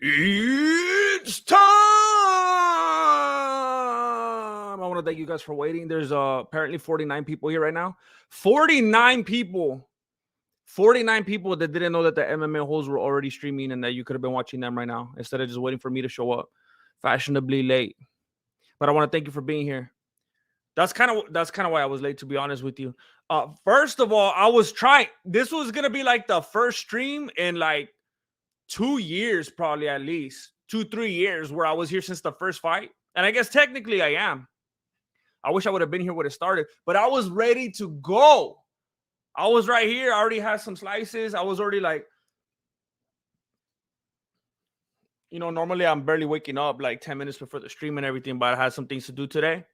It's time! I want to thank you guys for waiting. There's apparently 49 people here right now. 49 people. 49 people that didn't know that the MMA holes were already streaming and that you could have been watching them right now instead of just waiting for me to show up fashionably late. But I want to thank you for being here. That's kind of why I was late, to be honest with you. First of all, I was trying. This was gonna be like the first stream in like 2 years, probably at least 2-3 years, where I was here since the first fight. And I guess technically I am. I wish I would have been here when it started, but I was ready to go. I was right here. I already had some slices. I was already like, normally I'm barely waking up like 10 minutes before the stream and everything, but I had some things to do today.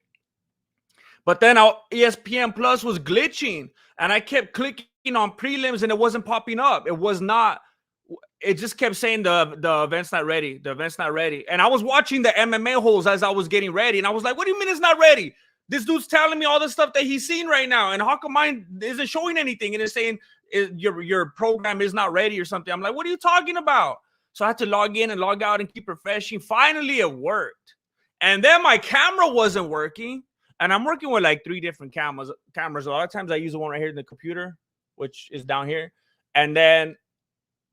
But then ESPN Plus was glitching, and I kept clicking on prelims, and it wasn't popping up. It was not. It just kept saying the event's not ready. The event's not ready. And I was watching the MMA holes as I was getting ready, and I was like, "What do you mean it's not ready? This dude's telling me all the stuff that he's seen right now, and how come mine isn't showing anything? And it's saying your program is not ready or something." I'm like, "What are you talking about?" So I had to log in and log out and keep refreshing. Finally, it worked, and then my camera wasn't working. And I'm working with like 3 different cameras. A lot of times I use the one right here in the computer, which is down here. And then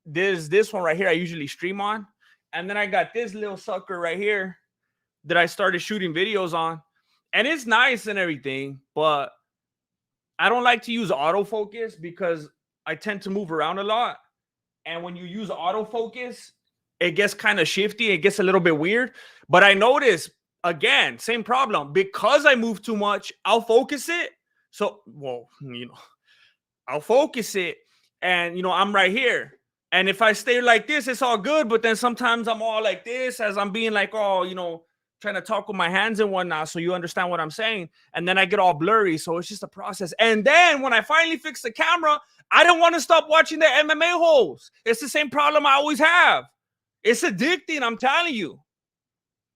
there's this one right here I usually stream on. And then I got this little sucker right here that I started shooting videos on. And it's nice and everything, but I don't like to use autofocus because I tend to move around a lot. And when you use autofocus, it gets kind of shifty. It gets a little bit weird. But I noticed, again, same problem. Because I move too much, I'll focus it. So, I'll focus it. And, I'm right here. And if I stay like this, it's all good. But then sometimes I'm all like this as I'm being like, trying to talk with my hands and whatnot. So you understand what I'm saying. And then I get all blurry. So it's just a process. And then when I finally fix the camera, I don't want to stop watching the MMA holes. It's the same problem I always have. It's addicting, I'm telling you.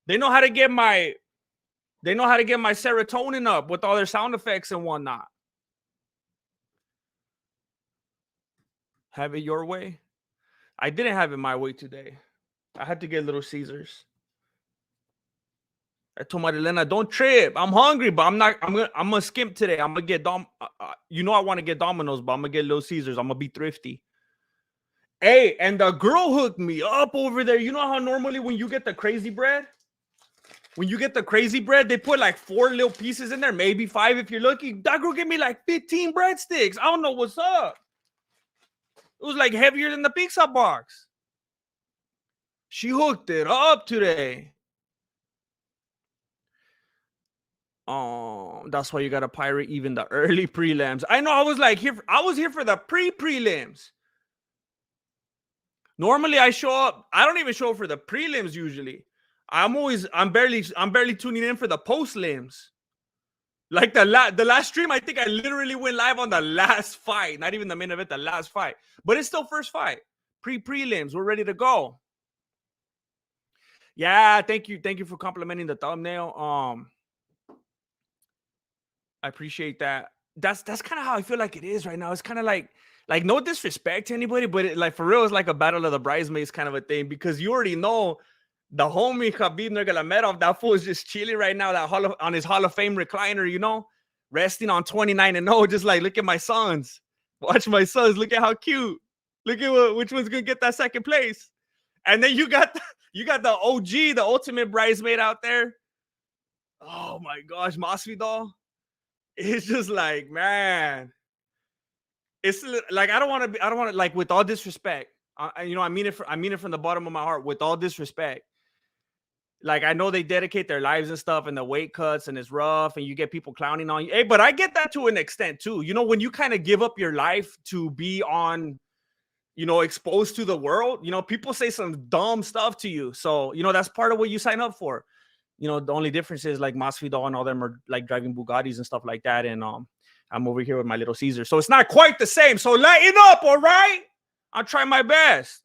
They know how to get my serotonin up with all their sound effects and whatnot. Have it your way. I didn't have it my way today. I had to get Little Caesars. I told Marilena, don't trip. I'm hungry, but I'm gonna skimp today. I'm gonna get I want to get Domino's, but I'm gonna get Little Caesars. I'm gonna be thrifty. Hey, and the girl hooked me up over there. You know how normally when you get the crazy bread, they put like 4 little pieces in there, maybe 5 if you're lucky. That girl gave me like 15 breadsticks. I don't know what's up. It was like heavier than the pizza box. She hooked it up today. Oh, that's why you got to pirate even the early prelims. I know. I was here for the pre-prelims. Normally I show up. I don't even show up for the prelims usually. I'm barely tuning in for the post-lims. Like the last stream, I think I literally went live on the last fight. Not even the main event, the last fight. But it's still first fight. Pre-prelims. We're ready to go. Yeah, thank you. Thank you for complimenting the thumbnail. I appreciate that. That's kind of how I feel like it is right now. It's kind of like no disrespect to anybody, but for real, it's like a battle of the bridesmaids kind of a thing, because you already know the homie Khabib Nurmagomedov, that fool is just chilling right now, on his Hall of Fame recliner, resting on 29-0, just like, look at my sons. Watch my sons. Look at how cute. Look at which one's gonna get that second place. And then you got the OG, the ultimate bridesmaid out there. Oh my gosh, Masvidal. It's just like, man. It's like I don't want to like, with all disrespect. I mean it from the bottom of my heart, with all disrespect. Like, I know they dedicate their lives and stuff, and the weight cuts, and it's rough, and you get people clowning on you. Hey, but I get that to an extent too. When you kind of give up your life to be on, exposed to the world, people say some dumb stuff to you. So, that's part of what you sign up for. The only difference is like Masvidal and all them are like driving Bugattis and stuff like that. And I'm over here with my Little Caesar. So it's not quite the same. So lighten up, all right? I'll try my best.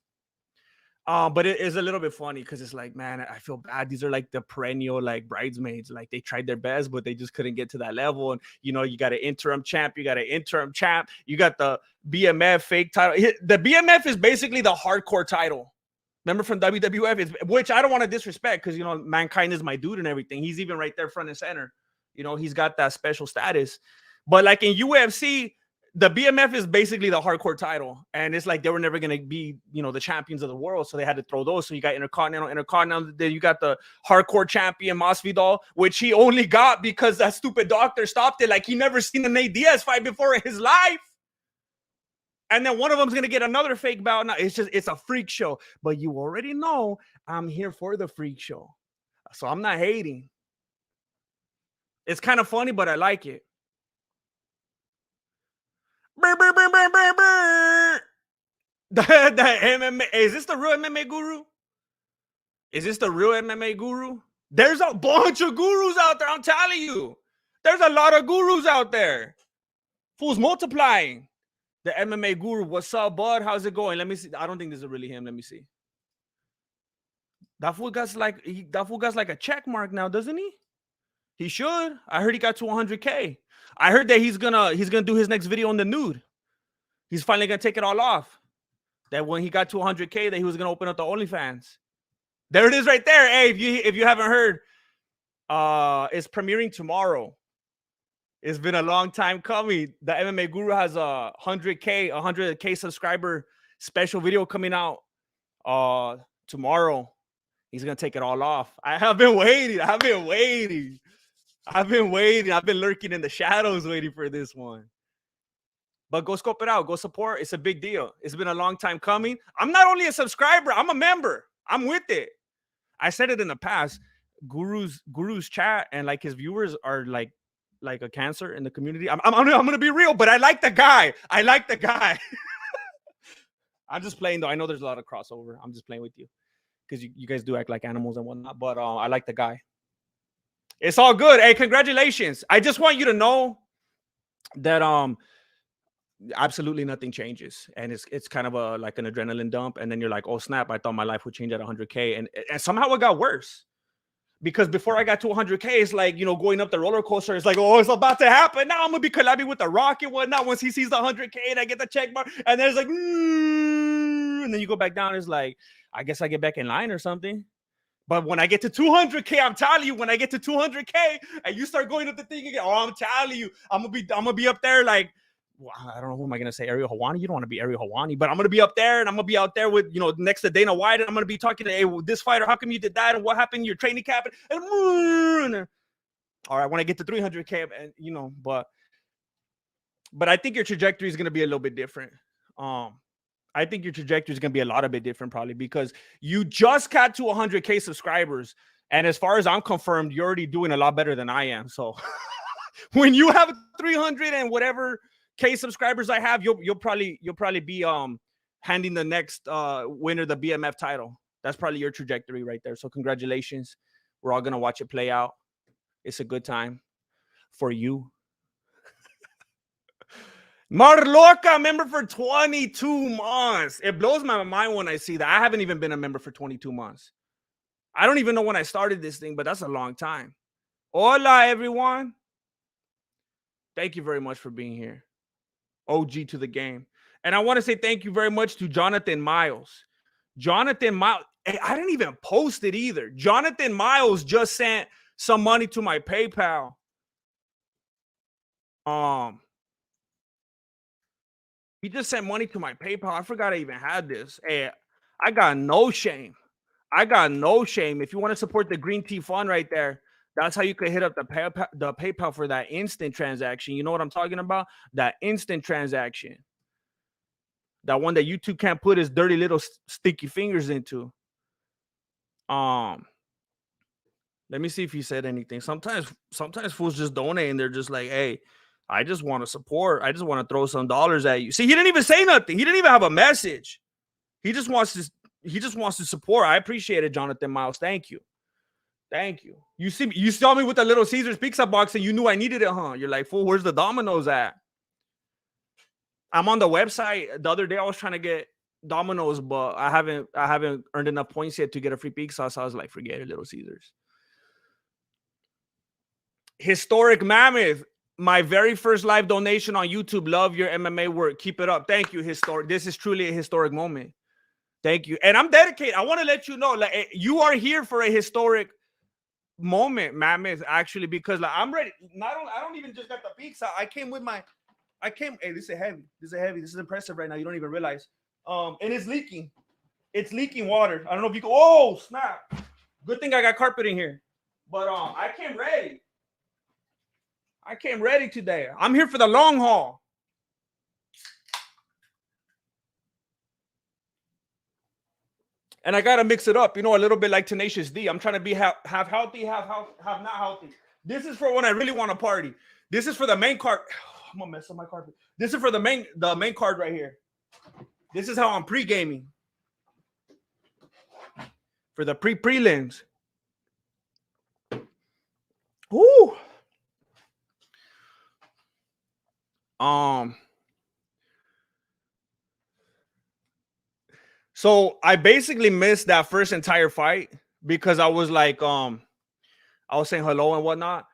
But it is a little bit funny because it's like, man, I feel bad. These are like the perennial like bridesmaids. Like, they tried their best, but they just couldn't get to that level. And you got an interim champ, you got the BMF fake title. The BMF is basically the hardcore title. Remember from WWF, which I don't want to disrespect because, you know, Mankind is my dude and everything. He's even right there front and center. You know, he's got that special status. But like in UFC, the BMF is basically the hardcore title. And it's like they were never going to be, you know, the champions of the world. So they had to throw those. So you got Intercontinental. Then you got the hardcore champion, Masvidal, which he only got because that stupid doctor stopped it. Like he never seen a Nate Diaz fight before in his life. And then one of them's going to get another fake bout. Now, it's a freak show. But you already know I'm here for the freak show. So I'm not hating. It's kind of funny, but I like it. The MMA. Is this the real MMA guru? Is this the real MMA guru? There's a bunch of gurus out there. I'm telling you. There's a lot of gurus out there. Fools multiplying. The MMA guru. What's up, bud? How's it going? Let me see. I don't think this is really him. Let me see. That fool got like a check mark now, doesn't he? He should. I heard he got to 100K. I heard that he's gonna do his next video on the nude. He's finally gonna take it all off. That when he got to 100K, that he was gonna open up the OnlyFans. There it is, right there. Hey, if you haven't heard, it's premiering tomorrow. It's been a long time coming. The MMA Guru has a 100K subscriber special video coming out tomorrow. He's gonna take it all off. I have been waiting. I've been lurking in the shadows waiting for this one. But go scope it out. Go support. It's a big deal. It's been a long time coming. I'm not only a subscriber. I'm a member. I'm with it. I said it in the past. Guru's chat and like his viewers are like a cancer in the community. I'm gonna be real, but I like the guy. I'm just playing though. I know there's a lot of crossover. I'm just playing with you because you guys do act like animals and whatnot. But I like the guy. It's all good. Hey, congratulations. I just want you to know that absolutely nothing changes. And it's kind of like an adrenaline dump. And then you're like, oh snap, I thought my life would change at 100K. And somehow it got worse. Because before I got to 100K, it's like, you know, going up the roller coaster. It's like, oh, it's about to happen. Now I'm going to be collabing with The Rock and whatnot. Once he sees the 100K and I get the check mark. And then it's like, and then you go back down. It's like, I guess I get back in line or something. But when I get to 200K, I'm telling you, when I get to 200K and you start going up the thing again, oh, I'm telling you, I'm gonna be up there like, well, I don't know who am I gonna say, Ariel Hawani. You don't want to be Ariel Hawani, but I'm gonna be up there and I'm gonna be out there with, you know, next to Dana White, and I'm gonna be talking to, hey, this fighter, how come you did that, and what happened in your training camp? And all right, when I get to 300K, and you know, but I think your trajectory is gonna be a little bit different. I think your trajectory is going to be a lot of bit different probably because you just got to 100K subscribers. And as far as I'm confirmed, you're already doing a lot better than I am. So when you have 300 and whatever K subscribers I have, you'll probably be handing the next winner the BMF title. That's probably your trajectory right there. So congratulations. We're all going to watch it play out. It's a good time for you. Marloca, member for 22 months. It blows my mind when I see that. I haven't even been a member for 22 months. I don't even know when I started this thing, but that's a long time. Hola, everyone. Thank you very much for being here. OG to the game. And I want to say thank you very much to Jonathan Miles. Jonathan Miles, I didn't even post it either. Jonathan Miles just sent some money to my PayPal. He just sent money to my PayPal. I forgot I even had this. Hey, I got no shame. If you want to support the Green Tea Fund right there, that's how you can hit up the PayPal for that instant transaction. You know what I'm talking about? That instant transaction. That one that YouTube can't put his dirty little sticky fingers into. Let me see if he said anything. Sometimes fools just donate and they're just like, hey, I just want to support. I just want to throw some dollars at you. See, he didn't even say nothing. He didn't even have a message. He just wants to support. I appreciate it, Jonathan Miles. Thank you. You saw me with the Little Caesars pizza box and you knew I needed it, huh? You're like, fool, where's the Domino's at? I'm on the website. The other day I was trying to get Domino's, but I haven't earned enough points yet to get a free pizza. So I was like, forget it, Little Caesars. Historic Mammoth. My very first live donation on YouTube. Love your MMA work. Keep it up. Thank you, Historic. This is truly a historic moment. Thank you. And I'm dedicated. I want to let you know, like, you are here for a historic moment, Mammoth, actually, because like I'm ready. I don't even just got the pizza. I came with my hey, this is heavy. This is heavy. This is impressive right now. You don't even realize. And it's leaking. It's leaking water. I don't know if you can. Oh, snap. Good thing I got carpet in here. But I came ready. I came ready today. I'm here for the long haul. And I gotta mix it up, a little bit like Tenacious D. I'm trying to be half healthy, half not healthy. This is for when I really want to party. This is for the main card. I'm gonna mess up my carpet. This is for the main card right here. This is how I'm pre-gaming for the prelims. Woo. So I basically missed that first entire fight because I was like, I was saying hello and whatnot.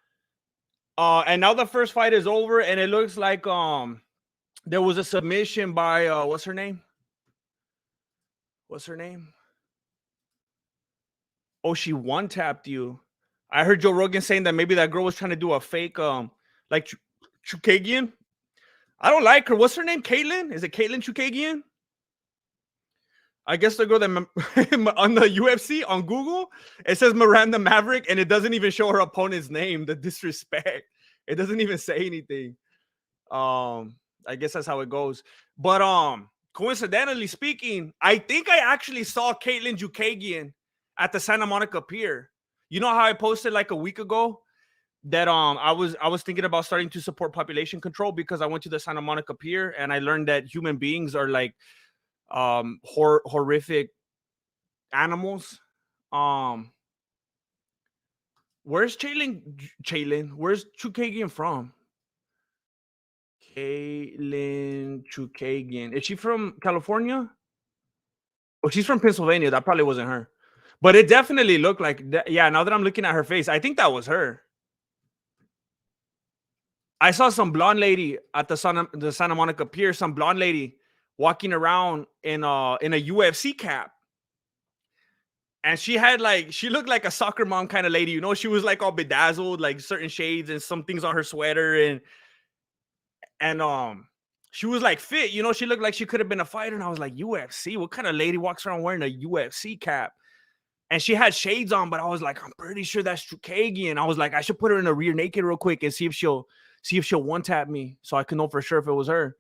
And now the first fight is over, and it looks like there was a submission by what's her name? Oh, she one tapped you. I heard Joe Rogan saying that maybe that girl was trying to do a fake like Chukagian. I don't like her. What's her name? Caitlin? Is it Caitlin Chukagian? I guess the girl that on the UFC on Google, it says Miranda Maverick, and it doesn't even show her opponent's name. The disrespect. It doesn't even say anything. I guess that's how it goes. But coincidentally speaking, I think I actually saw Caitlin Chukagian at the Santa Monica Pier. You know how I posted like a week ago that I was thinking about starting to support population control because I went to the Santa Monica Pier and I learned that human beings are like horrific animals. Where's Caitlin? Where's Chukagian from? Caitlin Chukagian. Is she from California? Oh, she's from Pennsylvania. That probably wasn't her. But it definitely looked like that. Yeah, now that I'm looking at her face, I think that was her. I saw some blonde lady at the Santa Monica Pier, some blonde lady walking around in a UFC cap. And she looked like a soccer mom kind of lady, she was like all bedazzled, like certain shades and some things on her sweater, and she was like fit, she looked like she could have been a fighter. And I was like, UFC? What kind of lady walks around wearing a UFC cap? And she had shades on, but I was like, I'm pretty sure that's Chukagian. I was like, I should put her in a rear naked real quick and see if she'll one tap me so I can know for sure if it was her.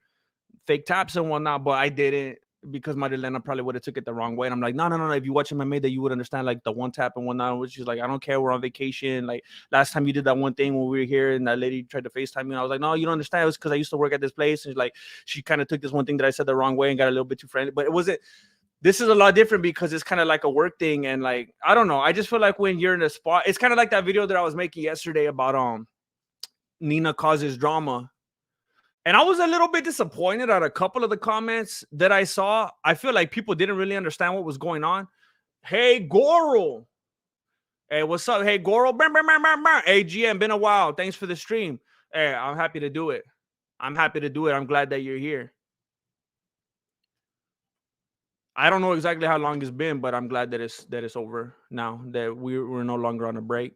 Fake taps and whatnot, but I didn't because Marilena probably would have took it the wrong way. And I'm like, no. If you watch MMA, that you would understand like the one tap and whatnot. Which is like, I don't care. We're on vacation. Like last time you did that one thing when we were here and that lady tried to FaceTime me. And I was like, no, you don't understand. It was because I used to work at this place. And like, she kind of took this one thing that I said the wrong way and got a little bit too friendly. But it wasn't. This is a lot different because it's kind of like a work thing. And like, I don't know. I just feel like when you're in a spot, it's kind of like that video that I was making yesterday about Nina causes drama. And I was a little bit disappointed at a couple of the comments that I saw. I feel like people didn't really understand what was going on. Hey, Goro. Hey, what's up? Hey, Goro. Hey, GM, been a while. Thanks for the stream. Hey, I'm happy to do it. I'm glad that you're here. I don't know exactly how long it's been, but I'm glad that it's over now, that we're no longer on a break.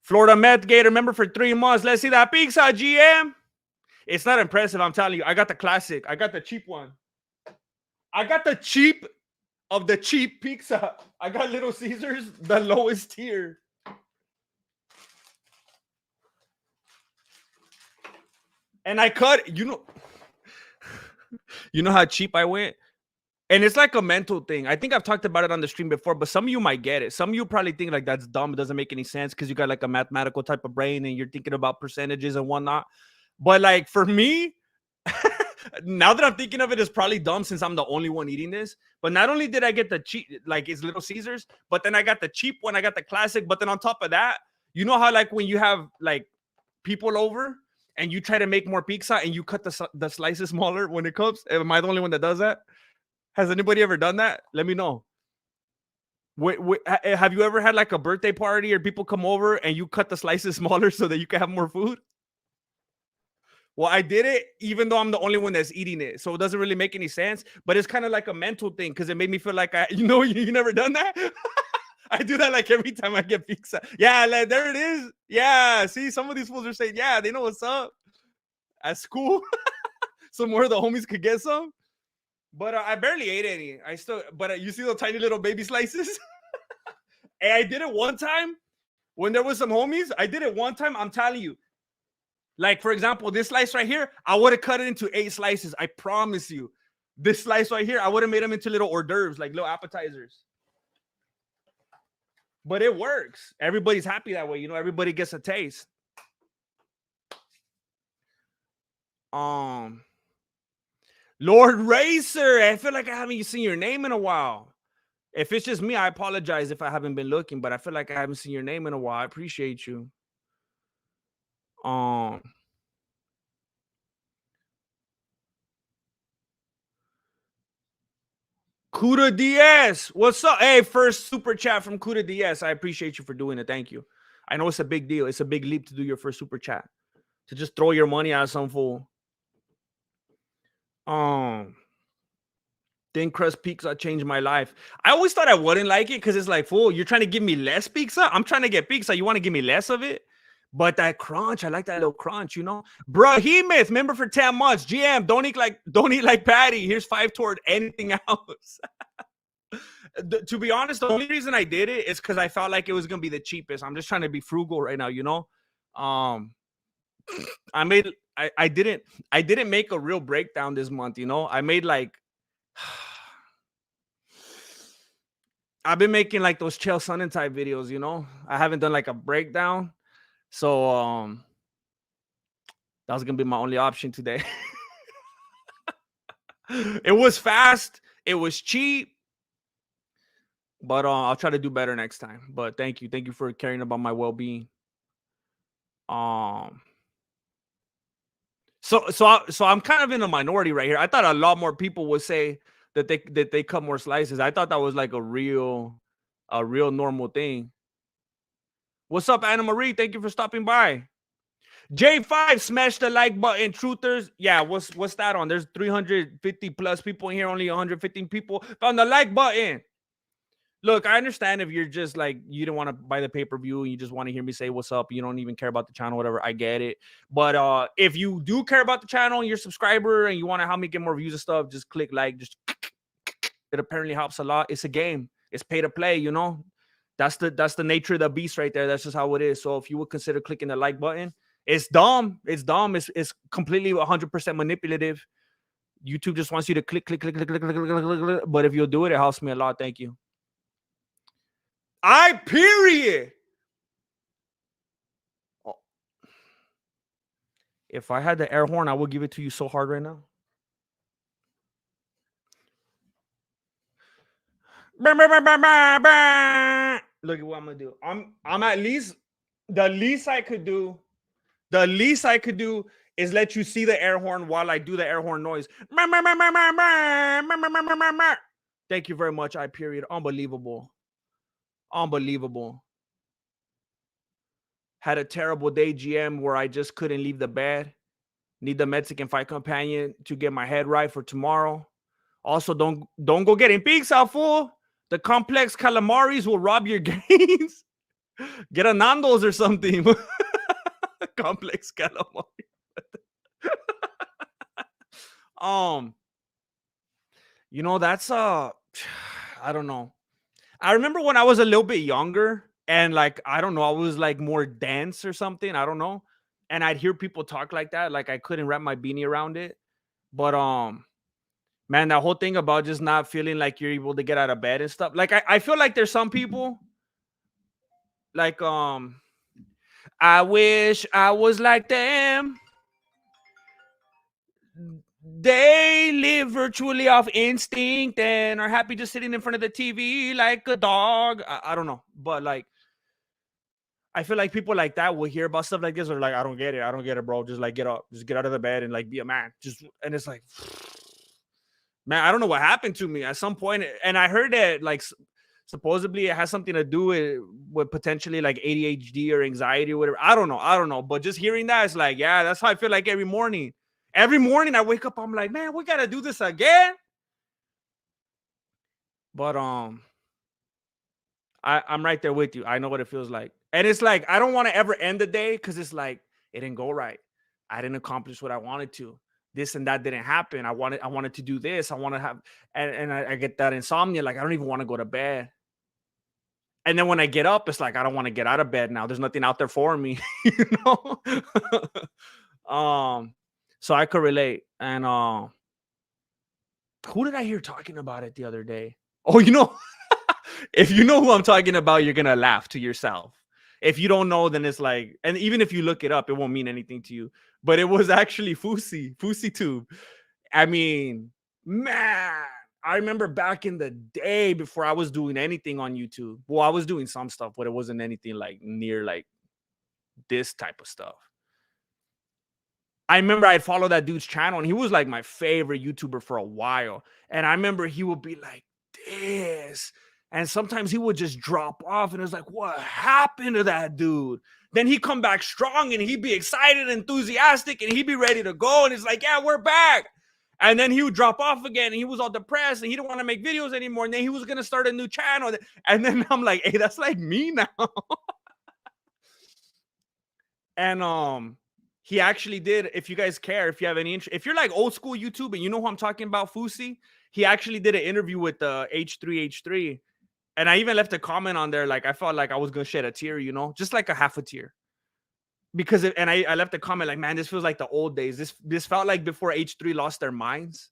Florida Meth Gator member for 3 months. Let's see that pizza, GM. It's not impressive, I'm telling you. I got the classic. I got the cheap one. I got the cheap of the cheap pizza. I got Little Caesars, the lowest tier. And I cut, you know how cheap I went? And it's like a mental thing. I think I've talked about it on the stream before, but some of you might get it. Some of you probably think like that's dumb. It doesn't make any sense because you got like a mathematical type of brain and you're thinking about percentages and whatnot. But like for me, now that I'm thinking of it, it's probably dumb since I'm the only one eating this. But not only did I get the cheap, like it's Little Caesars, but then I got the cheap one. I got the classic. But then on top of that, you know how like when you have like people over and you try to make more pizza and you cut the slices smaller when it comes? Am I the only one that does that? Has anybody ever done that? Let me know. Have you ever had like a birthday party or people come over and you cut the slices smaller so that you can have more food? Well, I did it even though I'm the only one that's eating it. So it doesn't really make any sense. But it's kind of like a mental thing because it made me feel like you never done that? I do that like every time I get pizza. Yeah, like, there it is. Yeah, see, some of these fools are saying, yeah, they know what's up. At school. So more of the homies could get some. But I barely ate any. But you see the tiny little baby slices? And I did it one time when there was some homies. I did it one time. I'm telling you. Like, for example, this slice right here, I would have cut it into 8 slices. I promise you. This slice right here, I would have made them into little hors d'oeuvres, like little appetizers. But it works. Everybody's happy that way. Everybody gets a taste. Lord Racer, I feel like I haven't seen your name in a while. If it's just me, I apologize if I haven't been looking, but I feel like I haven't seen your name in a while. I appreciate you. Kuda DS, what's up? Hey, first super chat from Kuda DS. I appreciate you for doing it. Thank you. I know it's a big deal. It's a big leap to do your first super chat. To just throw your money at some fool. Thin crust pizza changed my life. I always thought I wouldn't like it because it's like, fool, you're trying to give me less pizza? I'm trying to get pizza. You want to give me less of it? But that crunch, I like that little crunch, Brahimith, member for 10 months. GM, don't eat like Patty. Here's 5 toward anything else. To be honest, the only reason I did it is because I felt like it was gonna be the cheapest. I'm just trying to be frugal right now, I didn't make a real breakdown this month, I made like I've been making like those Chael Sonnen type videos, I haven't done like a breakdown. So that was gonna be my only option today. It was fast, it was cheap, but I'll try to do better next time. But thank you for caring about my well-being. So I'm kind of in a minority right here. I thought a lot more people would say that they cut more slices. I thought that was like a real normal thing. What's up, Anna Marie? Thank you for stopping by. J5, smash the like button, truthers. Yeah, what's that on? There's 350 plus people in here, only 115 people found the like button. Look, I understand if you're just like, you don't want to buy the pay-per-view and you just want to hear me say what's up. You don't even care about the channel, whatever. I get it. But if you do care about the channel and you're a subscriber and you want to help me get more views and stuff, just click like. It apparently helps a lot. It's a game. It's pay to play, That's the nature of the beast right there. That's just how it is. So if you would consider clicking the like button, it's dumb. It's dumb. It's completely 100% manipulative. YouTube just wants you to click. But if you'll do it, it helps me a lot. Thank you. Period. Oh. If I had the air horn, I would give it to you so hard right now. Look at what I'm gonna do. I'm at least the least I could do. The least I could do is let you see the air horn while I do the air horn noise. Thank you very much. Period. Unbelievable. Unbelievable. Had a terrible day, GM, where I just couldn't leave the bed. Need the Mexican fight companion to get my head right for tomorrow. Also, don't go getting pizza, fool. The complex calamaris will rob your gains. Get a Nando's or something. Complex calamari. That's I don't know. I remember when I was a little bit younger and like, I don't know, I was like more dense or something. I don't know. And I'd hear people talk like that. Like I couldn't wrap my beanie around it. But man, that whole thing about just not feeling like you're able to get out of bed and stuff. Like I feel like there's some people like I wish I was like them. They live virtually off instinct and are happy just sitting in front of the TV like a dog. I don't know. But like, I feel like people like that will hear about stuff like this or like, I don't get it, bro. Just like get up, just get out of the bed and like be a man. And it's like, man, I don't know what happened to me at some point. And I heard that like Supposedly it has something to do with potentially like ADHD or anxiety or whatever. I don't know. But just hearing that, it's like, yeah, that's how I feel like every morning. Every morning I wake up, I'm like, man, we gotta do this again. But I'm right there with you. I know what it feels like. And it's like I don't want to ever end the day because it's like it didn't go right. I didn't accomplish what I wanted to. This and that didn't happen. I wanted to do this. I want to have and I get that insomnia. Like I don't even want to go to bed. And then when I get up, it's like I don't want to get out of bed now. There's nothing out there for me, you know. So I could relate. And who did I hear talking about it the other day? Oh, if you know who I'm talking about, you're gonna laugh to yourself. If you don't know, then it's like, and even if you look it up, it won't mean anything to you. But it was actually Fusi Tube. I mean, man, I remember back in the day before I was doing anything on YouTube. Well, I was doing some stuff, but it wasn't anything like near like this type of stuff. I remember I'd follow that dude's channel and he was like my favorite YouTuber for a while. And I remember he would be like this. And sometimes he would just drop off and it's like, what happened to that dude? Then he'd come back strong and he'd be excited, enthusiastic, and he'd be ready to go. And it's like, yeah, we're back. And then he would drop off again and he was all depressed and he didn't want to make videos anymore. And then he was going to start a new channel. And then I'm like, hey, that's like me now. And he actually did, if you guys care, if you have any interest, if you're like old school YouTube and you know who I'm talking about, Fusi, he actually did an interview with H3H3. And I even left a comment on there, like I felt like I was gonna shed a tear, just like a half a tear. Because I left a comment like, man, this feels like the old days. This felt like before H3 lost their minds.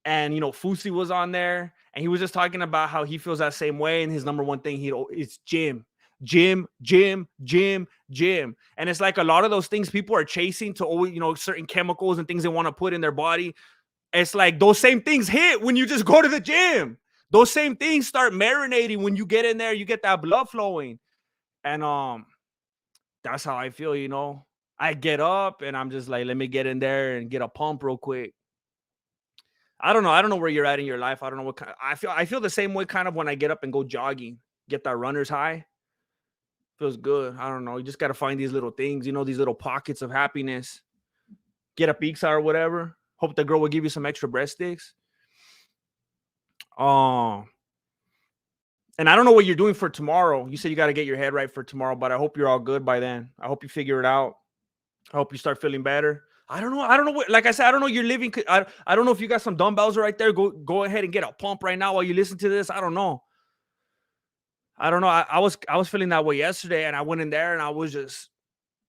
And Fusi was on there and he was just talking about how he feels that same way. And his number one thing is gym. And it's like a lot of those things people are chasing to always, certain chemicals and things they want to put in their body. It's like those same things hit when you just go to the gym. Those same things start marinating when you get in there, you get that blood flowing. And that's how I feel, I get up and I'm just like, let me get in there and get a pump real quick. I don't know where you're at in your life. I don't know what kind. I feel the same way kind of when I get up and go jogging, get that runner's high. Feels good. I don't know. You just got to find these little things, these little pockets of happiness. Get a pizza or whatever. Hope the girl will give you some extra breast sticks. And I don't know what you're doing for tomorrow. You said you got to get your head right for tomorrow, but I hope you're all good by then. I hope you figure it out. I hope you start feeling better. I don't know what, like I said, I don't know you're living. I don't know if you got some dumbbells right there. Go ahead and get a pump right now while you listen to this. I don't know. I was feeling that way yesterday and I went in there and I was just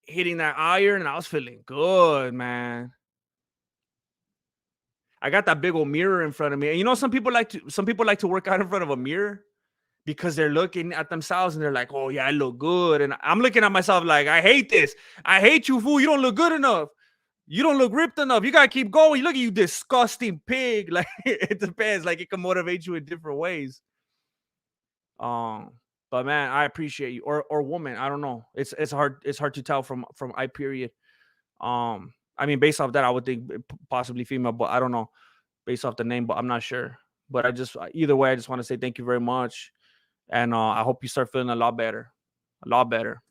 hitting that iron and I was feeling good, man. I got that big old mirror in front of me. And some people like to work out in front of a mirror because they're looking at themselves and they're like, oh yeah, I look good. And I'm looking at myself like, I hate this. I hate you, fool. You don't look good enough. You don't look ripped enough. You got to keep going. Look at you, disgusting pig. Like, it depends. Like, it can motivate you in different ways. But man, I appreciate you. Or woman. I don't know. It's hard to tell from I period. I mean, based off that, I would think possibly female, but I don't know. Based off the name, but I'm not sure. But either way, I just want to say thank you very much. And I hope you start feeling a lot better. A lot better.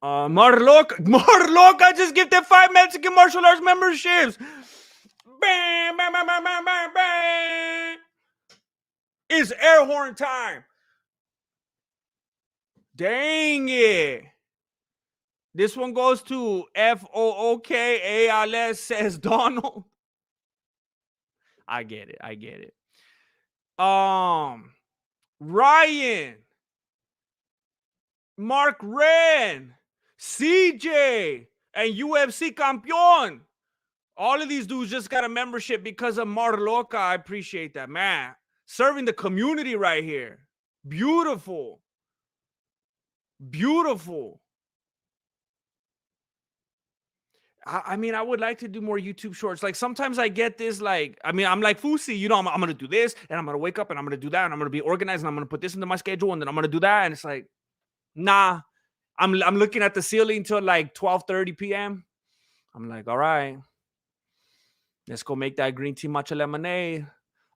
Marloca just gifted 5 Mexican martial arts memberships. Bam, bam, bam, bam, bam, bam, bam. It's air horn time. Dang it. This one goes to FOOKALS, says Donald. I get it. Ryan, Mark Wren, CJ, and UFC Campeon. All of these dudes just got a membership because of Marloca. I appreciate that, man. Serving the community right here. Beautiful. I mean, I would like to do more YouTube shorts. Like sometimes I get this, like, I mean, I'm like Fusi, I'm going to do this and I'm going to wake up and I'm going to do that and I'm going to be organized and I'm going to put this into my schedule and then I'm going to do that. And it's like, nah, I'm looking at the ceiling till like 12:30 p.m. I'm like, all right, let's go make that green tea matcha lemonade.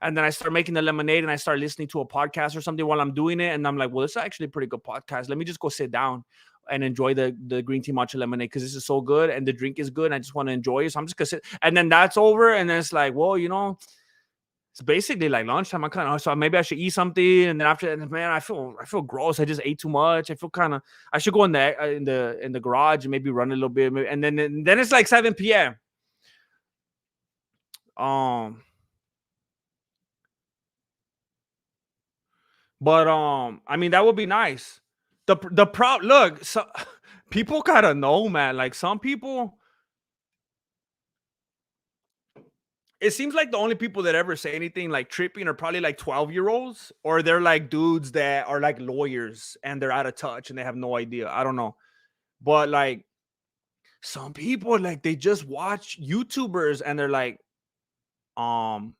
And then I start making the lemonade and I start listening to a podcast or something while I'm doing it. And I'm like, well, this is actually a pretty good podcast. Let me just go sit down and enjoy the green tea matcha lemonade because this is so good and the drink is good. And I just want to enjoy it. So I'm just going to sit. And then that's over. And then it's like, well, it's basically like lunchtime. I kind of, so maybe I should eat something. And then after that, man, I feel gross. I just ate too much. I feel kind of, I should go in the garage and maybe run a little bit. And then it's like 7 p.m. But I mean that would be nice. Look, so people gotta know, man. Like some people, it seems like the only people that ever say anything like tripping are probably like 12-year-olds, or they're like dudes that are like lawyers and they're out of touch and they have no idea. I don't know. But like some people, like they just watch YouTubers and they're like, um,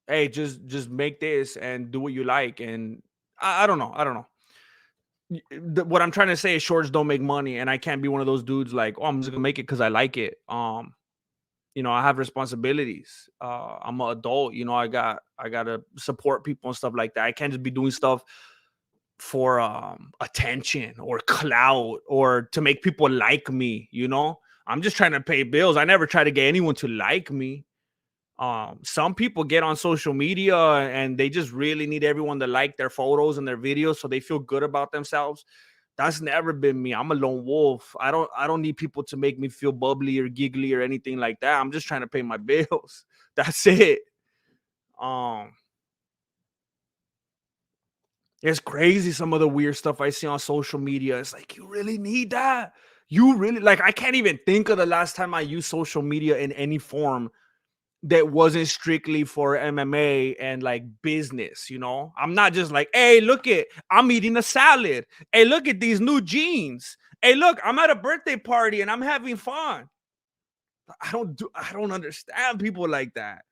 hey, just make this and do what you like. And I don't know. I don't know. What I'm trying to say is shorts don't make money, and I can't be one of those dudes like, oh, I'm just gonna make it because I like it. I have responsibilities. I'm an adult. I gotta support people and stuff like that. I can't just be doing stuff for attention or clout or to make people like me. I'm just trying to pay bills. I never try to get anyone to like me. Some people get on social media and they just really need everyone to like their photos and their videos so they feel good about themselves. That's never been me. I'm a lone wolf. I don't need people to make me feel bubbly or giggly or anything like that. I'm just trying to pay my bills. That's it. um it's crazy some of the weird stuff I see on social media. It's like, you really need that? You really, like, I can't even think of the last time I used social media in any form that wasn't strictly for MMA and like business. I'm not just like, hey, I'm eating a salad. Hey, look at these new jeans. Hey, look, I'm at a birthday party and I'm having fun. I don't understand people like that.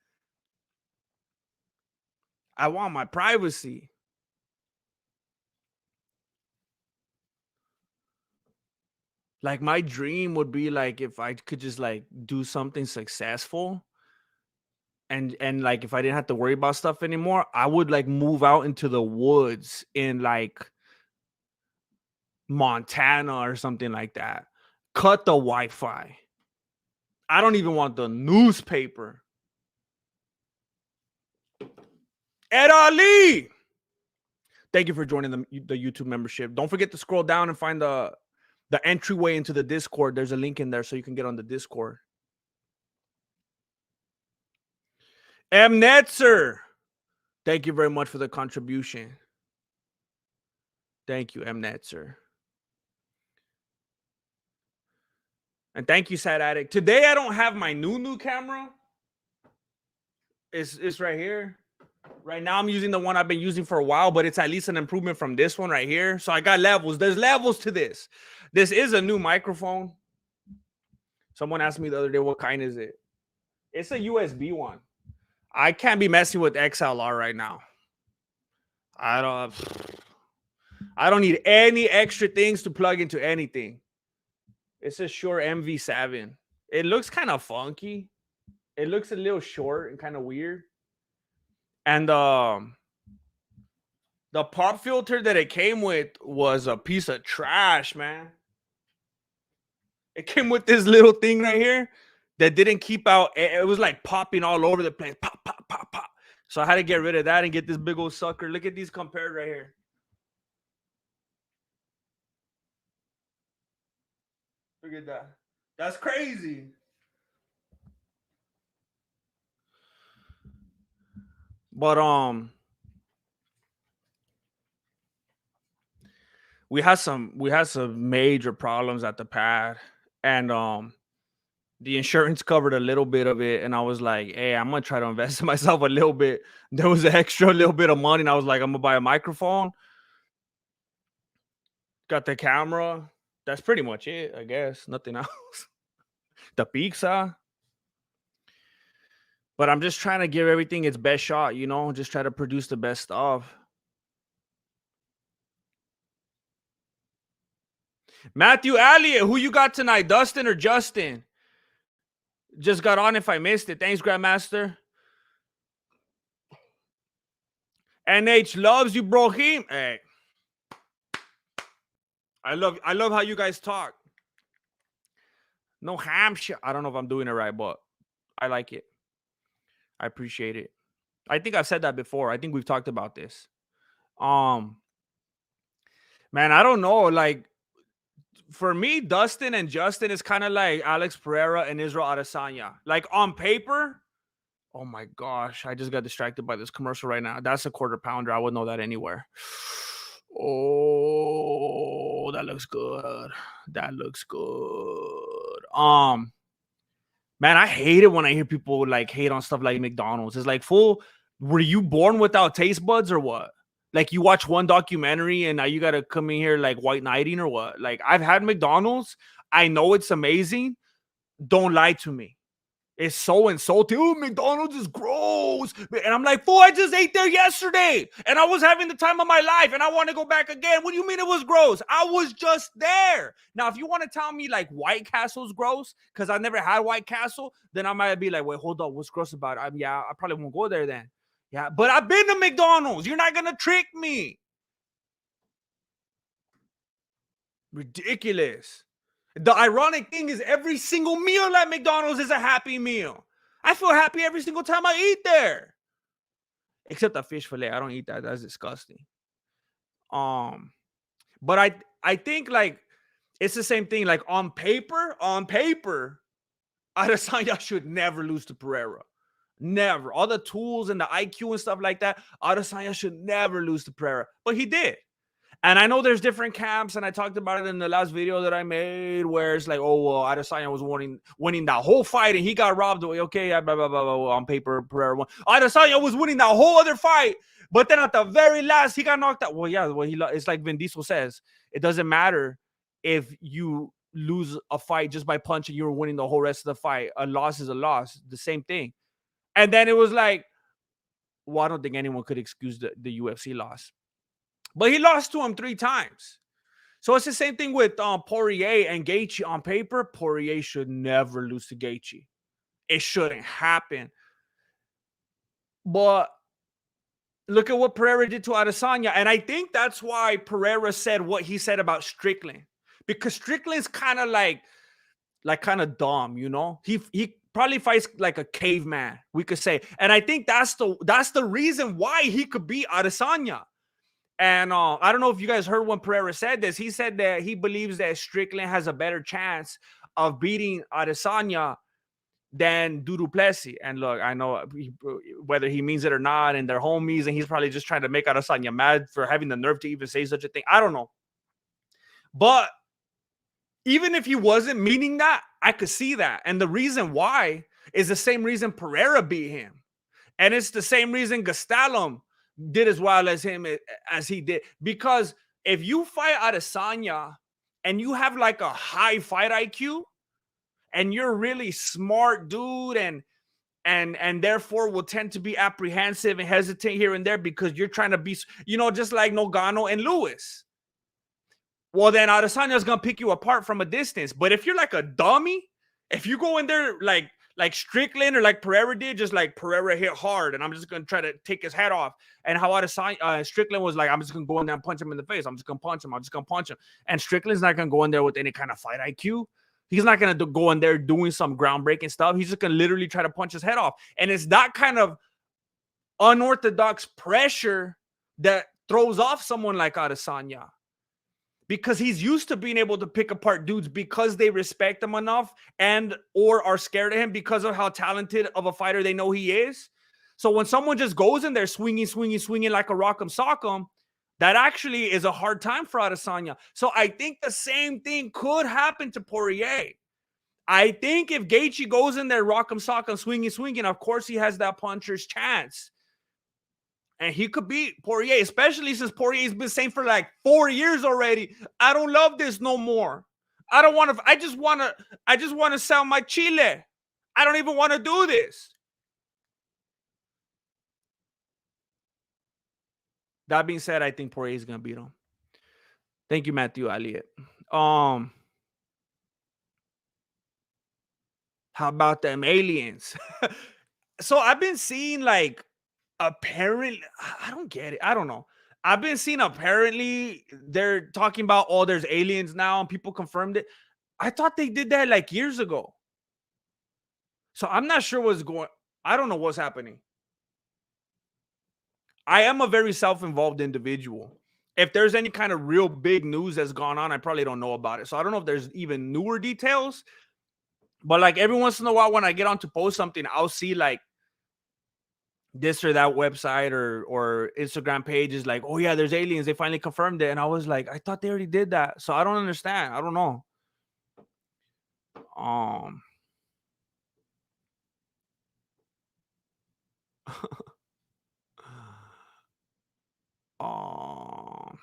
I want my privacy. Like my dream would be like if I could just like do something successful and like if I didn't have to worry about stuff anymore, I would like move out into the woods in like Montana or something like that. Cut the Wi-Fi. I don't even want the newspaper. Ed Ali. Thank you for joining the YouTube membership. Don't forget to scroll down and find the entryway into the Discord. There's a link in there so you can get on the Discord. M. Netzer. Thank you very much for the contribution. Thank you, M. Netzer. And thank you, Sad Addict. Today I don't have my new camera. It's right here. Right now I'm using the one I've been using for a while, but it's at least an improvement from this one right here. So I got levels. There's levels to this. This is a new microphone. Someone asked me the other day, what kind is it? It's a USB one. I can't be messing with XLR right now. I don't need any extra things to plug into anything. It's a Shure MV7. It looks kind of funky. It looks a little short and kind of weird. And the pop filter that it came with was a piece of trash, man. It came with this little thing right here that didn't keep out. It was like popping all over the place. Pop, pop, pop, pop. So I had to get rid of that and get this big old sucker. Look at these compared right here. Look at that. That's crazy. But we had some major problems at the pad, and the insurance covered a little bit of it, and I was like, hey, I'm gonna try to invest in myself a little bit. There was an extra little bit of money, and I was like, I'm gonna buy a microphone. Got the camera. That's pretty much it, I guess. Nothing else. The pizza. But I'm just trying to give everything its best shot, just try to produce the best stuff. Matthew Elliott, who you got tonight, Dustin or Justin? Just got on if I missed it. Thanks, Grandmaster. NH loves you, Brohim. Hey, I love how you guys talk. No Hampshire. I don't know if I'm doing it right, but I like it. I appreciate it. I think I've said that before. I think we've talked about this. Um, man, I don't know. Like for me, Dustin and Justin is kind of like Alex Pereira and Israel Adesanya. Like on paper, oh my gosh, I just got distracted by this commercial right now. That's a quarter pounder. I would know that anywhere. Oh, that looks good. That looks good. Man, I hate it when I hear people like hate on stuff like McDonald's. It's like, fool, were you born without taste buds or what? Like you watch one documentary and now you gotta come in here like white knighting or what? Like I've had McDonald's. I know it's amazing. Don't lie to me. It's so insulting. Oh, McDonald's is gross. And I'm like, fool, I just ate there yesterday. And I was having the time of my life. And I want to go back again. What do you mean it was gross? I was just there. Now, if you want to tell me like White Castle's gross, because I never had White Castle, then I might be like, wait, hold up. What's gross about it? Yeah, I probably won't go there then. Yeah, but I've been to McDonald's. You're not going to trick me. Ridiculous. The ironic thing is every single meal at McDonald's is a happy meal. I feel happy every single time I eat there. Except the fish fillet. I don't eat that. That's disgusting. But I think like it's the same thing. Like on paper, Adesanya should never lose to Pereira. Never. All the tools and the IQ and stuff like that, Adesanya should never lose to Pereira. But he did. And I know there's different camps, and I talked about it in the last video that I made, where it's like, oh, well, Adesanya was winning that whole fight, and he got robbed. Okay, blah, blah, blah, blah, on paper, Pereira won. Adesanya was winning that whole other fight, but then at the very last, he got knocked out. Well, yeah, it's like Vin Diesel says. It doesn't matter if you lose a fight just by punching, you're winning the whole rest of the fight. A loss is a loss. The same thing. And then it was like, well, I don't think anyone could excuse the UFC loss. But he lost to him 3 times. So it's the same thing with Poirier and Gaethje. On paper, Poirier should never lose to Gaethje. It shouldn't happen. But look at what Pereira did to Adesanya. And I think that's why Pereira said what he said about Strickland. Because Strickland's kind of like kind of dumb, you know? He probably fights like a caveman, we could say. And I think that's the reason why he could beat Adesanya. And I don't know if you guys heard when Pereira said this. He said that he believes that Strickland has a better chance of beating Adesanya than Du Plessis. And look, I know whether he means it or not, and they're homies, and he's probably just trying to make Adesanya mad for having the nerve to even say such a thing. I don't know. But even if he wasn't meaning that, I could see that. And the reason why is the same reason Pereira beat him. And it's the same reason Gastelum did as well as him as he did. Because if you fight Adesanya and you have like a high fight IQ and you're really smart dude and therefore will tend to be apprehensive and hesitate here and there because you're trying to be, just like Nogano and Lewis. Well, then Adesanya is going to pick you apart from a distance. But if you're like a dummy, if you go in there like Strickland or like Pereira did, just like Pereira hit hard and I'm just going to try to take his head off. And how Strickland was like, I'm just going to go in there and punch him in the face. I'm just going to punch him. I'm just going to punch him. And Strickland's not going to go in there with any kind of fight IQ. He's not going to go in there doing some groundbreaking stuff. He's just going to literally try to punch his head off. And it's that kind of unorthodox pressure that throws off someone like Adesanya. Because he's used to being able to pick apart dudes because they respect him enough and or are scared of him because of how talented of a fighter they know he is. So when someone just goes in there swinging like a rock'em sock'em, that actually is a hard time for Adesanya. So I think the same thing could happen to Poirier. I think if Gaethje goes in there rock'em sock'em, swinging, of course he has that puncher's chance. And he could beat Poirier, especially since Poirier's been saying for like 4 years already, I don't love this no more. I just want to sell my chile. I don't even want to do this. That being said, I think Poirier is going to beat him. Thank you, Matthew Elliott. How about them aliens? So I've been seeing like apparently, I don't get it. I don't know. I've been seeing apparently they're talking about, oh, there's aliens now and people confirmed it. I thought they did that like years ago. So I'm not sure what's going. I don't know what's happening. I am a very self-involved individual. If there's any kind of real big news that's gone on, I probably don't know about it. So I don't know if there's even newer details. But like every once in a while, when I get on to post something, I'll see like this or that website or Instagram page is like, oh yeah, there's aliens. They finally confirmed it. And I was like, I thought they already did that. So I don't understand. I don't know. Um um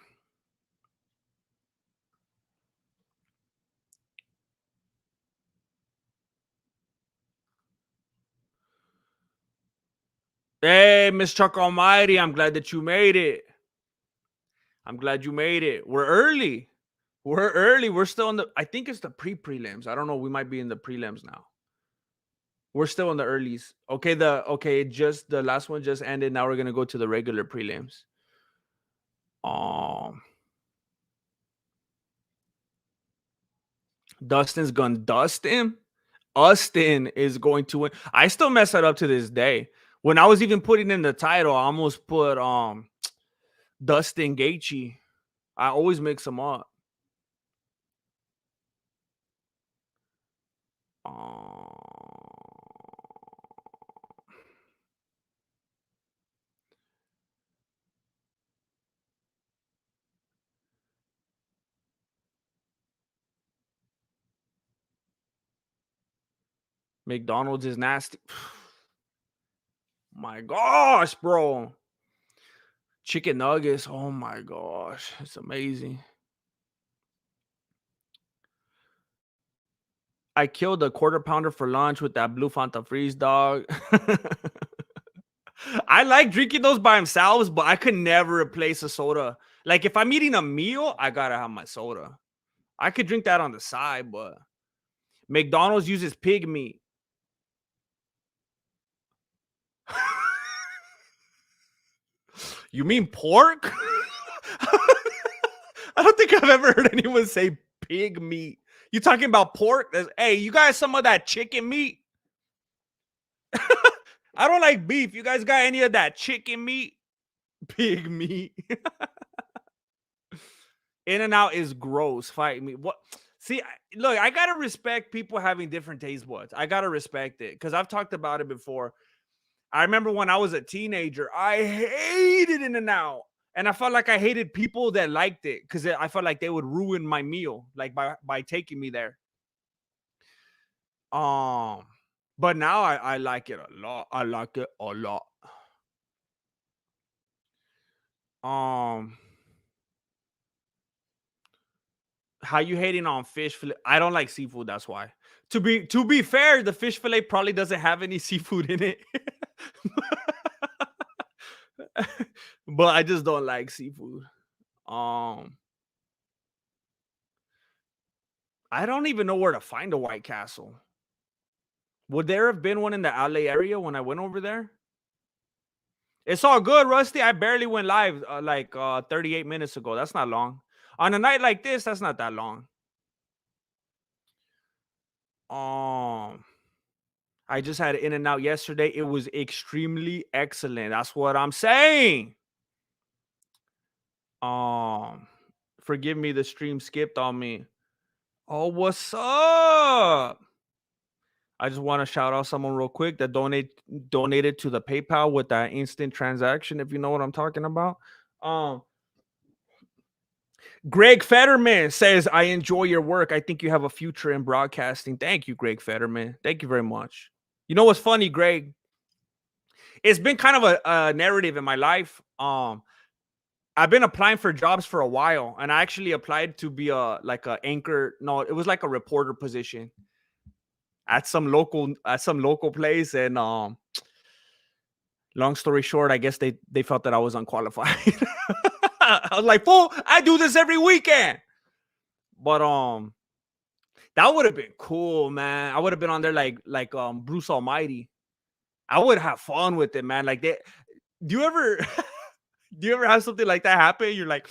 Hey, Miss Chuck Almighty, I'm glad that you made it. I'm glad you made it. We're early. We're early. We're still in the, I think it's the pre-prelims. I don't know. We might be in the prelims now. We're still in the earlies. Okay, just the last one just ended. Now we're gonna go to the regular prelims. Um Dustin's gonna dust him. Austin is going to win. I still mess that up to this day. When I was even putting in the title, I almost put Dustin Gaethje. I always mix them up. McDonald's is nasty. My gosh, bro. Chicken nuggets. Oh my gosh. It's amazing. I killed a quarter pounder for lunch with that blue Fanta freeze dog. I like drinking those by themselves, but I could never replace a soda. Like if I'm eating a meal, I gotta have my soda. I could drink that on the side, but McDonald's uses pig meat. You mean pork? I don't think I've ever heard anyone say pig meat. You talking about pork? Hey, you guys, some of that chicken meat? I don't like beef. You guys got any of that chicken meat? Pig meat. In-N-Out is gross. Fight me. What? See, look, I gotta respect people having different taste buds. I gotta respect it because I've talked about it before. I remember when I was a teenager, I hated In-N-Out. And I felt like I hated people that liked it because I felt like they would ruin my meal, like by taking me there. Um, but now I like it a lot. I like it a lot. Um, how you hating on fish fillet? I don't like seafood. That's why. To be fair, the fish fillet probably doesn't have any seafood in it. But I just don't like seafood. Um, I don't even know where to find a White Castle. Would there have been one in the LA area when I went over there? It's all good, Rusty. I barely went live 38 minutes ago. That's not long. On a night like this, that's not that long. I just had In-N-Out yesterday. It was extremely excellent. That's what I'm saying. Forgive me, the stream skipped on me. Oh, what's up? I just want to shout out someone real quick that donated to the PayPal with that instant transaction, if you know what I'm talking about. Greg Fetterman says, I enjoy your work. I think you have a future in broadcasting. Thank you, Greg Fetterman. Thank you very much. You know what's funny, Greg? It's been kind of a narrative in my life. I've been applying for jobs for a while, and I actually applied to be a anchor. No, it was like a reporter position at some local place. And long story short, I guess they felt that I was unqualified. I was like, fool, I do this every weekend. But That would have been cool, man. I would have been on there like Bruce Almighty. I would have fun with it, man. Like they do you ever do you ever have something like that happen? You're like,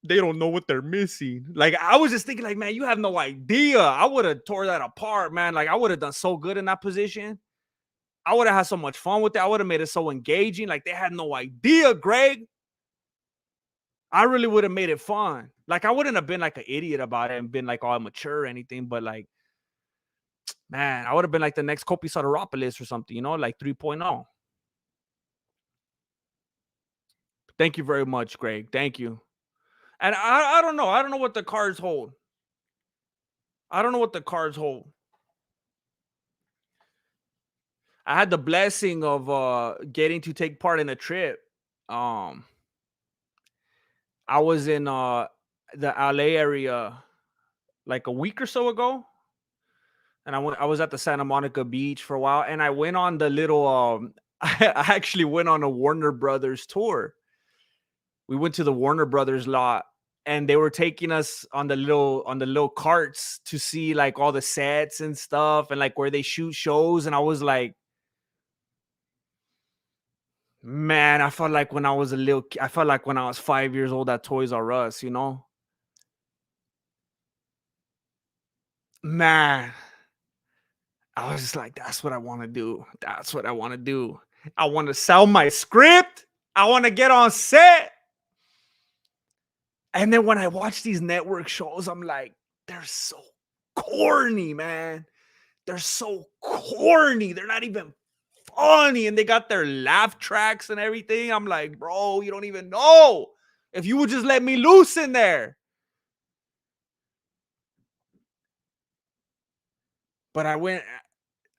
they don't know what they're missing. Like I was just thinking, like, man, you have no idea. I would have tore that apart, man. Like I would have done so good in that position. I would have had so much fun with it. I would have made it so engaging. Like they had no idea, Greg. I really would have made it fun. Like I wouldn't have been like an idiot about it and been like all mature or anything, but like, man, I would have been like the next Kopi Soteropoulos or something, you know, like 3.0. Thank you very much, Greg. Thank you. And I don't know. I don't know what the cards hold. I don't know what the cards hold. I had the blessing of getting to take part in a trip. Um I was in the LA area like a week or so ago. And I was at the Santa Monica Beach for a while, and I went on the little I actually went on a Warner Brothers tour. We went to the Warner Brothers lot, and they were taking us on the little carts to see like all the sets and stuff and like where they shoot shows. And I was like, man, I felt like when I was I felt like when I was 5 years old at Toys R Us, you know? Man, I was just like, that's what I want to do. That's what I want to do. I want to sell my script. I want to get on set. And then when I watch these network shows, I'm like, they're so corny, man. They're so corny. They're not even funny. And they got their laugh tracks and everything. I'm like, bro, you don't even know. If you would just let me loose in there. But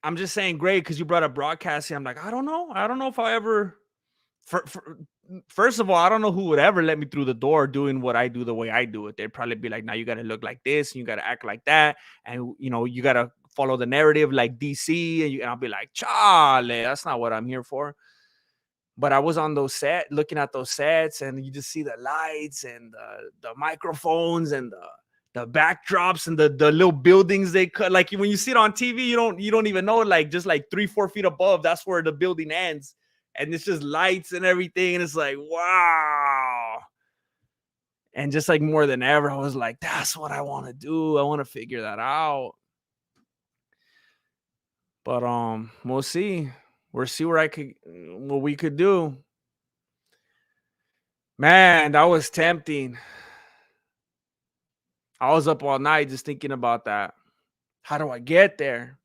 I'm just saying, great, because you brought up broadcasting. I'm like, I don't know. I don't know if I ever. First of all, I don't know who would ever let me through the door doing what I do the way I do it. They'd probably be like, now you got to look like this and you got to act like that. And, you know, you got to follow the narrative like DC. And I'll be like, Chale, that's not what I'm here for. But I was on those looking at those sets, and you just see the lights and the microphones and the backdrops and the little buildings they cut. Like when you see it on TV, you don't even know, like just like 3-4 feet above, that's where the building ends. And it's just lights and everything. And it's like, wow. And just like more than ever, I was like, that's what I want to do. I want to figure that out. But we'll see. We'll see what we could do. Man, that was tempting. I was up all night just thinking about that. How do I get there?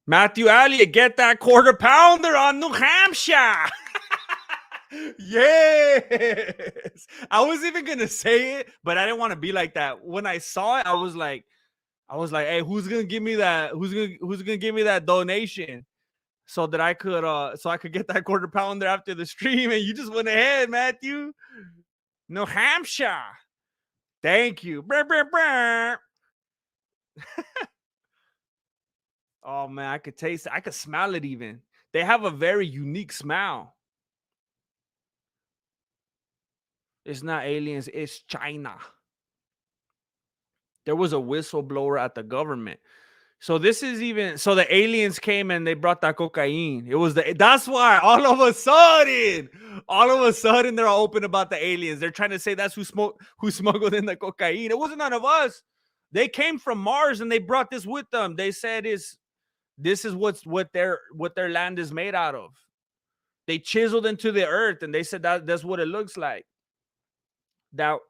Matthew Elliott, get that quarter pounder on New Hampshire. Yes. I was even gonna say it, but I didn't want to be like that. When I saw it, I was like, hey, who's gonna give me that? Who's gonna give me that donation so that I could get that quarter pounder after the stream? And you just went ahead, Matthew. New Hampshire. Thank you. Brr, brr, brr. Oh man, I could taste it. I could smell it even. They have a very unique smell. It's not aliens, it's China. There was a whistleblower at the government. So the aliens came and they brought that cocaine. That's why all of a sudden they're all open about the aliens. They're trying to say that's who smuggled in the cocaine. It wasn't none of us. They came from Mars and they brought this with them. They said this is what their land is made out of. They chiseled into the earth and they said that's what it looks like. That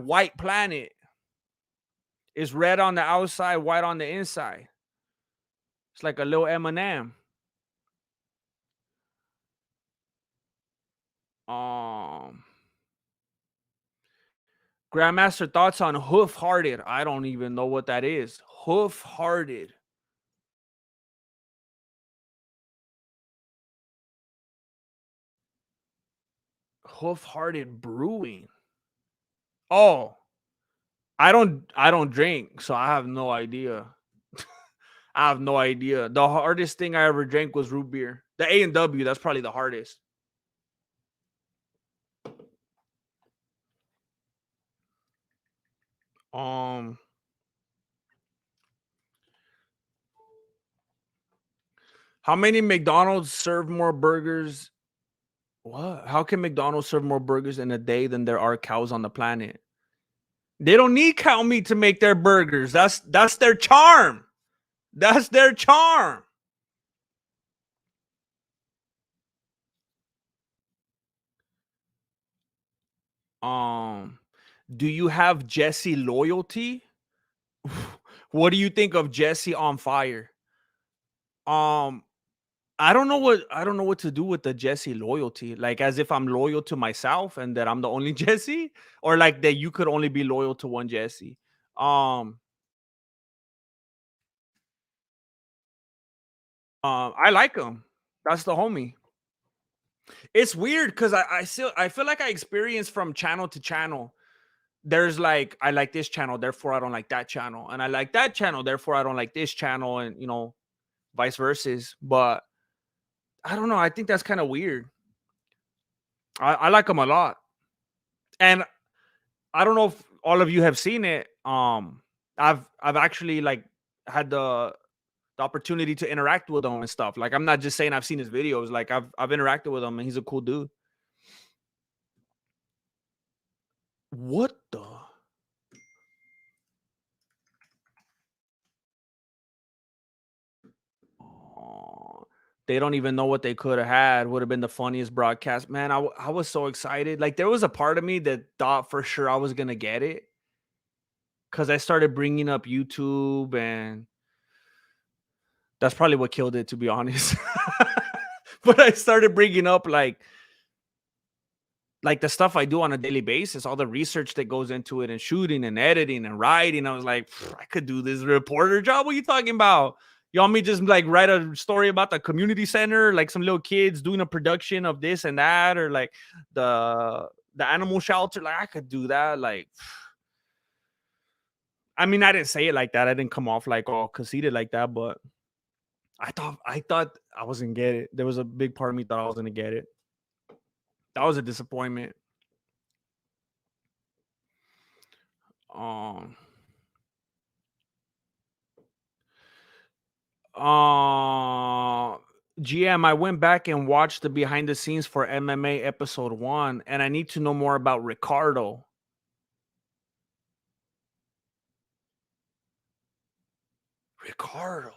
white planet is red on the outside, white on the inside. It's like a little M&M. Grandmaster, thoughts on hoof-hearted? I don't even know what that is. Hoof-hearted. Hoof-hearted brewing. Oh, I don't drink, so I have no idea. I have no idea. The hardest thing I ever drank was root beer. The A&W, that's probably the hardest. How many McDonald's serve more burgers? What? How can McDonald's serve more burgers in a day than there are cows on the planet? They don't need cow meat to make their burgers. That's their charm. That's their charm. Um, do you have Jesse loyalty? What do you think of Jesse on fire? Um, I don't know what to do with the Jesse loyalty. Like as if I'm loyal to myself and that I'm the only Jesse, or like that you could only be loyal to one Jesse. Um, I like him. That's the homie. It's weird because I feel like I experience from channel to channel. There's like I like this channel, therefore I don't like that channel, and I like that channel, therefore I don't like this channel, and vice versa. But I don't know. I think that's kind of weird. I like him a lot, and I don't know if all of you have seen it. I've actually like had the opportunity to interact with him and stuff. Like I'm not just saying I've seen his videos. Like I've interacted with him, and he's a cool dude. What the? Oh, they don't even know what they could have had. Would have been the funniest broadcast, man. I was so excited. Like there was a part of me that thought for sure I was gonna get it because I started bringing up YouTube, and that's probably what killed it, to be honest. But I started bringing up like the stuff I do on a daily basis, all the research that goes into it, and shooting and editing and writing. I was like, I could do this reporter job. What are you talking about? You want me just like write a story about the community center, like some little kids doing a production of this and that, or like the animal shelter? Like I could do that. Like, I mean, I didn't say it like that. I didn't come off like all conceited like that, but I thought I wasn't get it. There was a big part of me thought I was gonna get it. That was a disappointment. Um, Uh, GM, I went back and watched the behind the scenes for MMA episode 1, and I need to know more about Ricardo. Ricardo.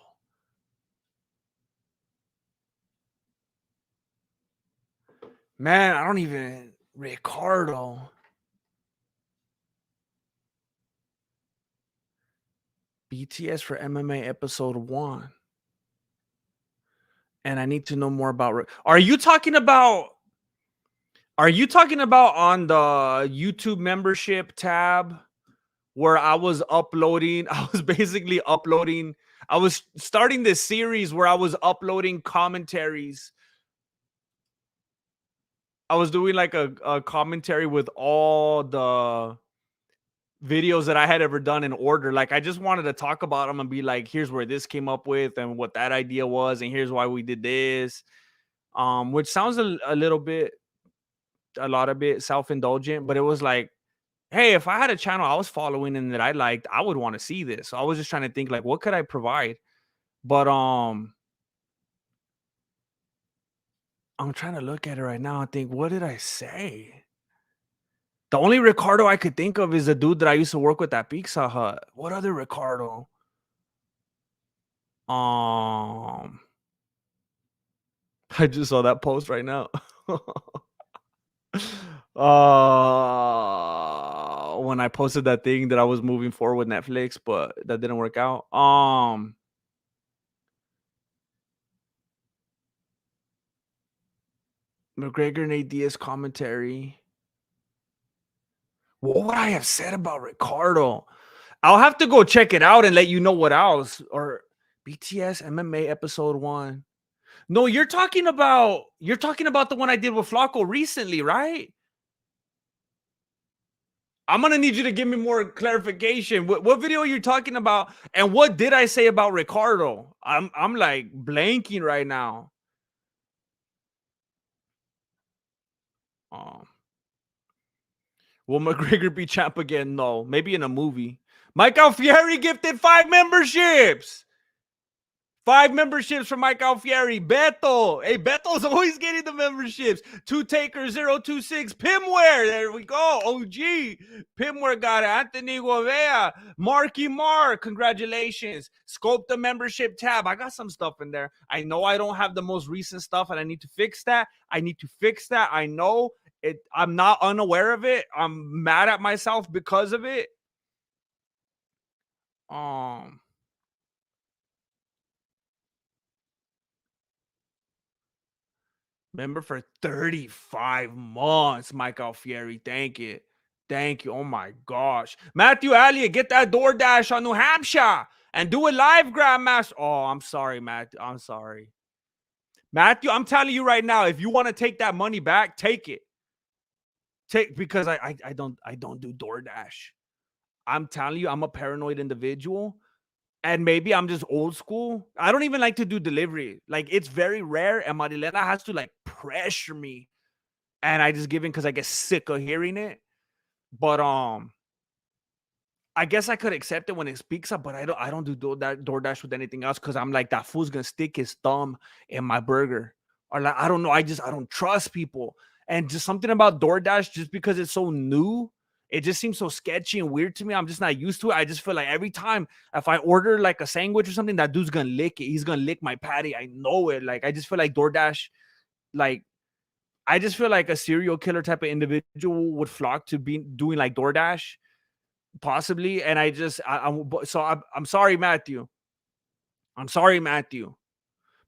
Man, I don't even Ricardo. BTS for MMA episode 1. And I need to know more about Are you talking about on the YouTube membership tab where I was uploading? I was basically uploading. I was starting this series where I was uploading commentaries. I was doing like a commentary with all the videos that I had ever done in order. Like I just wanted to talk about them and be like, here's where this came up with and what that idea was, and here's why we did this. Which sounds a little bit, a lot of bit self-indulgent, but it was like, hey, if I had a channel I was following and that I liked, I would want to see this. So I was just trying to think like, what could I provide? But I'm trying to look at it right now and think, what did I say? The only Ricardo I could think of is the dude that I used to work with at Pizza Hut. What other Ricardo? Um, I just saw that post right now. When I posted that thing that I was moving forward with Netflix, but that didn't work out. McGregor and Nate Diaz commentary. What would I have said about Ricardo? I'll have to go check it out and let you know what else. Or BTS MMA episode 1. No, you're talking about the one I did with Flacco recently, right? I'm gonna need you to give me more clarification. What video are you talking about? And what did I say about Ricardo? I'm like blanking right now. Um, will McGregor be champ again? No, maybe in a movie. Mike Alfieri gifted 5 memberships. 5 memberships for Mike Alfieri. Beto. Hey, Beto's always getting the memberships. 2Taker026. Pimware. There we go. OG. Pimware got it. Anthony Govea. Marky Mark. Congratulations. Scope the membership tab. I got some stuff in there. I know I don't have the most recent stuff and I need to fix that. I know it. I'm not unaware of it. I'm mad at myself because of it. Member for 35 months, Mike Alfieri. Thank you. Thank you. Oh my gosh. Matthew Elliott, get that DoorDash on New Hampshire and do it live, Grandmaster. Oh, I'm sorry, Matthew. I'm sorry. Matthew, I'm telling you right now, if you want to take that money back, take it. Because I don't do DoorDash. I'm telling you, I'm a paranoid individual. And maybe I'm just old school. I don't even like to do delivery. Like, it's very rare. And Marilena has to like pressure me. And I just give in because I get sick of hearing it. But I guess I could accept it when it speaks up, but I don't do DoorDash with anything else because I'm like, that fool's gonna stick his thumb in my burger. Or like, I don't know. I don't trust people. And just something about DoorDash, just because it's so new, it just seems so sketchy and weird to me. I'm just not used to it. I just feel like every time if I order like a sandwich or something, that dude's gonna lick it. He's gonna lick my patty. I know it. Like, I just feel like DoorDash, like, I just feel like a serial killer type of individual would flock to be doing like DoorDash, possibly. And I'm sorry, Matthew. I'm sorry, Matthew.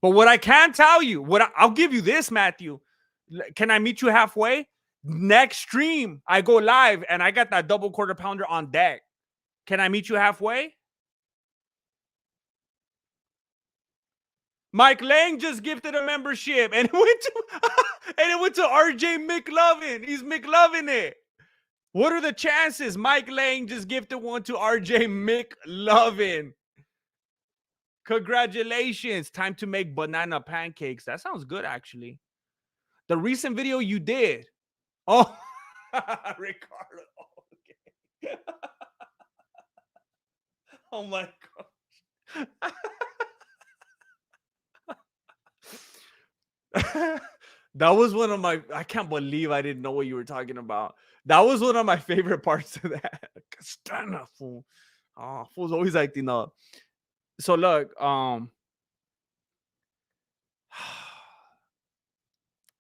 But what I can tell you, I'll give you this, Matthew. Can I meet you halfway? Next stream, I go live and I got that double quarter pounder on deck. Can I meet you halfway? Mike Lang just gifted a membership and it went to RJ McLovin. He's McLovin it. What are the chances? Mike Lang just gifted one to RJ McLovin. Congratulations. Time to make banana pancakes. That sounds good, actually. The recent video you did. Oh, Ricardo. Okay. Oh my gosh. That was one of my, I can't believe I didn't know what you were talking about. That was one of my favorite parts of that. Castana, fool. Oh, fool's always acting up. So look,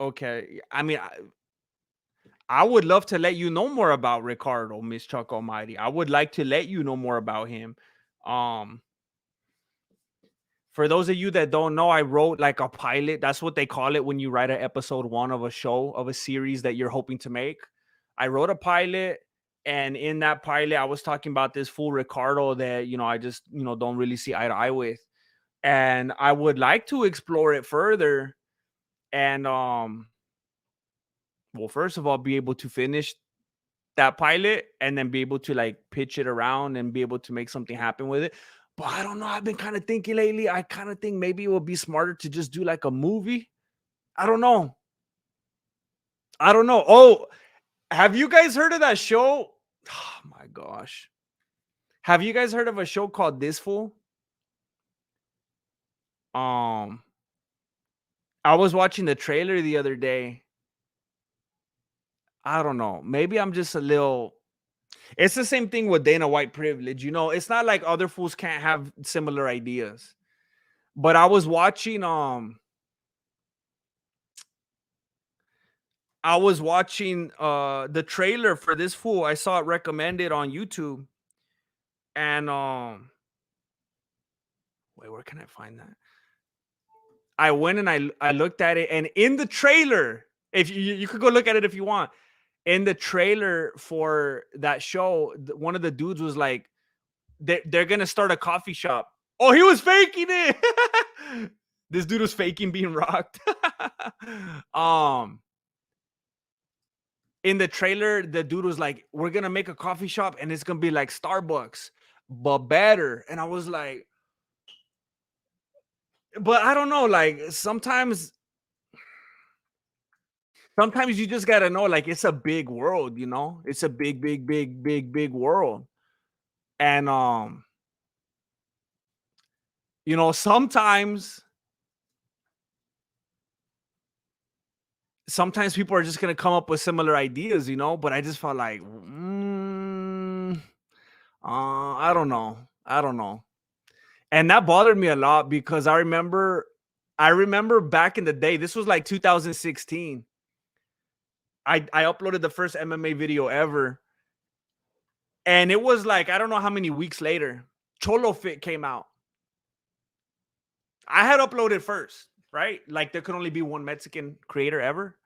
okay. I mean, I would love to let you know more about Ricardo, Miss Chuck Almighty. I would like to let you know more about him. For those of you that don't know, I wrote like a pilot. That's what they call it when you write an episode 1 of a show, of a series that you're hoping to make. I wrote a pilot, and in that pilot, I was talking about this fool Ricardo that, I just, don't really see eye to eye with. And I would like to explore it further. And well, first of all, be able to finish that pilot and then be able to like pitch it around and be able to make something happen with it. But I don't know. I've been kind of thinking lately. I kind of think maybe it would be smarter to just do like a movie. I don't know. Oh, have you guys heard of that show? Oh my gosh. Have you guys heard of a show called This Fool? I was watching the trailer the other day. I don't know. Maybe I'm just a little. It's the same thing with Dana White privilege. It's not like other fools can't have similar ideas. But I was watching the trailer for This Fool. I saw it recommended on YouTube. And wait, where can I find that? I went and I looked at it, and in the trailer, if you could go look at it if you want. In the trailer for that show, one of the dudes was like, they're gonna start a coffee shop. Oh, he was faking it. This dude was faking being rocked. In the trailer, the dude was like, we're gonna make a coffee shop and it's gonna be like Starbucks, but better. And I was like, but I don't know, like sometimes you just gotta know, like, it's a big world, it's a big world. And You know, sometimes people are just gonna come up with similar ideas, you know. But I just felt like, I don't know, and that bothered me a lot because I remember back in the day. This was like 2016. I uploaded the first MMA video ever, and it was like I don't know how many weeks later, Cholo Fit came out. I had uploaded first, right? Like there could only be one Mexican creator ever.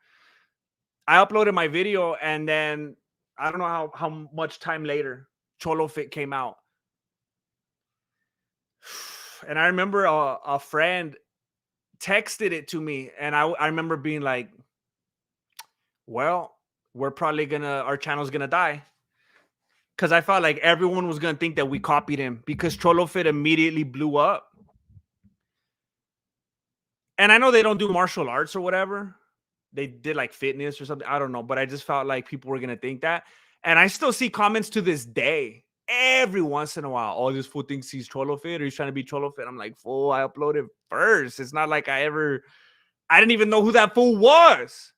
I uploaded my video, and then I don't know how much time later, Cholo Fit came out. And I remember a friend texted it to me, and I remember being like, well, our channel's gonna die. Because I felt like everyone was gonna think that we copied him because Cholo Fit immediately blew up. And I know they don't do martial arts or whatever. They did like fitness or something. I don't know, but I just felt like people were gonna think that. And I still see comments to this day, every once in a while. Oh, this fool thinks he's Cholo Fit or he's trying to be Cholo Fit. I'm like, fool, I uploaded first. It's not like I didn't even know who that fool was.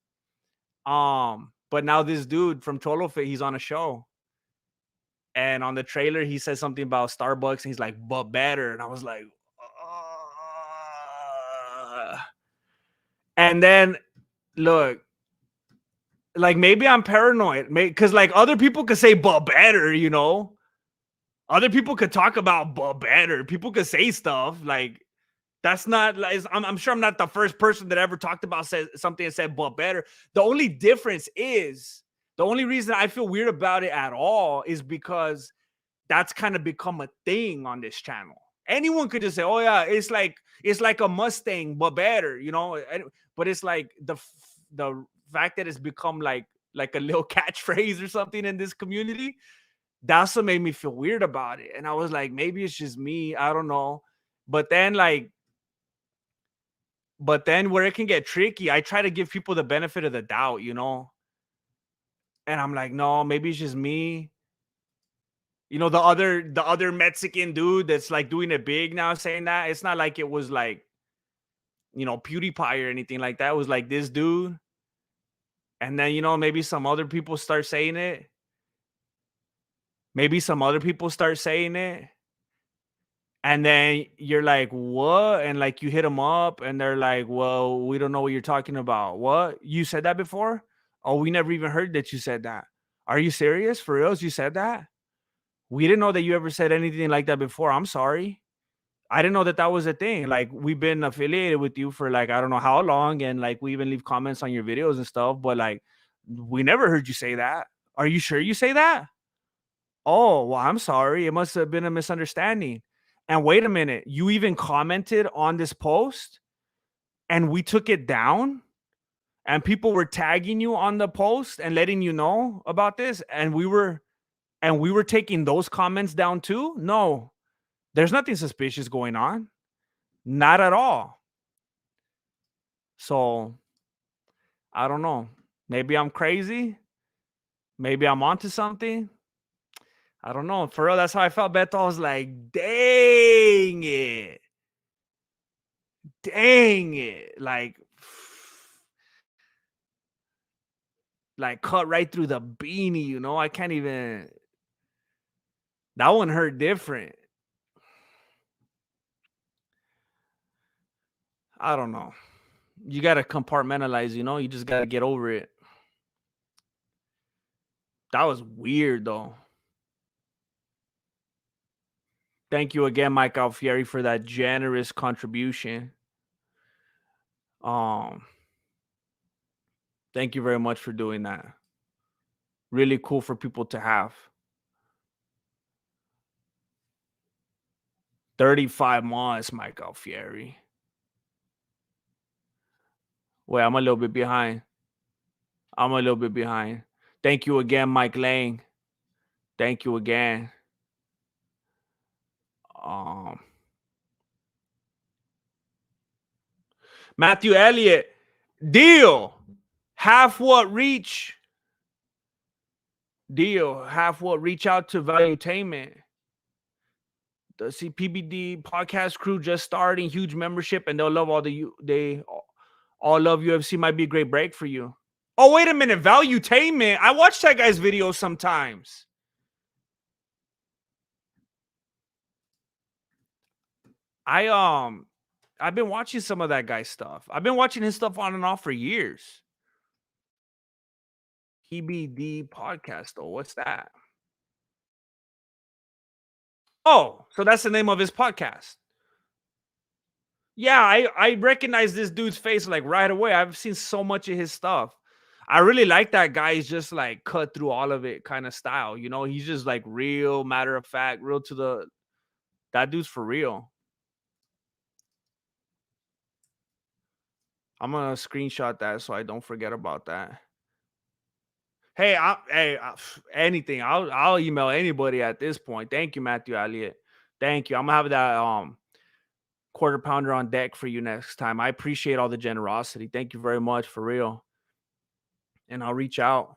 But now this dude from Cholo Fit, he's on a show. And on the trailer, he says something about Starbucks, and he's like, but better. And I was like, and then look, like maybe I'm paranoid, because like other people could say but better, you know. Other people could talk about but better. People could say stuff like that's not like I'm sure I'm not the first person that ever talked about said something and said but better. The only difference is the only reason I feel weird about it at all is because that's kind of become a thing on this channel. Anyone could just say, "Oh yeah, it's like a Mustang but better," you know. But it's like the fact that it's become like a little catchphrase or something in this community. That's what made me feel weird about it. And I was like, maybe it's just me. I don't know. But then where it can get tricky, I try to give people the benefit of the doubt, you know. And I'm like, no, maybe it's just me. You know, the other Mexican dude that's like doing it big now saying that. It's not like it was like, you know, PewDiePie or anything like that. It was like this dude. And then, you know, maybe some other people start saying it. And then you're like, what? And like you hit them up and they're like, well, we don't know what you're talking about. What? You said that before? Oh, we never even heard that you said that. Are you serious? For reals? You said that? We didn't know that you ever said anything like that before. I'm sorry. I didn't know that that was a thing. Like we've been affiliated with you for like, I don't know how long. And like we even leave comments on your videos and stuff, but like we never heard you say that. Are you sure you say that? Oh, well, I'm sorry. It must have been a misunderstanding. And wait a minute, you even commented on this post and we took it down and people were tagging you on the post and letting you know about this and we were taking those comments down too? No. There's nothing suspicious going on. Not at all. So, I don't know. Maybe I'm crazy. Maybe I'm onto something. I don't know. For real, that's how I felt. Beto, I was like, dang it. Dang it. Like cut right through the beanie, you know? I can't even. That one hurt different. I don't know. You got to compartmentalize, you know? You just got to get over it. That was weird, though. Thank you again, Mike Alfieri, for that generous contribution. Thank you very much for doing that. Really cool for people to have. 35 months, Mike Alfieri. Wait, I'm a little bit behind. Thank you again, Mike Lang. Thank you again. Matthew Elliott, deal. Half what reach out to Valuetainment. The CPBD podcast crew just starting, huge membership, and they'll love they all love UFC. Might be a great break for you. Oh, wait a minute, Valuetainment. I watch that guy's videos sometimes. I've been watching some of that guy's stuff. I've been watching his stuff on and off for years. PBD podcast, though. What's that? Oh, so that's the name of his podcast. Yeah, I recognize this dude's face like right away. I've seen so much of his stuff. I really like that guy. He's just like cut through all of it kind of style. You know, he's just like real matter of fact, real to the. That dude's for real. I'm gonna screenshot that so I don't forget about that. Anything. I'll email anybody at this point. Thank you, Matthew Elliott. Thank you. I'm gonna have that quarter pounder on deck for you next time. I appreciate all the generosity. Thank you very much for real. And I'll reach out.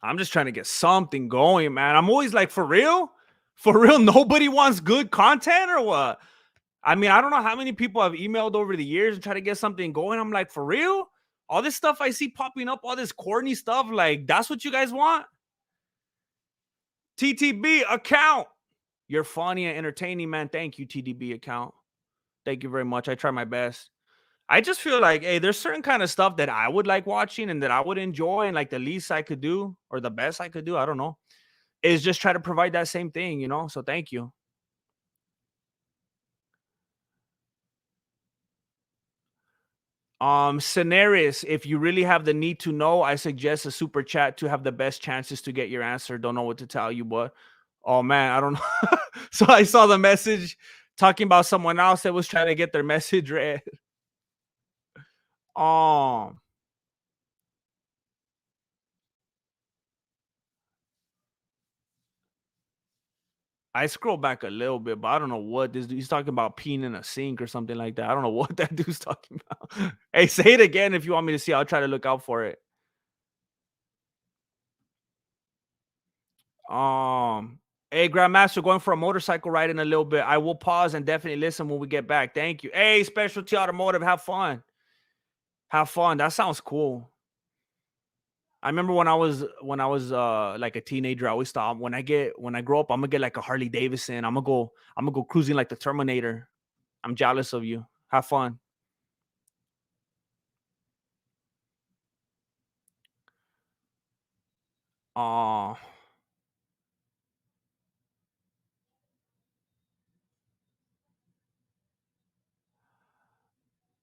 I'm just trying to get something going, man. I'm always like, for real? For real, nobody wants good content or what? I mean, I don't know how many people I've emailed over the years and try to get something going. I'm like, for real? All this stuff I see popping up, all this corny stuff, like, that's what you guys want? TTB account. You're funny and entertaining, man. Thank you, TDB account. Thank you very much. I try my best. I just feel like, hey, there's certain kind of stuff that I would like watching and that I would enjoy, and like the least I could do or the best I could do, I don't know, is just try to provide that same thing, you know? So thank you. Scenarios, if you really have the need to know, I suggest a super chat to have the best chances to get your answer. Don't know what to tell you, but oh man, I don't know. So I saw the message talking about someone else that was trying to get their message read. Um, I scroll back a little bit, but I don't know what this dude, he's talking about peeing in a sink or something like that. I don't know what that dude's talking about. Hey, say it again if you want me to see. I'll try to look out for it. Um, hey, Grandmaster, going for a motorcycle ride in a little bit. I will pause and definitely listen when we get back. Thank you. Hey, Specialty Automotive, have fun. Have fun. That sounds cool. I remember when I was like a teenager, I always thought when I grow up, I'm gonna get like a Harley Davidson. I'm gonna go cruising like the Terminator. I'm jealous of you. Have fun. Uh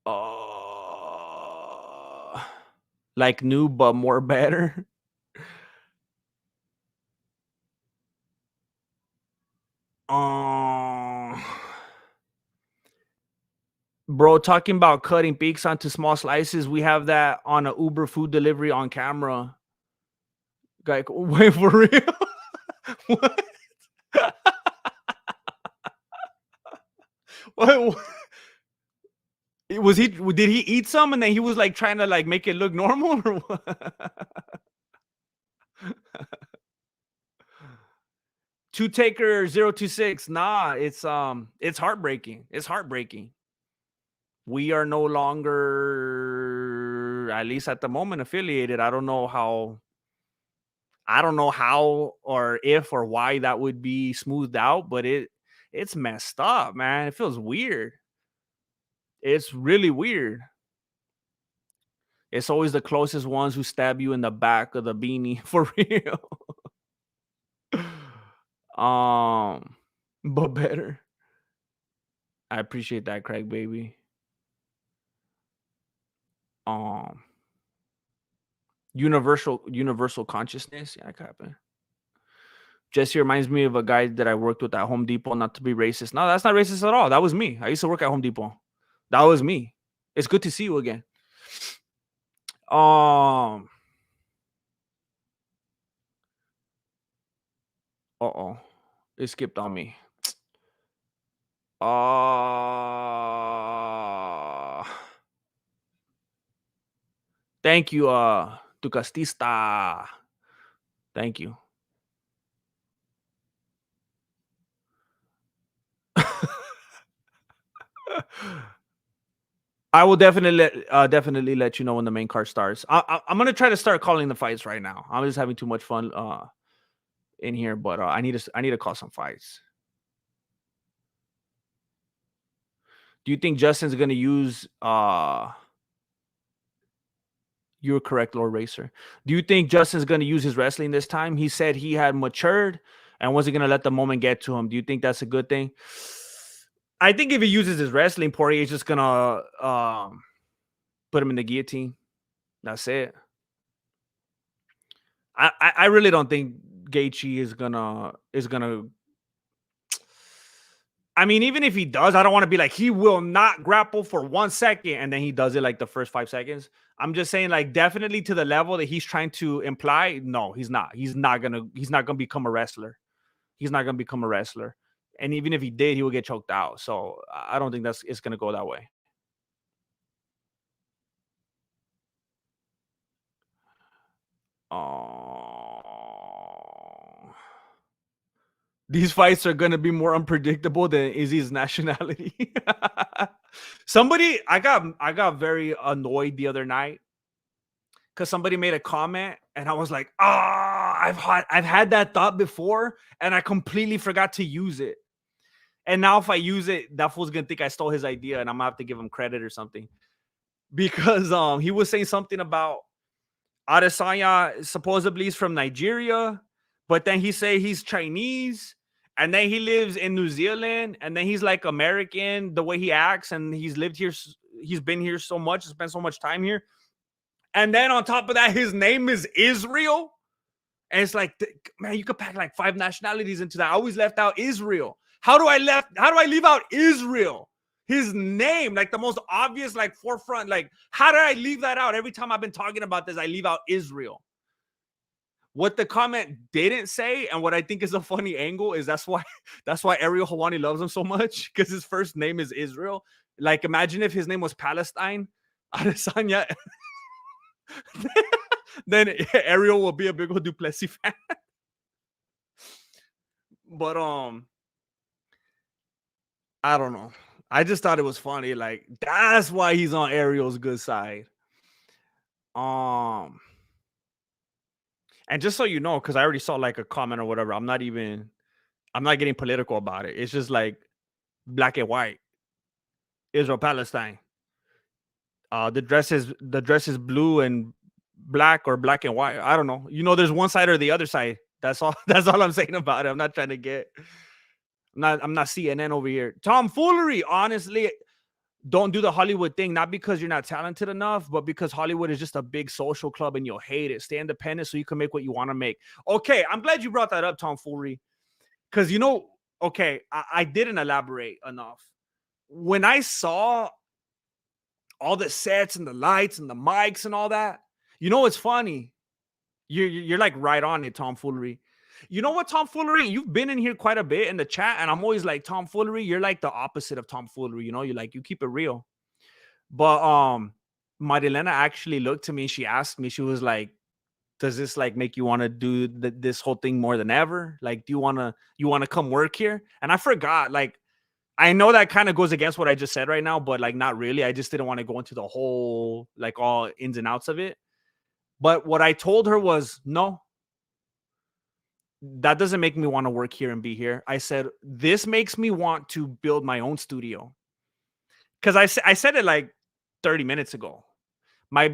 uh like new but more better. Uh Bro, talking about cutting beaks onto small slices, we have that on a Uber food delivery on camera. Like, wait, for real? What? What? Was he? Did he eat some and then he was like trying to like make it look normal or what? Two taker 026. Nah, it's heartbreaking. It's heartbreaking. We are no longer, at least at the moment, affiliated. I don't know how or if or why that would be smoothed out, but it's messed up, man. It feels weird. It's really weird. It's always the closest ones who stab you in the back of the beanie for real. um, but better. I appreciate that, Craig, baby. Um, universal consciousness. Yeah, that could happen. Jesse reminds me of a guy that I worked with at Home Depot. Not to be racist. No, that's not racist at all. That was me. I used to work at Home Depot. That was me. It's good to see you again. Um. Uh-oh. It skipped on me. Uh Thank you, Ducastista. Thank you. I will definitely let you know when the main card starts. I'm gonna try to start calling the fights right now. I'm just having too much fun in here, but I need to call some fights. Do you think Justin's gonna use you're correct, Lord Racer. Do you think Justin's gonna use his wrestling this time? He said he had matured and wasn't gonna let the moment get to him. Do you think that's a good thing? I think if he uses his wrestling, Poirier is just gonna put him in the guillotine. That's it. I really don't think Gaethje is gonna. I mean, even if he does, I don't want to be like he will not grapple for 1 second and then he does it like the first 5 seconds. I'm just saying, like, definitely to the level that he's trying to imply. No, he's not. He's not gonna become a wrestler. He's not gonna become a wrestler. And even if he did, he will get choked out. So I don't think it's gonna go that way. Oh. These fights are gonna be more unpredictable than Izzy's nationality. I got very annoyed the other night because somebody made a comment and I was like, I've had that thought before and I completely forgot to use it. And now if I use it, that fool's gonna think I stole his idea and I'm gonna have to give him credit or something. Because he was saying something about Adesanya supposedly is from Nigeria, but then he say he's Chinese, and then he lives in New Zealand, and then he's like American the way he acts, and he's lived here, he's been here so much, spent so much time here, and then on top of that, his name is Israel, and it's like, man, you could pack like 5 nationalities into that. I always left out Israel. How do I leave out Israel? His name, like the most obvious, like forefront. Like, how did I leave that out? Every time I've been talking about this, I leave out Israel. What the comment didn't say, and what I think is a funny angle, is that's why Ariel Hawani loves him so much, because his first name is Israel. Like, imagine if his name was Palestine, Adesanya, then Ariel will be a big old Duplessis fan. But I don't know. I just thought it was funny. Like, that's why he's on Ariel's good side. Um, and just so you know, because I already saw like a comment or whatever, I'm not getting political about it. It's just like black and white, Israel Palestine. The dress is blue and black, or black and white. I don't know. There's one side or the other side. That's all. That's all I'm saying about it. I'm not trying to get. I'm not CNN over here. Tomfoolery. Honestly, don't do the Hollywood thing, not because you're not talented enough, but because Hollywood is just a big social club and you'll hate it. Stay independent so you can make what you want to make. Okay, I'm glad you brought that up, Tomfoolery. Because, okay, I didn't elaborate enough. When I saw all the sets and the lights and the mics and all that, what's funny? You're like right on it, Tomfoolery. You know what, Tomfoolery? You've been in here quite a bit in the chat, and I'm always like, Tomfoolery, you're like the opposite of Tomfoolery. You keep it real. But Marilena actually looked to me. She asked me, she was like, does this like make you want to do this whole thing more than ever? Like, do you want to come work here? And I forgot, like, I know that kind of goes against what I just said right now, but like not really. I just didn't want to go into the whole, like, all ins and outs of it. But what I told her was, no, that doesn't make me want to work here and be here. I said, this makes me want to build my own studio. Because I said it like 30 minutes ago. My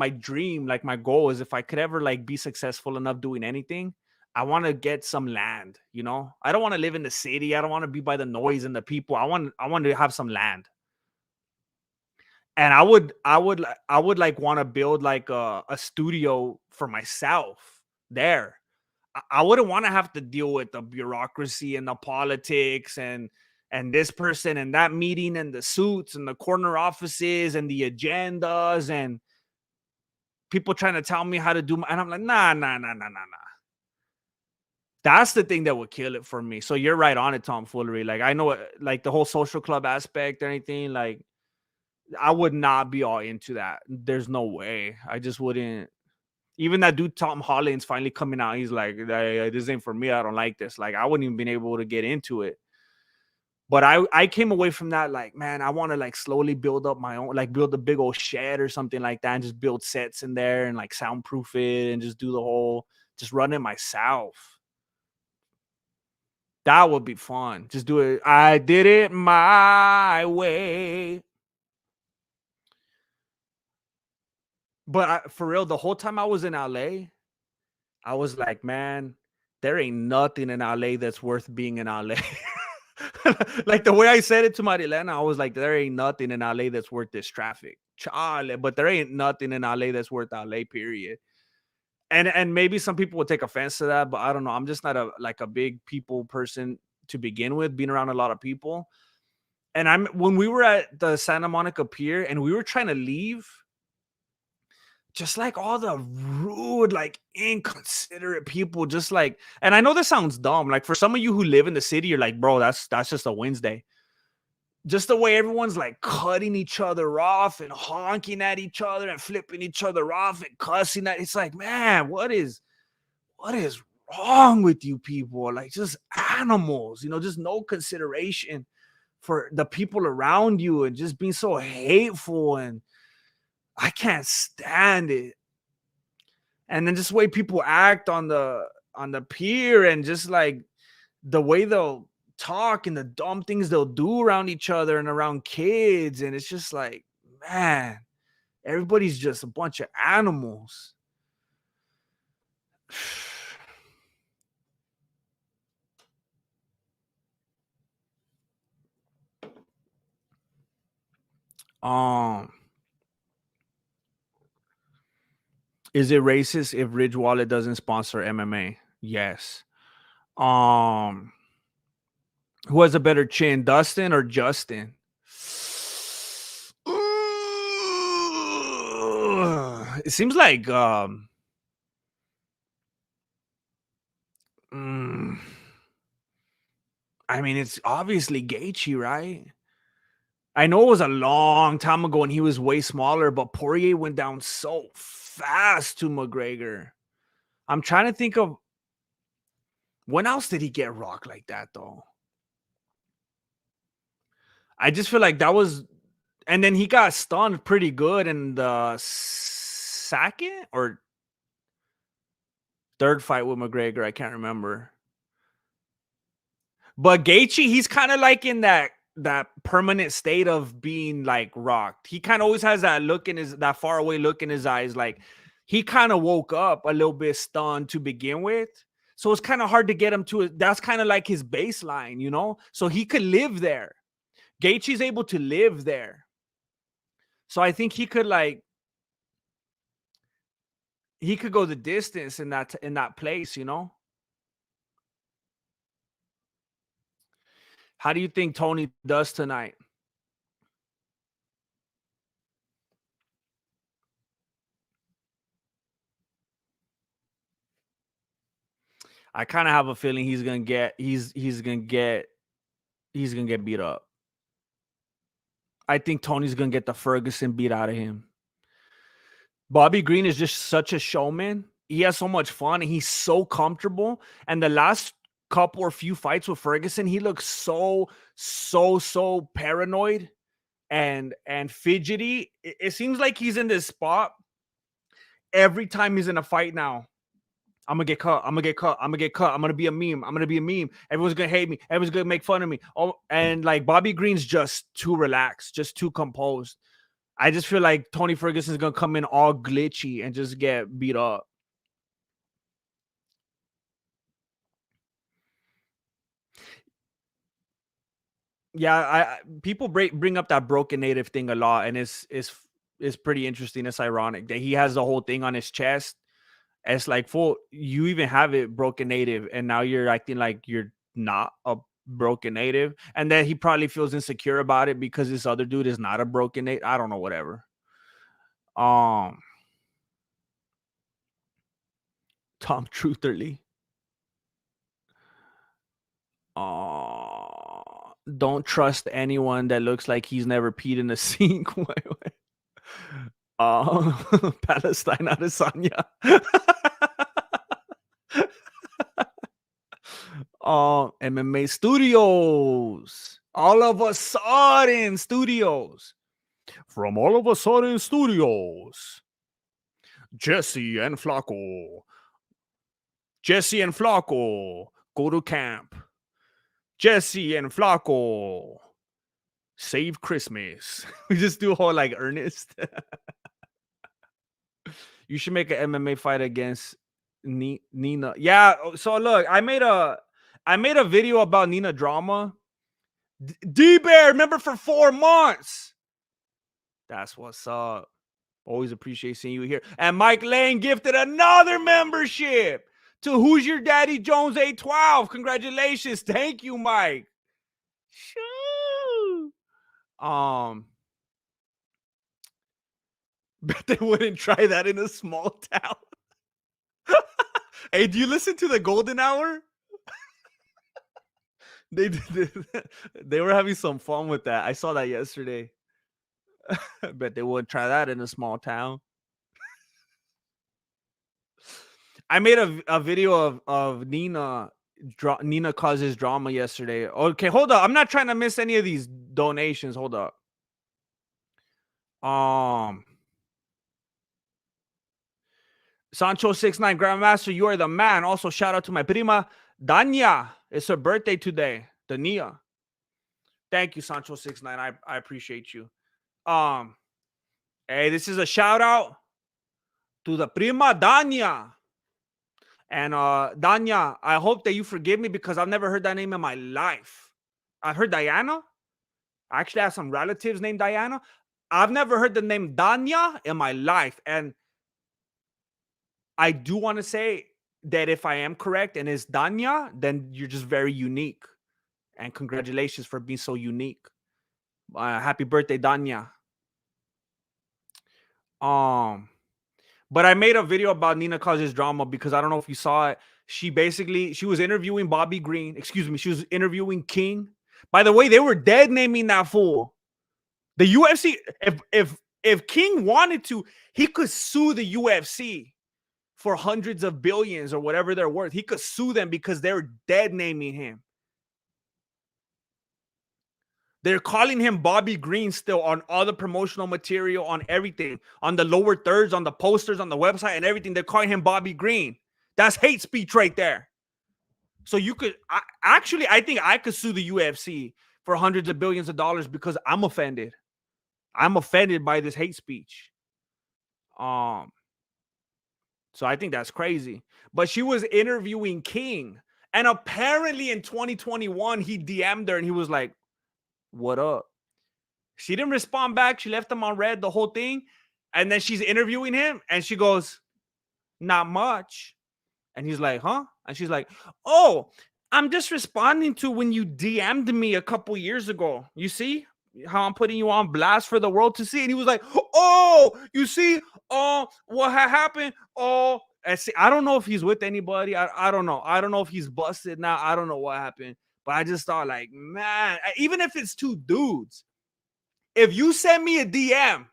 dream, like my goal is, if I could ever like be successful enough doing anything, I want to get some land. I don't want to live in the city. I don't want to be by the noise and the people. I want to have some land. And I would like want to build like a studio for myself there. I wouldn't want to have to deal with the bureaucracy and the politics and this person and that meeting and the suits and the corner offices and the agendas and people trying to tell me how to do and I'm like, nah. That's the thing that would kill it for me. So you're right on it, Tomfoolery. Like, I know, like, the whole social club aspect or anything, like, I would not be all into that. There's no way. I just wouldn't. Even that dude Tom Holland's finally coming out. He's like, this ain't for me. I don't like this. Like, I wouldn't even been able to get into it. But I came away from that like, man, I want to like slowly build up my own, like build a big old shed or something like that, and just build sets in there and like soundproof it and just do the whole, just run it myself. That would be fun. Just do it. I did it my way. But for real, the whole time I was in LA, I was like, man, there ain't nothing in LA that's worth being in LA. Like the way I said it to Marilena, I was like, there ain't nothing in LA that's worth this traffic. Charlie, but there ain't nothing in LA that's worth LA, period. And maybe some people would take offense to that, but I don't know. I'm just not a big people person to begin with, being around a lot of people. And when we were at the Santa Monica Pier and we were trying to leave, just like all the rude, like inconsiderate people, just like, and I know this sounds dumb. Like for some of you who live in the city, you're like, bro, that's just a Wednesday. Just the way everyone's like cutting each other off and honking at each other and flipping each other off and cussing at. It's like, man, what is wrong with you people? Like just animals, just no consideration for the people around you and just being so hateful, and I can't stand it. And then just the way people act on the pier, and just like the way they'll talk and the dumb things they'll do around each other and around kids. And it's just like, man, everybody's just a bunch of animals. Is it racist if Ridge Wallet doesn't sponsor MMA? Yes. Who has a better chin, Dustin or Justin? It seems like I mean, it's obviously Gaethje, right? I know it was a long time ago and he was way smaller, but Poirier went down so fast to McGregor. I'm trying to think of when else did he get rocked like that, though? I just feel like that was, and then he got stunned pretty good in the second or third fight with McGregor. I can't remember. But Gaethje, he's kind of like in that permanent state of being like rocked. He kind of always has that look in that far away look in his eyes. Like he kind of woke up a little bit stunned to begin with. So it's kind of hard to get him to it. That's kind of like his baseline, so he could live there. Gaethje's able to live there. So I think he could go the distance in that place. How do you think Tony does tonight? I kind of have a feeling he's gonna get beat up. I think Tony's gonna get the Ferguson beat out of him. Bobby Green is just such a showman. He has so much fun and he's so comfortable. And the last couple or few fights with Ferguson, he looks so paranoid and fidgety. It seems like he's in this spot every time he's in a fight now. I'm gonna get cut. I'm gonna get cut. I'm gonna get cut. I'm gonna be a meme. I'm gonna be a meme. Everyone's gonna hate me. Everyone's gonna make fun of me. Oh, and like Bobby Green's just too relaxed, just too composed. I just feel like Tony Ferguson's gonna come in all glitchy and just get beat up. Yeah, people bring up that broken native thing a lot, and it's pretty interesting. It's ironic that he has the whole thing on his chest. It's like, full, you even have it broken native, and now you're acting like you're not a broken native, and then he probably feels insecure about it because this other dude is not a broken native. I don't know, whatever. Tom Trutherly. Don't trust anyone that looks like he's never peed in a sink. Palestine Adesanya. MMA Studios. All of a Sudden Studios. From All of a Sudden Studios. Jesse and Flacco. Jesse and Flacco go to camp. Jesse and Flacco save Christmas. We just do a whole like Ernest. You should make an MMA fight against Nina. Yeah. So look, I made a video about Nina Drama. D Bear, remember for 4 months. That's what's up. Always appreciate seeing you here. And Mike Lane gifted another membership to Who's Your Daddy Jones 812. Congratulations. Thank you, Mike. Shoo. Bet they wouldn't try that in a small town. Hey, do you listen to the Golden Hour? They were having some fun with that. I saw that yesterday. I bet they wouldn't try that in a small town. I made a video of Nina causes drama yesterday. Okay, hold up. I'm not trying to miss any of these donations. Hold up. Sancho 69 Grandmaster, you are the man. Also, shout out to my prima Danya. It's her birthday today. Dania. Thank you, Sancho 69. I appreciate you. Hey, this is a shout out to the prima Danya. And Danya, I hope that you forgive me because I've never heard that name in my life. I've heard Diana. I actually have some relatives named Diana. I've never heard the name Danya in my life. And I do want to say that if I am correct and it's Danya, then you're just very unique. And congratulations for being so unique. Happy birthday, Danya. But I made a video about Nina causes drama because I don't know if you saw it. She was interviewing Bobby Green. Excuse me. She was interviewing King. By the way, they were dead naming that fool. The UFC, if King wanted to, he could sue the UFC for hundreds of billions or whatever they're worth. He could sue them because they're dead naming him. They're calling him Bobby Green still on all the promotional material, on everything, on the lower thirds, on the posters, on the website and everything. They're calling him Bobby Green. That's hate speech right there. So you could I think I could sue the UFC for hundreds of billions of dollars because I'm offended. I'm offended by this hate speech. So I think that's crazy. But she was interviewing King. And apparently in 2021, he DM'd her and he was like, what up? She didn't respond back. She left him on red, the whole thing. And then she's interviewing him and she goes, not much. And he's like, huh? And she's like, oh, I'm just responding to when you DM'd me a couple years ago. You see how I'm putting you on blast for the world to see? And he was like, oh, you see? Oh, what happened? Oh, and see, I don't know if he's with anybody. I don't know. I don't know if he's busted now. I don't know what happened. But I just thought, like, man, even if it's two dudes, if you send me a DM,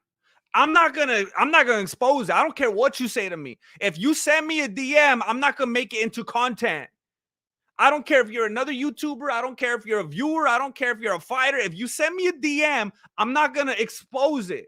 I'm not gonna expose it. I don't care what you say to me. If you send me a DM, I'm not gonna make it into content. I don't care if you're another YouTuber. I don't care if you're a viewer. I don't care if you're a fighter. If you send me a DM, I'm not gonna expose it.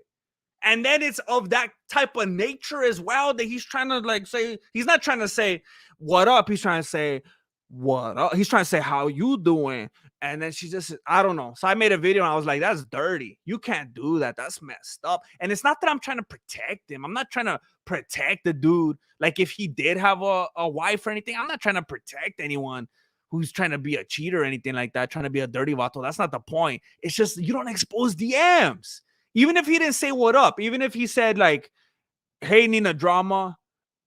And then it's of that type of nature as well that he's trying to like say, he's not trying to say what up. He's trying to say what up. He's trying to say how you doing. And then she just, I don't know. So I made a video and I was like, that's dirty. You can't do that. That's messed up. And it's not that I'm trying to protect him. I'm not trying to protect the dude. Like if he did have a wife or anything, I'm not trying to protect anyone who's trying to be a cheater or anything like that, trying to be a dirty vato. That's not the point. It's just you don't expose DMs. Even if he didn't say what up, even if he said like, hey, Nina Drama,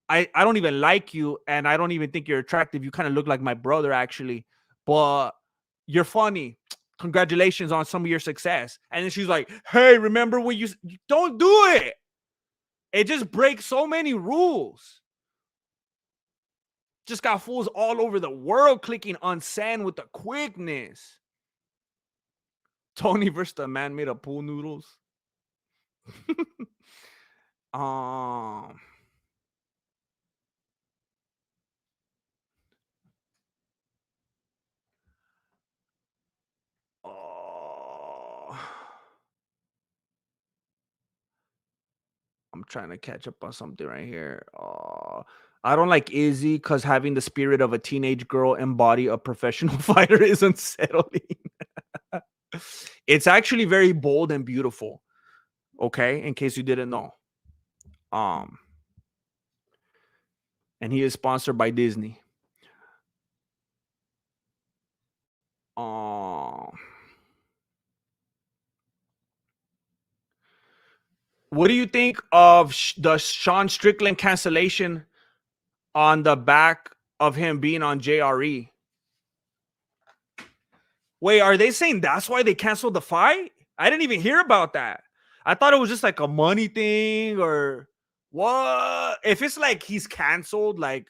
I don't even like you and I don't even think you're attractive. You kind of look like my brother actually, but you're funny. Congratulations on some of your success. And then she's like, hey, remember when you don't do it. It just breaks so many rules. Just got fools all over the world clicking unsend with the quickness. Tony versus the man made of pool noodles. Oh, I'm trying to catch up on something right here. I don't like Izzy because having the spirit of a teenage girl embody a professional fighter is unsettling. It's actually very bold and beautiful. Okay, in case you didn't know. Um, and he is sponsored by Disney. Um, what do you think of the Sean Strickland cancellation on the back of him being on JRE? Wait, are they saying that's why they canceled the fight? I didn't even hear about that. I thought it was just like a money thing or what? If it's like he's canceled, like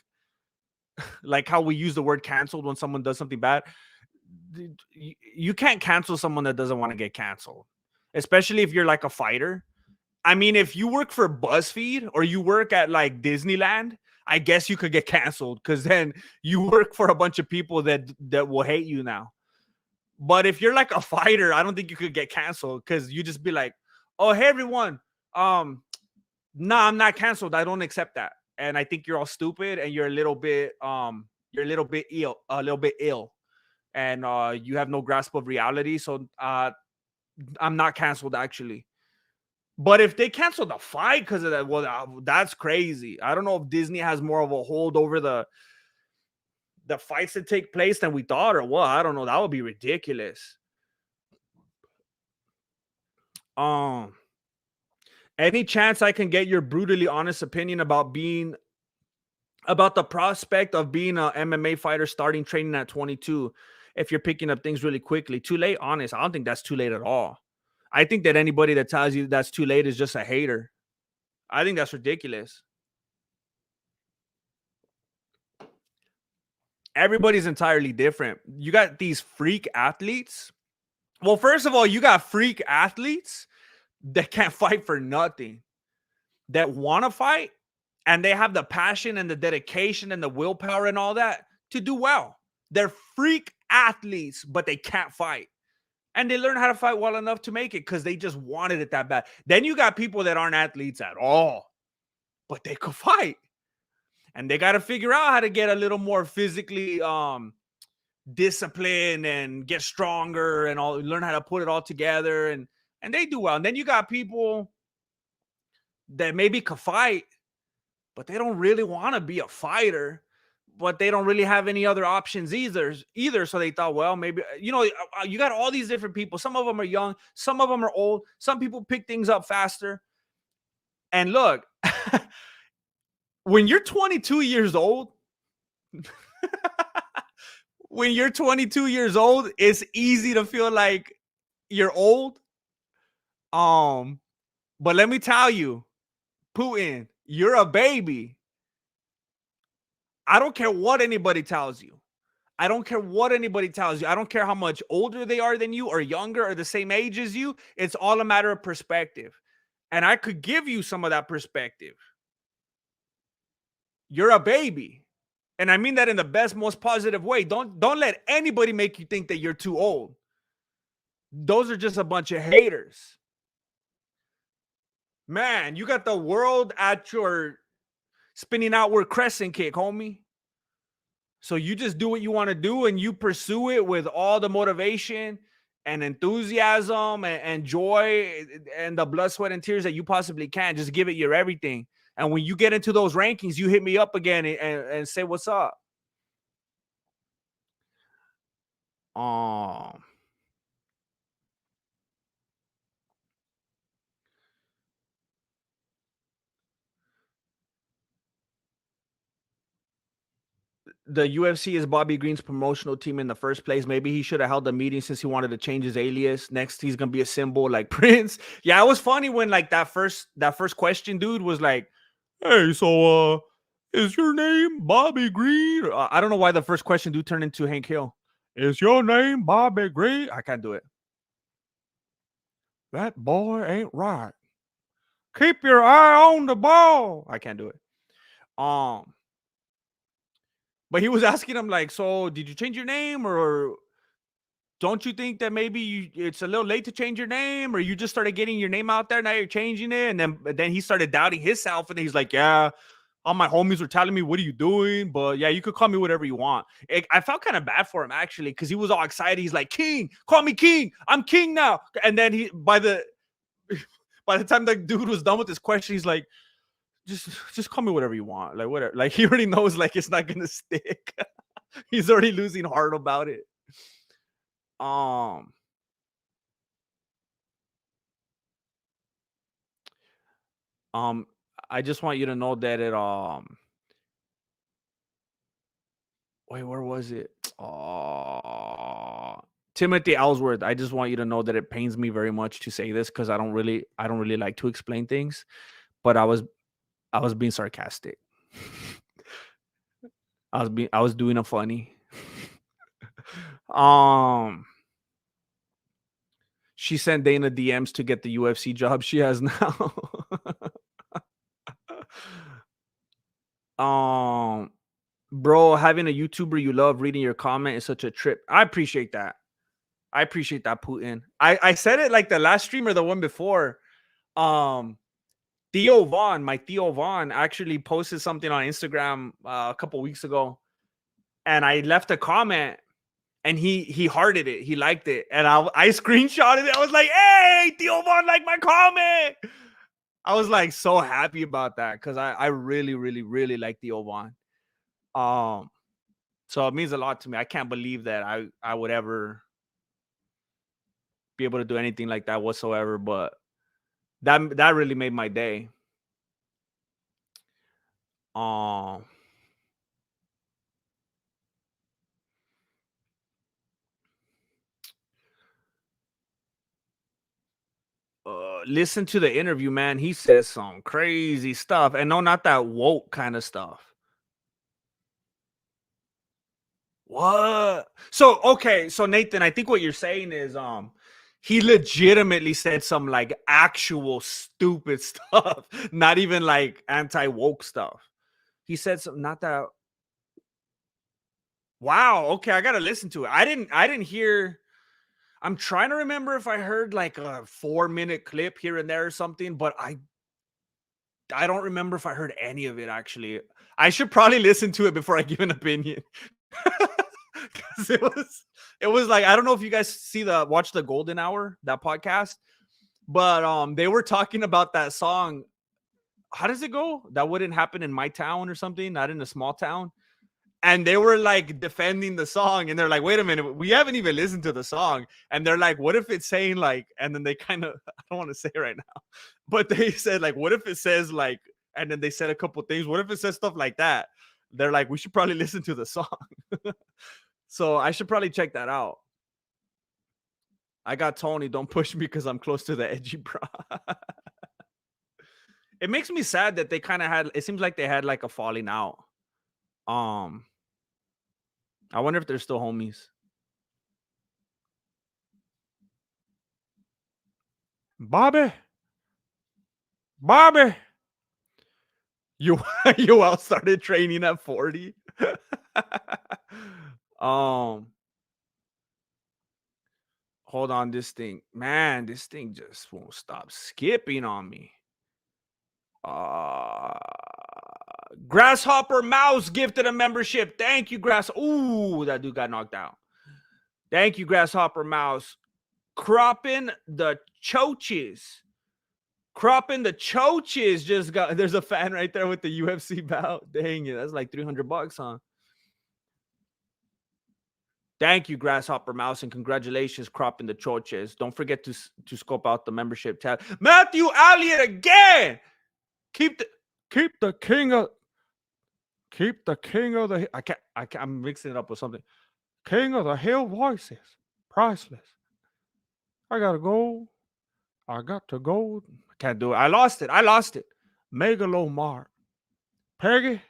how we use the word canceled when someone does something bad, you can't cancel someone that doesn't want to get canceled, especially if you're like a fighter. I mean, if you work for BuzzFeed or you work at like Disneyland, I guess you could get canceled because then you work for a bunch of people that will hate you now. But if you're like a fighter, I don't think you could get canceled because you just be like, "Oh, hey everyone, nah, I'm not canceled. I don't accept that." And I think you're all stupid and you're a little bit ill, and you have no grasp of reality. So I'm not canceled actually. But if they cancel the fight because of that, well, that's crazy. I don't know if Disney has more of a hold over the fights that take place than we thought, or what. I don't know. That would be ridiculous. Um, any chance I can get your brutally honest opinion about the prospect of being a MMA fighter starting training at 22 if you're picking up things really quickly? Too late? Honest, I don't think that's too late at all. I think that anybody that tells you that's too late is just a hater. I think that's ridiculous. Everybody's entirely different. You got these freak athletes. Well, first of all, you got freak athletes that can't fight for nothing, that want to fight, and they have the passion and the dedication and the willpower and all that to do well. They're freak athletes, but they can't fight. And they learn how to fight well enough to make it because they just wanted it that bad. Then you got people that aren't athletes at all, but they could fight. And they got to figure out how to get a little more physically disciplined and get stronger and all, learn how to put it all together. And they do well. And then you got people that maybe could fight, but they don't really want to be a fighter, but they don't really have any other options either. So they thought, well, maybe, you got all these different people. Some of them are young, some of them are old, some people pick things up faster. And look, when you're 22 years old, it's easy to feel like you're old. But let me tell you, Putin, you're a baby. I don't care what anybody tells you. I don't care how much older they are than you or younger or the same age as you. It's all a matter of perspective. And I could give you some of that perspective. You're a baby. And I mean that in the best, most positive way. Don't let anybody make you think that you're too old. Those are just a bunch of haters. Man, you got the world at your spinning outward crescent kick, homie. So you just do what you want to do and you pursue it with all the motivation and enthusiasm and joy and the blood, sweat, and tears that you possibly can. Just give it your everything. And when you get into those rankings, you hit me up again and say what's up. The UFC is Bobby Green's promotional team in the first place. Maybe he should have held a meeting since he wanted to change his alias. Next, he's gonna be a symbol like Prince. Yeah, it was funny when like that first question, dude, was like, "Hey, so is your name Bobby Green?" I don't know why the first question dude turned into Hank Hill. Is your name Bobby Green? I can't do it. That boy ain't right. Keep your eye on the ball. I can't do it. But he was asking him like, so did you change your name or don't you think that maybe it's a little late to change your name, or you just started getting your name out there, now you're changing it? And then he started doubting himself, and he's like, yeah, all my homies were telling me, what are you doing? But yeah, you could call me whatever you want. I felt kind of bad for him, actually, because he was all excited. He's like, King, call me King. I'm King now. And then by the time the dude was done with his question, he's like, just call me whatever you want. Like, whatever. Like, he already knows, like, it's not going to stick. He's already losing heart about it. Um, I just want you to know that wait, where was it? Timothy Ellsworth. I just want you to know that it pains me very much to say this, because I don't really like to explain things, but I was being sarcastic. I was doing a funny. She sent Dana DMs to get the UFC job she has now. Bro, having a YouTuber you love reading your comment is such a trip. I appreciate that. Putin. I said it like the last stream or the one before. Theo Vaughn, my Theo Vaughn, actually posted something on Instagram a couple weeks ago, and I left a comment, and he hearted it. He liked it, and I screenshotted it. I was like, "Hey, Theo Vaughn, like my comment." I was like so happy about that, because I really, really, really like Theo Vaughn. So it means a lot to me. I can't believe that I would ever be able to do anything like that whatsoever, but that really made my day. Listen to the interview, man. He says some crazy stuff, and no, not that woke kind of stuff. What? So okay, so Nathan, I think what you're saying is he legitimately said some like actual stupid stuff, not even like anti-woke stuff. He said some not that. Wow, okay, I got to listen to it. I didn't hear. I'm trying to remember if I heard like a 4-minute clip here and there or something, but I don't remember if I heard any of it, actually. I should probably listen to it before I give an opinion. Because it was like, I don't know if you guys watch the Golden Hour, that podcast, but they were talking about that song. How does it go? That wouldn't happen in my town or something, not in a small town. And they were like defending the song, and they're like, wait a minute, we haven't even listened to the song. And they're like, what if it's saying like, and then they kind of, I don't want to say it right now, but they said like, what if it says like, and then they said a couple things, what if it says stuff like that? They're like, we should probably listen to the song. So I should probably check that out. I got Tony, don't push me because I'm close to the edgy bra. It makes me sad that they kind of had, it seems like they had like a falling out. I wonder if they're still homies. Bobby, you you all started training at 40. Hold on, this thing just won't stop skipping on me. Grasshopper Mouse gifted a membership. Thank you, Ooh, that dude got knocked out. Thank you, Grasshopper Mouse. Cropping the Choaches just got. There's a fan right there with the UFC bout. Dang it, that's like $300, huh? Thank you, Grasshopper Mouse, and congratulations, Cropping the Choaches. Don't forget to scope out the membership tab. Matthew Elliott again. Keep the king of the. I can't. I'm mixing it up with something. King of the Hill voices, priceless. I gotta go. I got to go. I can't do it. I lost it. Megalomar. Peggy.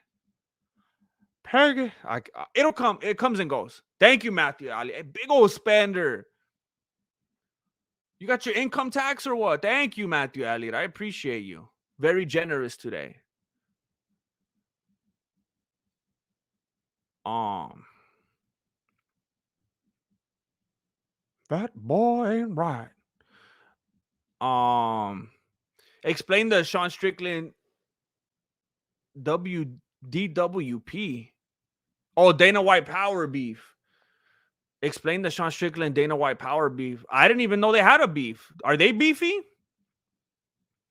It'll come. It comes and goes. Thank you, Matthew Ali. A big old spender. You got your income tax or what? Thank you, Matthew Elliott. I appreciate you. Very generous today. That boy ain't right. Explain the Sean Strickland WDWP. Oh, Dana White power beef. Explain the Sean Strickland Dana White power beef. I didn't even know they had a beef. Are they beefy?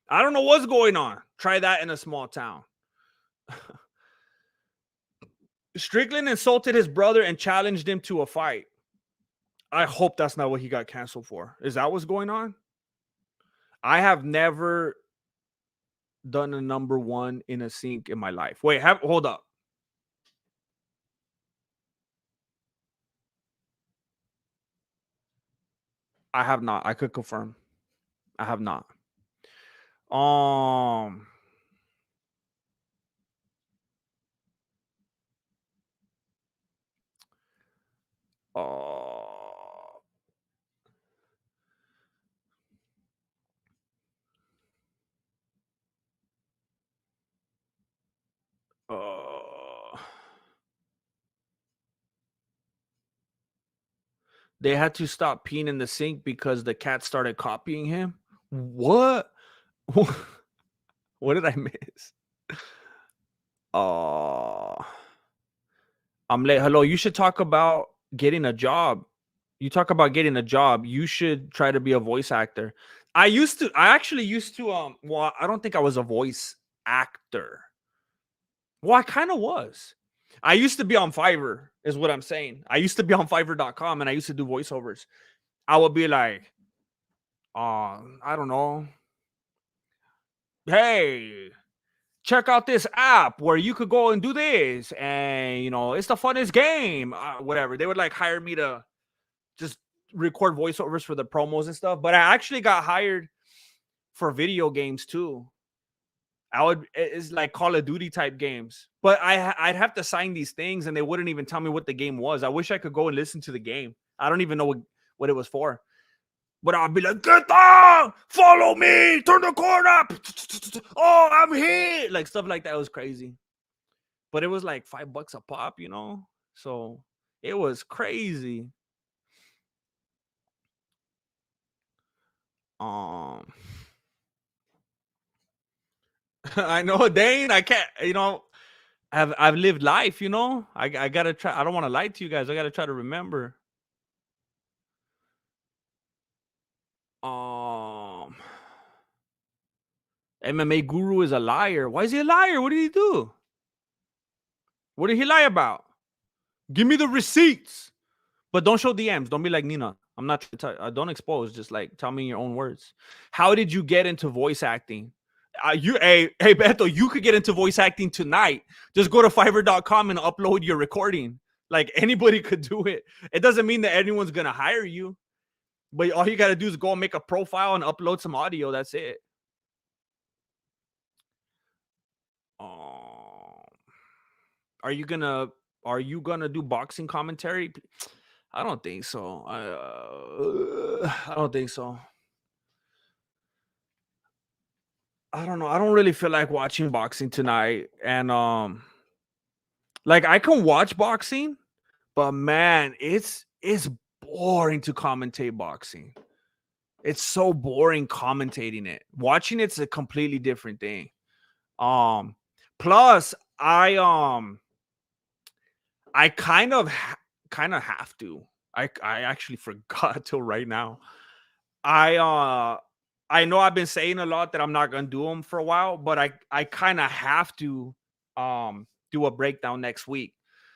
I don't know what's going on. Try that in a small town. Strickland insulted his brother and challenged him to a fight. I hope that's not what he got canceled for. Is that what's going on? I have never done a number one in a sink in my life. Wait, hold up. I have not. I could confirm. I have not. Um uh, uh they had to stop peeing in the sink because the cat started copying him. What? What did I miss? Uh I'm late. Hello, you should talk about getting a job. You talk about getting a job. You should try to be a voice actor. I actually used to well, I don't think I was a voice actor. Well, I kind of was. I used to be on Fiverr, is what I'm saying. I used to be on Fiverr.com and I used to do voiceovers. I would be like, I don't know. Hey, check out this app where you could go and do this. And, it's the funnest game. Whatever. They would like hire me to just record voiceovers for the promos and stuff. But I actually got hired for video games too. It's like Call of Duty type games, but I'd have to sign these things and they wouldn't even tell me what the game was. I wish I could go and listen to the game. I don't even know what it was for, but I'd be like, get down, follow me, turn the corner. Oh, I'm here. Like stuff like that. It was crazy, but it was like $5 a pop, so it was crazy. Um, I know, Dane. I can't, I've lived life, I gotta try. I don't want to lie to you guys. I gotta try to remember. Um, MMA Guru is a liar. Why is he a liar? What did he do? What did he lie about? Give me the receipts, but don't show DMs. Don't be like Nina. I'm not. Don't expose. Just like tell me in your own words. How did you get into voice acting? Hey Beto, you could get into voice acting tonight. Just go to Fiverr.com and upload your recording. Like anybody could do it. It doesn't mean that anyone's gonna hire you, but all you gotta do is go and make a profile and upload some audio. That's it. Um, are you gonna do boxing commentary? I don't think so. I don't think so. I don't know. I don't really feel like watching boxing tonight. And like I can watch boxing, but man, it's boring to commentate boxing. It's so boring commentating it. Watching it's a completely different thing. Um Plus I kind of have to. I actually forgot till right now. I I know I've been saying a lot that I'm not gonna do them for a while, but I kind of have to do a breakdown next week.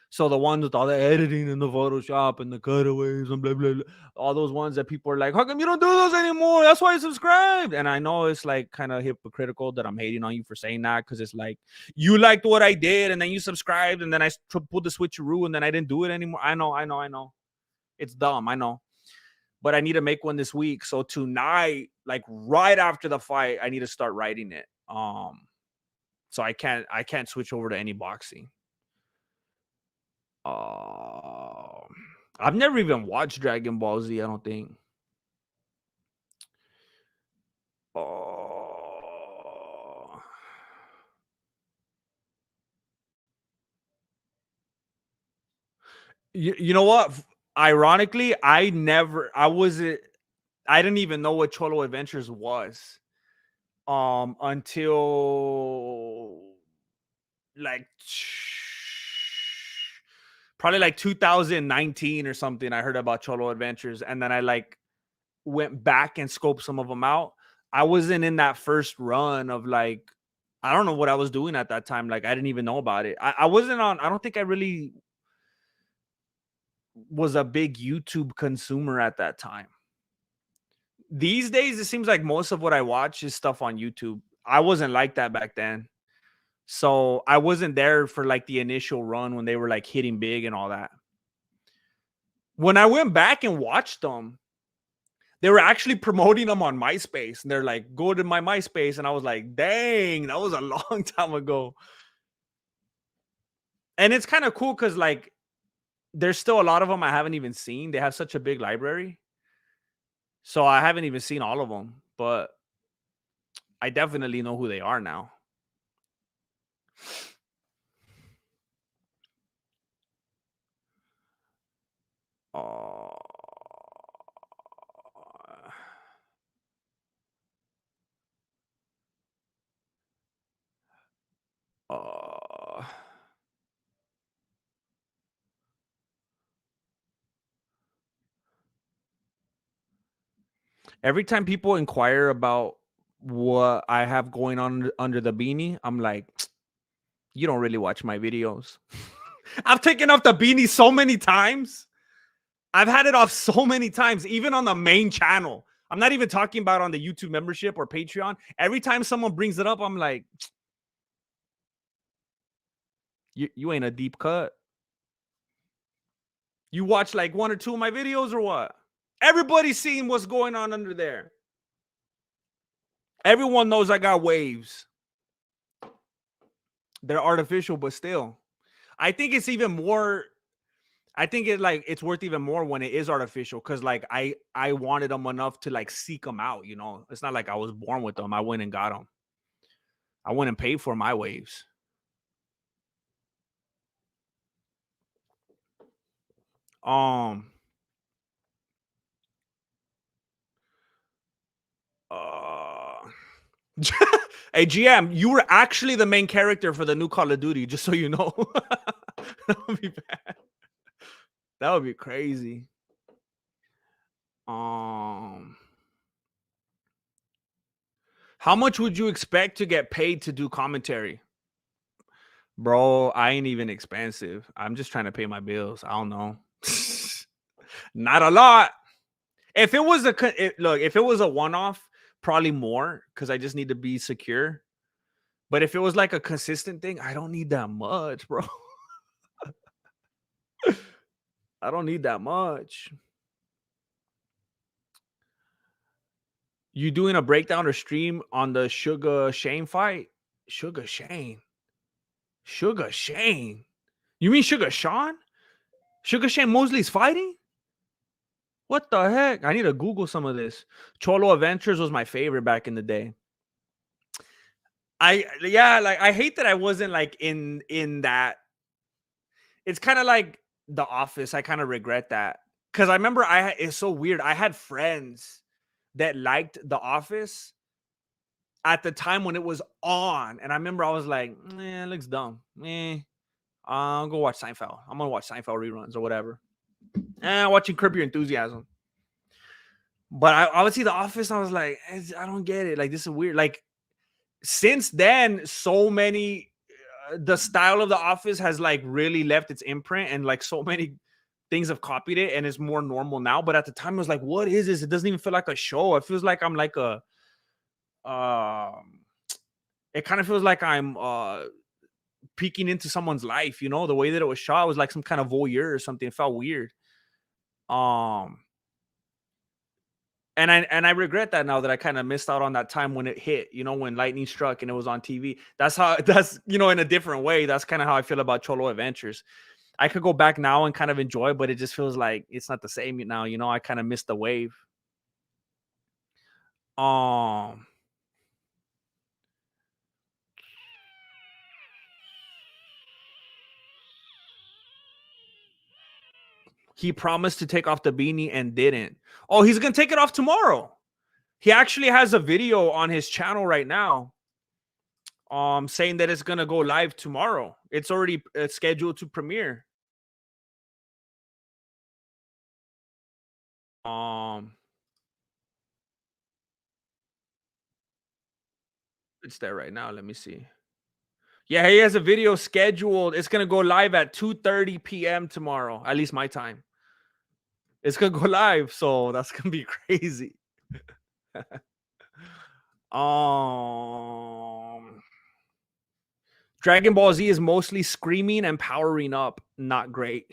So the ones with all the editing and the Photoshop and the cutaways and blah blah blah, all those ones that people are like, how come you don't do those anymore? That's why I subscribed. And I know it's like kind of hypocritical that I'm hating on you for saying that because it's like you liked what I did and then you subscribed and then I pulled the switcheroo and then I didn't do it anymore. I know. It's dumb. I know, but I need to make one this week. So tonight, like right after the fight, I need to start writing it. So I can't switch over to any boxing. I've never even watched Dragon Ball Z. I don't think. Oh, you know what? ironically, I didn't even know what Cholo Adventures was until like probably like 2019 or something. I heard about Cholo Adventures, and then I like went back and scoped some of them out. I wasn't in that first run of like, I don't know what I was doing at that time. Like I didn't even know about it. I wasn't on, I don't think I really was a big YouTube consumer at that time. These days, it seems like most of what I watch is stuff on YouTube. I wasn't like that back then. So I wasn't there for like the initial run when they were like hitting big and all that. When I went back and watched them, they were actually promoting them on MySpace. And they're like, go to my MySpace. And I was like, dang, that was a long time ago. And it's kind of cool because like there's still a lot of them I haven't even seen. They have such a big library. So I haven't even seen all of them, but I definitely know who they are now. Uh, uh, every time people inquire about what I have going on under the beanie, I'm like, you don't really watch my videos. I've taken off the beanie so many times. I've had it off so many times, even on the main channel. I'm not even talking about on the YouTube membership or Patreon. Every time someone brings it up, I'm like, you ain't a deep cut. You watch like one or two of my videos or what? Everybody's seeing what's going on under there. Everyone knows I got waves. They're artificial, but still. I think it's even more. I think it's worth even more when it is artificial because like I wanted them enough to like seek them out. You know, it's not like I was born with them. I went and got them. I went and paid for my waves. Um. Uh. Hey GM, you were actually the main character for the new Call of Duty. Just so you know, that would be bad. That would be crazy. Um. How much would you expect to get paid to do commentary? Bro, I ain't even expensive. I'm just trying to pay my bills. I don't know. Not a lot. If it was if it was a one-off, probably more because I just need to be secure. But if it was like a consistent thing, I don't need that much, bro. I don't need that much. You doing a breakdown or stream on the Sugar Shane fight? Sugar Shane. Sugar Shane. You mean Sugar Sean? Sugar Shane Mosley's fighting? What the heck? I need to Google some of this. Cholo Adventures was my favorite back in the day. Like I hate that I wasn't like in that. It's kind of like The Office. I kind of regret that because I remember it's so weird. I had friends that liked The Office at the time when it was on, and I remember I was like, it looks dumb. I'll go watch Seinfeld. I'm gonna watch Seinfeld reruns or whatever. Watching Curb Your Enthusiasm. But I would see The Office. I was like, I don't get it. Like this is weird. Like since then, so many the style of The Office has like really left its imprint, and like so many things have copied it, and it's more normal now. But at the time, I was like, what is this? It doesn't even feel like a show. It feels like I'm like a it kind of feels like I'm peeking into someone's life, you know, the way that it was shot was like some kind of voyeur or something. It felt weird. Um and I regret that now that I kind of missed out on that time when it hit, you know, when lightning struck and it was on TV. That's you know, in a different way. That's kind of how I feel about Cholo Adventures. I could go back now and kind of enjoy, but it just feels like it's not the same now, you know. I kind of missed the wave. Um He promised to take off the beanie and didn't. Oh, he's gonna take it off tomorrow. He actually has a video on his channel right now, saying that it's gonna go live tomorrow. It's already scheduled to premiere. It's there right now. Let me see. Yeah, he has a video scheduled. It's gonna go live at 2:30 p.m. tomorrow, at least my time. It's gonna go live, so that's gonna be crazy. Dragon Ball Z is mostly screaming and powering up. Not great.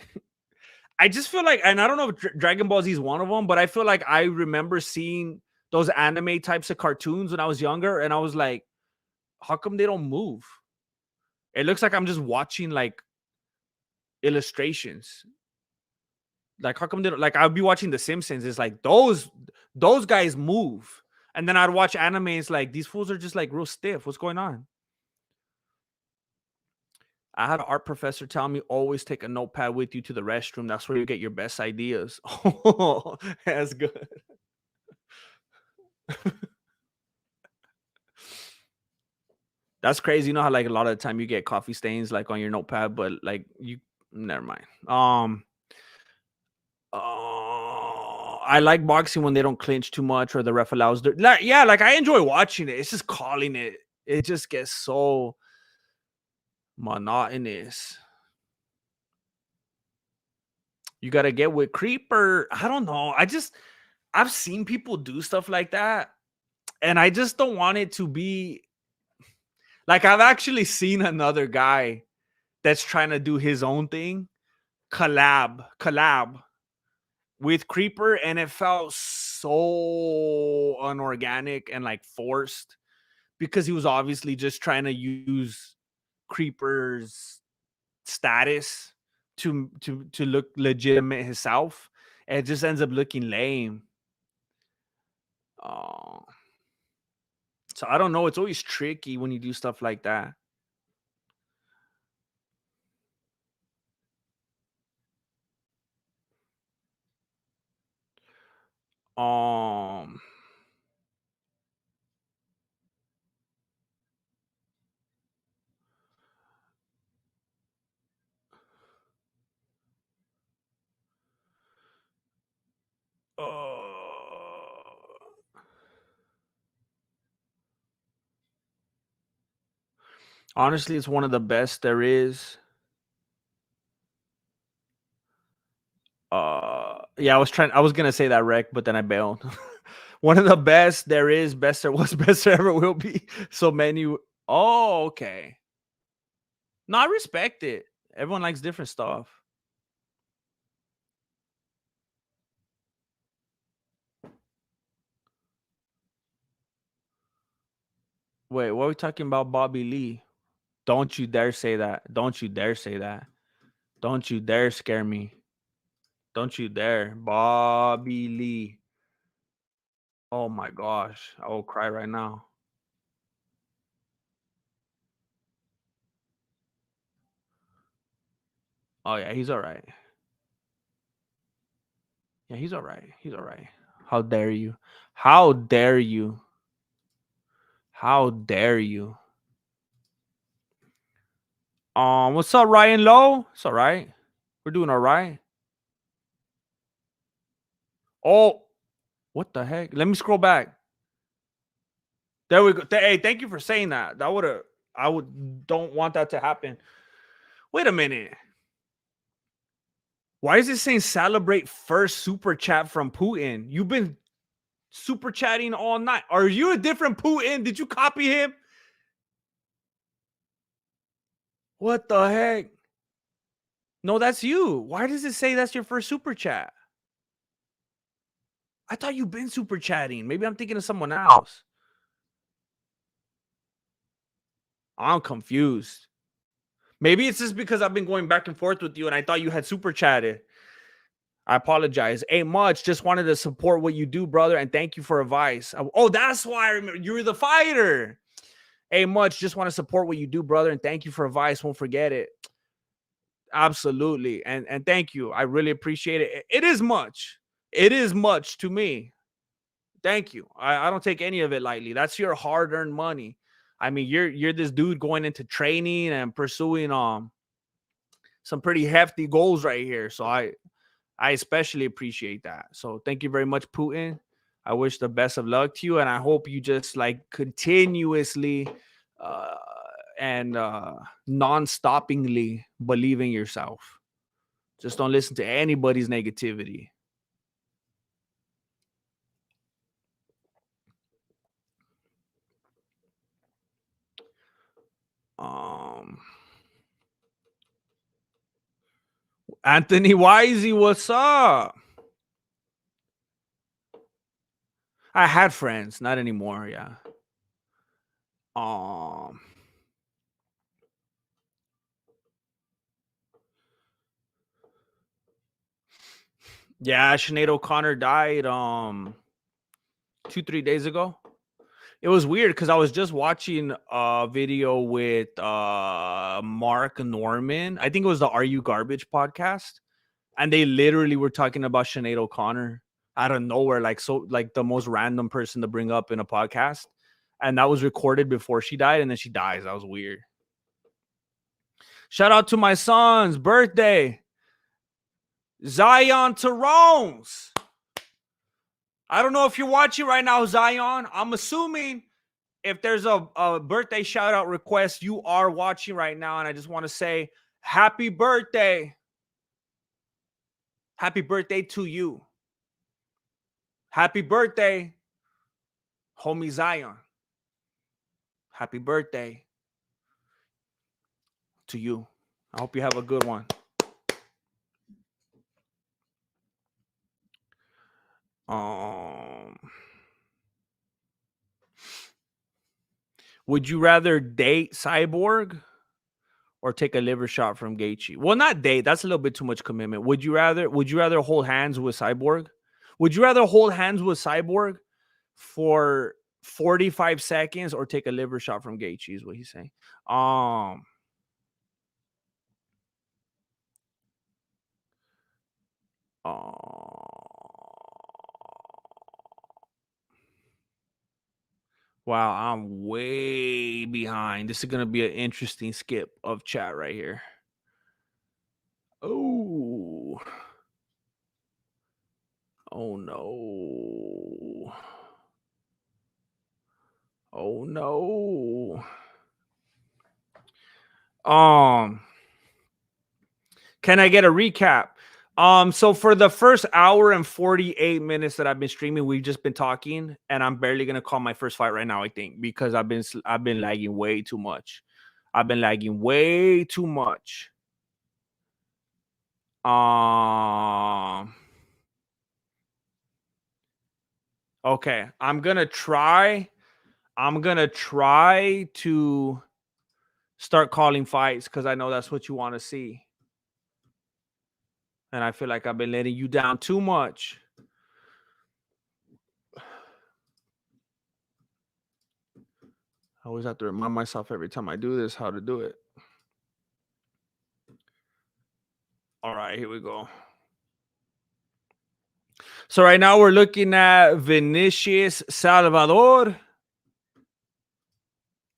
I just feel like, and I don't know if Dragon Ball Z is one of them, but I feel like I remember seeing those anime types of cartoons when I was younger, and I was like, how come they don't move? It looks like I'm just watching like illustrations. Like, how come they don't, like, I'd be watching The Simpsons. It's like those guys move. And then I'd watch anime. It's like these fools are just like real stiff. What's going on? I had an art professor tell me always take a notepad with you to the restroom. That's where you get your best ideas. Oh, that's good. That's crazy. You know how like a lot of the time you get coffee stains like on your notepad, but like you never mind. I like boxing when they don't clinch too much or the ref allows yeah, like I enjoy watching it. It's just calling it. It just gets so monotonous. You gotta get with Creeper. I don't know. I've seen people do stuff like that, and I just don't want it to be like I've actually seen another guy that's trying to do his own thing, collab with Creeper, and it felt so unorganic and like forced because he was obviously just trying to use Creeper's status to look legitimate himself. And it just ends up looking lame. So I don't know. It's always tricky when you do stuff like that. Honestly, it's one of the best there is. Yeah, I was gonna say that wreck, but then I bailed. One of the best there is, best there was, best there ever will be. So many. Oh, okay. No, I respect it. Everyone likes different stuff. Wait, what are we talking about, Bobby Lee? Don't you dare say that. Don't you dare say that. Don't you dare scare me. Don't you dare. Bobby Lee. Oh my gosh. I will cry right now. Oh yeah, he's all right. Yeah, he's all right. He's all right. How dare you? How dare you? How dare you? What's up, Ryan Lowe? It's all right. We're doing all right. Oh, what the heck? Let me scroll back. There we go. Hey, thank you for saying that. I don't want that to happen. Wait a minute. Why is it saying celebrate first super chat from Putin? You've been super chatting all night. Are you a different Putin? Did you copy him? What the heck? No, that's you. Why does it say that's your first super chat? I thought you've been super chatting. Maybe I'm thinking of someone else. I'm confused. Maybe it's just because I've been going back and forth with you and I thought you had super chatted. I apologize. Ain't much. Just wanted to support what you do, brother, and thank you for advice. Oh, that's why I remember. You were the fighter. Ain't much. Just want to support what you do, brother, and thank you for advice. Won't forget it. Absolutely. And thank you. I really appreciate it. It is much. It is much to me. Thank you. I don't take any of it lightly. That's your hard-earned money. I mean, you're this dude going into training and pursuing some pretty hefty goals right here. So I especially appreciate that. So thank you very much, Putin. I wish the best of luck to you, and I hope you just like continuously uh, and non-stoppingly believe in yourself. Just don't listen to anybody's negativity. Um, Anthony Wisey, what's up? I had friends, not anymore. Yeah. Um, yeah, Sinead O'Connor died 2-3 days ago. It was weird because I was just watching a video with Mark Norman. I think it was the Are You Garbage podcast, and they literally were talking about Sinead O'Connor out of nowhere, like so, like the most random person to bring up in a podcast, and that was recorded before she died, and then she dies. That was weird. Shout out to my son's birthday, Zion Tarones. I don't know if you're watching right now, Zion. I'm assuming if there's a birthday shout out request, you are watching right now. And I just want to say happy birthday. Happy birthday to you. Happy birthday, homie Zion. Happy birthday to you. I hope you have a good one. Um, would you rather date Cyborg or take a liver shot from Gaethje? Well, not date. That's a little bit too much commitment. Would you rather hold hands with Cyborg? Would you rather hold hands with Cyborg for 45 seconds or take a liver shot from Gaethje? Is what he's saying. Um, uh, wow, I'm way behind. This is gonna be an interesting skip of chat right here. Oh, oh no. Oh no. Um, can I get a recap? So for the first hour and 48 minutes that I've been streaming, we've just been talking, and I'm barely gonna call my first fight right now, I think, because I've been lagging way too much. I've been lagging way too much. Um okay, I'm gonna try to start calling fights because I know that's what you want to see. And I feel like I've been letting you down too much. I always have to remind myself every time I do this how to do it. All right, here we go. So right now we're looking at Vinicius Salvador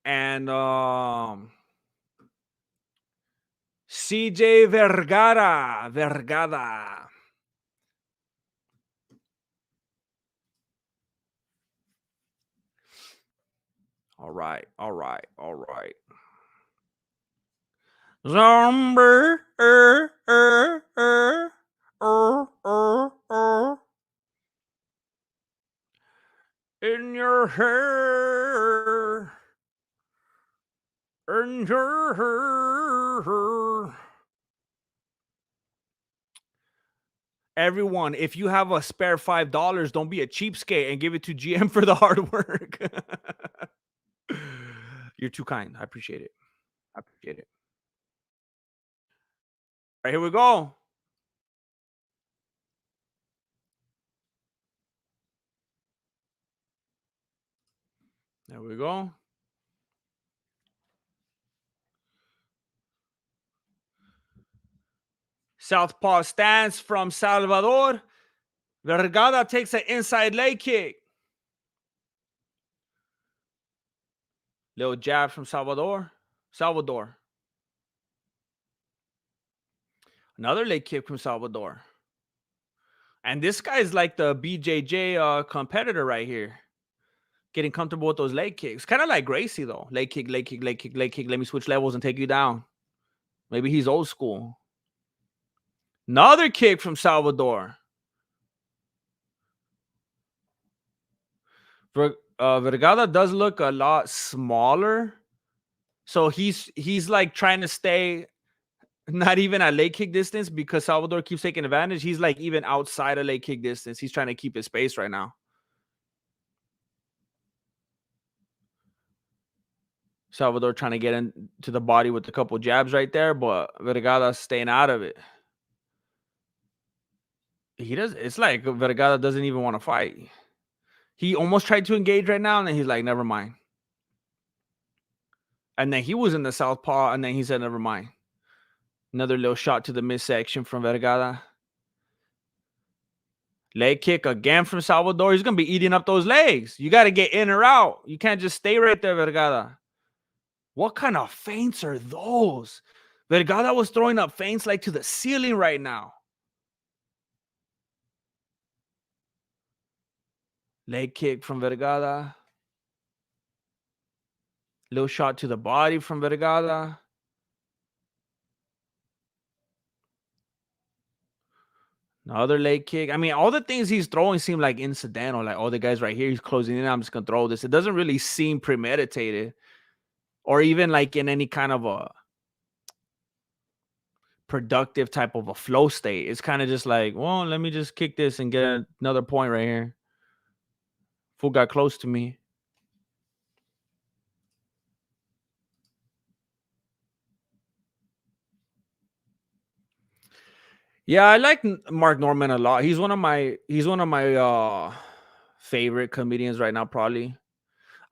and CJ Vergara. All right, all right, all right. Zombie, in your hair, in your hair. Everyone, if you have a spare $5, don't be a cheapskate and give it to GM for the hard work. You're too kind. I appreciate it. I appreciate it. All right, here we go. There we go. Southpaw stance from Salvador. Vergara takes an inside leg kick. Little jab from Salvador. Another leg kick from Salvador. And this guy's like the BJJ competitor right here. Getting comfortable with those leg kicks. Kind of like Gracie, though. Leg kick, leg kick, leg kick, leg kick. Let me switch levels and take you down. Maybe he's old school. Another kick from Salvador. Vergara does look a lot smaller. So he's like trying to stay not even at leg kick distance because Salvador keeps taking advantage. He's like even outside of leg kick distance. He's trying to keep his space right now. Salvador trying to get into the body with a couple jabs right there, but Vergara's staying out of it. It's like Vergara doesn't even want to fight. He almost tried to engage right now, and then he's like, never mind. And then he was in the southpaw, and then he said, never mind. Another little shot to the midsection from Vergara. Leg kick again from Salvador. He's going to be eating up those legs. You got to get in or out. You can't just stay right there, Vergara. What kind of feints are those? Vergara was throwing up feints like to the ceiling right now. Leg kick from Vergara. Little shot to the body from Vergara. Another leg kick. I mean, all the things he's throwing seem like incidental. Like, oh, the guy's right here. He's closing in. I'm just going to throw this. It doesn't really seem premeditated or even like in any kind of a productive type of a flow state. It's kind of just like, well, let me just kick this and get another point right here. Fool got close to me. Yeah, I like Mark Norman a lot. He's one of my favorite comedians right now, probably.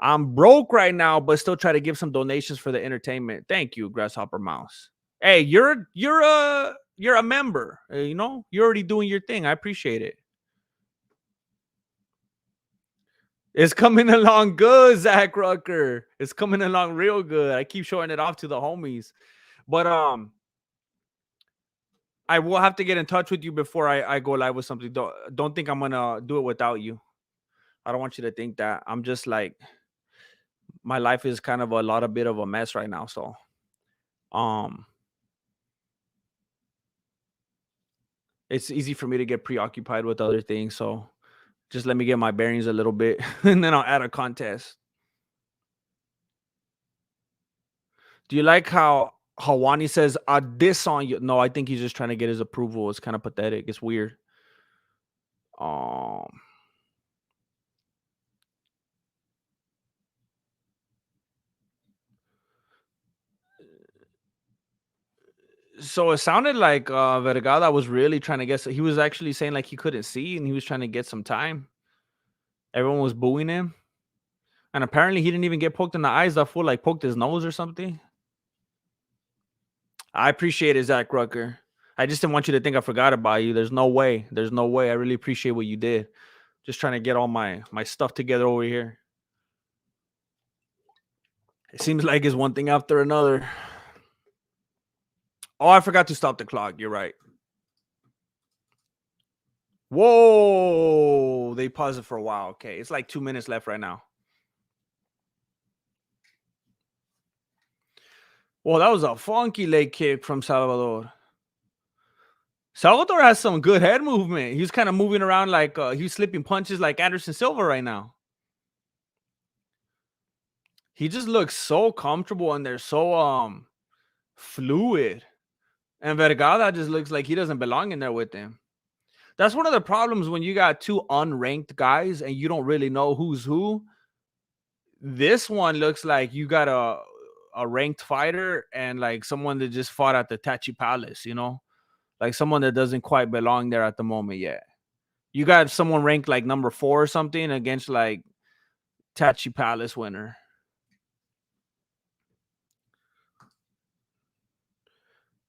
I'm broke right now, but still try to give some donations for the entertainment. Thank you, Grasshopper Mouse. Hey, you're a member. You know, you're already doing your thing. I appreciate it. It's coming along good, Zach Rucker. It's coming along real good. I keep showing it off to the homies. But I will have to get in touch with you before I go live with something. Don't think I'm gonna do it without you. I don't want you to think that. I'm just like, my life is kind of a bit of a mess right now. So it's easy for me to get preoccupied with other things. So just let me get my bearings a little bit and then I'll add a contest. Do you like how Hawani says this on you? No, I think he's just trying to get his approval. It's kind of pathetic. It's weird. So it sounded like Vergara was really trying to get. He was actually saying like he couldn't see and he was trying to get some time. Everyone was booing him, and apparently he didn't even get poked in the eyes. That fool like poked his nose or something. I appreciate it, Zach Rucker. I just didn't want you to think I forgot about you. There's no way. There's no way. I really appreciate what you did. Just trying to get all my stuff together over here. It seems like it's one thing after another. Oh, I forgot to stop the clock. You're right. Whoa. They paused it for a while. Okay. It's like 2 minutes left right now. Well, that was a funky leg kick from Salvador. Salvador has some good head movement. He's kind of moving around like he's slipping punches like Anderson Silva right now. He just looks so comfortable and they're so fluid. And Vergara just looks like he doesn't belong in there with him. That's one of the problems when you got two unranked guys and you don't really know who's who. This one looks like you got a ranked fighter and like someone that just fought at the Tachi Palace, you know? Like someone that doesn't quite belong there at the moment yet. You got someone ranked like number 4 or something against like Tachi Palace winner.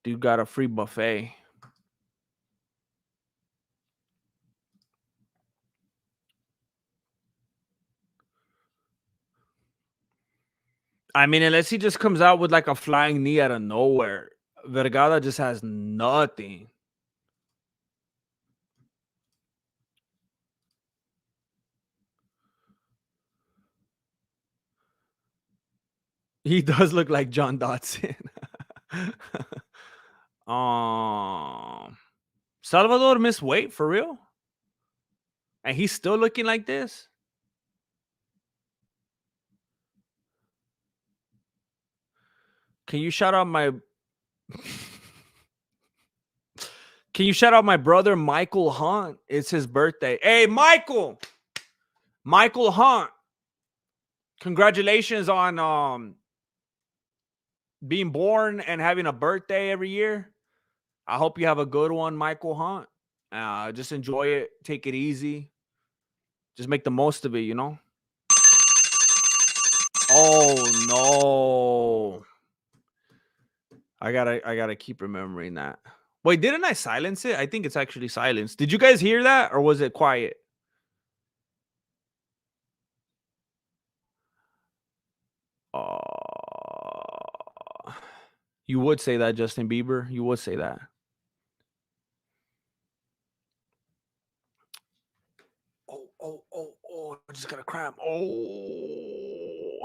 Dude got a free buffet. I mean, unless he just comes out with like a flying knee out of nowhere. Vergara just has nothing. He does look like John Dodson. Salvador missed weight for real? And he's still looking like this? Can you shout out my Can you shout out my brother Michael Hunt? It's his birthday. Hey, Michael! Michael Hunt. Congratulations on being born and having a birthday every year. I hope you have a good one, Michael Hunt. Just enjoy it. Take it easy. Just make the most of it, you know? Oh, no. I gotta keep remembering that. Wait, didn't I silence it? I think it's actually silenced. Did you guys hear that, or was it quiet? You would say that, Justin Bieber. You would say that. Oh, I just got a cramp. Oh,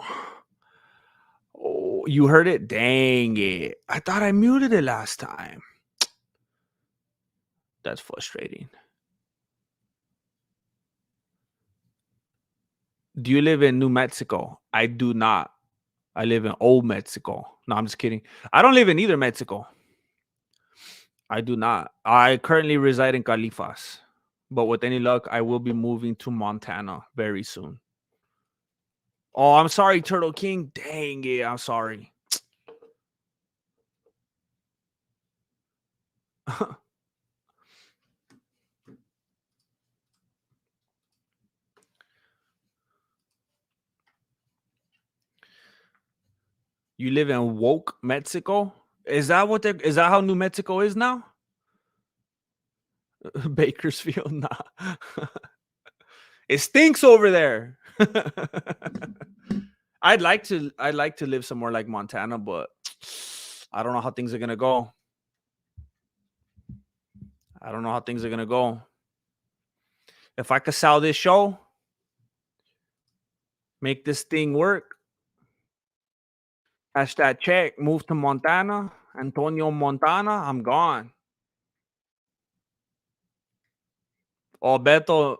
you heard it? Dang it. I thought I muted it last time. That's frustrating. Do you live in New Mexico? I do not. I live in Old Mexico. No, I'm just kidding. I don't live in either Mexico. I do not. I currently reside in Califas. But with any luck, I will be moving to Montana very soon. Oh, I'm sorry, Turtle King. Dang it. I'm sorry. You live in Woke, Mexico? Is that how New Mexico is now? Bakersfield? Nah. It stinks over there. I'd like to live somewhere like Montana, but I don't know how things are gonna go. If I could sell this show, make this thing work, cash that check, move to Montana, Antonio, Montana, I'm gone. Oh, Beto,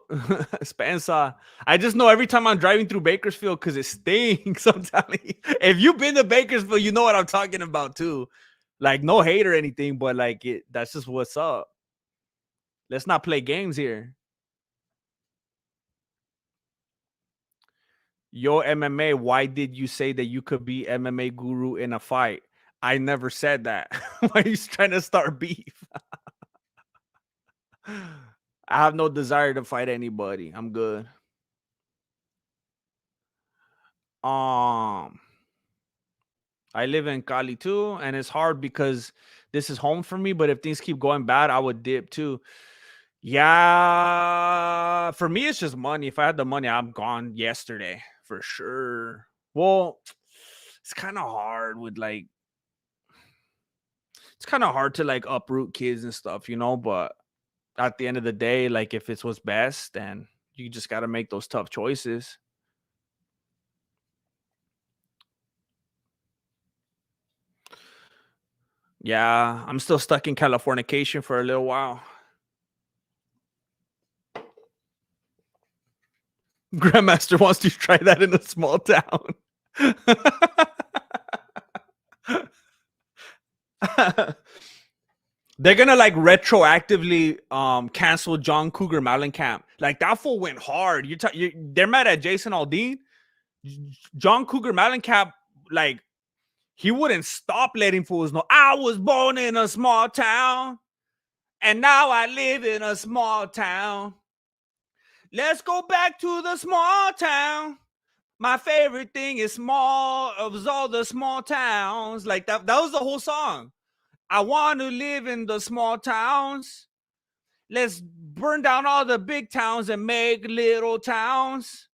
Spencer. I just know every time I'm driving through Bakersfield because it stinks. I'm telling you. If you've been to Bakersfield, you know what I'm talking about too. Like, no hate or anything, but like that's just what's up. Let's not play games here. Yo, MMA, why did you say that you could be MMA guru in a fight? I never said that. Why are you trying to start beef? I have no desire to fight anybody. I'm good. I live in Cali too, and it's hard because this is home for me. But if things keep going bad, I would dip too. Yeah, for me, it's just money. If I had the money, I'm gone yesterday for sure. Well, it's kind of hard with like, it's kind of hard to like uproot kids and stuff, you know. But at the end of the day, like if it's what's best, then you just got to make those tough choices. Yeah, I'm still stuck in Californication for a little while. Grandmaster wants to try that in a small town. They're gonna like retroactively cancel John Cougar Mellencamp. Like that fool went hard. They're mad at Jason Aldean. John Cougar Mellencamp, like he wouldn't stop letting fools know. I was born in a small town, and now I live in a small town. Let's go back to the small town. My favorite thing is small of all the small towns. Like that was the whole song. I want to live in the small towns. Let's burn down all the big towns and make little towns.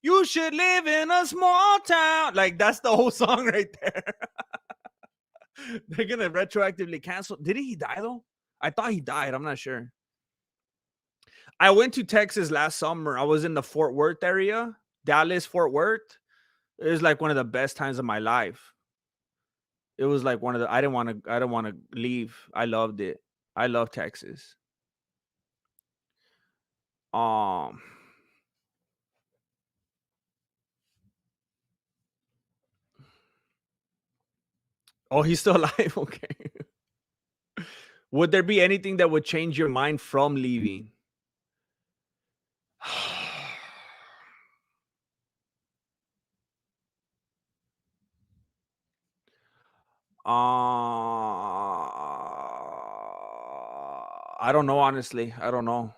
You should live in a small town. Like, that's the whole song right there. They're gonna retroactively cancel. Did he die though? I thought he died. I'm not sure. I went to Texas last summer. I was in the Fort Worth area, Dallas, Fort Worth. It was like one of the best times of my life. It was like one of the. I didn't want to leave. I loved it. I love Texas. Um. Oh, he's still alive. Okay. Would there be anything that would change your mind from leaving? I don't know, honestly. I don't know.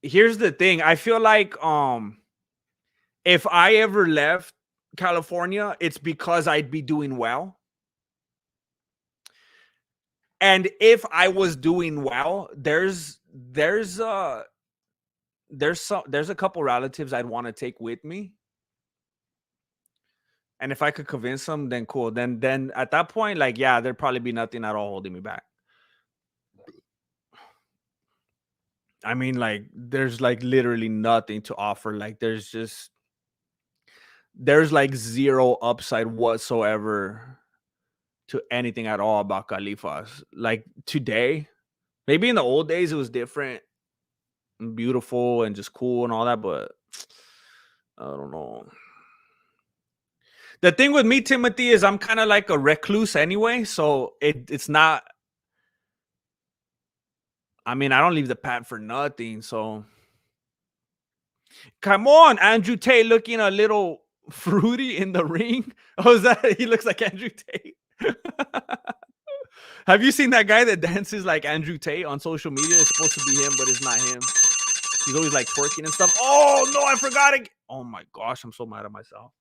Here's the thing. I feel like if I ever left California, it's because I'd be doing well. And if I was doing well, there's a couple relatives I'd want to take with me. And if I could convince them, then cool. Then at that point, like, yeah, there'd probably be nothing at all holding me back. I mean, like, there's like literally nothing to offer. Like, there's like zero upside whatsoever to anything at all about Califas. Like today, maybe in the old days it was different and beautiful and just cool and all that, but I don't know. The thing with me, Timothy, is I'm kind of like a recluse anyway, so it's not. I mean, I don't leave the pad for nothing. So, come on, Andrew Tate looking a little fruity in the ring. Oh, is that he looks like Andrew Tate? Have you seen that guy that dances like Andrew Tate on social media? It's supposed to be him, but it's not him. He's always like twerking and stuff. Oh no, I forgot it. Oh my gosh, I'm so mad at myself.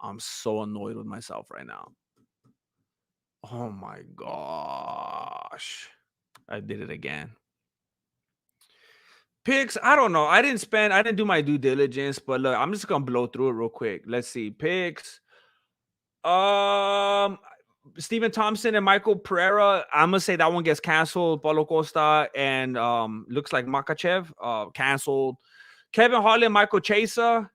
I'm so annoyed with myself right now. Oh my gosh. I did it again. Picks, I don't know. I didn't do my due diligence, but look, I'm just gonna blow through it real quick. Let's see. Picks. Stephen Thompson and Michael Pereira. I'm gonna say that one gets canceled. Paulo Costa and looks like Makachev canceled. Kevin Holland, Michael Chiesa.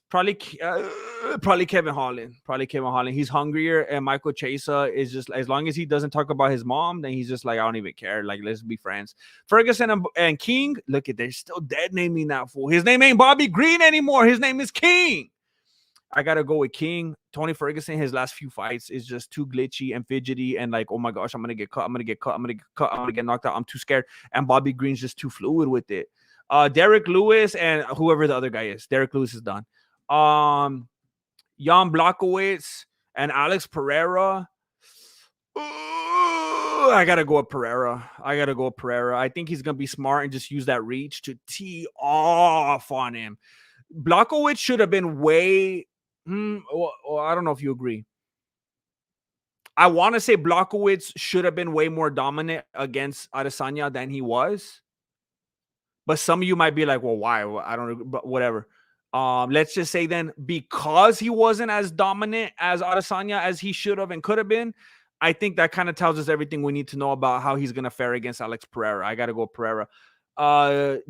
Probably Kevin Holland. Probably Kevin Holland. He's hungrier, and Michael Chiesa is just, as long as he doesn't talk about his mom, then he's just like, I don't even care. Like, let's be friends. Ferguson and King. Look at, they're still dead naming that fool. His name ain't Bobby Green anymore. His name is King. I gotta go with King. Tony Ferguson, his last few fights is just too glitchy and fidgety, and like, oh my gosh, I'm gonna get cut. I'm gonna get knocked out. I'm too scared. And Bobby Green's just too fluid with it. Derek Lewis and whoever the other guy is. Derek Lewis is done. Jan Blachowicz and Alex Pereira. I gotta go with Pereira. I think he's gonna be smart and just use that reach to tee off on him. Blachowicz should have been way. I don't know if you agree. I want to say Blachowicz should have been way more dominant against Adesanya than he was. But some of you might be like, well, why? I don't know, but whatever. Let's just say then, because he wasn't as dominant as Adesanya as he should have and could have been, I think that kind of tells us everything we need to know about how he's going to fare against Alex Pereira. I got to go Pereira.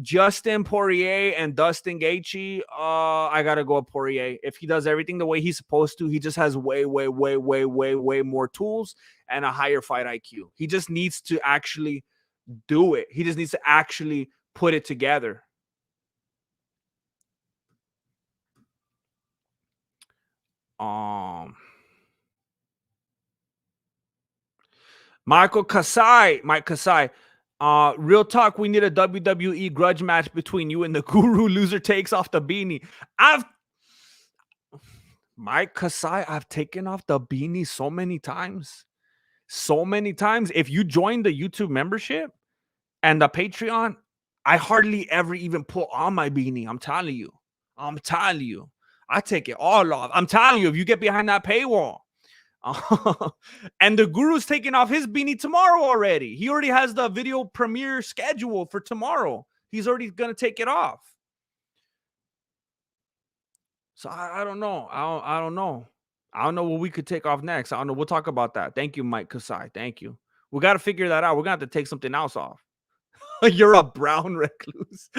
Justin Poirier and Dustin Gaethje, I got to go Poirier. If he does everything the way he's supposed to, he just has way more tools and a higher fight IQ. He just needs to actually do it. He just needs to actually put it together. Mike Kasai. Real talk, we need a WWE grudge match between you and the Guru. Loser takes off the beanie. Mike Kasai, I've taken off the beanie so many times. If you join the YouTube membership and the Patreon, I hardly ever even put on my beanie. I'm telling you. I take it all off. I'm telling you, if you get behind that paywall. And the Guru's taking off his beanie tomorrow already. He already has the video premiere scheduled for tomorrow. he's already gonna take it off. So I don't know. I don't know. I don't know what we could take off next. I don't know. We'll talk about that. Thank you, Mike Kasai. Thank you. We got to figure that out. We're gonna have to take something else off. You're a brown recluse.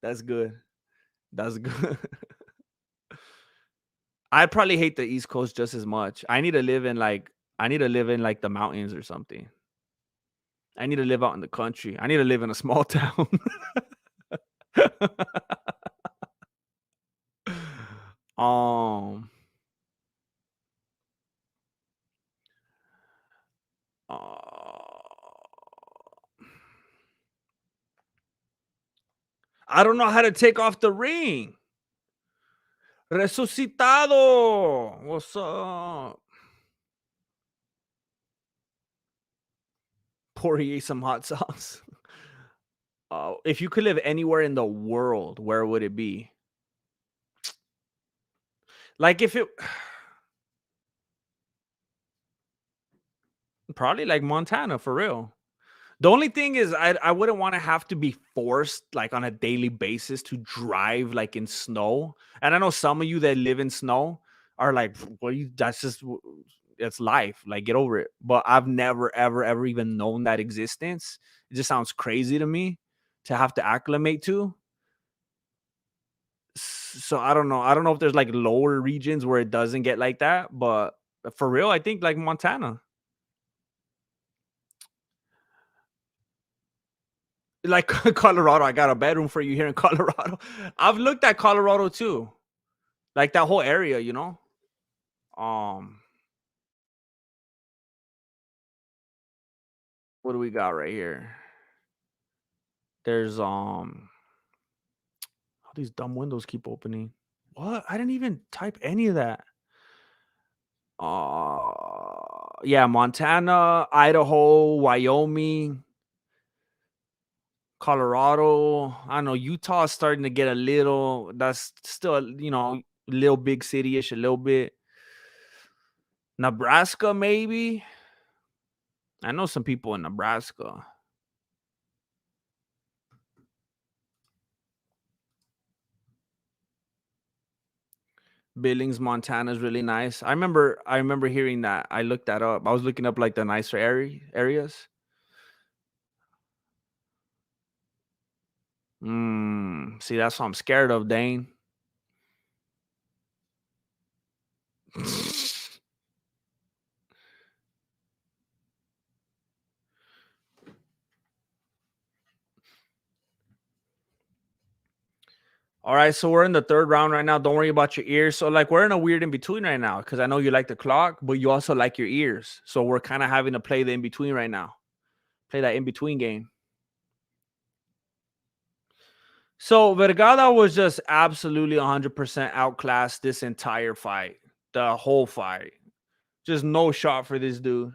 That's good. That's good. I probably hate the East Coast just as much. I need to live in like the mountains or something. I need to live out in the country. I need to live in a small town. um uh, I don't know how to take off the ring. Resucitado. What's up? Poirier some hot sauce. If you could live anywhere in the world, where would it be? Like if it probably like Montana for real. The only thing is I wouldn't want to have to be forced like on a daily basis to drive like in snow. And I know some of you that live in snow are like, well, that's just it's life. Like get over it. But I've never, ever, ever even known that existence. It just sounds crazy to me to have to acclimate to. So I don't know. I don't know if there's like lower regions where it doesn't get like that, but for real, I think like Montana. Like Colorado, I got a bedroom for you here in Colorado. I've looked at Colorado too. Like that whole area, you know? Um, what do we got right here? There's all these dumb windows keep opening. What? I didn't even type any of that. Yeah, Montana, Idaho, Wyoming, Colorado. I don't know. Utah's starting to get a little. That's still, a little big city-ish, a little bit. Nebraska, maybe. I know some people in Nebraska. Billings, Montana is really nice. I remember hearing that. I looked that up. I was looking up like the nicer areas. See, that's what I'm scared of, Dane. All right, so we're in the third round right now. Don't worry about your ears. So, like, we're in a weird in between right now because I know you like the clock, but you also like your ears. So, we're kind of having to play the in between right now. Play that in between game. So, Vergara was just absolutely 100% outclassed this entire fight, the whole fight. Just no shot for this dude.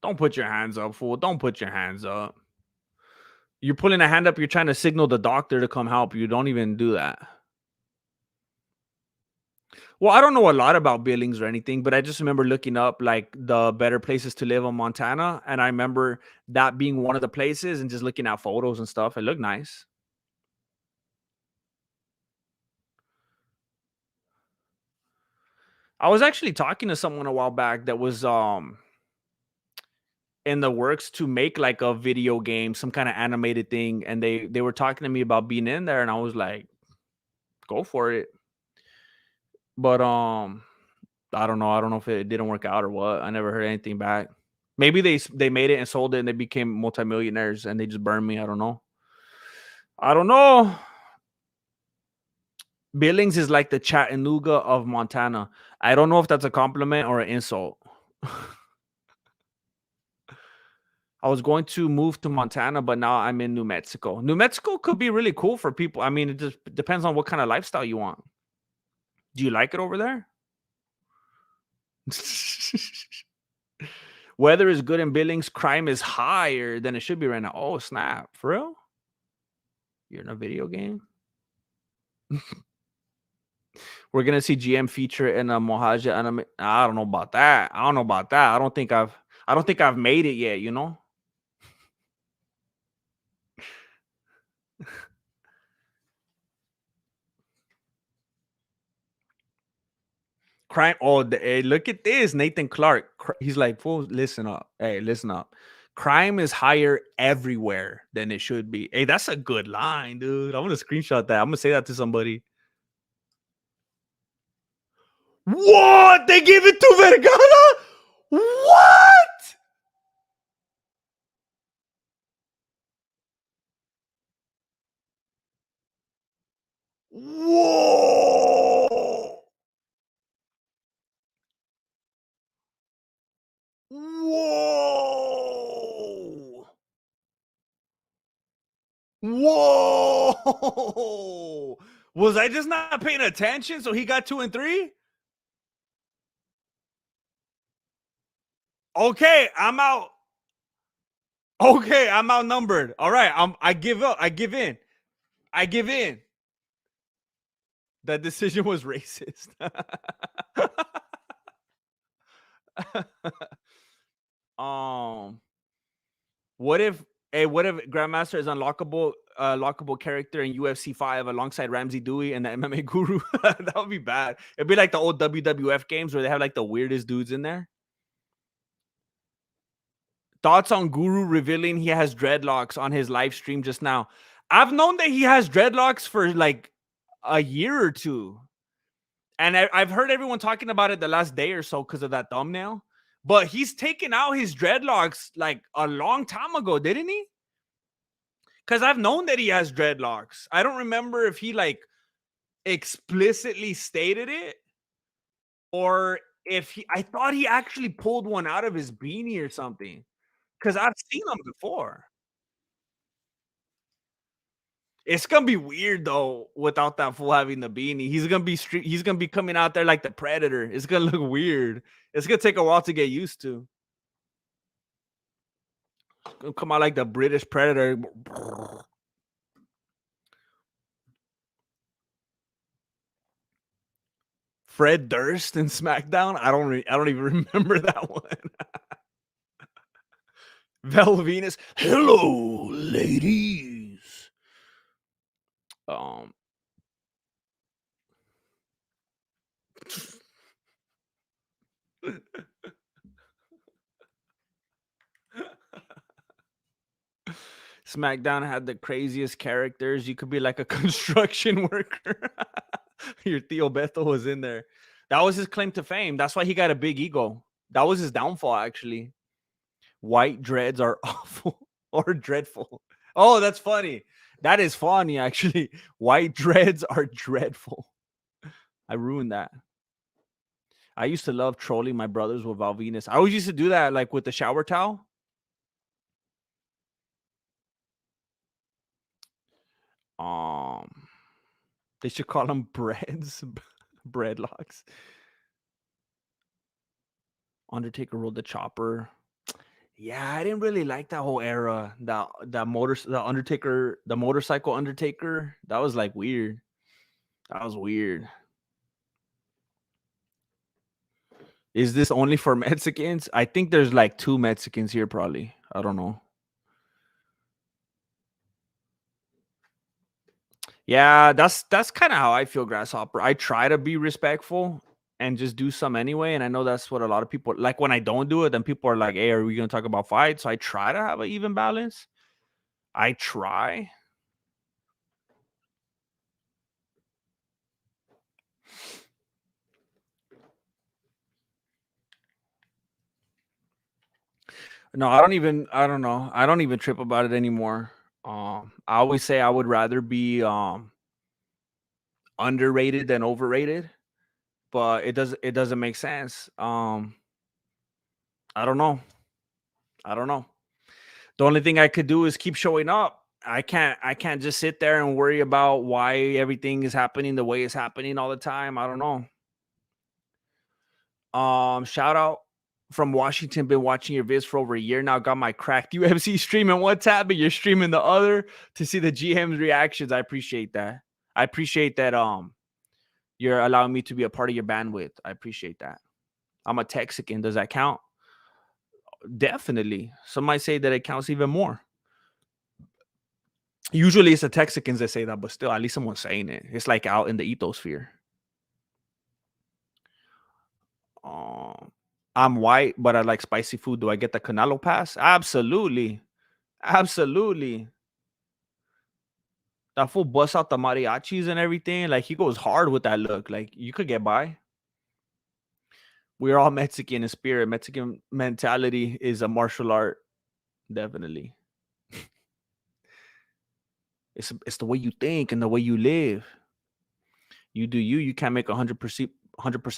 Don't put your hands up, fool. Don't put your hands up. You're pulling a hand up. You're trying to signal the doctor to come help you. Don't even do that. Well, I don't know a lot about Billings or anything, but I just remember looking up like the better places to live in Montana. And I remember that being one of the places and just looking at photos and stuff. It looked nice. I was actually talking to someone a while back that was in the works to make like a video game, some kind of animated thing. And they were talking to me about being in there, and I was like, go for it. But I don't know. I don't know if it didn't work out or what. I never heard anything back. Maybe they made it and sold it and they became multimillionaires and they just burned me. I don't know. I don't know. Billings is like the Chattanooga of Montana. I don't know if that's a compliment or an insult. I was going to move to Montana, but now I'm in New Mexico. New Mexico could be really cool for people. I mean, it just depends on what kind of lifestyle you want. Do you like it over there? Weather is good in Billings. Crime is higher than it should be right now. Oh, snap. For real? You're in a video game? We're gonna see GM feature in a Mohaja anime. I don't know about that. I don't know about that. I don't think I've made it yet, you know? Crime. Oh, hey, look at this. Nathan Clark. He's like, fool, listen up. Hey, listen up. Crime is higher everywhere than it should be. Hey, that's a good line, dude. I'm gonna screenshot that. I'm gonna say that to somebody. What? They gave it to Vergara? What? Whoa! Whoa! Whoa! Was I just not paying attention? So he got 2 and 3? Okay, I'm out. Okay, I'm outnumbered. All right, I give up. I give in. I give in. That decision was racist. um, what if Grandmaster is unlockable, lockable character in UFC 5 alongside Ramsey Dewey and the MMA Guru? That would be bad. It'd be like the old WWF games where they have like the weirdest dudes in there. Thoughts on Guru revealing he has dreadlocks on his live stream just now? I've known that he has dreadlocks for like a year or two. And I've heard everyone talking about it the last day or so because of that thumbnail. But he's taken out his dreadlocks like a long time ago, didn't he? Because I've known that he has dreadlocks. I don't remember if he like explicitly stated it or if I thought he actually pulled one out of his beanie or something. Because I've seen them before. It's gonna be weird though without that fool having the beanie. He's gonna be coming out there like the Predator. It's gonna look weird. It's gonna take a while to get used to. It's gonna come out like the British Predator. Fred Durst in SmackDown. I don't even remember that one. Val Venus. Hello, ladies. SmackDown had the craziest characters. You could be like a construction worker. Your Theo Beto was in there. That was his claim to fame. That's why he got a big ego. That was his downfall, actually. White dreads are awful or dreadful. Oh, that's funny. That is funny, actually. White dreads are dreadful. I ruined that. I used to love trolling my brothers with Val Venus. I always used to do that, like with the shower towel. They should call them breads, breadlocks. Undertaker rolled the chopper. Yeah, I didn't really like that whole era. The Undertaker, the motorcycle Undertaker. That was like weird. That was weird. Is this only for Mexicans? I think there's like 2 Mexicans here, probably. I don't know. Yeah, that's kind of how I feel, Grasshopper. I try to be respectful and just do some anyway. And I know that's what a lot of people like. When I don't do it, then people are like, "Hey, are we gonna talk about fights?" So I try to have an even balance. I try. No, I don't know. I don't even trip about it anymore. I always say I would rather be underrated than overrated, but it doesn't make sense. I don't know. I don't know. The only thing I could do is keep showing up. I can't just sit there and worry about why everything is happening the way it's happening all the time. I don't know. Shout out from Washington. Been watching your vids for over a year now. Got my cracked UFC stream in one tab, but you're streaming the other to see the GM's reactions. I appreciate that. I appreciate that. You're allowing me to be a part of your bandwidth. I appreciate that. I'm a Texican. Does that count? Definitely. Some might say that it counts even more. Usually it's the Texicans that say that, but still, at least someone's saying it. It's like out in the ethosphere. I'm white, but I like spicy food. Do I get the Canelo pass? Absolutely. Absolutely. That fool busts out the mariachis and everything. Like, he goes hard with that look. Like, you could get by. We're all Mexican in spirit. Mexican mentality is a martial art. Definitely. It's the way you think and the way you live. You do you. You can't make 100%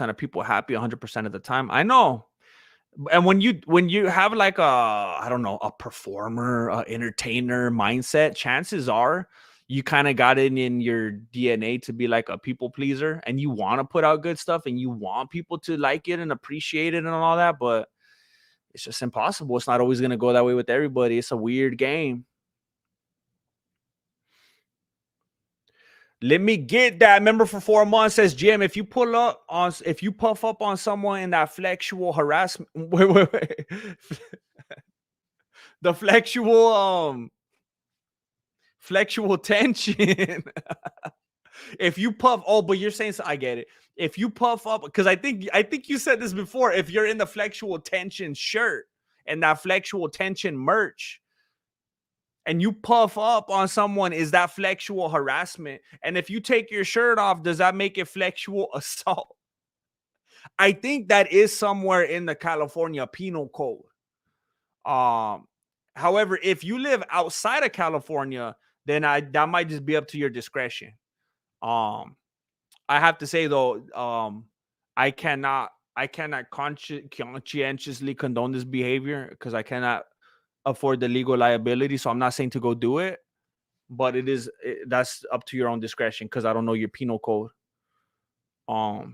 of people happy 100% of the time. I know. And when you have like a, I don't know, a performer, a entertainer mindset, chances are you kind of got it in your DNA to be like a people pleaser, and you want to put out good stuff and you want people to like it and appreciate it and all that, but it's just impossible. It's not always going to go that way with everybody. It's a weird game. Let me get that member for 4 months. Says Jim, if you puff up on someone in that flexual harassment, wait. The flexual tension. If you puff, but you're saying, so I get it. If you puff up, because I think you said this before. If you're in the flexual tension shirt and that flexual tension merch, and you puff up on someone, is that flexual harassment? And if you take your shirt off, does that make it flexual assault? I think that is somewhere in the California Penal Code. However, if you live outside of California, then that might just be up to your discretion. I have to say though, I cannot conscientiously condone this behavior because I cannot afford the legal liability. So I'm not saying to go do it, but that's up to your own discretion because I don't know your penal code. Oh,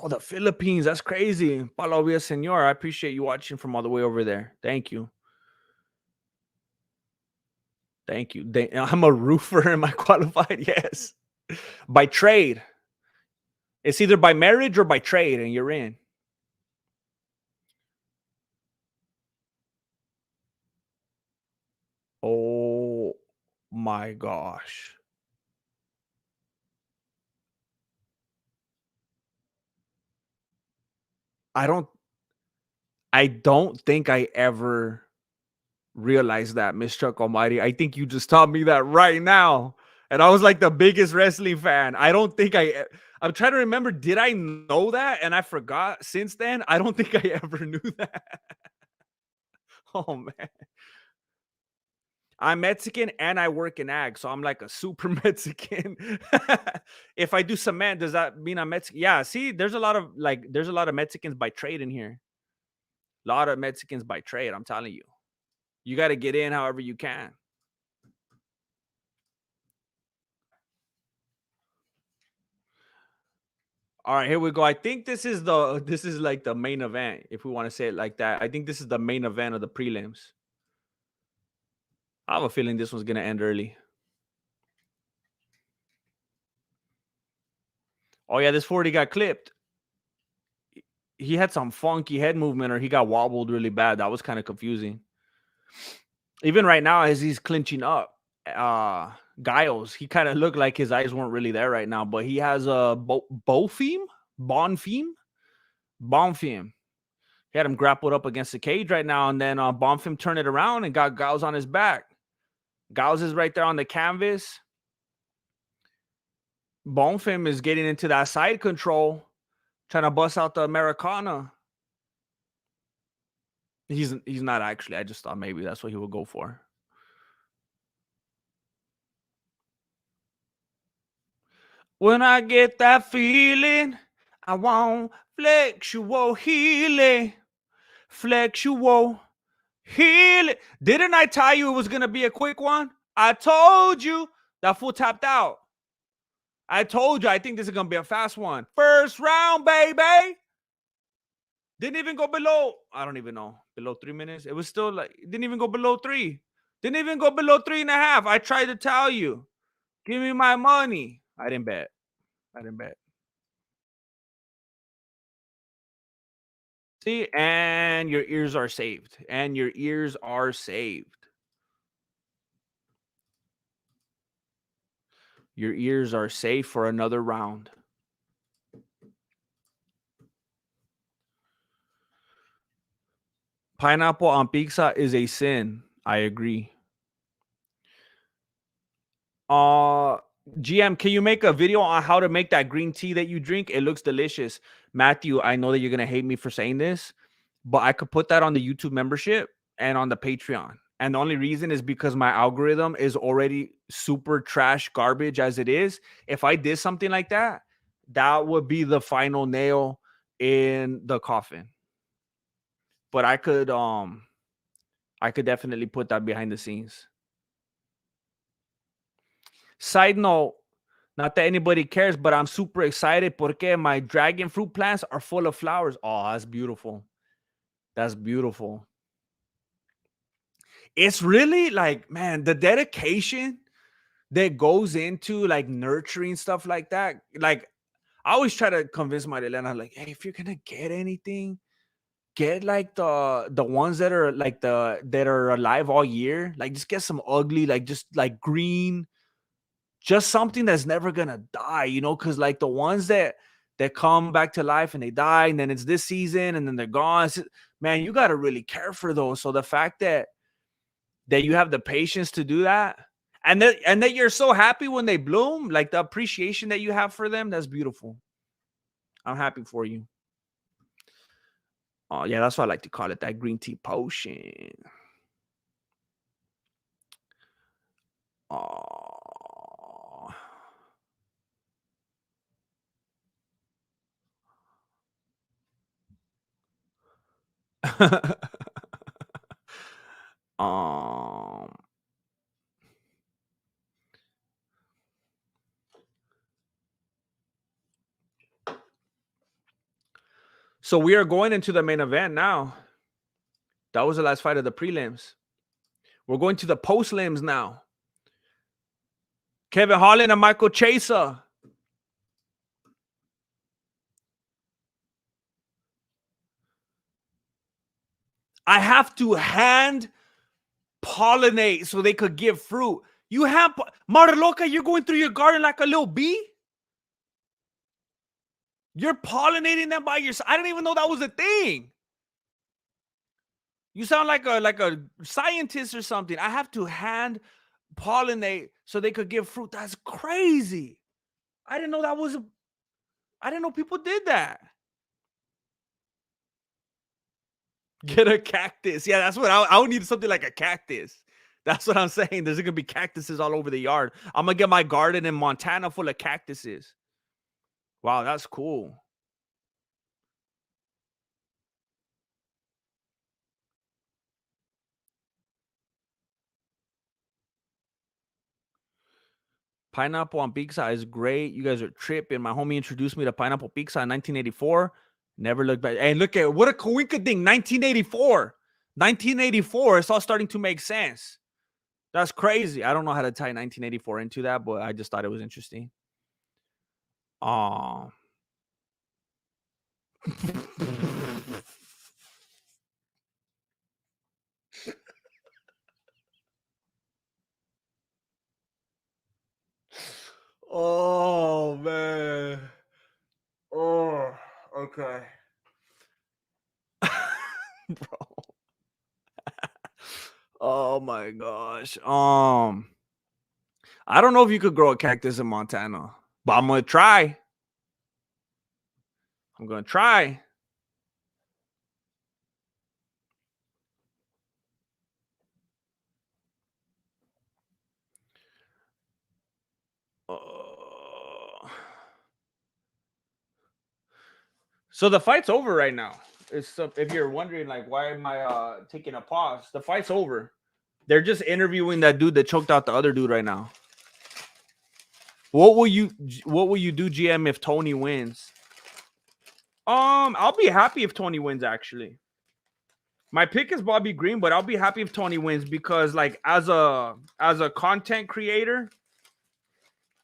the Philippines. That's crazy. Palo Senor. I appreciate you watching from all the way over there. Thank you. Thank you. I'm a roofer. Am I qualified? Yes. By trade. It's either by marriage or by trade, and you're in. Oh my gosh. I don't think I ever realized that, Miss Chuck Almighty. I think you just taught me that right now. And I was like the biggest wrestling fan. I don't think I'm trying to remember, did I know that? And I forgot since then. I don't think I ever knew that. Oh man. I'm Mexican and I work in ag, so I'm like a super Mexican. If I do cement, does that mean I'm Mexican? Yeah, see, there's a lot of Mexicans by trade in here. A lot of Mexicans by trade, I'm telling you. You got to get in however you can. All right, here we go. I think this is like the main event, if we want to say it like that. I think this is the main event of the prelims. I have a feeling this one's gonna end early. Oh yeah, this 40 got clipped. He had some funky head movement, or he got wobbled really bad. That was kind of confusing. Even right now, as he's clinching up, Giles, he kind of looked like his eyes weren't really there right now, but he has a Bonfim. He had him grappled up against the cage right now, and then Bonfim turned it around and got Giles on his back. Giles is right there on the canvas. Bonfim is getting into that side control, trying to bust out the Americana. He's not actually. I just thought maybe that's what he would go for. When I get that feeling, I want flexual healing. Flexual healing. Didn't I tell you it was going to be a quick one? I told you. That fool tapped out. I told you. I think this is going to be a fast one. First round, baby. Didn't even go below. I don't even know. Below 3 minutes. It was still like, didn't even go below 3. Didn't even go below 3.5. I tried to tell you. Give me my money. I didn't bet. I didn't bet. See, and your ears are saved. And your ears are saved. Your ears are safe for another round. Pineapple on pizza is a sin. I agree. GM, can you make a video on how to make that green tea that you drink? It looks delicious. Matthew, I know that you're gonna hate me for saying this, but I could put that on the YouTube membership and on the Patreon. And the only reason is because my algorithm is already super trash garbage as it is. If I did something like that, that would be the final nail in the coffin. But I could definitely put that behind the scenes. Side note, not that anybody cares, but I'm super excited porque my dragon fruit plants are full of flowers. Oh, that's beautiful. That's beautiful. It's really like, man, the dedication that goes into like nurturing stuff like that. Like, I always try to convince my Elena, like, hey, if you're gonna get anything, get like the ones that are like that are alive all year. Like, just get some ugly, like just like green, just something that's never gonna die, you know, because like the ones that come back to life and they die, and then it's this season and then they're gone. Man, you got to really care for those. So the fact that you have the patience to do that, and that you're so happy when they bloom, like the appreciation that you have for them, that's beautiful. I'm happy for you. Oh yeah, that's what I like to call it, that green tea potion. Oh. um so we are going into the main event now. That was the last fight of the prelims. We're going to the post limbs now. Kevin Holland and Michael Chaser. I have to hand pollinate so they could give fruit. You have Marloca, you're going through your garden like a little bee. You're pollinating them by yourself. I didn't even know that was a thing. You sound like a scientist or something. I have to hand pollinate so they could give fruit. That's crazy. I didn't know that was I didn't know people did that. Get a cactus. Yeah, that's what I would need, something like a cactus. That's what I'm saying. There's gonna be cactuses all over the yard. I'm gonna get my garden in Montana full of cactuses. Wow, that's cool. Pineapple on pizza is great. You guys are tripping. My homie introduced me to pineapple pizza in 1984. Never looked back. Hey, look at what a coinka thing. 1984. 1984. It's all starting to make sense. That's crazy. I don't know how to tie 1984 into that, but I just thought it was interesting. Oh. Oh man. Oh, okay. Bro. Oh my gosh. I don't know if you could grow a cactus in Montana, but I'm gonna try. I'm gonna try. So the fight's over right now. It's if you're wondering, like, why am I taking a pause? The fight's over. They're just interviewing that dude that choked out the other dude right now. What will you do, GM, if Tony wins? I'll be happy if Tony wins. Actually, my pick is Bobby Green, but I'll be happy if Tony wins because, like, as a content creator,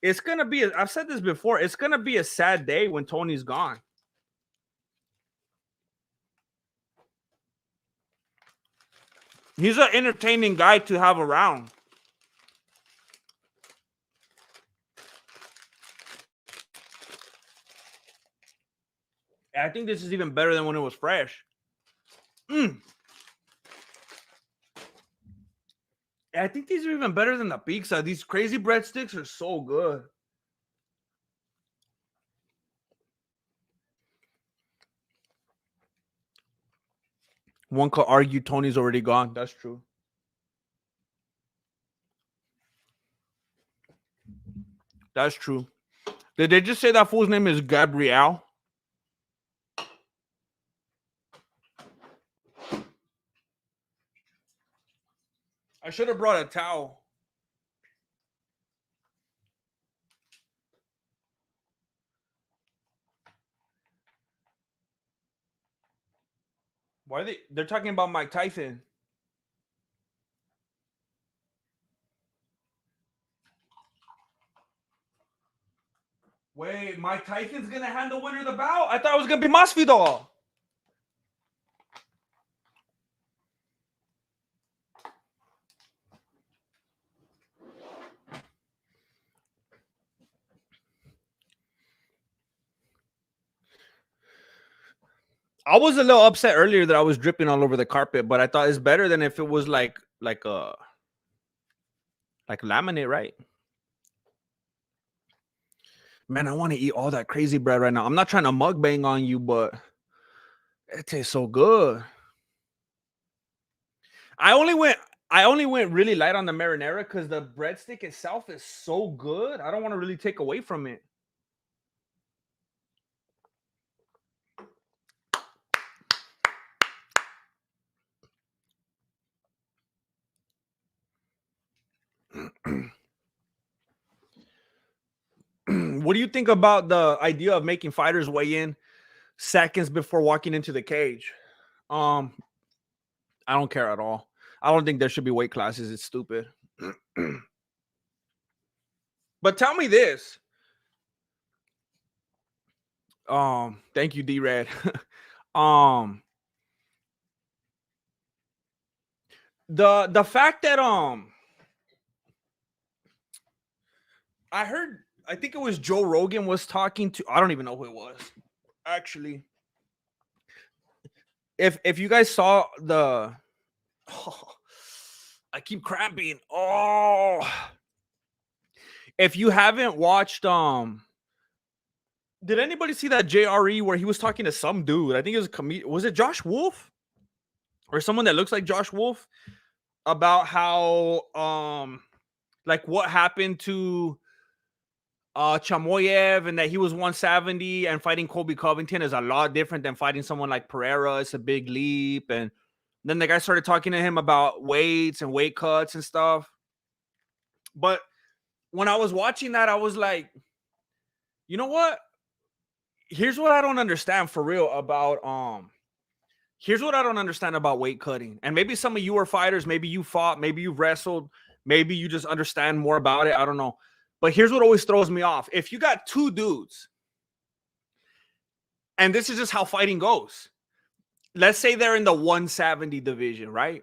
it's gonna be. I've said this before. It's gonna be a sad day when Tony's gone. He's an entertaining guy to have around. I think this is even better than when it was fresh. I think these are even better than the pizza. These crazy breadsticks are so good. One could argue Tony's already gone. That's true. That's true. Did they just say that fool's name is Gabrielle? I should have brought a towel. Why are they're talking about Mike Tyson? Wait, Mike Tyson's gonna hand the winner the bout? I thought it was gonna be Masvidal. I was a little upset earlier that I was dripping all over the carpet, but I thought it's better than if it was like laminate, right? Man, I want to eat all that crazy bread right now. I'm not trying to mukbang on you, but it tastes so good. I only went really light on the marinara because the breadstick itself is so good. I don't want to really take away from it. What do you think about the idea of making fighters weigh in seconds before walking into the cage? I don't care at all. I don't think there should be weight classes. It's stupid. But tell me this. Thank you, D-Red. The fact that I think it was Joe Rogan was talking to, I don't even know who it was. Actually, if you guys saw the I keep cramping. If you haven't watched did anybody see that JRE where he was talking to some dude? I think it was a comedian. Was it Josh Wolf? Or someone that looks like Josh Wolf? About how like what happened to Chamoyev and that he was 170 and fighting Colby Covington is a lot different than fighting someone like Pereira. It's a big leap. And then the guy started talking to him about weights and weight cuts and stuff. But when I was watching that, I was like, you know what? Here's what I don't understand for real about here's what I don't understand about weight cutting. And maybe some of you are fighters, maybe you fought, maybe you wrestled, maybe you just understand more about it. I don't know. But here's what always throws me off. If you got two dudes, and this is just how fighting goes. Let's say they're in the 170 division, right?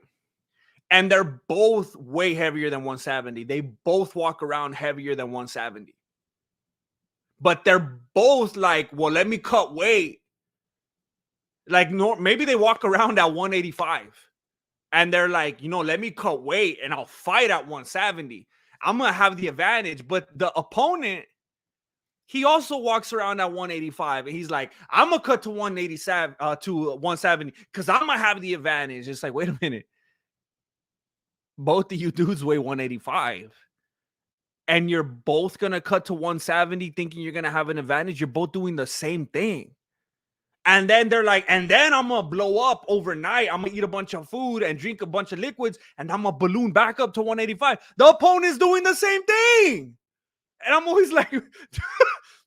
And they're both way heavier than 170. They both walk around heavier than 170. But they're both like, well, let me cut weight. Like, no, maybe they walk around at 185. And they're like, let me cut weight and I'll fight at 170. I'm going to have the advantage. But the opponent, he also walks around at 185. And he's like, I'm going to cut to 187, to 170 because I'm going to have the advantage. It's like, wait a minute. Both of you dudes weigh 185. And you're both going to cut to 170 thinking you're going to have an advantage. You're both doing the same thing. And then they're like, and then I'm going to blow up overnight. I'm going to eat a bunch of food and drink a bunch of liquids. And I'm going to balloon back up to 185. The opponent's doing the same thing. And I'm always like,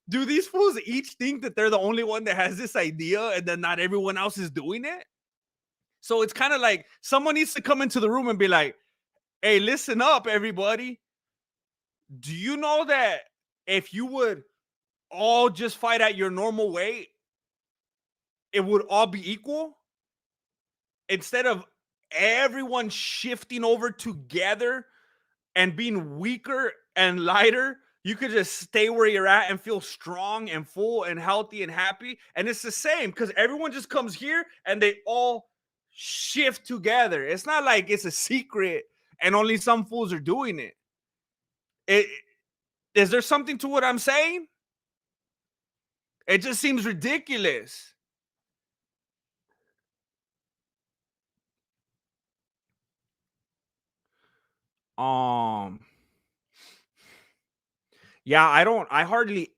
Do these fools each think that they're the only one that has this idea and then not everyone else is doing it? So it's kind of like someone needs to come into the room and be like, hey, listen up, everybody. Do you know that if you would all just fight at your normal weight, it would all be equal? Instead of everyone shifting over together and being weaker and lighter, you could just stay where you're at and feel strong and full and healthy and happy. And it's the same because everyone just comes here and they all shift together. It's not like it's a secret and only some fools are doing it. it is there something to what I'm saying? It just seems ridiculous. Um, yeah, I hardly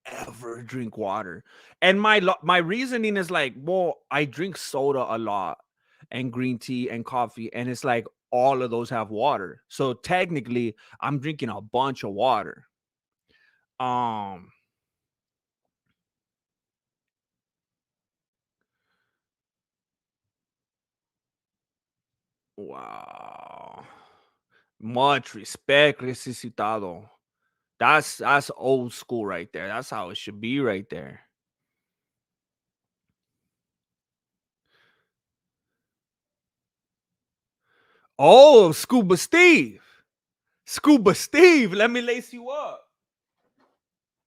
ever drink water. And my reasoning is like, well, I drink soda a lot and green tea and coffee, and it's like all of those have water. So technically, I'm drinking a bunch of water. Um, wow. Much respect, necesitado. That's old school right there. That's how it should be right there. Oh, Scuba Steve. Scuba Steve, let me lace you up.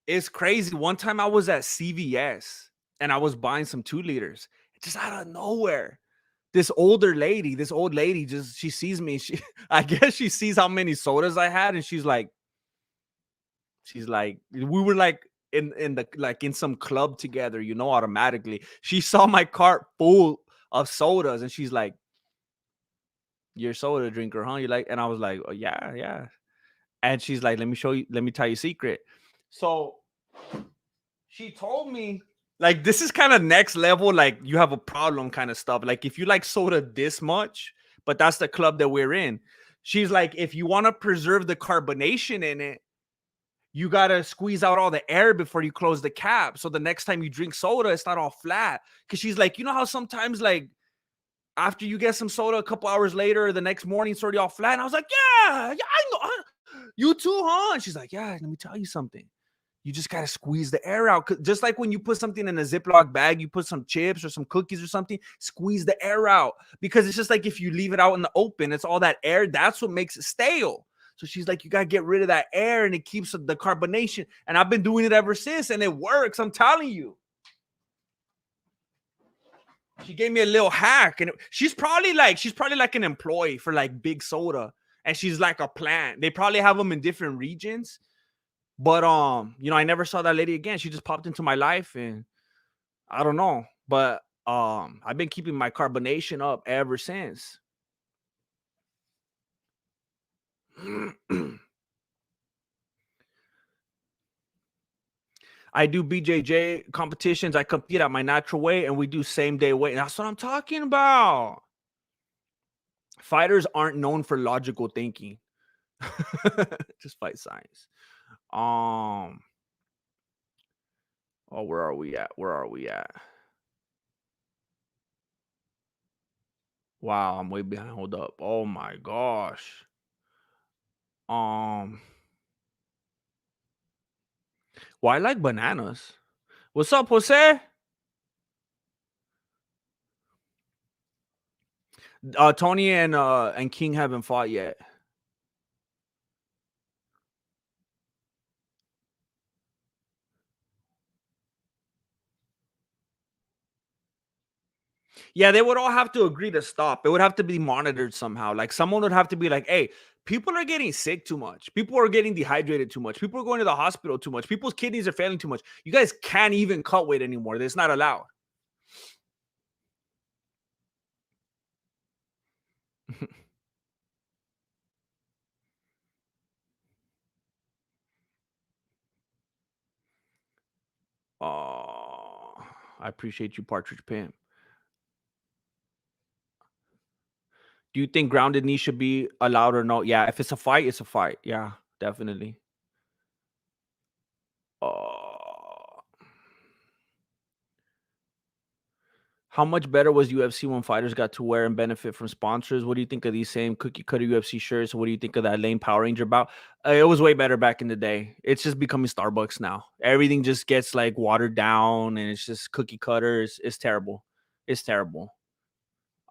It's crazy. One time I was at CVS and I was buying some 2 liters. Just out of nowhere. This old lady, just she sees me. She I guess she sees how many sodas I had, and she's like, we were like in the like in some club together, automatically. She saw my cart full of sodas and she's like, you're a soda drinker, huh? You like, and I was like, oh, yeah, yeah. And she's like, let me tell you a secret. So she told me, like, this is kind of next level, like you have a problem kind of stuff. Like if you like soda this much, but that's the club that we're in. She's like, if you want to preserve the carbonation in it, you gotta squeeze out all the air before you close the cap. So the next time you drink soda, it's not all flat. Cause she's like, you know how sometimes like after you get some soda a couple hours later, the next morning it's already all flat. And I was like, yeah, I know. You too, huh? And she's like, yeah, let me tell you something. You just gotta squeeze the air out. Just like when you put something in a Ziploc bag, you put some chips or some cookies or something, squeeze the air out. Because it's just like if you leave it out in the open, it's all that air. That's what makes it stale. So she's like, you gotta get rid of that air and it keeps the carbonation. And I've been doing it ever since, and it works. I'm telling you. She gave me a little hack, and she's probably like an employee for like Big Soda, and she's like a plant. They probably have them in different regions, but I never saw that lady again. She just popped into my life, and I don't know, but I've been keeping my carbonation up ever since. I do BJJ competitions. I compete at my natural weight, and we do same day weight. That's what I'm talking about. Fighters aren't known for logical thinking. Just fight science. Um. Oh, where are we at? Where are we at? Wow, I'm way behind. Hold up. Oh my gosh. Um. Well, I like bananas. What's up, Jose? Tony and King haven't fought yet. Yeah, they would all have to agree to stop. It would have to be monitored somehow. Like someone would have to be like, "Hey, people are getting sick too much. People are getting dehydrated too much. People are going to the hospital too much. People's kidneys are failing too much. You guys can't even cut weight anymore. That's not allowed." Oh, I appreciate you, Partridge Pimp. Do you think grounded knee should be allowed or no? Yeah, if it's a fight, it's a fight. Yeah, definitely. How much better was UFC when fighters got to wear and benefit from sponsors? What do you think of these same cookie cutter UFC shirts? What do you think of that lame Power Ranger bout? It was way better back in the day. It's just becoming Starbucks now. Everything just gets like watered down and it's just cookie cutters. It's terrible. It's terrible.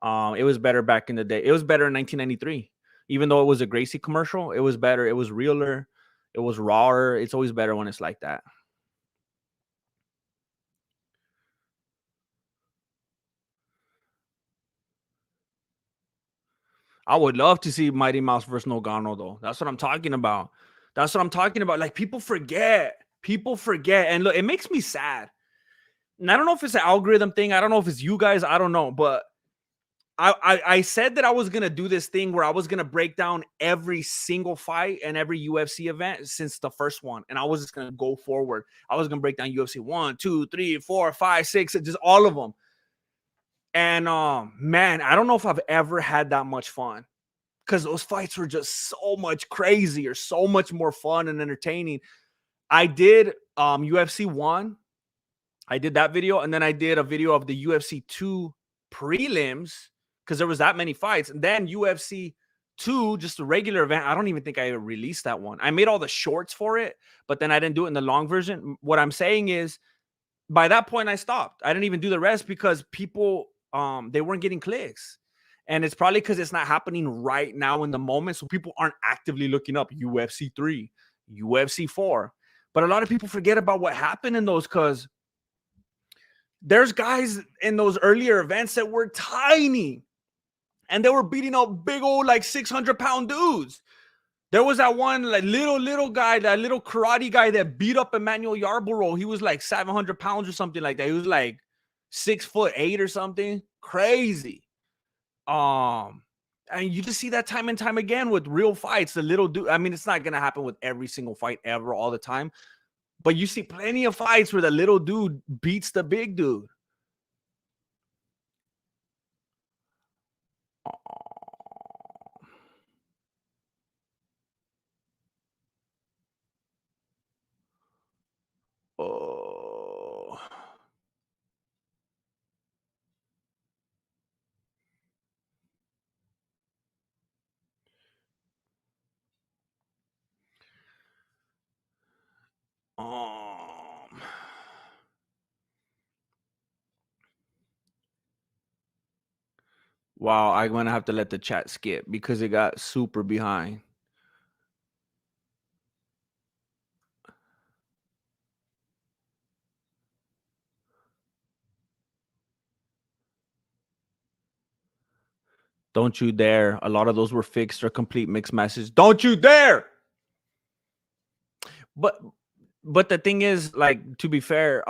It was better back in the day. It was better in 1993. Even though it was a Gracie commercial, it was better. It was realer. It was rawer. It's always better when it's like that. I would love to see Mighty Mouse versus Nogano, though. That's what I'm talking about. That's what I'm talking about. Like, people forget. People forget. And look, it makes me sad. And I don't know if it's an algorithm thing. I don't know if it's you guys. I don't know. But I said that I was going to do this thing where I was going to break down every single fight and every UFC event since the first one. And I was just going to go forward. I was going to break down UFC 1, 2, 3, 4, 5, 6, just all of them. And man, I don't know if I've ever had that much fun because those fights were just so much crazier, so much more fun and entertaining. I did UFC 1. I did that video. And then I did a video of the UFC 2 prelims because there was that many fights. And then UFC 2, just a regular event. I don't even think I released that one. I made all the shorts for it, but then I didn't do it in the long version. What I'm saying is by that point, I stopped. I didn't even do the rest because people, they weren't getting clicks. And it's probably because it's not happening right now in the moment. So people aren't actively looking up UFC 3, UFC 4. But a lot of people forget about what happened in those because there's guys in those earlier events that were tiny. And they were beating up big old like 600-pound dudes. There was that one like little guy, that little karate guy that beat up Emmanuel Yarborough. He was like 700 pounds or something like that. He was like 6'8" or something. Crazy. And you just see that time and time again with real fights. The little dude. I mean, it's not gonna happen with every single fight ever all the time, but you see plenty of fights where the little dude beats the big dude. Oh. Wow, I'm gonna have to let the chat skip because it got super behind. Don't you dare. A lot of those were fixed or complete mixed messages. Don't you dare. But the thing is, like, to be fair,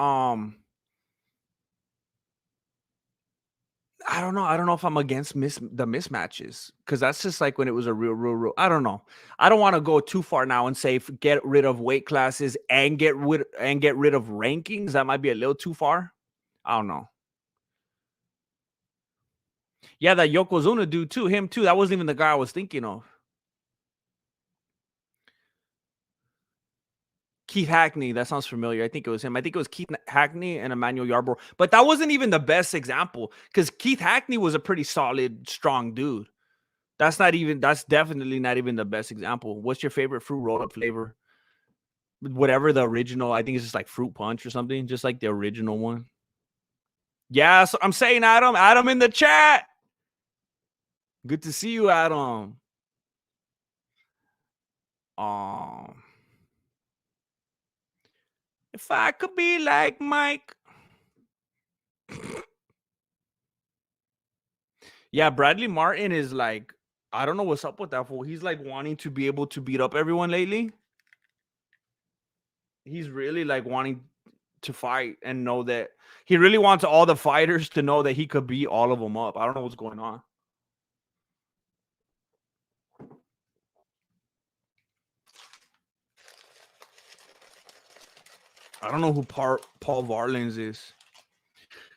I don't know. I don't know if I'm against the mismatches because that's just like when it was a real. I don't know. I don't want to go too far now and say get rid of weight classes and get rid of rankings. That might be a little too far. I don't know. Yeah, that Yokozuna dude too. Him too. That wasn't even the guy I was thinking of. Keith Hackney. That sounds familiar. I think it was him. I think it was Keith Hackney and Emmanuel Yarborough. But that wasn't even the best example because Keith Hackney was a pretty solid, strong dude. That's definitely not even the best example. What's your favorite fruit roll-up flavor? Whatever the original, I think it's just like fruit punch or something, just like the original one. Yeah, so I'm saying Adam in the chat. Good to see you, Adam. If I could be like Mike. Yeah, Bradley Martin is like, I don't know what's up with that fool. He's like wanting to be able to beat up everyone lately. He's really like wanting to fight and know that he really wants all the fighters to know that he could beat all of them up. I don't know what's going on. I don't know who Paul Varlins is.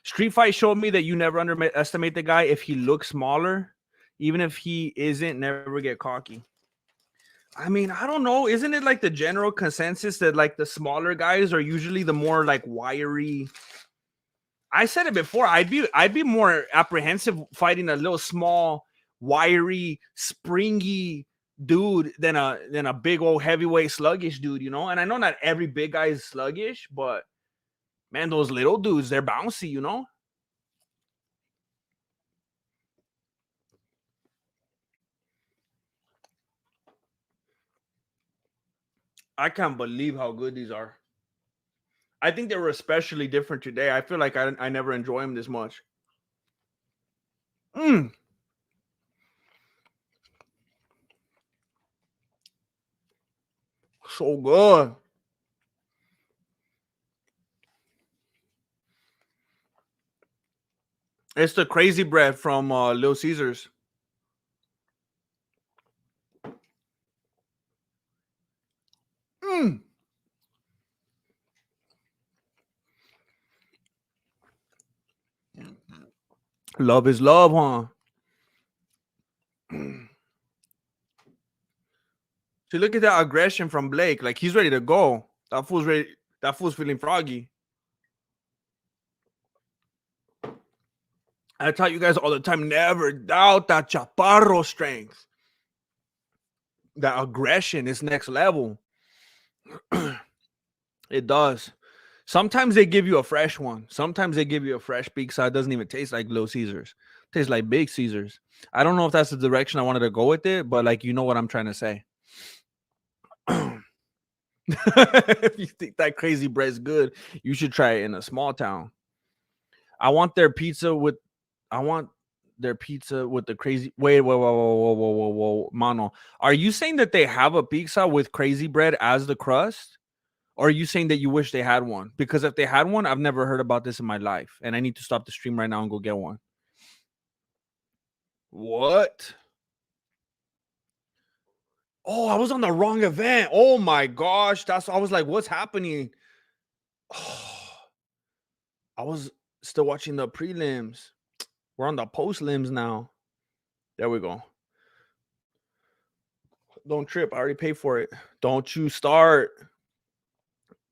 Street Fight showed me that you never underestimate the guy if he looks smaller. Even if he isn't, never get cocky. I mean, I don't know. Isn't it like the general consensus that like the smaller guys are usually the more like wiry? I said it before. I'd be more apprehensive fighting a little small, wiry, springy dude than a big old heavyweight sluggish dude, you know. And I know not every big guy is sluggish, but man, those little dudes, they're bouncy, you know. I can't believe how good these are. I think they were especially different today. I feel like I never enjoy them this much. Mm. So good. It's the crazy bread from Little Caesars. Mm. Love is love, huh? See, look at that aggression from Blake. Like he's ready to go. That fool's ready. That fool's feeling froggy. I tell you guys all the time, never doubt that chaparro strength. That aggression is next level. It does. Sometimes they give you a fresh one. Sometimes they give you a fresh beak side. It doesn't even taste like Little Caesars. It tastes like Big Caesars. I don't know if that's the direction I wanted to go with it, but like you know what I'm trying to say. If you think that crazy bread's good, you should try it in a small town. I want their pizza with the crazy whoa, mano. Are you saying that they have a pizza with crazy bread as the crust? Or are you saying that you wish they had one? Because if they had one, I've never heard about this in my life. And I need to stop the stream right now and go get one. What? Oh, I was on the wrong event. Oh my gosh. I was like, what's happening? Oh, I was still watching the prelims. We're on the post limbs now. There we go. Don't trip. I already paid for it. Don't you start.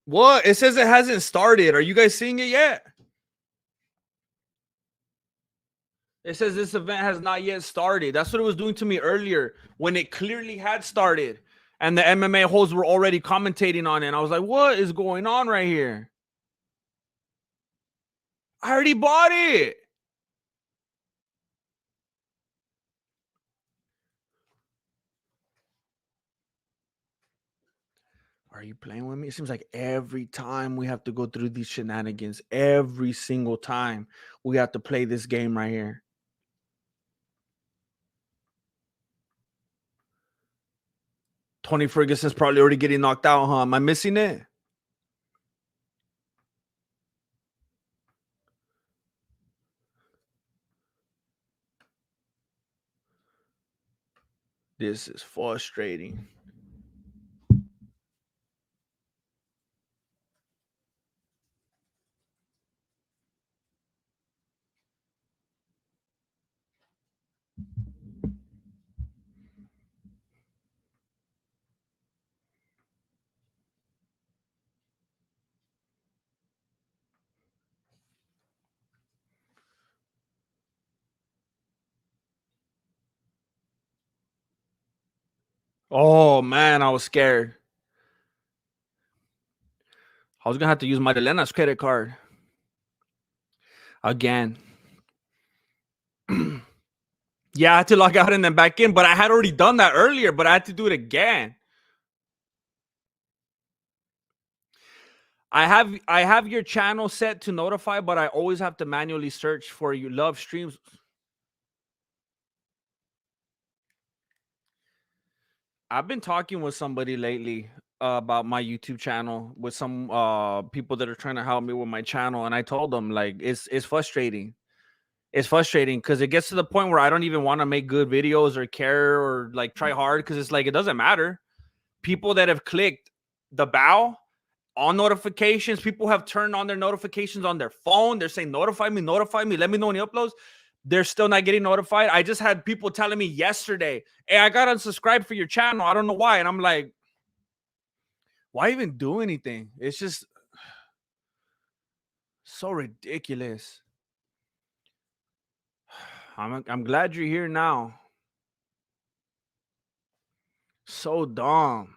What? It says it hasn't started. Are you guys seeing it yet? It says this event has not yet started. That's what it was doing to me earlier when it clearly had started. And the MMA hosts were already commentating on it. And I was like, what is going on right here? I already bought it. Are you playing with me? It seems like every time we have to go through these shenanigans, every single time we have to play this game right here. Tony Ferguson's probably already getting knocked out, huh? Am I missing it? This is frustrating. Oh man, I was scared. I was gonna have to use my Delena's credit card again. Yeah, I had to log out and then back in, but I had already done that earlier, but I had to do it again. I have your channel set to notify, but I always have to manually search for you love streams. I've been talking with somebody lately about my YouTube channel with some people that are trying to help me with my channel, and I told them like it's frustrating. It's frustrating because it gets to the point where I don't even want to make good videos or care or like try hard because it's like it doesn't matter. People that have clicked the bow on notifications, people have turned on their notifications on their phone. They're saying notify me, let me know when he uploads. They're still not getting notified. I just had people telling me yesterday, hey, I got unsubscribed for your channel. I don't know why. And I'm like, why even do anything? It's just So ridiculous. I'm glad you're here now. So dumb.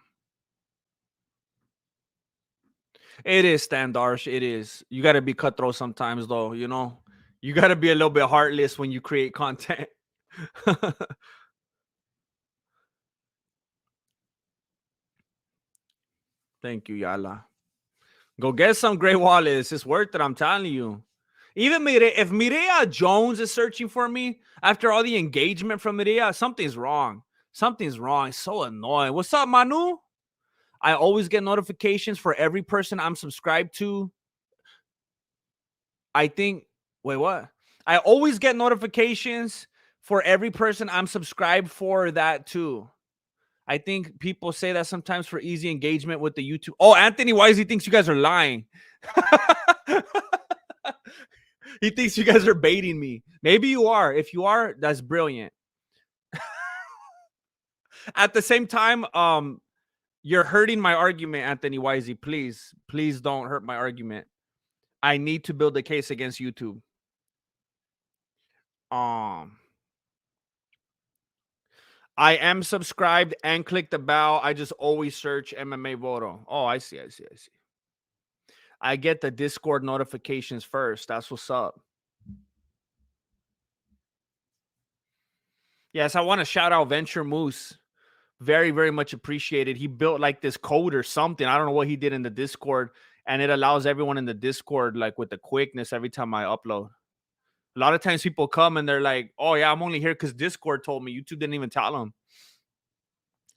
It is, Standarsh. It is. You got to be cutthroat sometimes, though. You know, you got to be a little bit heartless when you create content. Thank you, Yala. Go get some Great Wallace. It's worth it. I'm telling you. Even if Mireya Jones is searching for me after all the engagement from Mireya, something's wrong. Something's wrong. It's so annoying. What's up, Manu? I always get notifications for every person I'm subscribed to. I think, wait, what? I always get notifications for every person I'm subscribed for that too. I think people say that sometimes for easy engagement with the YouTube. Oh, Anthony Wisey thinks you guys are lying. He thinks you guys are baiting me. Maybe you are. If you are, that's brilliant. At the same time, you're hurting my argument, Anthony Wisey. Please don't hurt my argument. I need to build a case against YouTube. I am subscribed and click the bell. I just always search MMA Voto. Oh, I see. I get the Discord notifications first. That's what's up. Yes, I want to shout out Venture Moose. Very, very much appreciated. He built like this code or something. I don't know what he did in the Discord. And it allows everyone in the Discord, like with the quickness every time I upload. A lot of times people come and they're like, oh, yeah, I'm only here because Discord told me. YouTube didn't even tell them.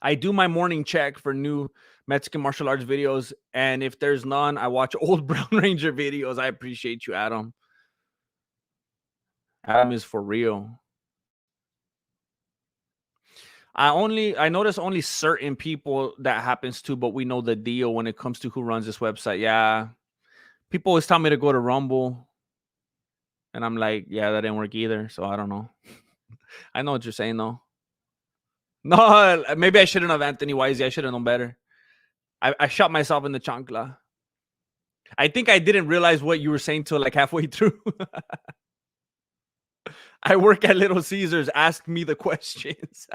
I do my morning check for new Mexican martial arts videos. And if there's none, I watch old Brown Ranger videos. I appreciate you, Adam. Adam is for real. I notice only certain people that happens to, but we know the deal when it comes to who runs this website. Yeah. People always tell me to go to Rumble. And I'm like, yeah, that didn't work either. So I don't know. I know what you're saying, though. No, maybe I shouldn't have, Anthony Wisey. I should have known better. I shot myself in the chancla. I think I didn't realize what you were saying till like halfway through. I work at Little Caesars. Ask me the questions.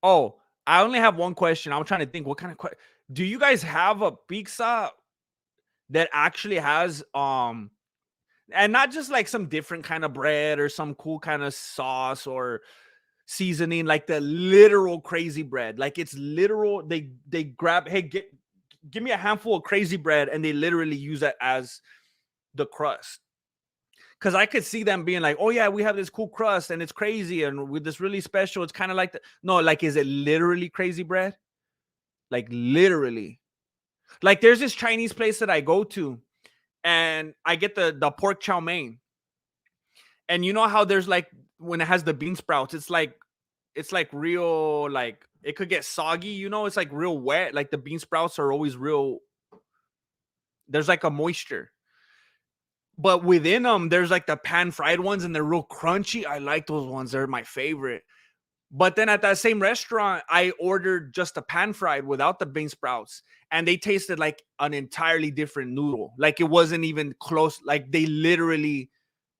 Oh, I only have one question. I'm trying to think what kind of question. Do you guys have a pizza that actually has and not just like some different kind of bread or some cool kind of sauce or seasoning, like the literal crazy bread? Like it's literal. They grab, hey, give me a handful of crazy bread, and they literally use it as the crust. Because I could see them being like, oh yeah, we have this cool crust and it's crazy and with this really special. It's kind of like no, like, is it literally crazy bread? Like literally. Like there's this Chinese place that I go to and I get the pork chow mein. And you know how there's like when it has the bean sprouts, it's like real, like it could get soggy, you know, it's like real wet. Like the bean sprouts are always real. There's like a moisture. But within them, there's like the pan fried ones and they're real crunchy. I like those ones. They're my favorite. But then at that same restaurant, I ordered just the pan fried without the bean sprouts. And they tasted like an entirely different noodle. Like it wasn't even close. Like they literally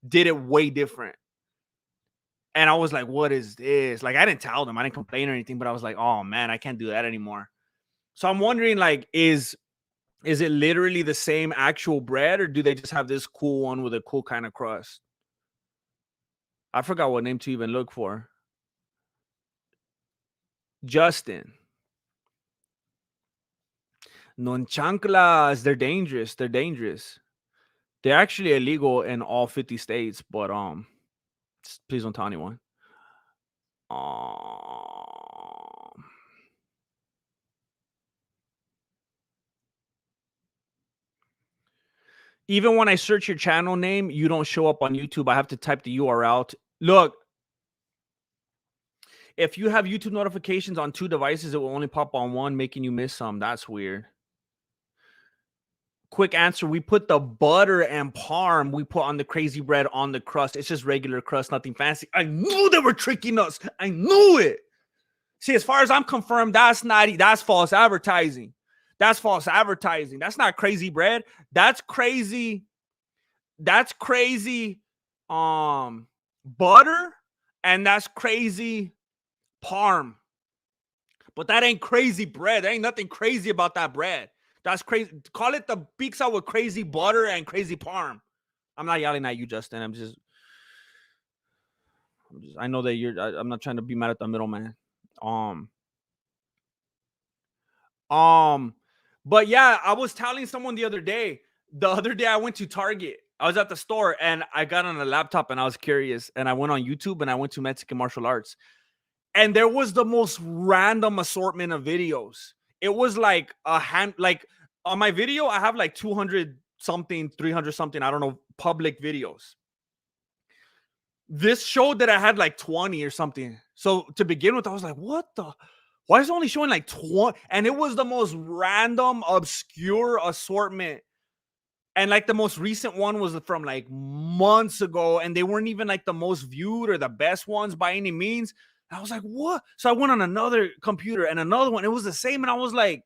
did it way different. And I was like, what is this? Like I didn't tell them. I didn't complain or anything. But I was like, oh man, I can't do that anymore. So I'm wondering, like, is it literally the same actual bread, or do they just have this cool one with a cool kind of crust? I forgot what name to even look for. Justin. Non chanclas. They're dangerous. They're dangerous. They're actually illegal in all 50 states, but please don't tell anyone. Even when I search your channel name, you don't show up on YouTube. I have to type the URL. Look, if you have YouTube notifications on 2 devices, it will only pop on one, making you miss some. That's weird. Quick answer. We put the butter and parm we put on the crazy bread on the crust. It's just regular crust, nothing fancy. I knew they were tricking us. I knew it. See, as far as I'm confirmed, that's false advertising. That's false advertising. That's not crazy bread. That's crazy. That's crazy butter, and that's crazy parm. But that ain't crazy bread. There ain't nothing crazy about that bread. That's crazy. Call it the pizza with crazy butter and crazy parm. I'm not yelling at you, Justin. I know that I'm not trying to be mad at the middleman. Um, um, but yeah, I was telling someone the other day. The other day, I went to Target. I was at the store and I got on a laptop and I was curious. And I went on YouTube and I went to Mexican martial arts. And there was the most random assortment of videos. It was like like on my video, I have like 200 something, 300 something, I don't know, public videos. This showed that I had like 20 or something. So to begin with, I was like, what the? Why is it only showing like 20? And it was the most random, obscure assortment. And like the most recent one was from like months ago, and they weren't even like the most viewed or the best ones by any means. I was like, what? So I went on another computer and another one. It was the same. And I was like,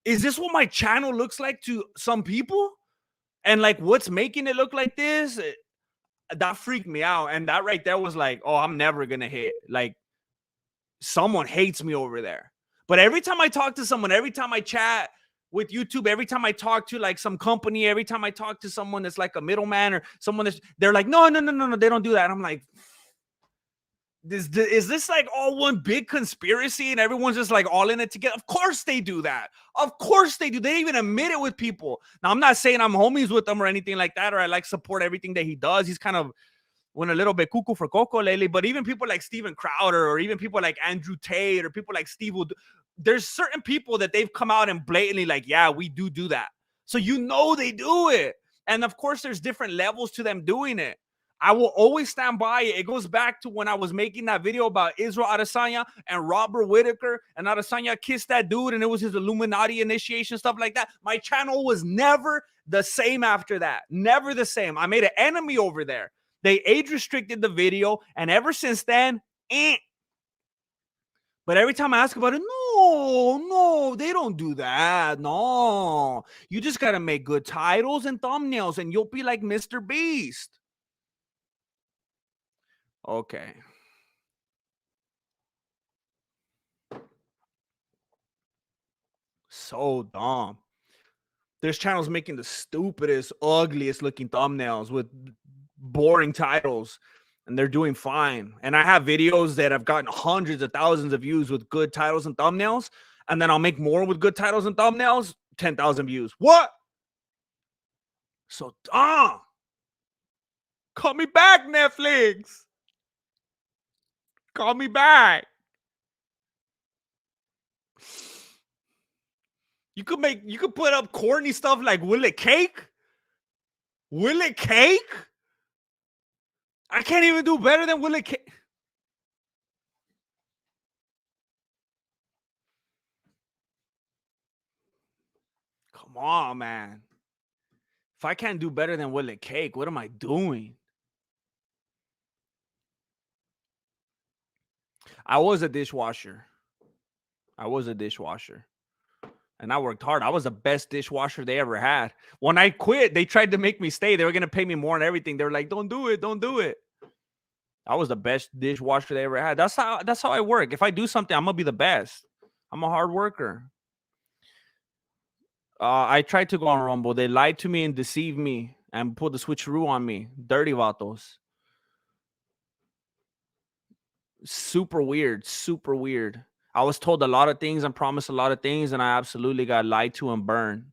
is this what my channel looks like to some people? And like, what's making it look like this? That freaked me out. And that right there was like, oh, I'm never going to hit. Like, someone hates me over there. But every time I talk to someone, every time I chat with YouTube, every time I talk to like some company, every time I talk to someone that's like a middleman or someone that's, they're like, no, they don't do that. And I'm like, is this like all one big conspiracy and everyone's just like all in it together? Of course they do that. Of course they do. They even admit it with people. Now, I'm not saying I'm homies with them or anything like that, or I like support everything that he does. He's kind of went a little bit cuckoo for cocoa lately, but even people like Steven Crowder or even people like Andrew Tate or people like Steve Wood, there's certain people that they've come out and blatantly like, yeah, we do that. So you know they do it. And of course, there's different levels to them doing it. I will always stand by it. It goes back to when I was making that video about Israel Adesanya and Robert Whitaker, and Adesanya kissed that dude and it was his Illuminati initiation, stuff like that. My channel was never the same after that. Never the same. I made an enemy over there. They age restricted the video, and ever since then, But every time I ask about it, no, they don't do that. No, you just got to make good titles and thumbnails, and you'll be like Mr. Beast. Okay. So dumb. There's channels making the stupidest, ugliest looking thumbnails with boring titles, and they're doing fine. And I have videos that have gotten hundreds of thousands of views with good titles and thumbnails, and then I'll make more with good titles and thumbnails, 10,000 views. What? So dumb. Call me back, Netflix. Call me back. You could put up corny stuff like Will It Cake? Will It Cake? I can't even do better than Will It Cake. Come on, man. If I can't do better than Will It Cake, what am I doing? I was a dishwasher. And I worked hard. I was the best dishwasher they ever had. When I quit, they tried to make me stay. They were going to pay me more and everything. They were like, don't do it. Don't do it. I was the best dishwasher they ever had. That's how I work. If I do something, I'm going to be the best. I'm a hard worker. I tried to go on Rumble. They lied to me and deceived me and put the switcheroo on me. Dirty vatos. Super weird. Super weird. I was told a lot of things and promised a lot of things, and I absolutely got lied to and burned.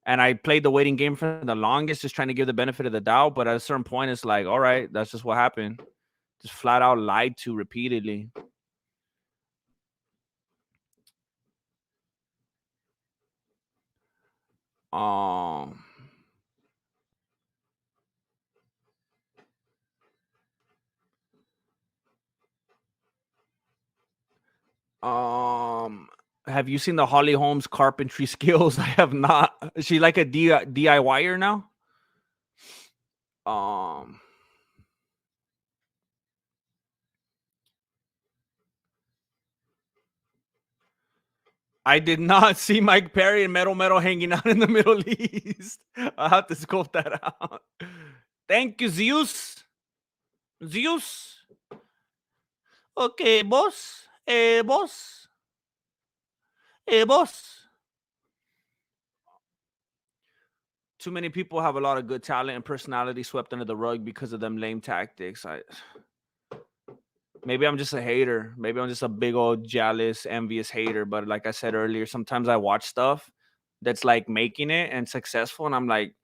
And I played the waiting game for the longest, just trying to give the benefit of the doubt. But at a certain point, it's like, all right, that's just what happened. Just flat out lied to repeatedly. Um, have you seen the Holly Holmes carpentry skills? I have not. Is she like a DIYer now? Um, I did not see Mike Perry and Metal hanging out in the Middle East. I'll have to scope that out. Thank you, Zeus. Zeus. Okay, boss. Boss. Boss. Too many people have a lot of good talent and personality swept under the rug because of them lame tactics. Maybe I'm just a hater. Maybe I'm just a big old jealous, envious hater. But like I said earlier, sometimes I watch stuff that's like making it and successful, and I'm like,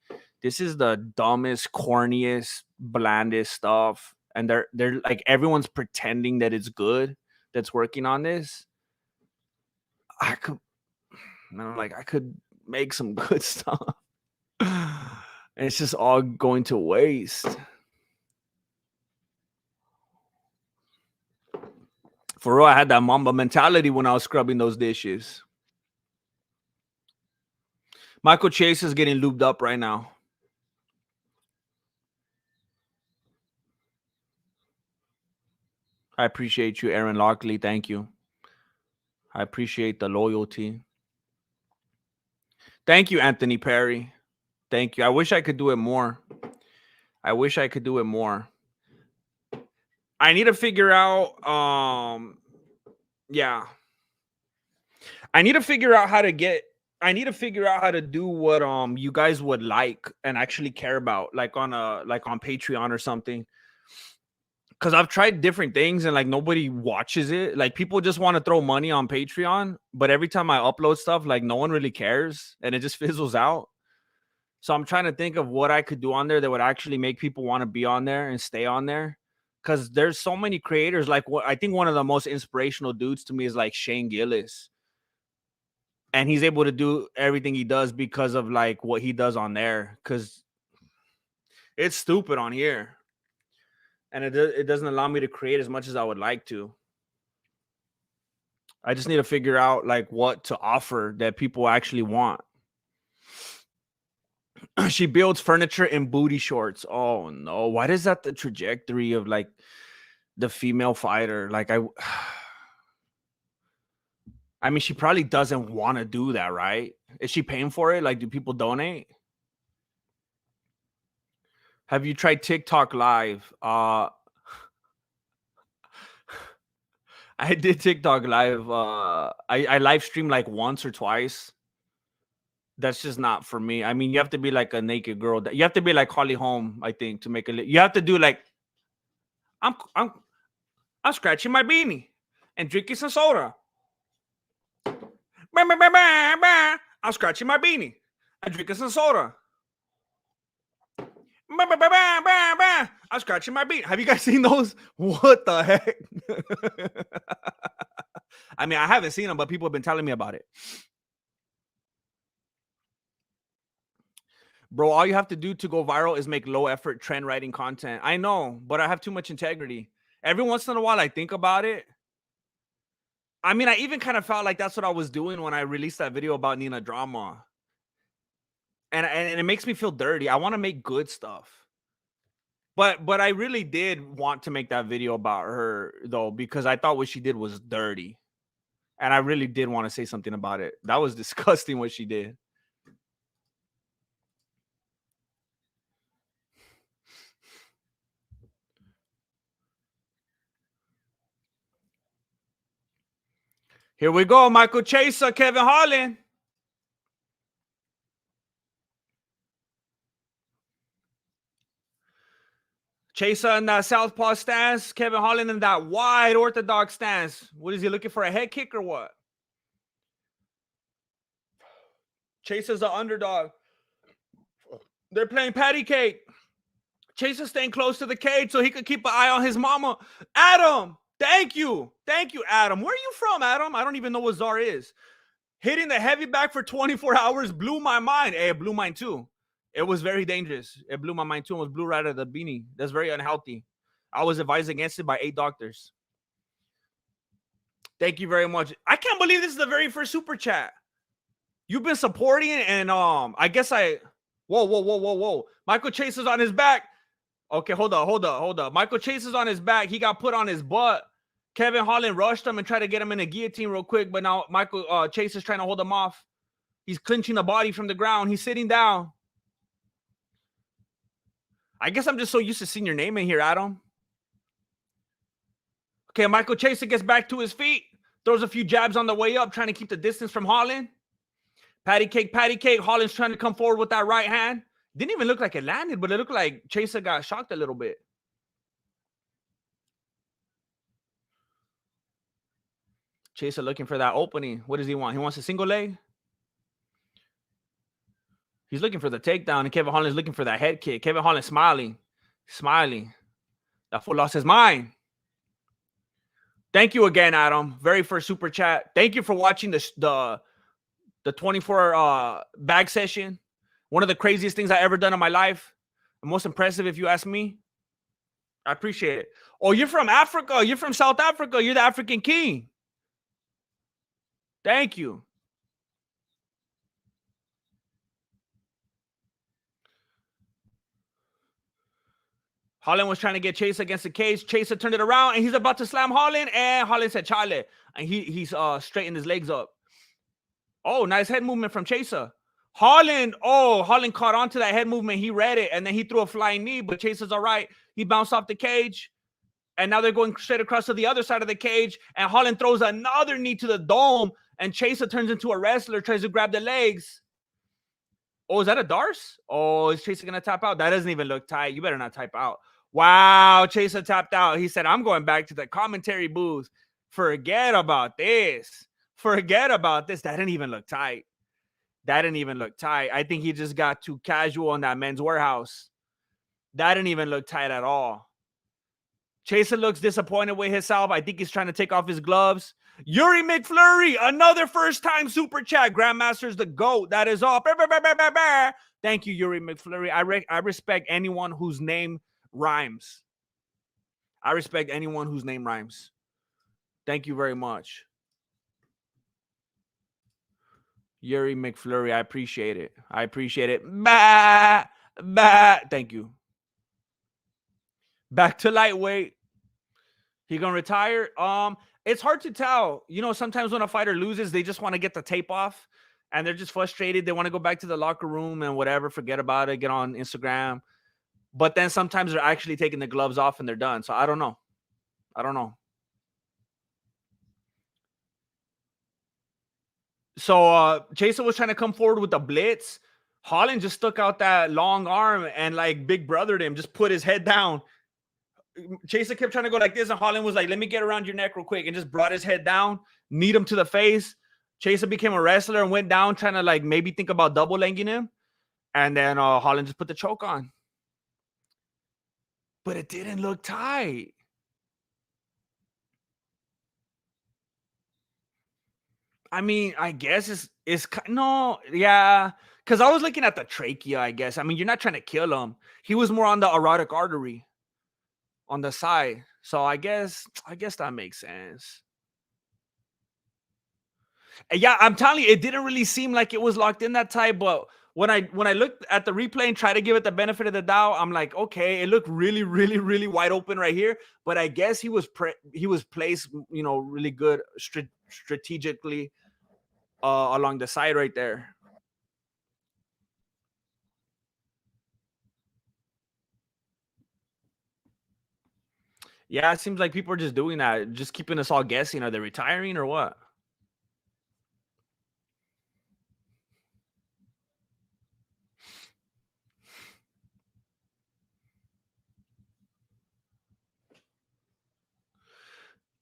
this is the dumbest, corniest, blandest stuff. And they're like, everyone's pretending that it's good that's working on this. I could, and I'm like, I could make some good stuff. And it's just all going to waste. For real, I had that Mamba mentality when I was scrubbing those dishes. Michael Chase is getting lubed up right now. I appreciate you, Aaron Lockley. Thank you. I appreciate the loyalty. Thank you, Anthony Perry. Thank you. I wish I could do it more. I wish I could do it more. I need to figure out, yeah. I need to figure out how to do what you guys would like and actually care about, like on Patreon or something. Because I've tried different things and like nobody watches it. Like people just want to throw money on Patreon, but every time I upload stuff, like no one really cares and it just fizzles out. So I'm trying to think of what I could do on there that would actually make people want to be on there and stay on there. Because there's so many creators. Like I think one of the most inspirational dudes to me is like Shane Gillis. And he's able to do everything he does because of like what he does on there. Because it's stupid on here. And it doesn't allow me to create as much as I would like to. I just need to figure out like what to offer that people actually want. She builds furniture in booty shorts. Oh no. Why is that the trajectory of like the female fighter? Like I mean, she probably doesn't want to do that, right? Is she paying for it? Like, do people donate? Have you tried TikTok live? I did TikTok live. I live streamed like once or twice. That's just not for me. I mean, you have to be like a naked girl. You have to be like Holly Holm, I think, to make it. You have to do like, I'm scratching my beanie and drinking some soda. I'm scratching my beanie and drinking some soda. I'm scratching my beanie. Have you guys seen those? What the heck? I mean, I haven't seen them, but people have been telling me about it. Bro, all you have to do to go viral is make low effort trend writing content. I know, but I have too much integrity. Every once in a while, I think about it. I mean, I even kind of felt like that's what I was doing when I released that video about Nina Drama. And it makes me feel dirty. I want to make good stuff. But I really did want to make that video about her, though, because I thought what she did was dirty. And I really did want to say something about it. That was disgusting what she did. Here we go. Michael Chaser, Kevin Holland. Chaser in that southpaw stance. Kevin Holland in that wide orthodox stance. What is he looking for? A head kick or what? Chaser's the underdog. They're playing patty cake. Chaser's staying close to the cage so he could keep an eye on his mama. Adam, thank you. Thank you, Adam. Where are you from, Adam? I don't even know what Czar is. Hitting the heavy back for 24 hours blew my mind. Hey, it blew mine too. It was very dangerous. It blew my mind too. It was blew right out of the beanie. That's very unhealthy. I was advised against it by 8 doctors. Thank you very much. I can't believe this is the very first super chat. You've been supporting it, and I guess whoa. Michael Chase is on his back. Okay, hold up. Michael Chase is on his back. He got put on his butt. Kevin Holland rushed him and tried to get him in a guillotine real quick, but now Michael Chase is trying to hold him off. He's clinching the body from the ground. He's sitting down. I guess I'm just so used to seeing your name in here, Adam. Okay, Michael Chase gets back to his feet, throws a few jabs on the way up, trying to keep the distance from Holland. Patty cake. Holland's trying to come forward with that right hand. Didn't even look like it landed, but it looked like Chaser got shocked a little bit. Chaser looking for that opening. What does he want? He wants a single leg? He's looking for the takedown, and Kevin Holland's looking for that head kick. Kevin Holland smiling. That fool lost his mind. Thank you again, Adam. Very first super chat. Thank you for watching the 24 bag session. One of the craziest things I ever done in my life. The most impressive, if you ask me. I appreciate it. Oh, you're from Africa. You're from South Africa. You're the African king. Thank you. Holland was trying to get Chase against the cage. Chaser turned it around, and he's about to slam Holland, and Holland said, Chale. And he's straightened his legs up. Oh, nice head movement from Chaser. Holland caught on to that head movement. He read it, and then he threw a flying knee, but Chaser's all right. He bounced off the cage, and now they're going straight across to the other side of the cage, and Holland throws another knee to the dome, and Chaser turns into a wrestler, tries to grab the legs. Oh, is that a Darce? Oh, is Chaser going to tap out? That doesn't even look tight. You better not type out. Wow, Chaser tapped out. He said, I'm going back to the commentary booth. Forget about this. That didn't even look tight. I think he just got too casual on that Men's Warehouse. That didn't even look tight at all. Chaser looks disappointed with himself. I think he's trying to take off his gloves. Yuri McFlurry, another first-time super chat. Grandmaster's the GOAT. That is all. Thank you, Yuri McFlurry. I respect anyone whose name rhymes. Thank you very much. Yuri McFlurry, I appreciate it. Thank you. Back to lightweight. He gonna retire? It's hard to tell. You know, sometimes when a fighter loses, they just want to get the tape off, and they're just frustrated. They want to go back to the locker room and whatever, forget about it, get on Instagram. But then sometimes they're actually taking the gloves off and they're done. So I don't know. So Chaser was trying to come forward with the blitz. Holland just stuck out that long arm and like big brothered him, just put his head down. Chaser kept trying to go like this, and Holland was like, let me get around your neck real quick, and just brought his head down, kneed him to the face. Chaser became a wrestler and went down trying to like maybe think about double legging him. And then Holland just put the choke on. But it didn't look tight. I mean, I guess it's no, yeah. Because I was looking at the trachea, I guess. I mean, you're not trying to kill him. He was more on the aortic artery on the side. So I guess that makes sense. And yeah, I'm telling you, it didn't really seem like it was locked in that tight. But when I looked at the replay and tried to give it the benefit of the doubt, I'm like, okay, it looked really, really, really wide open right here. But I guess he was placed, you know, really good strategically along the side right there. Yeah, it seems like people are just doing that, just keeping us all guessing. Are they retiring or what?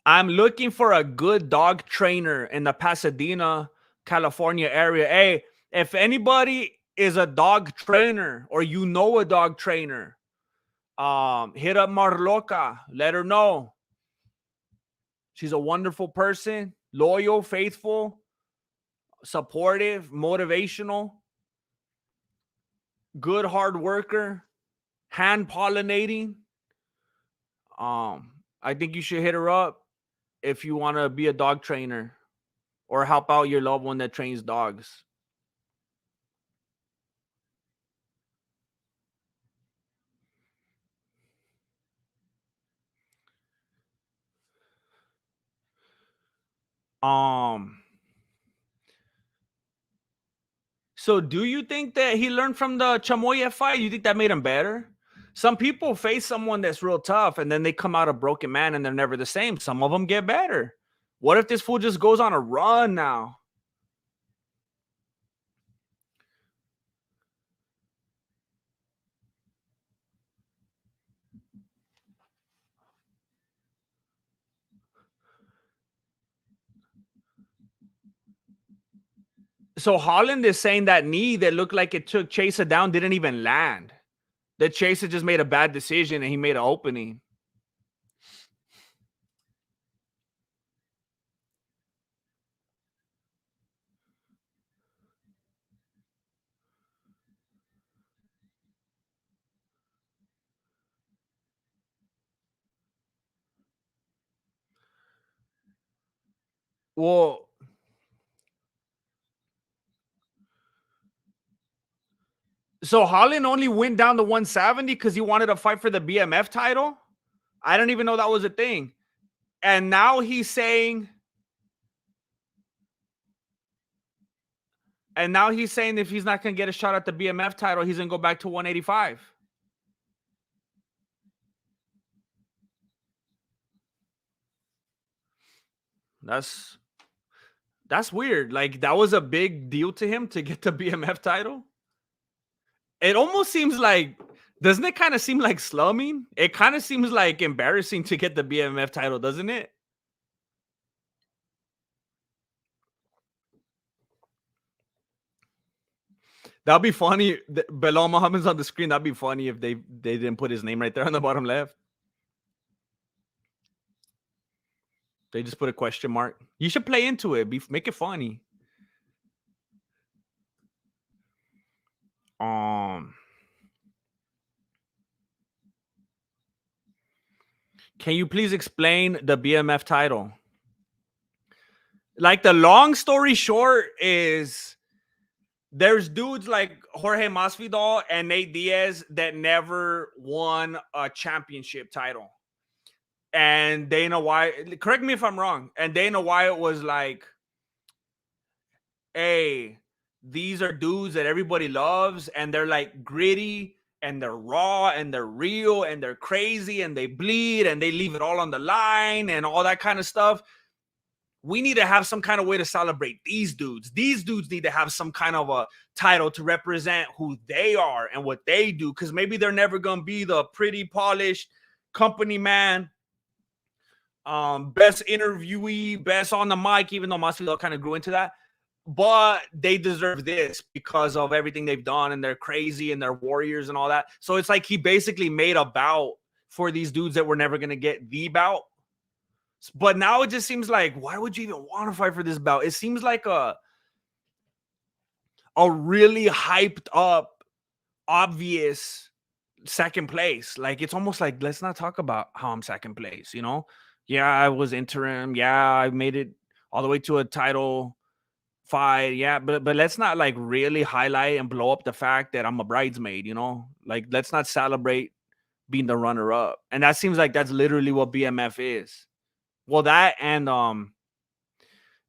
I'm looking for a good dog trainer in the Pasadena, California area. Hey, if anybody is a dog trainer or you know a dog trainer, hit up Marloca. Let her know. She's a wonderful person, loyal, faithful, supportive, motivational, good hard worker, hand pollinating. I think you should hit her up if you want to be a dog trainer or help out your loved one that trains dogs. So do you think that he learned from the Chamoy fight? You think that made him better? Some people face someone that's real tough and then they come out a broken man and they're never the same. Some of them get better. What if this fool just goes on a run now? So Holland is saying that knee that looked like it took Chaser down didn't even land. That Chaser just made a bad decision and he made an opening. Well, so Holland only went down to 170 because he wanted to fight for the BMF title. I didn't even know that was a thing. And now he's saying, if he's not going to get a shot at the BMF title, he's going to go back to 185. That's weird. Like, that was a big deal to him to get the BMF title. It almost seems like, doesn't it kind of seem like slumming? It kind of seems like embarrassing to get the BMF title, doesn't it? That'd be funny. Belal Muhammad's on the screen. That'd be funny if they didn't put his name right there on the bottom left. They just put a question mark. You should play into it. Make it funny. Can you please explain the BMF title? Like, the long story short is there's dudes like Jorge Masvidal and Nate Diaz that never won a championship title. And Dana White, correct me if I'm wrong, and Dana White was like, hey, these are dudes that everybody loves, and they're like gritty, and they're raw, and they're real, and they're crazy, and they bleed, and they leave it all on the line, and all that kind of stuff. We need to have some kind of way to celebrate these dudes. These dudes need to have some kind of a title to represent who they are and what they do, because maybe they're never going to be the pretty, polished company man, best interviewee, best on the mic, even though Masvidal kind of grew into that. But they deserve this because of everything they've done, and they're crazy and they're warriors and all that. So it's like he basically made a bout for these dudes that were never going to get the bout. But now it just seems like, why would you even want to fight for this bout? It seems like a really hyped up, obvious second place. Like, it's almost like, let's not talk about how I'm second place, you know? Yeah, I was interim. Yeah, I made it all the way to a title fight. Yeah, but let's not like really highlight and blow up the fact that I'm a bridesmaid, you know? Like, let's not celebrate being the runner up. And that seems like that's literally what BMF is. Well, that and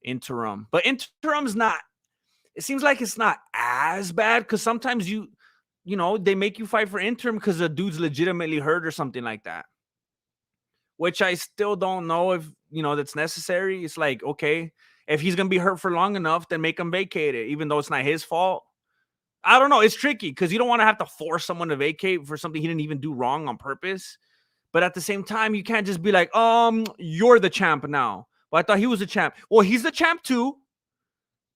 interim. But interim's not, it seems like it's not as bad, because sometimes you know, they make you fight for interim because the dude's legitimately hurt or something like that. Which I still don't know if, you know, that's necessary. It's like, okay, if he's gonna be hurt for long enough, then make him vacate it, even though it's not his fault. I don't know. It's tricky because you don't want to have to force someone to vacate for something he didn't even do wrong on purpose. But at the same time, you can't just be like, you're the champ now. Well, I thought he was the champ. Well, he's the champ too.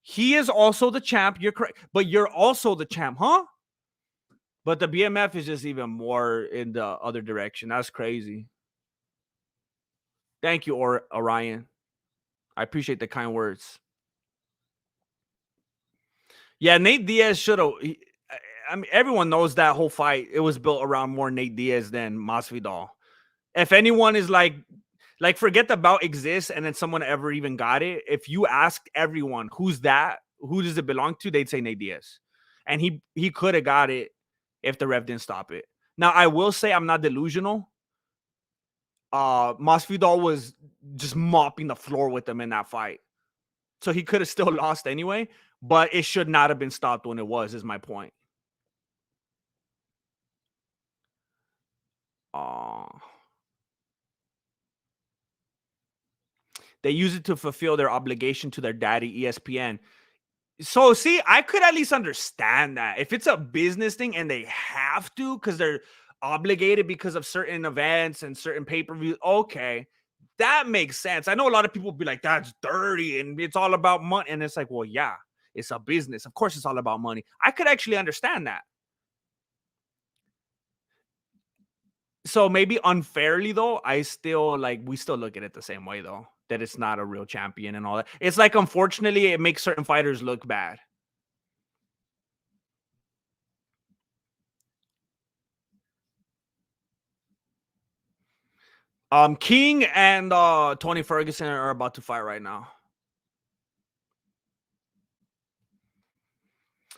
He is also the champ. You're correct. But you're also the champ, huh? But the BMF is just even more in the other direction. That's crazy. Thank you, Orion. I appreciate the kind words. Yeah, Nate Diaz should have. I mean, everyone knows that whole fight, it was built around more Nate Diaz than Masvidal. If anyone is like forget the bout exists and then someone ever even got it. If you asked everyone who's that, who does it belong to, they'd say Nate Diaz. And he could have got it if the ref didn't stop it. Now, I will say I'm not delusional. Masvidal was just mopping the floor with him in that fight. So he could have still lost anyway, but it should not have been stopped when it was, is my point. Uh, they use it to fulfill their obligation to their daddy, ESPN. So, see, I could at least understand that. If it's a business thing and they have to because they're obligated because of certain events and certain pay-per-views, okay, that makes sense. I know a lot of people be like, that's dirty and it's all about money. And it's like, well, yeah, it's a business. Of course, it's all about money. I could actually understand that. So maybe unfairly though, I still like we still look at it the same way though, that it's not a real champion and all that. It's like unfortunately it makes certain fighters look bad. King and Tony Ferguson are about to fight right now.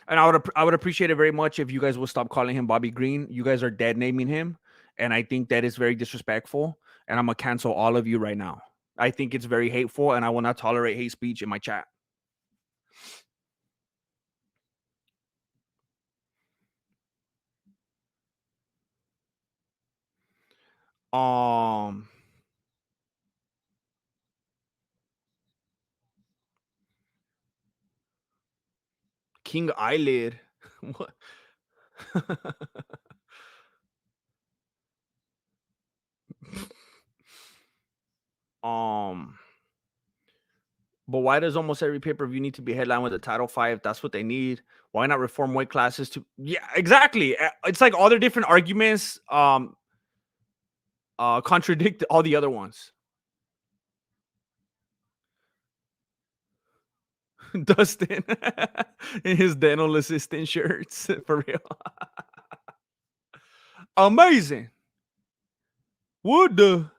And I would appreciate it very much if you guys will stop calling him Bobby Green. You guys are dead naming him, and I think that is very disrespectful. And I'm gonna cancel all of you right now. I think it's very hateful, and I will not tolerate hate speech in my chat. Um, King Eyelid. What? um, but why does almost every pay-per-view need to be headlined with a title fight if that's what they need? Why not reform weight classes to yeah, exactly. It's like all their different arguments contradict all the other ones. Dustin in his dental assistant shirts for real. Amazing. What the?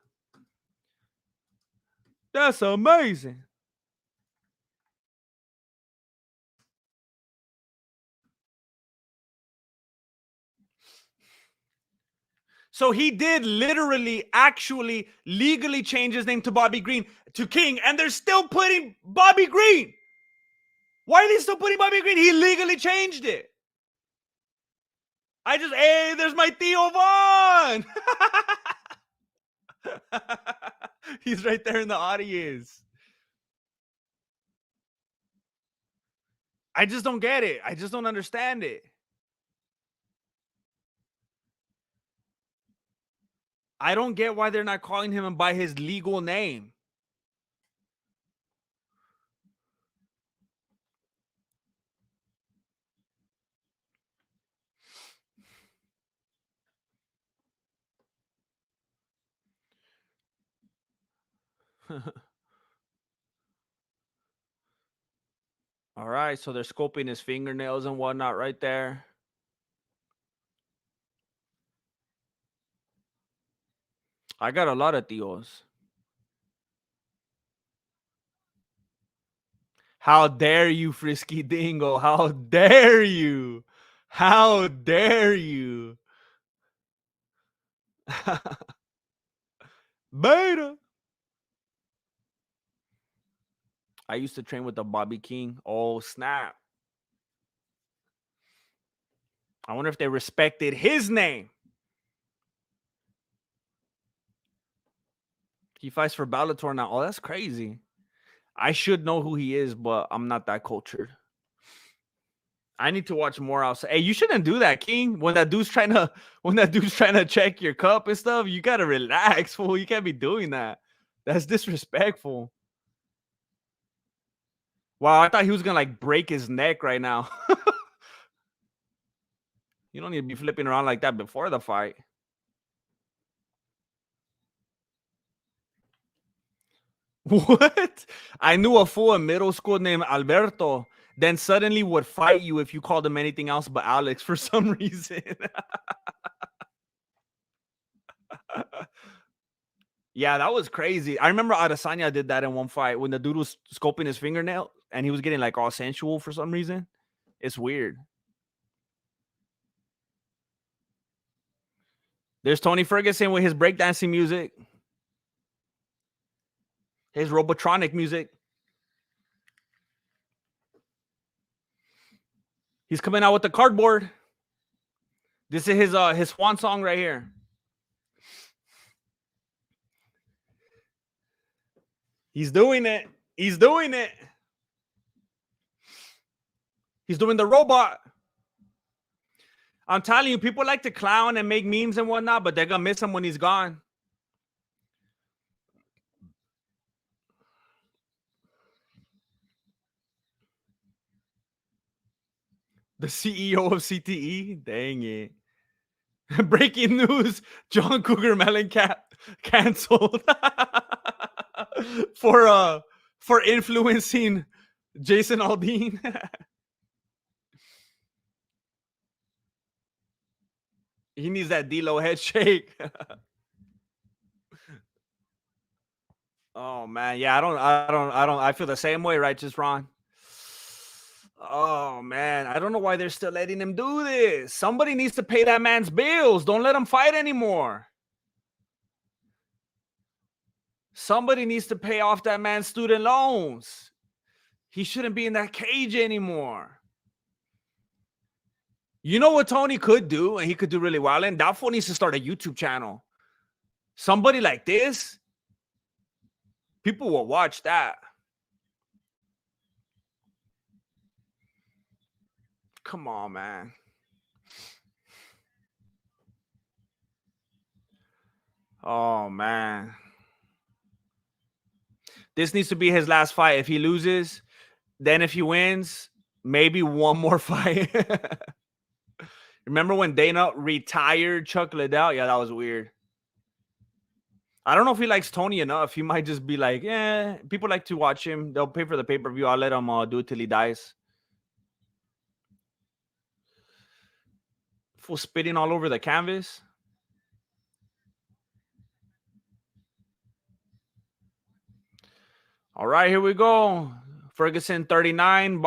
That's amazing. So he did literally, actually, legally change his name to Bobby Green to King, and they're still putting Bobby Green. Why are they still putting Bobby Green? He legally changed it. Hey, there's my Theo Vaughn. He's right there in the audience. I just don't get it. I just don't understand it. I don't get why they're not calling him by his legal name. All right, so they're scoping his fingernails and whatnot right there. I got a lot of Theos. How dare you, Frisky Dingo? How dare you? How dare you? Beta. I used to train with the Bobby King. Oh, snap. I wonder if they respected his name. He fights for Bellator now. Oh, that's crazy. I should know who he is, but I'm not that cultured. I need to watch more outside. Hey, you shouldn't do that, King. When that dude's trying to check your cup and stuff, you gotta relax, fool. You can't be doing that. That's disrespectful. Wow, I thought he was gonna like break his neck right now. You don't need to be flipping around like that before the fight. What? I knew a fool in middle school named Alberto, then suddenly would fight you if you called him anything else but Alex for some reason. Yeah, that was crazy. I remember Adesanya did that in one fight when the dude was scoping his fingernail and he was getting like all sensual for some reason. It's weird. There's Tony Ferguson with his breakdancing music, his Robotronic music. He's coming out with the cardboard. This is his swan song right here. He's doing it. He's doing it. He's doing the robot. I'm telling you, people like to clown and make memes and whatnot, but they're gonna miss him when he's gone. The CEO of CTE? Dang it. Breaking news. John Cougar Mellencamp canceled for influencing Jason Aldean. He needs that D-Lo head shake. Oh man, yeah, I feel the same way, Righteous Ron. Oh man, I don't know why they're still letting him do this. Somebody needs to pay that man's bills. Don't let him fight anymore. Somebody needs to pay off that man's student loans. He shouldn't be in that cage anymore. You know what Tony could do, and he could do really well, and that fool needs to start a YouTube channel. Somebody like this, people will watch that. Come on, man. Oh, man. This needs to be his last fight. If he loses, then if he wins, maybe one more fight. Remember when Dana retired Chuck Liddell? Yeah, that was weird. I don't know if he likes Tony enough. He might just be like, yeah, people like to watch him. They'll pay for the pay-per-view. I'll let him do it till he dies. Full spitting all over the canvas. All right, here we go. Ferguson 39,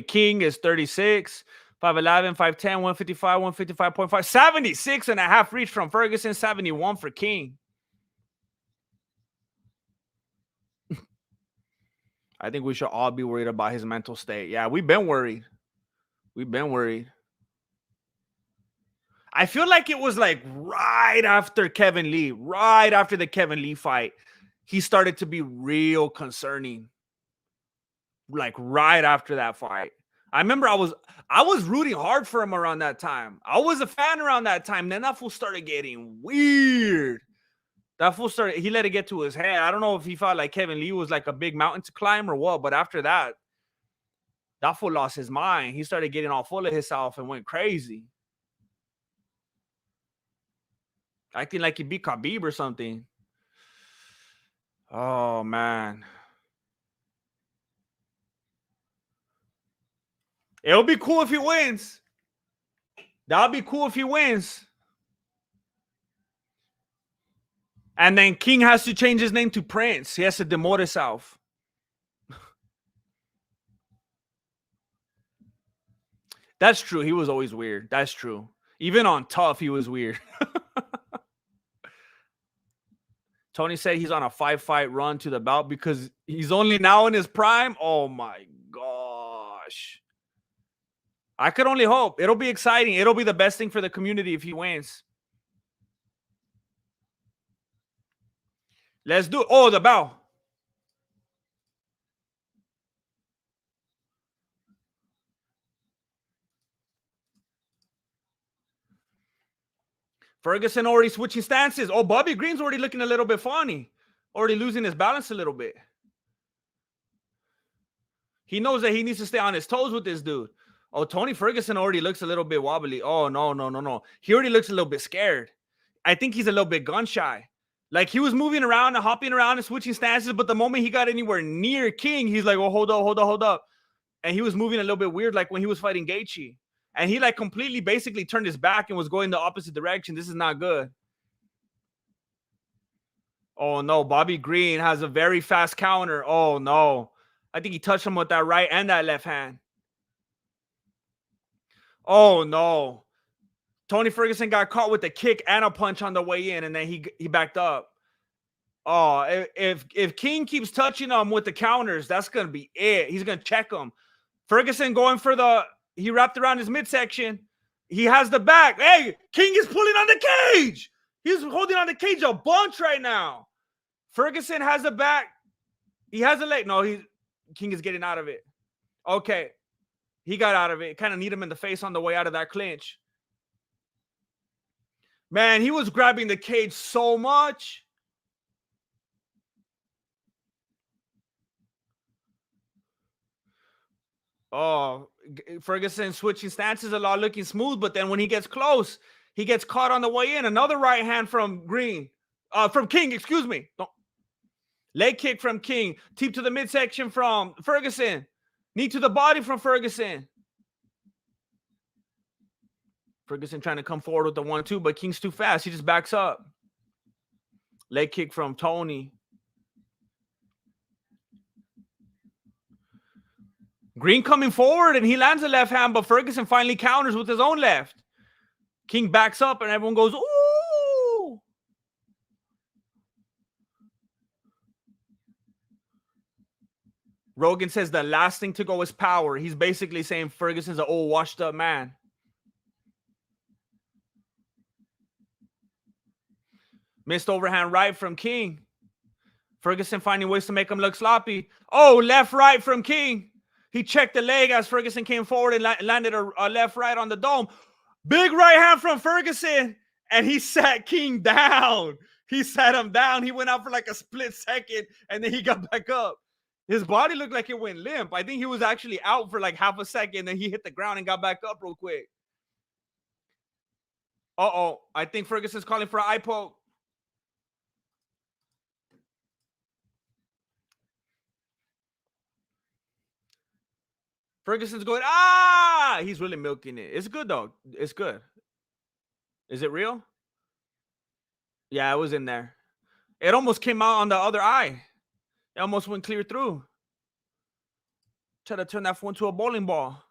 King is 36, 5'11, 5'10, 155, 155.5, 76 and a half reach from Ferguson, 71 for King. I think we should all be worried about his mental state. Yeah, we've been worried. I feel like it was like right after Kevin Lee, right after the Kevin Lee fight, he started to be real concerning. Like right after that fight. I remember I was rooting hard for him around that time. I was a fan around that time. Then that fool started getting weird. He let it get to his head. I don't know if he felt like Kevin Lee was like a big mountain to climb or what, but after that fool lost his mind. He started getting all full of himself and went crazy. Acting like he beat Khabib or something. Oh, man. It'll be cool if he wins. That'll be cool if he wins. And then King has to change his name to Prince. He has to demote himself. That's true. He was always weird. That's true. Even on Tough, he was weird. Tony said he's on a 5-fight run to the belt because he's only now in his prime. Oh, my gosh. I could only hope. It'll be exciting. It'll be the best thing for the community if he wins. Let's do it. Oh, the bell. Ferguson already switching stances. Oh, Bobby Green's already looking a little bit funny. Already losing his balance a little bit. He knows that he needs to stay on his toes with this dude. Oh, Tony Ferguson already looks a little bit wobbly. Oh, no. He already looks a little bit scared. I think he's a little bit gun shy. Like he was moving around and hopping around and switching stances, but the moment he got anywhere near King, he's like, oh, hold up. And he was moving a little bit weird, like when he was fighting Gaethje. And he like completely basically turned his back and was going the opposite direction. This is not good. Oh, no. Bobby Green has a very fast counter. Oh, no. I think he touched him with that right and that left hand. Oh, no. Tony Ferguson got caught with a kick and a punch on the way in, and then he backed up. Oh, if King keeps touching him with the counters, that's going to be it. He's going to check him. Ferguson going for the He wrapped around his midsection. He has the back. Hey, King is pulling on the cage. He's holding on the cage a bunch right now. Ferguson has the back. He has a leg. No, King is getting out of it. Okay. He got out of it. Kind of need him in the face on the way out of that clinch. Man, he was grabbing the cage so much. Oh, Ferguson switching stances a lot, looking smooth, but then when he gets close, he gets caught on the way in. Another right hand from King, excuse me. Leg kick from King. Teep to the midsection from Ferguson. Knee to the body from Ferguson. Ferguson trying to come forward with the 1-2, but King's too fast. He just backs up. Leg kick from Tony. Green coming forward, and he lands a left hand, but Ferguson finally counters with his own left. King backs up, and everyone goes, ooh! Rogan says the last thing to go is power. He's basically saying Ferguson's an old, washed-up man. Missed overhand right from King. Ferguson finding ways to make him look sloppy. Oh, left right from King. He checked the leg as Ferguson came forward and landed a left right on the dome. Big right hand from Ferguson, and he sat King down. He sat him down. He went out for like a split second, and then he got back up. His body looked like it went limp. I think he was actually out for like half a second, then he hit the ground and got back up real quick. Uh-oh. I think Ferguson's calling for an eye poke. Ferguson's going, ah! He's really milking it. It's good, though. It's good. Is it real? Yeah, it was in there. It almost came out on the other eye. It almost went clear through. Try to turn that one to a bowling ball.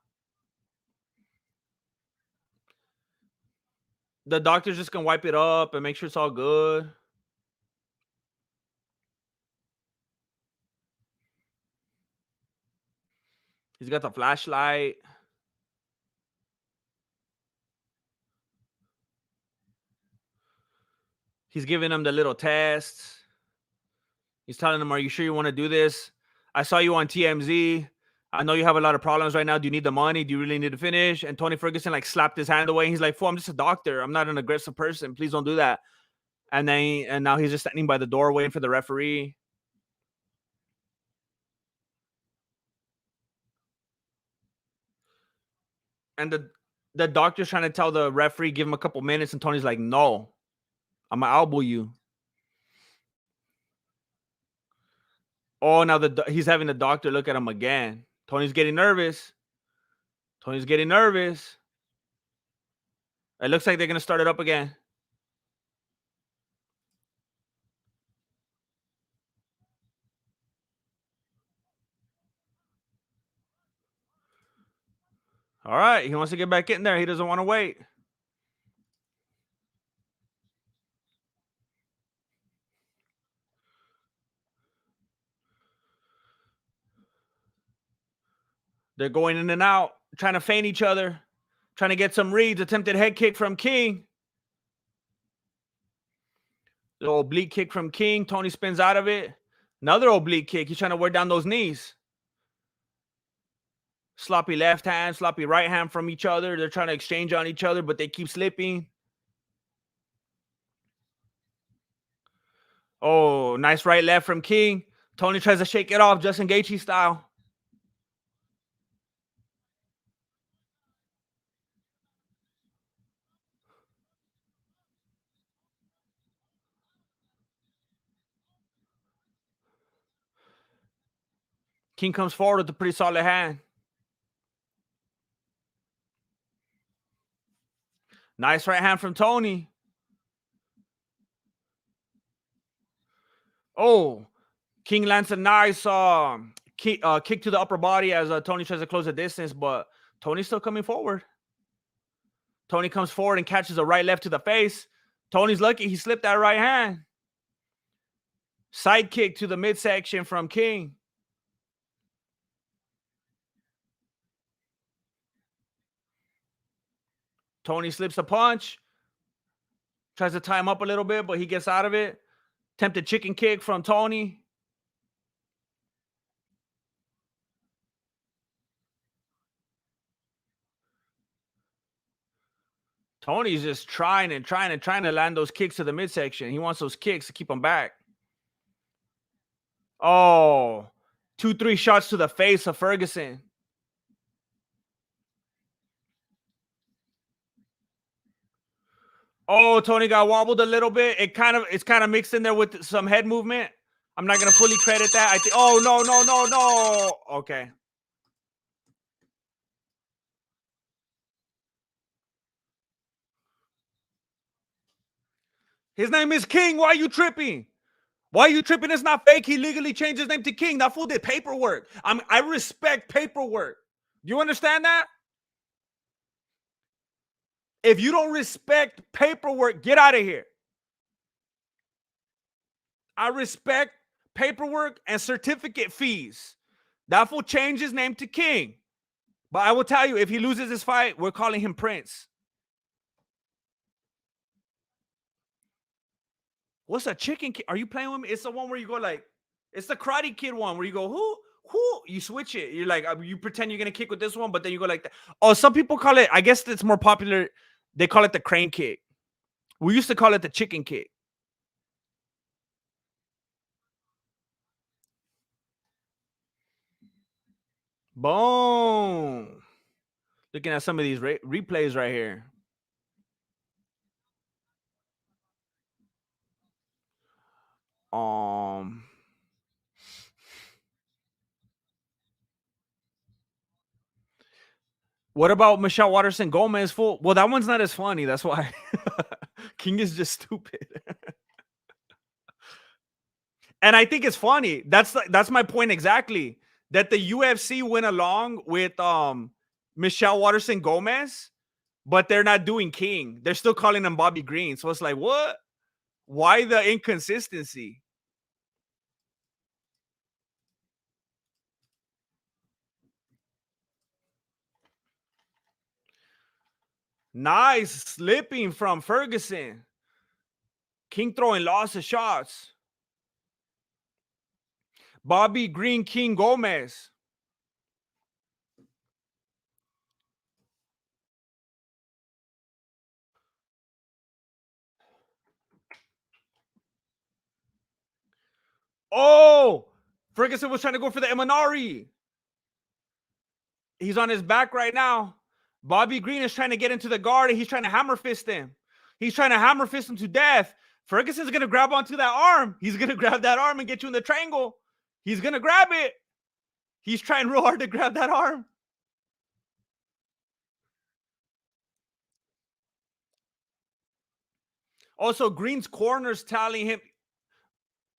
The doctor's just going to wipe it up and make sure it's all good. He's got the flashlight. He's giving him the little tests. He's telling him, are you sure you want to do this? I saw you on TMZ. I know you have a lot of problems right now. Do you need the money? Do you really need to finish? And Tony Ferguson like slapped his hand away. He's like, fool, I'm just a doctor. I'm not an aggressive person. Please don't do that. And now he's just standing by the door waiting for the referee. And the doctor's trying to tell the referee, give him a couple minutes. And Tony's like, no, I'm going to elbow you. Oh, now he's having the doctor look at him again. Tony's getting nervous. Tony's getting nervous. It looks like they're going to start it up again. All right. He wants to get back in there. He doesn't want to wait. They're going in and out, trying to feint each other, trying to get some reads. Attempted head kick from King. Little oblique kick from King. Tony spins out of it. Another oblique kick. He's trying to wear down those knees. Sloppy left hand, sloppy right hand from each other. They're trying to exchange on each other, but they keep slipping. Oh, nice right left from King. Tony tries to shake it off, Justin Gaethje style. King comes forward with a pretty solid hand. Nice right hand from Tony. Oh, King lands a nice kick to the upper body as Tony tries to close the distance, but Tony's still coming forward. Tony comes forward and catches a right left to the face. Tony's lucky he slipped that right hand. Side kick to the midsection from King. Tony slips a punch, tries to tie him up a little bit, but he gets out of it. Tempted chicken kick from Tony. Tony's just trying to land those kicks to the midsection. He wants those kicks to keep him back. Oh, 2-3 shots to the face of Ferguson. Oh, Tony got wobbled a little bit. It's kind of mixed in there with some head movement. I'm not gonna fully credit that. I think. Oh no. Okay. His name is King. Why are you tripping? Why are you tripping? It's not fake. He legally changed his name to King. That fool did paperwork. I respect paperwork. Do you understand that? If you don't respect paperwork, get out of here. I respect paperwork and certificate fees. That fool changed his name to King. But I will tell you, if he loses this fight, we're calling him Prince. What's a chicken kid? Are you playing with me? It's the one where you go like, it's the Karate Kid one where you go, who? You switch it. You're like, you pretend you're going to kick with this one, but then you go like that. Oh, some people call it, I guess it's more popular. They call it the crane kick. We used to call it the chicken kick. Boom. Looking at some of these replays right here. What about Michelle Waterson Gomez? Full. Well, that one's not as funny. That's why King is just stupid. And I think it's funny. That's my point exactly. That the UFC went along with Michelle Waterson Gomez, but they're not doing King. They're still calling him Bobby Green. So it's like, what? Why the inconsistency? Nice slipping from Ferguson. King throwing lots of shots. Bobby Green, King Gomez. Oh, Ferguson was trying to go for the Emanari. He's on his back right now. Bobby Green is trying to get into the guard and he's trying to hammer fist him. He's trying to hammer fist him to death. Ferguson's going to grab onto that arm. He's going to grab that arm and get you in the triangle. He's going to grab it. He's trying real hard to grab that arm. Also, Green's corner's telling him,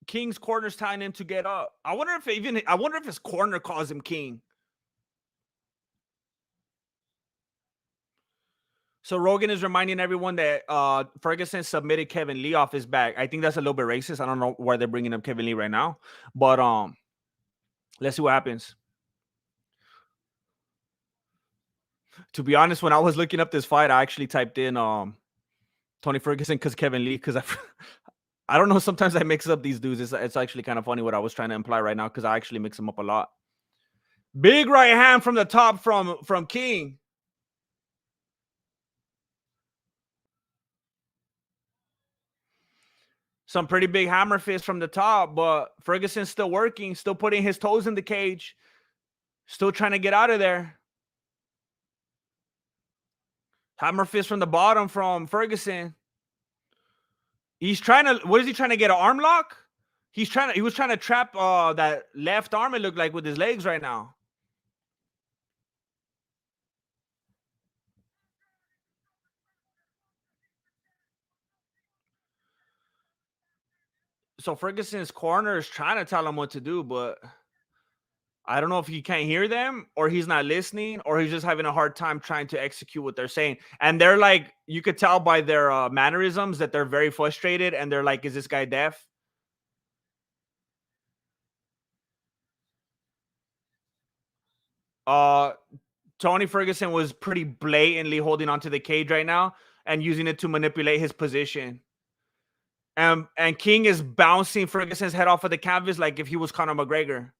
King's corner's telling him to get up. I wonder if his corner calls him King. So Rogan is reminding everyone that Ferguson submitted Kevin Lee off his back. I think that's a little bit racist. I don't know why they're bringing up Kevin Lee right now, but let's see what happens. To be honest, when I was looking up this fight, I actually typed in Tony Ferguson because Kevin Lee, because I don't know. Sometimes I mix up these dudes. It's actually kind of funny what I was trying to imply right now because I actually mix them up a lot. Big right hand from the top from King. Some pretty big hammer fist from the top, but Ferguson's still working, still putting his toes in the cage, still trying to get out of there. Hammer fist from the bottom from Ferguson. He's trying to, what is he trying to get, an arm lock? He was trying to trap that left arm, it looked like, with his legs right now. So Ferguson's corner is trying to tell him what to do, but I don't know if he can't hear them or he's not listening or he's just having a hard time trying to execute what they're saying. And they're like, you could tell by their mannerisms that they're very frustrated and they're like, is this guy deaf? Tony Ferguson was pretty blatantly holding onto the cage right now and using it to manipulate his position. And King is bouncing Ferguson's head off of the canvas like if he was Conor McGregor.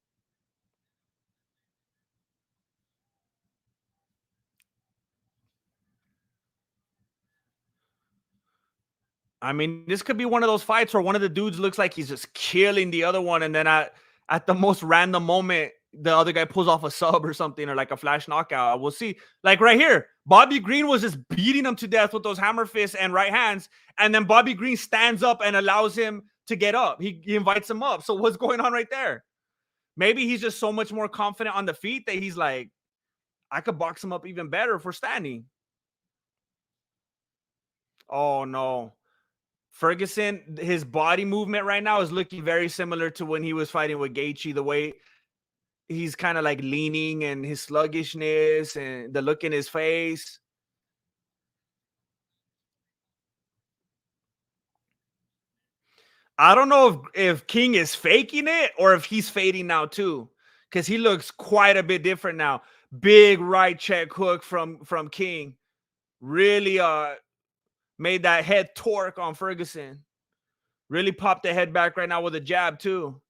I mean, this could be one of those fights where one of the dudes looks like he's just killing the other one, and then at the most random moment, the other guy pulls off a sub or something, or like a flash knockout. We'll see. Like right here, Bobby Green was just beating him to death with those hammer fists and right hands, and then Bobby Green stands up and allows him to get up. He invites him up. So what's going on right there? Maybe he's just so much more confident on the feet that he's like, I could box him up even better if we're standing. Oh no. Ferguson, his body movement right now is looking very similar to when he was fighting with Gaethje. The way he's kind of like leaning and his sluggishness and the look in his face. I don't know if King is faking it or if he's fading now too, because he looks quite a bit different now. Big right check hook from King. Really made that head torque on Ferguson. Really popped the head back right now with a jab too.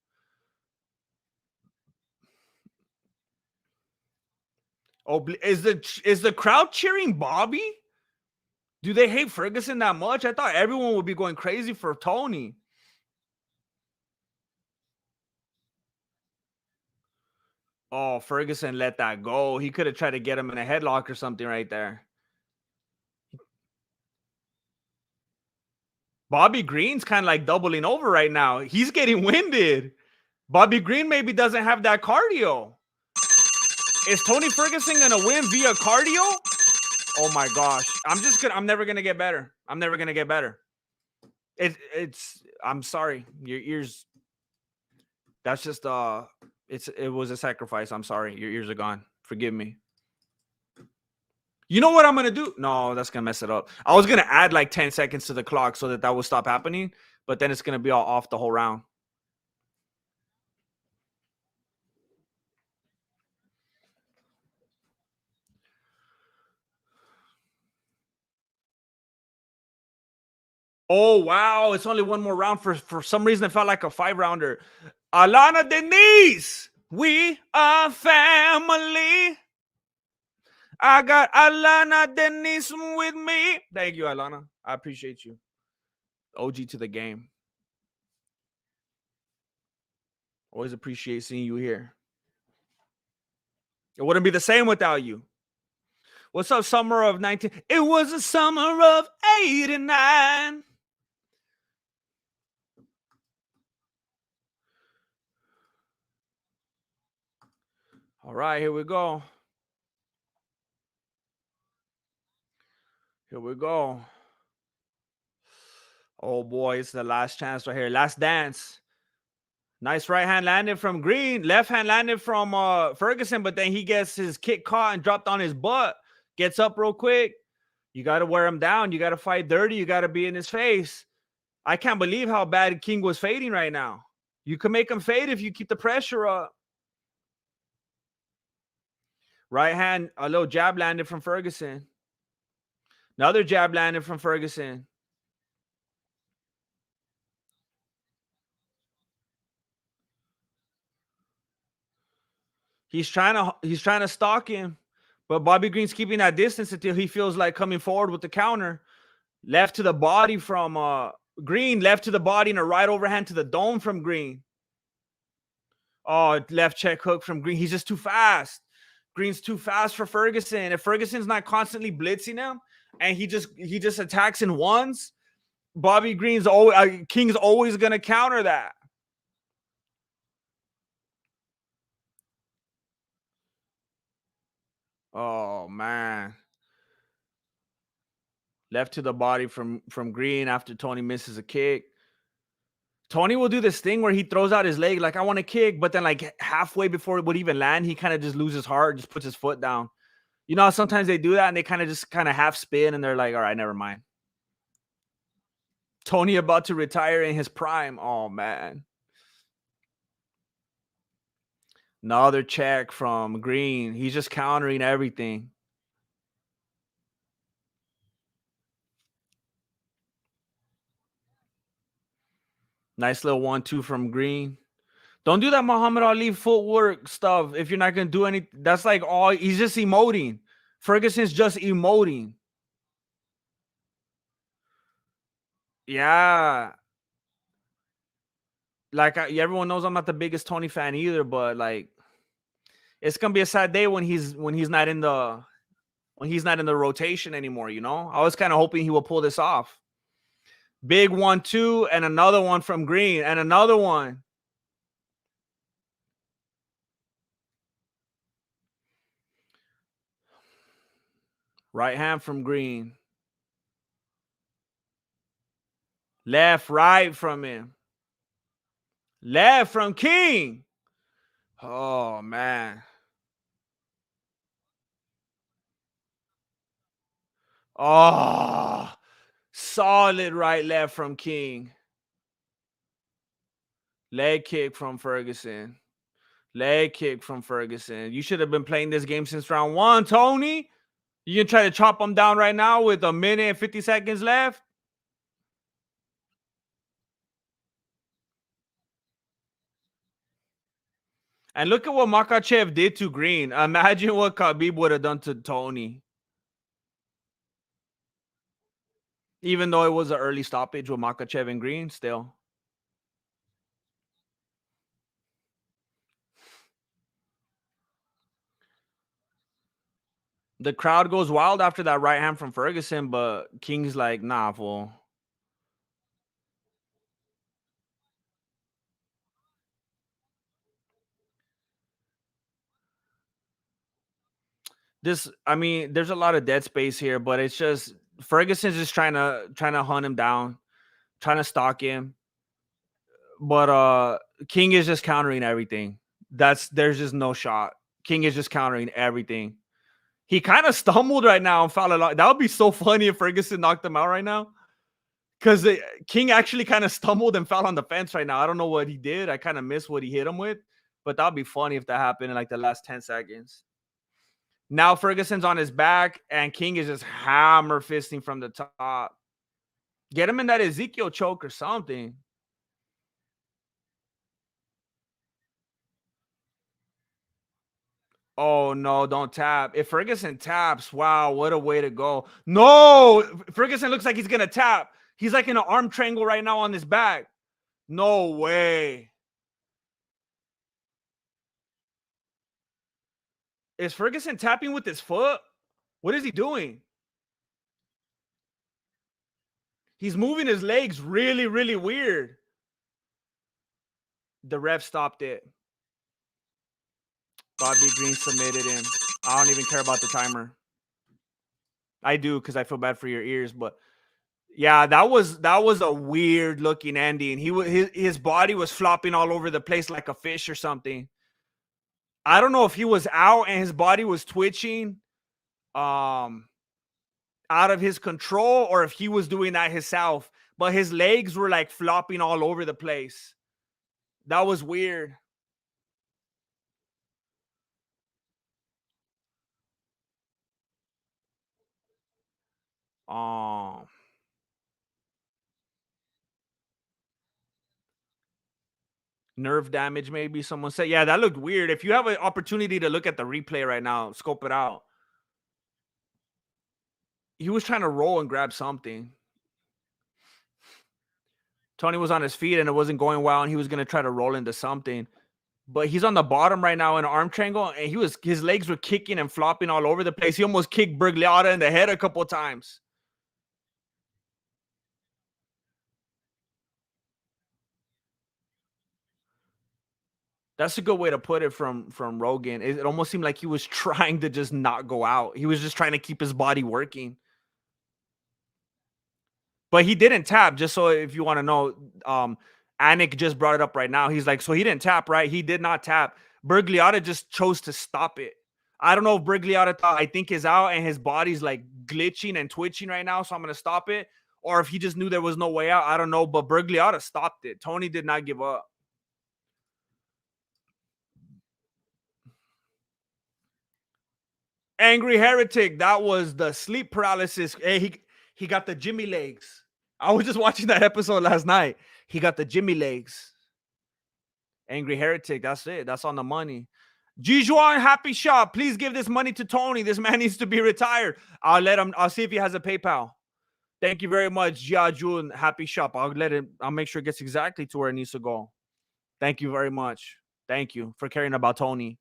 Oh, is the crowd cheering Bobby? Do they hate Ferguson that much? I thought everyone would be going crazy for Tony. Oh, Ferguson let that go. He could have tried to get him in a headlock or something right there. Bobby Green's kind of like doubling over right now. He's getting winded. Bobby Green maybe doesn't have that cardio. Is Tony Ferguson going to win via cardio? Oh my gosh. I'm never going to get better. I'm never going to get better. I'm sorry. Your ears, that's just, it was a sacrifice. I'm sorry. Your ears are gone. Forgive me. You know what I'm going to do? No, that's going to mess it up. I was going to add like 10 seconds to the clock so that will stop happening, but then it's going to be all off the whole round. Oh, wow. It's only one more round. For some reason, it felt like a 5-rounder. Alana Denise, we are family. I got Alana Denise with me. Thank you, Alana. I appreciate you. OG to the game. Always appreciate seeing you here. It wouldn't be the same without you. What's up, summer of 19? It was the summer of 89. All right, here we go. Here we go. Oh boy, it's the last chance right here. Last dance. Nice right hand landed from Green. Left hand landed from Ferguson, but then he gets his kick caught and dropped on his butt. Gets up real quick. You got to wear him down. You got to fight dirty. You got to be in his face. I can't believe how bad King was fading right now. You can make him fade if you keep the pressure up. Right hand, a little jab landed from Ferguson. Another jab landed from Ferguson. He's trying to stalk him, but Bobby Green's keeping that distance until he feels like coming forward with the counter. Left to the body from Green, left to the body and a right overhand to the dome from Green. Oh, left check hook from Green. He's just too fast. Green's too fast for Ferguson. If Ferguson's not constantly blitzing him and he just attacks in ones, Bobby Green's King's always gonna counter that. Oh man. Left to the body from Green after Tony misses a kick. Tony will do this thing where he throws out his leg like, I want to kick, but then like halfway before it would even land, he kind of just loses heart, just puts his foot down. You know, sometimes they do that and they kind of half spin and they're like, all right, never mind. Tony about to retire in his prime. Oh man. Another check from Green. He's just countering everything. Nice little 1-2 from Green. Don't do that Muhammad Ali footwork stuff if you're not going to do anything. That's like all. He's just emoting. Ferguson's just emoting. Yeah. Like everyone knows I'm not the biggest Tony fan either, but like it's going to be a sad day when he's not in the rotation anymore, you know? I was kind of hoping he will pull this off. Big 1-2 and another one from Green and another one. Right hand from Green. Left, right from him. Left from King. Oh, man. Oh, solid right, left from King. Leg kick from Ferguson. Leg kick from Ferguson. You should have been playing this game since round 1, Tony. You can try to chop him down right now with a minute and 50 seconds left. And look at what Makhachev did to Green. Imagine what Khabib would have done to Tony. Even though it was an early stoppage with Makhachev and Green, still. The crowd goes wild after that right hand from Ferguson, but King's like, nah, fool. I mean, there's a lot of dead space here, but it's just Ferguson's just trying to hunt him down, trying to stalk him. But King is just countering everything. There's just no shot. King is just countering everything. He kind of stumbled right now and fouled a lot. That would be so funny if Ferguson knocked him out right now. Because King actually kind of stumbled and fell on the fence right now. I don't know what he did. I kind of missed what he hit him with. But that would be funny if that happened in like the last 10 seconds. Now Ferguson's on his back and King is just hammer fisting from the top. Get him in that Ezekiel choke or something. Oh, no, don't tap. If Ferguson taps, wow, what a way to go. No, Ferguson looks like he's going to tap. He's like in an arm triangle right now on his back. No way. Is Ferguson tapping with his foot? What is he doing? He's moving his legs really, really weird. The ref stopped it. Bobby Green submitted him. I don't even care about the timer. I do because I feel bad for your ears, but yeah, that was a weird looking ending. His body was flopping all over the place like a fish or something. I don't know if he was out and his body was twitching out of his control or if he was doing that himself, but his legs were like flopping all over the place. That was weird. Nerve damage, maybe someone said. Yeah, that looked weird. If you have an opportunity to look at the replay right now, scope it out. He was trying to roll and grab something. Tony was on his feet and it wasn't going well, and he was going to try to roll into something. But he's on the bottom right now in an arm triangle, and his legs were kicking and flopping all over the place. He almost kicked Bergliotta in the head a couple times. That's a good way to put it from Rogan. It almost seemed like he was trying to just not go out. He was just trying to keep his body working. But he didn't tap, just so if you want to know, Anik just brought it up right now. He's like, so he didn't tap, right? He did not tap. Bergliotta just chose to stop it. I don't know if Bergliotta thought, I think is out and his body's like glitching and twitching right now, so I'm going to stop it. Or if he just knew there was no way out. I don't know, but Bergliotta stopped it. Tony did not give up. Angry Heretic. That was the sleep paralysis. Hey, he got the Jimmy legs. I was just watching that episode last night. He got the Jimmy legs. Angry Heretic. That's it. That's on the money. Jijuan Happy Shop. Please give this money to Tony. This man needs to be retired. I'll see if he has a PayPal. Thank you very much, Jia Jun Happy Shop. I'll make sure it gets exactly to where it needs to go. Thank you very much. Thank you for caring about Tony.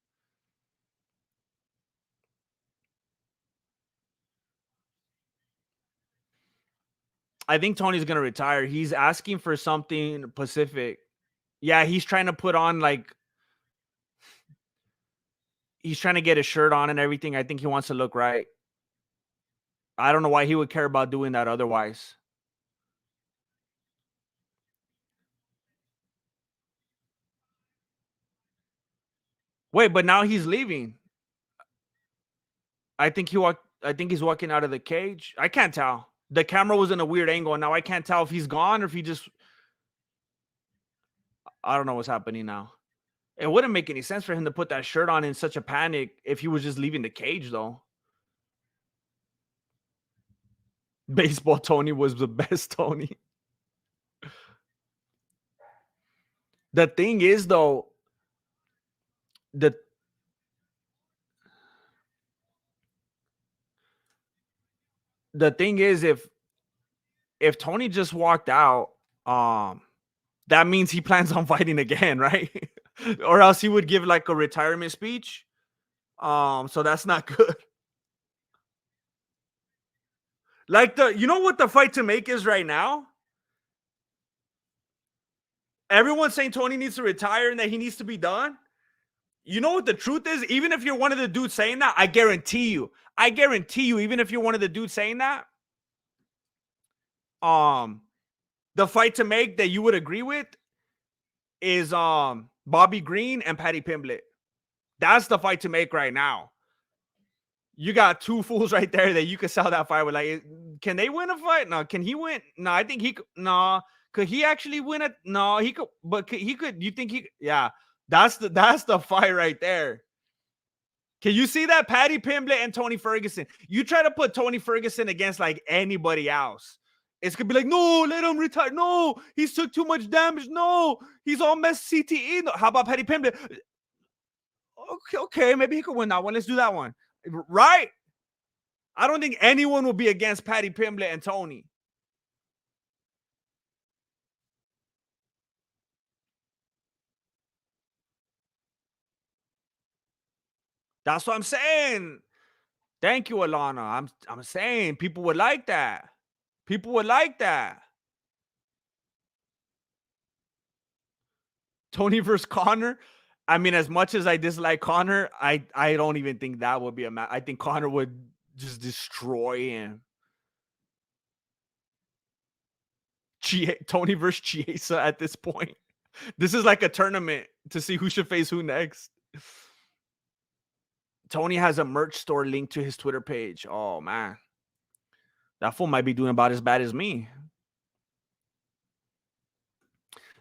I think Tony's gonna retire. He's asking for something Pacific. Yeah, he's trying to put on he's trying to get a shirt on and everything. I think he wants to look right. I don't know why he would care about doing that otherwise. Wait, but now he's leaving. I think he's walking out of the cage. I can't tell. The camera was in a weird angle, and now I can't tell if he's gone or if he just. I don't know what's happening now. It wouldn't make any sense for him to put that shirt on in such a panic if he was just leaving the cage, though. Baseball Tony was the best Tony. The thing is, though, the thing is, if Tony just walked out, that means he plans on fighting again, right? Or else he would give like a retirement speech. So that's not good. Like you know what the fight to make is right now? Everyone's saying Tony needs to retire and that he needs to be done. You know what the truth is? Even if you're one of the dudes saying that, I guarantee you, even if you're one of the dudes saying that, the fight to make that you would agree with is Bobby Green and Paddy Pimblett. That's the fight to make right now. You got two fools right there that you could sell that fight with. Like, can they win a fight? No. Can he win? No, I think he could. No. Could he actually win it? No, he could. But he could. You think he? Yeah. That's the fight right there. Can you see that? Paddy Pimblett and Tony Ferguson. You try to put Tony Ferguson against like anybody else, it's gonna be like, no, let him retire. No, he's took too much damage. No, he's all messed CTE. No. How about Paddy Pimblett? Okay, maybe he could win that one. Let's do that one. Right? I don't think anyone will be against Paddy Pimblett and Tony. That's what I'm saying. Thank you, Alana. I'm saying people would like that. People would like that. Tony versus Conor. I mean, as much as I dislike Conor, I don't even think that would be a match. I think Conor would just destroy him. Tony versus Chiesa at this point. This is like a tournament to see who should face who next. Tony has a merch store linked to his Twitter page. Oh, man. That fool might be doing about as bad as me.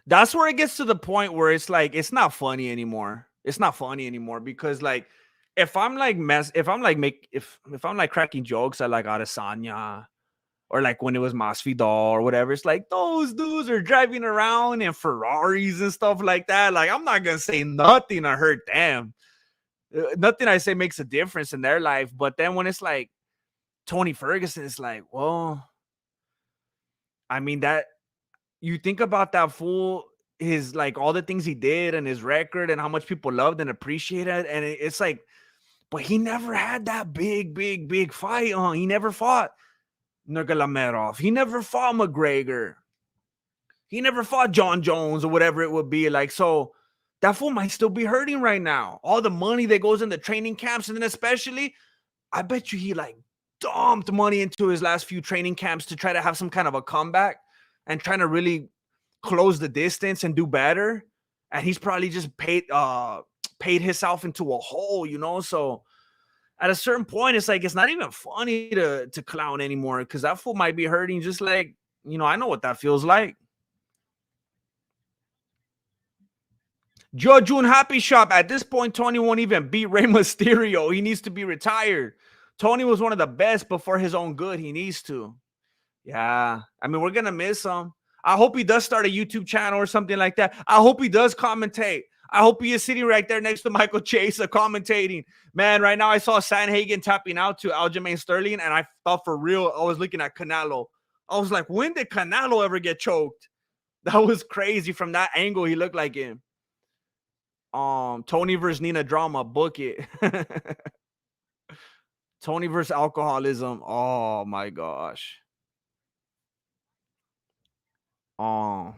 That's where it gets to the point where it's like, it's not funny anymore. It's not funny anymore because like, if I'm like cracking jokes at like Adesanya or like when it was Masvidal or whatever, it's like those dudes are driving around in Ferraris and stuff like that. Like, I'm not going to say nothing to hurt them. Nothing I say makes a difference in their life. But then when it's like Tony Ferguson, it's like, well, I mean, that you think about that fool, his like all the things he did and his record and how much people loved and appreciated. And it's like, but he never had that big fight. He never fought Nurmagomedov. He never fought McGregor. He never fought John Jones or whatever it would be. Like, so that fool might still be hurting right now. All the money that goes into training camps, and then especially, I bet you he like dumped money into his last few training camps to try to have some kind of a comeback and trying to really close the distance and do better. And he's probably just paid himself into a hole, you know? So at a certain point, it's like, it's not even funny to clown anymore because that fool might be hurting just like, you know, I know what that feels like. Joe June Happy Shop. At this point, Tony won't even beat Rey Mysterio. He needs to be retired. Tony was one of the best, but for his own good, he needs to. Yeah. I mean, we're going to miss him. I hope he does start a YouTube channel or something like that. I hope he does commentate. I hope he is sitting right there next to Michael Chase commentating. Man, right now I saw Sanhagen tapping out to Aljamain Sterling, and I thought for real, I was looking at Canelo. I was like, when did Canelo ever get choked? That was crazy. From that angle, he looked like him. Tony versus Nina drama, book it. Tony versus alcoholism. Oh my gosh. Oh.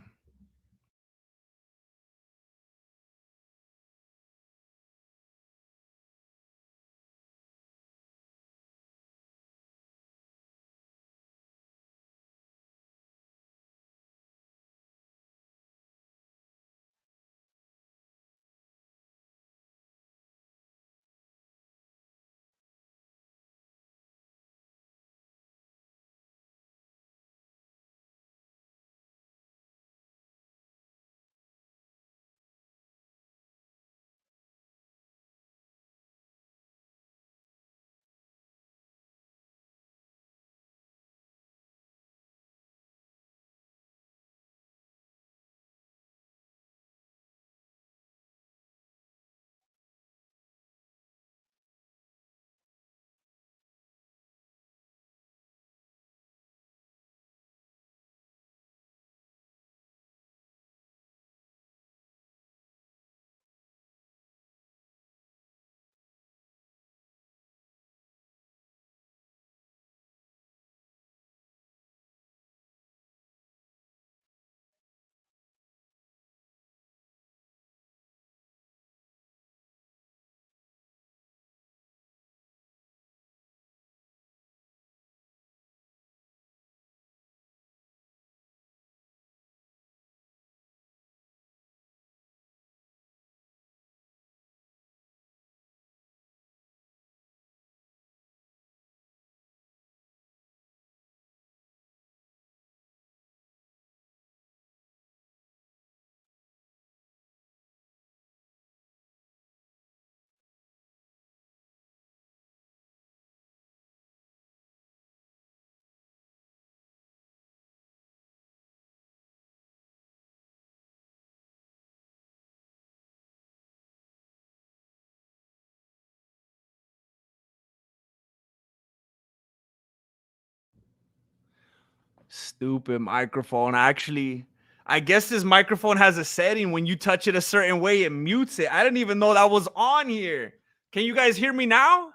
Stupid microphone. Actually, I guess this microphone has a setting when you touch it a certain way, it mutes it. I didn't even know that was on here. Can you guys hear me now?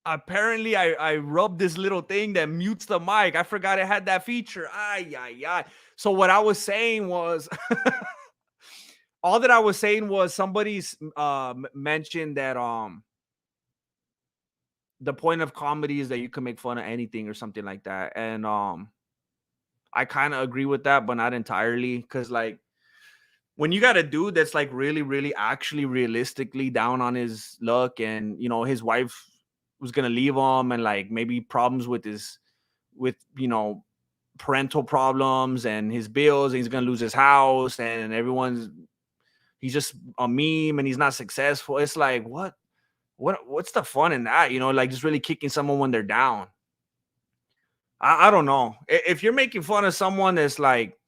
Apparently, I rubbed this little thing that mutes the mic. I forgot it had that feature. Ay, ay, ay. So what I was saying was, all that I was saying was somebody's mentioned that the point of comedy is that you can make fun of anything or something like that. And I kind of agree with that, but not entirely. Because like when you got a dude that's like really, really actually realistically down on his luck, and you know, his wife was gonna leave him, and like maybe problems with his with parental problems and his bills, and he's gonna lose his house, and everyone's he's just a meme and he's not successful. It's like what's the fun in that? Like just really kicking someone when they're down. I don't know. If you're making fun of someone that's like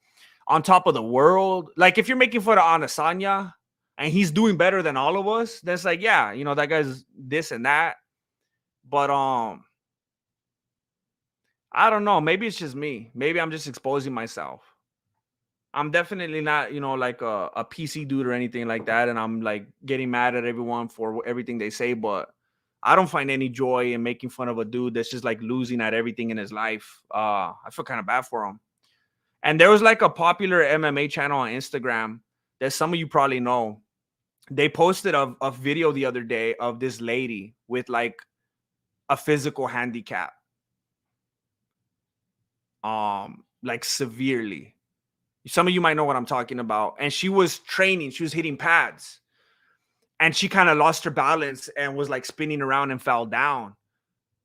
on top of the world, like if you're making fun of Adesanya and he's doing better than all of us, that's like, yeah, that guy's this and that. But I don't know. Maybe it's just me. Maybe I'm just exposing myself. I'm definitely not, like a PC dude or anything like that. And I'm like getting mad at everyone for everything they say, but I don't find any joy in making fun of a dude that's just like losing at everything in his life. I feel kind of bad for him. And there was like a popular MMA channel on Instagram that some of you probably know. They posted a video the other day of this lady with like a physical handicap, like severely. Some of you might know what I'm talking about. And she was training, she was hitting pads, and she kind of lost her balance and was like spinning around and fell down.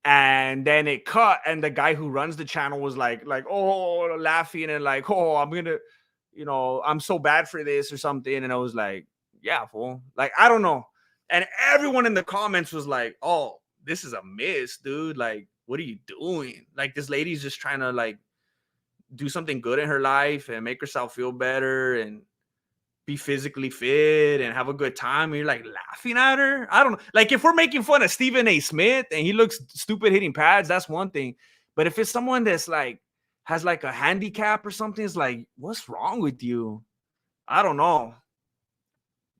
And then it cut, and the guy who runs the channel was like, oh, laughing and like, oh, I'm gonna, I'm so bad for this or something. And I was like, yeah, fool. Like, I don't know. And everyone in the comments was like, oh, this is a miss, dude. Like, what are you doing? Like, this lady's just trying to like do something good in her life and make herself feel better and be physically fit and have a good time. And you're like laughing at her. I don't know. Like, if we're making fun of Stephen A. Smith and he looks stupid hitting pads, that's one thing. But if it's someone that's like has like a handicap or something, it's like, what's wrong with you? I don't know.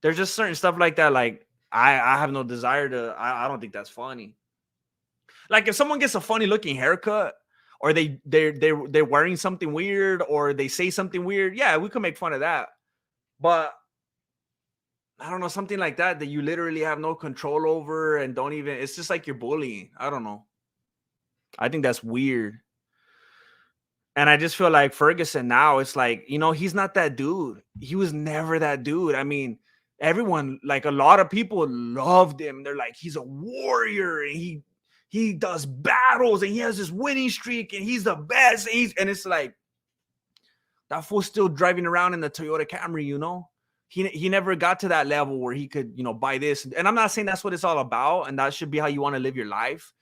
There's just certain stuff like that. Like, I have no desire to. I don't think that's funny. Like, if someone gets a funny looking haircut, or they're wearing something weird, or they say something weird, yeah, we could make fun of that. But I don't know, something like that you literally have no control over and don't even, it's just like you're bullying. I don't know. I think that's weird. And I just feel like Ferguson now, it's like, he's not that dude. He was never that dude. I mean, everyone, like a lot of people loved him. They're like, he's a warrior and he does battles and he has this winning streak and he's the best. And it's like, that fool's still driving around in the Toyota Camry, He never got to that level where he could, buy this. And I'm not saying that's what it's all about, and that should be how you want to live your life.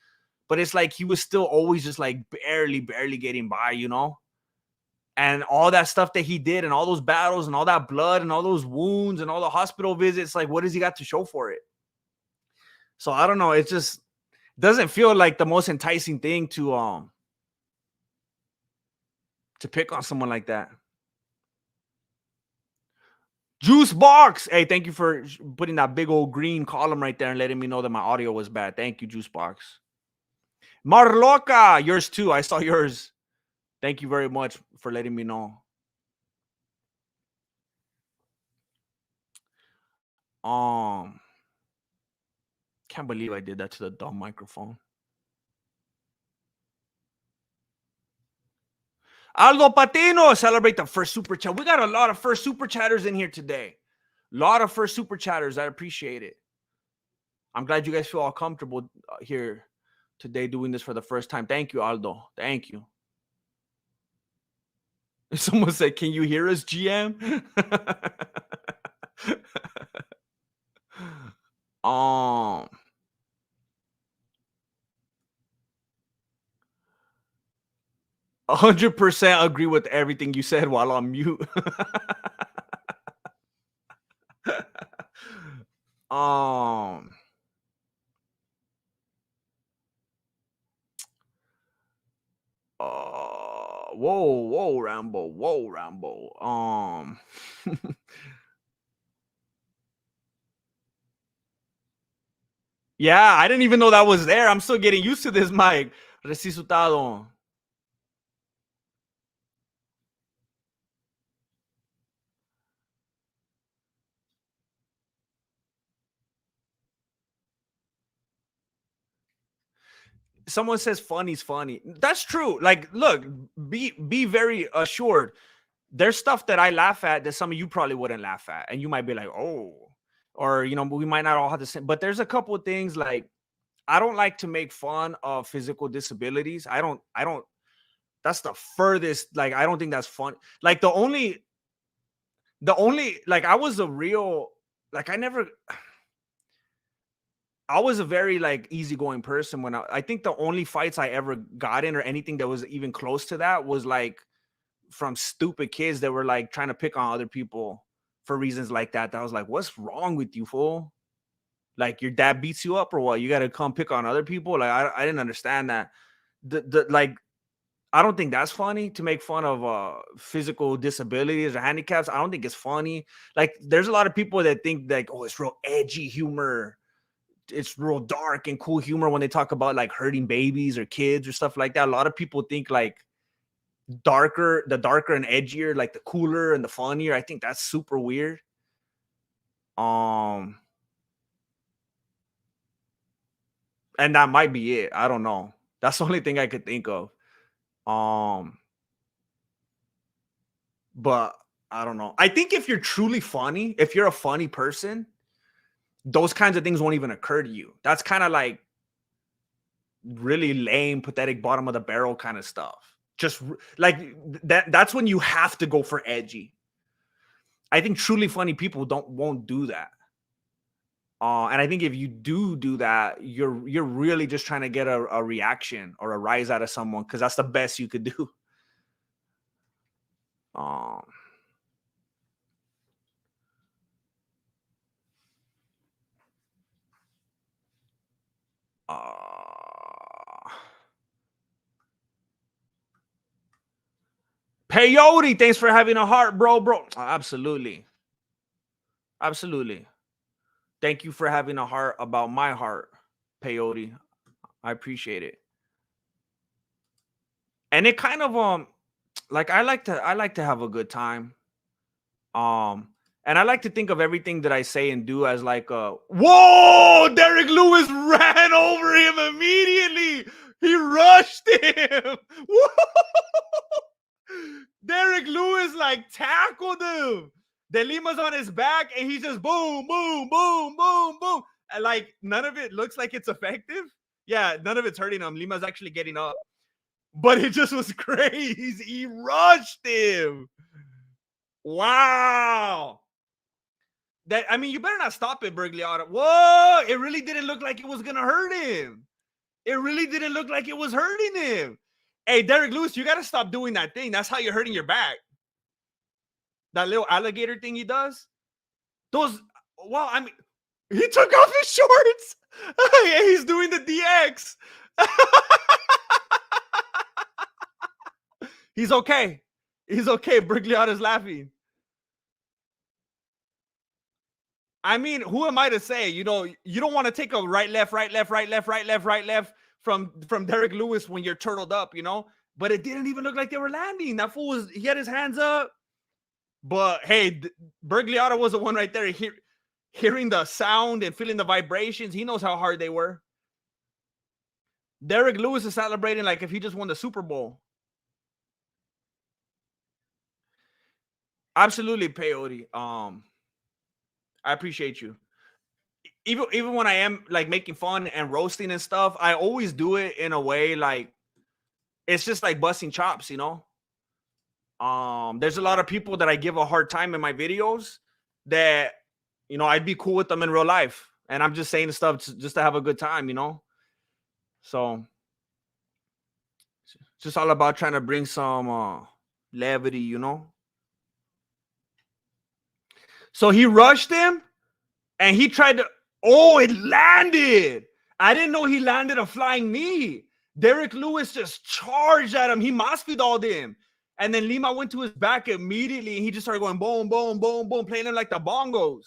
But it's like he was still always just like barely getting by, And all that stuff that he did and all those battles and all that blood and all those wounds and all the hospital visits, like, what does he got to show for it? So I don't know. It just doesn't feel like the most enticing thing to pick on someone like that. Juice Box. Hey, thank you for putting that big old green column right there and letting me know that my audio was bad. Thank you, Juice Box. Marloca, yours too. I saw yours. Thank you very much for letting me know. Can't believe I did that to the dumb microphone. Aldo Patino, celebrate the first super chat. We got a lot of first super chatters in here today. A lot of first super chatters. I appreciate it. I'm glad you guys feel all comfortable here today doing this for the first time. Thank you, Aldo. Thank you. Someone said, can you hear us, GM? 100% agree with everything you said while on mute. 'Rambo. Yeah, I didn't even know that was there. I'm still getting used to this mic. Resuscitado. Someone says funny's funny. That's true. Like, look, be very assured. There's stuff that I laugh at that some of you probably wouldn't laugh at, and you might be like, oh, or we might not all have the same. But there's a couple of things like I don't like to make fun of physical disabilities. I don't. That's the furthest. Like, I don't think that's fun. Like the only like I was a real like I was a very like easygoing person when I think the only fights I ever got in or anything that was even close to that was like from stupid kids that were like trying to pick on other people for reasons like that. That I was like, what's wrong with you, fool? Like, your dad beats you up or what? You got to come pick on other people? Like, I didn't understand that. Like, I don't think that's funny to make fun of physical disabilities or handicaps. I don't think it's funny. Like, there's a lot of people that think like, oh, it's real edgy humor. It's real dark and cool humor when they talk about like hurting babies or kids or stuff like that. A lot of people think like the darker and edgier, like the cooler and the funnier. I think that's super weird. And that might be it. I don't know. That's the only thing I could think of. But I don't know. I think if you're truly funny, if you're a funny person, those kinds of things won't even occur to you. That's kind of like really lame, pathetic, bottom of the barrel kind of stuff. Just like that's when you have to go for edgy. I think truly funny people won't do that. And I think if you do that, you're really just trying to get a reaction or a rise out of someone, because that's the best you could do. Um, Peyote, thanks for having a heart, bro. Absolutely. Thank you for having a heart about my heart, Peyote. I appreciate it. And it kind of like I like to have a good time. And I like to think of everything that I say and do as like whoa, Derek Lewis ran over him immediately. He rushed him. Derek Lewis like tackled him. De Lima's on his back and he just boom, boom, boom, boom, boom. And like none of it looks like it's effective. Yeah, none of it's hurting him. Lima's actually getting up. But it just was crazy. He rushed him. Wow. That, I mean, you better not stop it, Bergliota. Whoa, it really didn't look like it was gonna hurt him. It really didn't look like it was hurting him. Hey, Derek Lewis, you gotta stop doing that thing. That's how you're hurting your back. That little alligator thing he does. Those, well, I mean, he took off his shorts. He's doing the DX. He's okay. He's okay. Bergliota's laughing. I mean, who am I to say? You know, you don't want to take a right, left from Derek Lewis when you're turtled up, you know? But it didn't even look like they were landing. That fool was, he had his hands up. But hey, Bergliota was the one right there hearing the sound and feeling the vibrations. He knows how hard they were. Derek Lewis is celebrating like if he just won the Super Bowl. Absolutely, Peyote. I appreciate you. Even when I am like making fun and roasting and stuff, I always do it in a way like it's just like busting chops, you know. There's a lot of people that I give a hard time in my videos that, you know, I'd be cool with them in real life, and I'm just saying stuff just to have a good time, you know. So it's just all about trying to bring some levity, you know. So he rushed him and he tried to, oh, it landed. I didn't know he landed a flying knee. Derek Lewis just charged at him. He Masvidal'd him. And then Lima went to his back immediately and he just started going boom, boom, boom, boom, playing him like the bongos.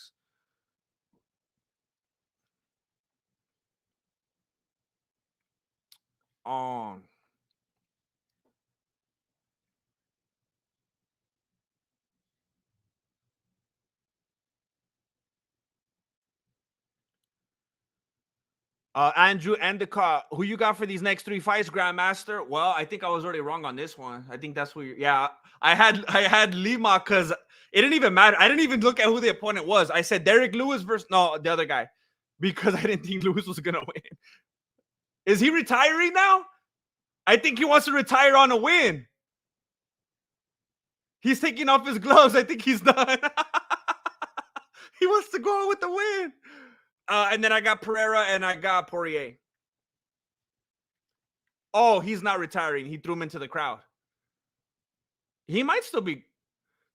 Andrew Endicott, who you got for these next 3 fights, Grandmaster? Well, I think I was already wrong on this one. I think that's what yeah. I had Lima because it didn't even matter. I didn't even look at who the opponent was. I said Derek Lewis versus the other guy, because I didn't think Lewis was gonna win. Is he retiring now? I think he wants to retire on a win. He's taking off his gloves. I think he's done. He wants to go out with the win. And then I got Pereira and I got Poirier. Oh, he's not retiring. He threw him into the crowd. He might still be.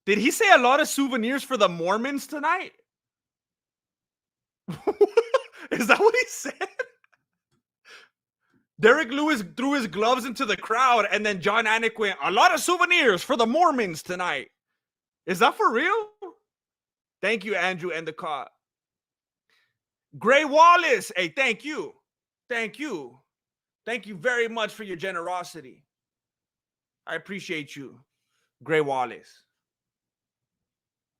Did he say a lot of souvenirs for the Mormons tonight? Is that what he said? Derek Lewis threw his gloves into the crowd, and then John Anik went, a lot of souvenirs for the Mormons tonight. Is that for real? Thank you, Andrew Endicott. Gray Wallace. Hey, thank you. Thank you. Thank you very much for your generosity. I appreciate you, Gray Wallace.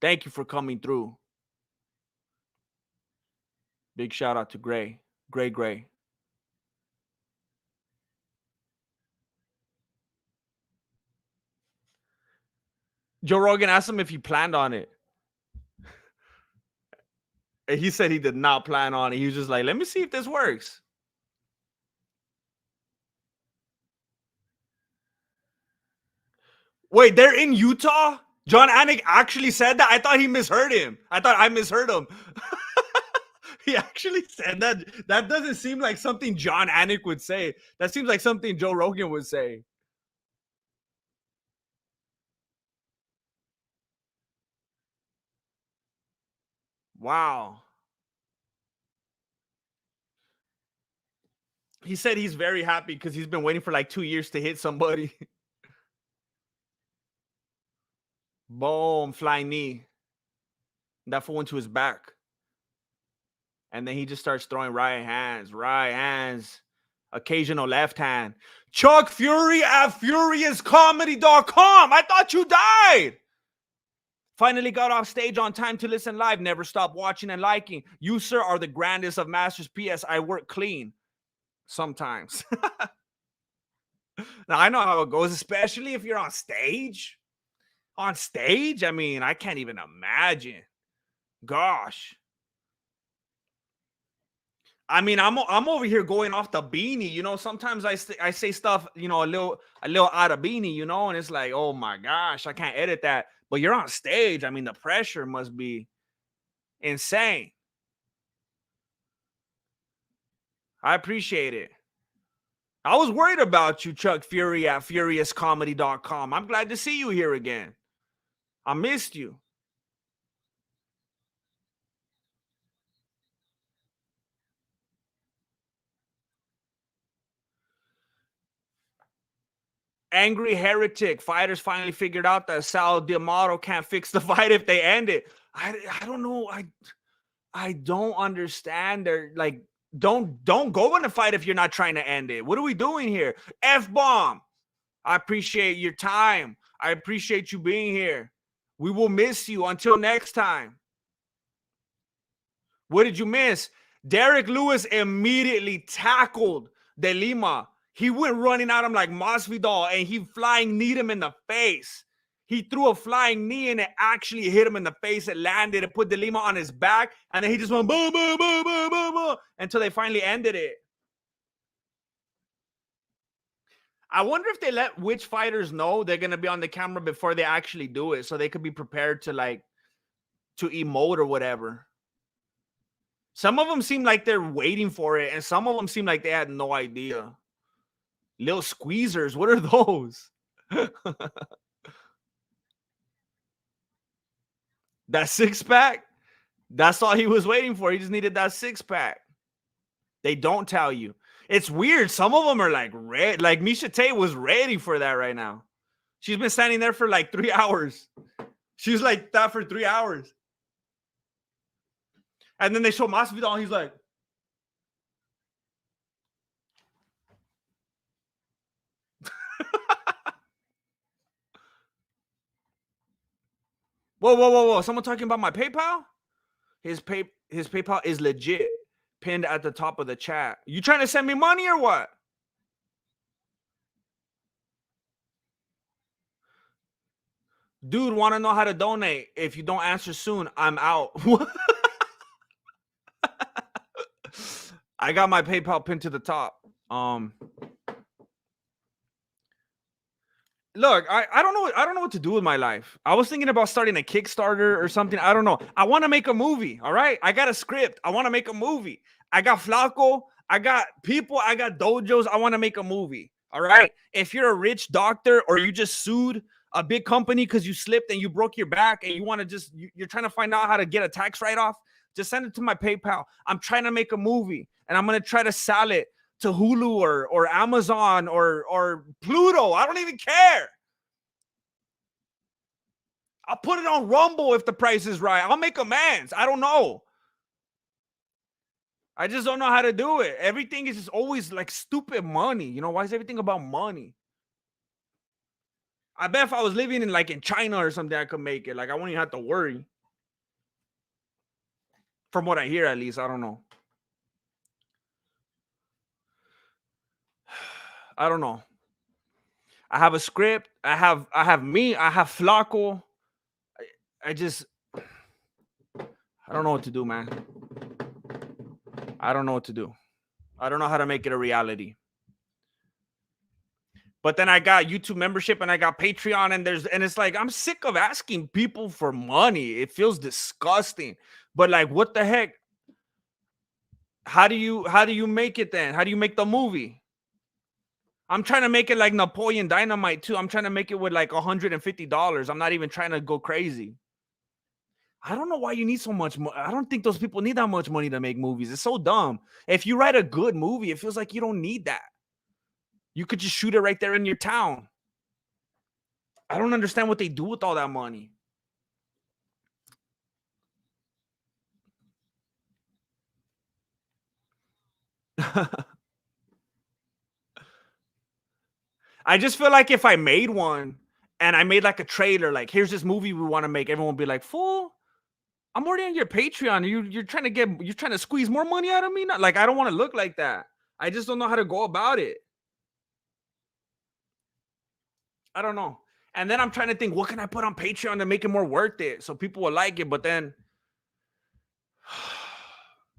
Thank you for coming through. Big shout out to Gray. Gray. Joe Rogan asked him if he planned on it. And he said he did not plan on it. He was just like, let me see if this works. Wait, they're in Utah? John Anik actually said that? I thought he misheard him. I thought I misheard him. He actually said that. That doesn't seem like something John Anik would say. That seems like something Joe Rogan would say. Wow. He said he's very happy because he's been waiting for like 2 years to hit somebody. Boom, flying knee. That fool went to his back. And then he just starts throwing right hands, occasional left hand. Chuck Fury at FuriousComedy.com. I thought you died. Finally got off stage on time to listen live. Never stop watching and liking. You, sir, are the grandest of masters. P.S. I work clean sometimes. Now, I know how it goes, especially if you're on stage. On stage, I mean, I can't even imagine. Gosh. I mean, I'm over here going off the beanie, you know. Sometimes I say stuff, you know, a little out of beanie, you know, and it's like, oh my gosh, I can't edit that. But you're on stage. I mean, the pressure must be insane. I appreciate it. I was worried about you, Chuck Fury at FuriousComedy.com. I'm glad to see you here again. I missed you. Angry heretic. Fighters finally figured out that Sal D'Amato can't fix the fight if they end it. I don't know. I don't understand. They're like, don't go in a fight if you're not trying to end it. What are we doing here? F-bomb. I appreciate your time. I appreciate you being here. We will miss you until next time. What did you miss? Derek Lewis immediately tackled De Lima. He went running at him like Masvidal, and he flying kneed him in the face. He threw a flying knee, and it actually hit him in the face. It landed. It put De Lima on his back, and then he just went boom, boom, boom, boom, boom, boom, until they finally ended it. I wonder if they let which fighters know they're going to be on the camera before they actually do it, so they could be prepared to to emote or whatever. Some of them seem like they're waiting for it, and some of them seem like they had no idea. Little squeezers, what are those? That six-pack? That's all he was waiting for. He just needed that six-pack. They don't tell you. It's weird. Some of them are like red. Like Misha Tate was ready for that right now. She's been standing there for like 3 hours. She was like that for 3 hours. And then they show Masvidal, and he's like, whoa, whoa, whoa, whoa. Someone talking about my PayPal? His PayPal is legit. Pinned at the top of the chat. You trying to send me money or what? Dude, want to know how to donate. If you don't answer soon, I'm out. I got my PayPal pinned to the top. Look, I don't know. I don't know what to do with my life. I was thinking about starting a Kickstarter or something. I don't know. I want to make a movie. All right. I got a script. I want to make a movie. I got Flaco. I got people. I got dojos. I want to make a movie. All right. If you're a rich doctor or you just sued a big company because you slipped and you broke your back and you want to just, you're trying to find out how to get a tax write-off, just send it to my PayPal. I'm trying to make a movie and I'm going to try to sell it to Hulu or Amazon or Pluto. I don't even care. I'll put it on Rumble if the price is right. I'll make amends. I don't know. I just don't know how to do it. Everything is just always like stupid money. You know, why is everything about money? I bet if I was living in China or something, I could make it. Like I wouldn't even have to worry. From what I hear, at least, I don't know. I don't know. I have a script. I have me. I have Flaco. I don't know what to do, man. I don't know what to do. I don't know how to make it a reality. But then I got YouTube membership and I got Patreon, and it's like I'm sick of asking people for money. It feels disgusting. But like, what the heck? How do you make it then? How do you make the movie? I'm trying to make it like Napoleon Dynamite too. I'm trying to make it with like $150. I'm not even trying to go crazy. I don't know why you need so much money. I don't think those people need that much money to make movies. It's so dumb. If you write a good movie, it feels like you don't need that. You could just shoot it right there in your town. I don't understand what they do with all that money. I just feel like if I made one and I made like a trailer, like here's this movie we want to make, everyone would be like, "Fool, I'm already on your Patreon. You're trying to squeeze more money out of me." Not like I don't want to look like that. I just don't know how to go about it. I don't know. And then I'm trying to think, what can I put on Patreon to make it more worth it so people will like it? But then,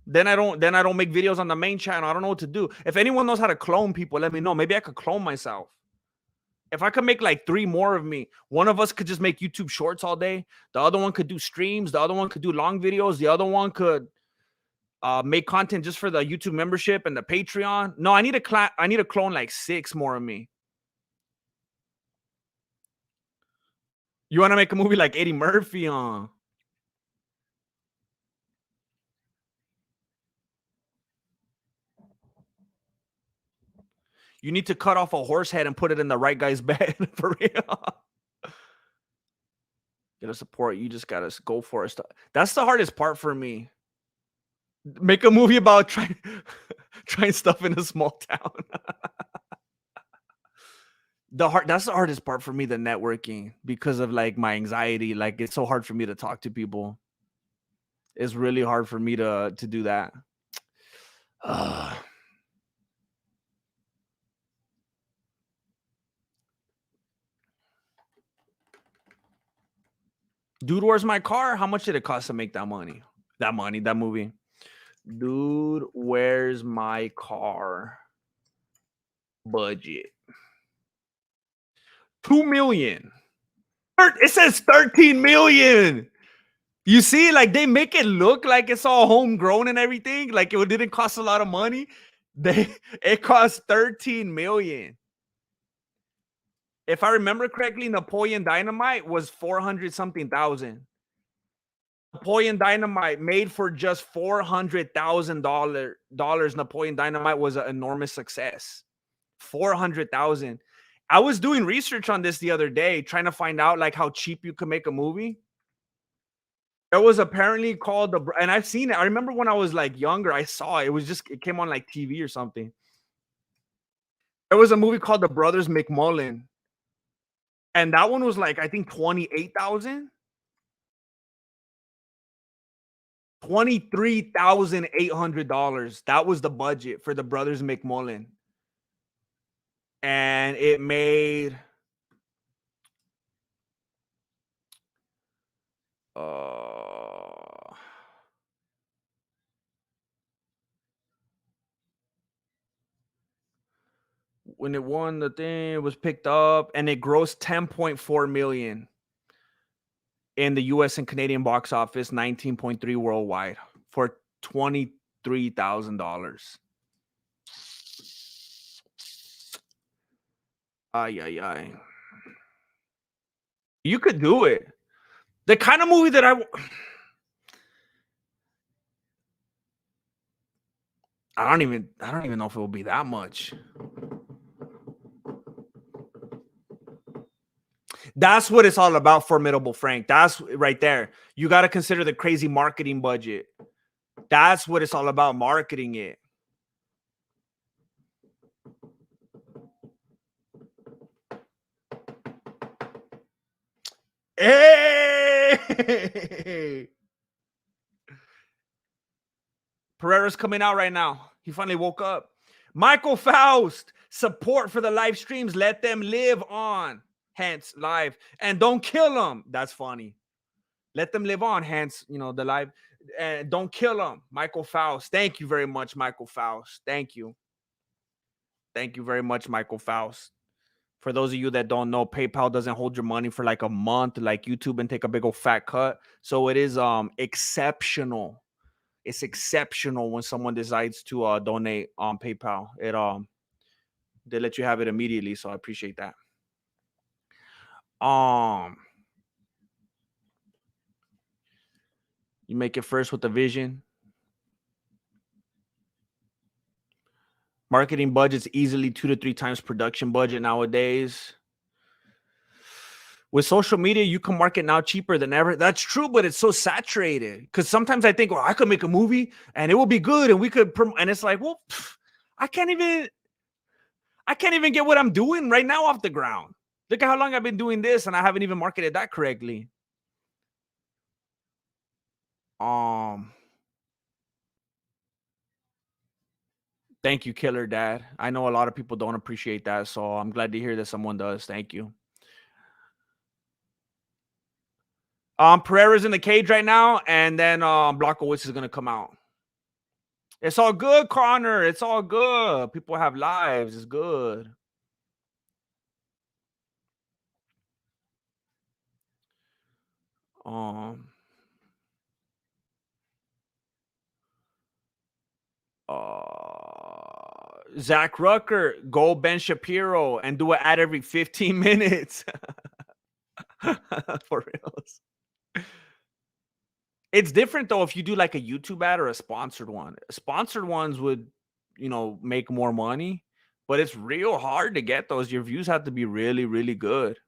then I don't make videos on the main channel. I don't know what to do. If anyone knows how to clone people, let me know. Maybe I could clone myself. If I could make like 3 more of me, one of us could just make YouTube shorts all day. The other one could do streams. The other one could do long videos. The other one could make content just for the YouTube membership and the Patreon. No, I need to clone like 6 more of me. You want to make a movie like Eddie Murphy on? You need to cut off a horse head and put it in the right guy's bed for real. Get a support. You just gotta go for it. That's the hardest part for me. Make a movie about trying stuff in a small town. That's the hardest part for me, the networking, because of like my anxiety. Like it's so hard for me to talk to people. It's really hard for me to do that. Dude, where's my car? How much did it cost to make that money? That movie. Dude, where's my car? Budget. 2 million. It says 13 million. You see, like they make it look like it's all homegrown and everything. Like it didn't cost a lot of money. It cost 13 million. If I remember correctly, Napoleon Dynamite was 400 something thousand. Napoleon Dynamite made for just $400,000. Napoleon Dynamite was an enormous success. 400,000. I was doing research on this the other day, trying to find out like how cheap you could make a movie. It was apparently called and I've seen it. I remember when I was like younger, I saw it. It came on like TV or something. There was a movie called The Brothers McMullen, and that one was like I think 28,000. $23,800. That was the budget for The Brothers McMullen. And it made when it won the thing, it was picked up and it grossed 10.4 million in the US and Canadian box office, 19.3 worldwide for $23,000. Ay, ay, ay. You could do it. The kind of movie that I don't even know if it will be that much. That's what it's all about, Formidable Frank. That's right there. You got to consider the crazy marketing budget. That's what it's all about, marketing it. Hey! Pereira's coming out right now. He finally woke up. Michael Faust, support for the live streams. Let them live on. Hence, live. And don't kill them. That's funny. Let them live on. Hence, the live. And don't kill them. Michael Faust. Thank you very much, Michael Faust. Thank you. Thank you very much, Michael Faust. For those of you that don't know, PayPal doesn't hold your money for like a month, like YouTube, and take a big old fat cut. So it is exceptional. It's exceptional when someone decides to donate on PayPal. They let you have it immediately, so I appreciate that. You make it first with the vision. Marketing budget's easily 2 to 3 times production budget nowadays. With social media, you can market now cheaper than ever. That's true, but it's so saturated. Because sometimes I think, well, I could make a movie and it will be good, and we could, and it's like, well, I can't even get what I'm doing right now off the ground. Look at how long I've been doing this, and I haven't even marketed that correctly. Thank you, Killer Dad. I know a lot of people don't appreciate that, so I'm glad to hear that someone does. Thank you. Pereira's in the cage right now, and then Blockowitz is gonna come out. It's all good, Connor. It's all good. People have lives. It's good. Zach Rucker, go Ben Shapiro and do an ad every 15 minutes. For reals. It's different though if you do like a YouTube ad or a sponsored one. Sponsored ones would, make more money, but it's real hard to get those. Your views have to be really, really good.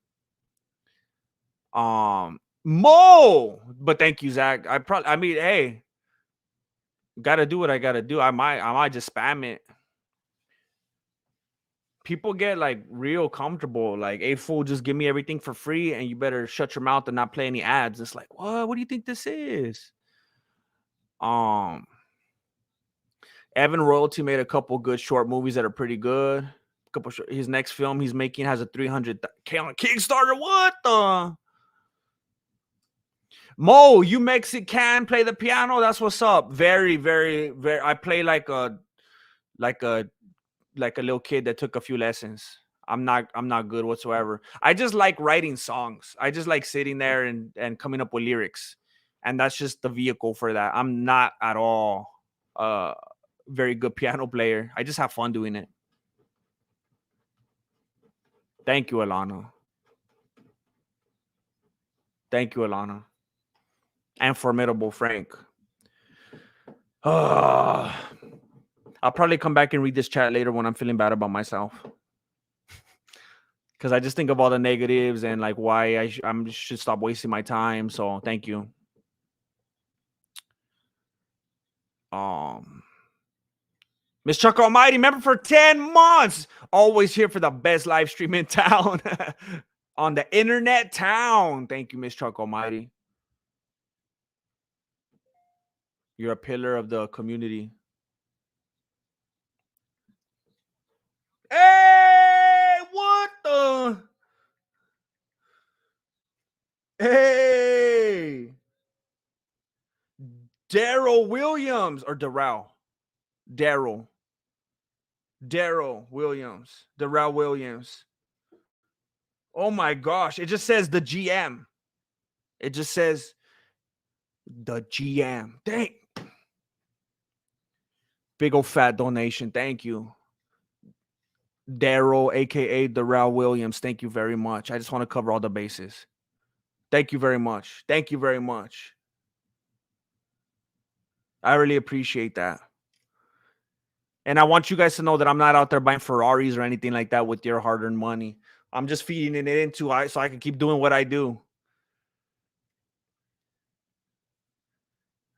Mo, but thank you, Zach. Hey, gotta do what I gotta do. I might just spam it. People get like real comfortable. Like, hey, fool, just give me everything for free, and you better shut your mouth and not play any ads. It's like, what? What do you think this is? Evan Royalty made a couple good short movies that are pretty good. His next film he's making has a 300K on Kickstarter. What the? Mo, you Mexican play the piano? That's what's up. Very, very, very. I play like a little kid that took a few lessons. I'm not good whatsoever. I just like writing songs. I just like sitting there and coming up with lyrics. And that's just the vehicle for that. I'm not at all very good piano player. I just have fun doing it. Thank you, Alana. Thank you, Alana. And Formidable Frank. I'll probably come back and read this chat later when I'm feeling bad about myself. Because I just think of all the negatives and like why I should stop wasting my time. So thank you. Miss Chuck Almighty, member for 10 months. Always here for the best live stream in town. On the internet town. Thank you, Miss Chuck Almighty. You're a pillar of the community. Hey, what the? Hey. Daryl Williams or Darrell Williams. Darrell Williams. Oh my gosh. It just says the GM. It just says the GM. Dang. Big old fat donation. Thank you. Daryl, aka Darrell Williams. Thank you very much. I just want to cover all the bases. Thank you very much. Thank you very much. I really appreciate that. And I want you guys to know that I'm not out there buying Ferraris or anything like that with your hard-earned money. I'm just feeding it into so I can keep doing what I do.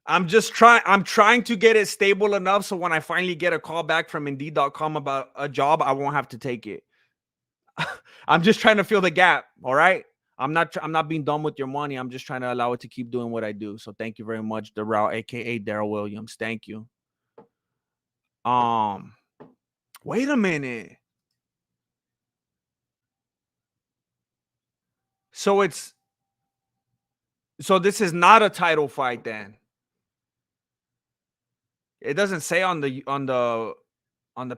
I'm trying to get it stable enough so when I finally get a call back from Indeed.com about a job, I won't have to take it. I'm just trying to fill the gap. All right. I'm not being dumb with your money. I'm just trying to allow it to keep doing what I do. So thank you very much, Darrell, aka Daryl Williams. Thank you. Wait a minute. So this is not a title fight then. It doesn't say on the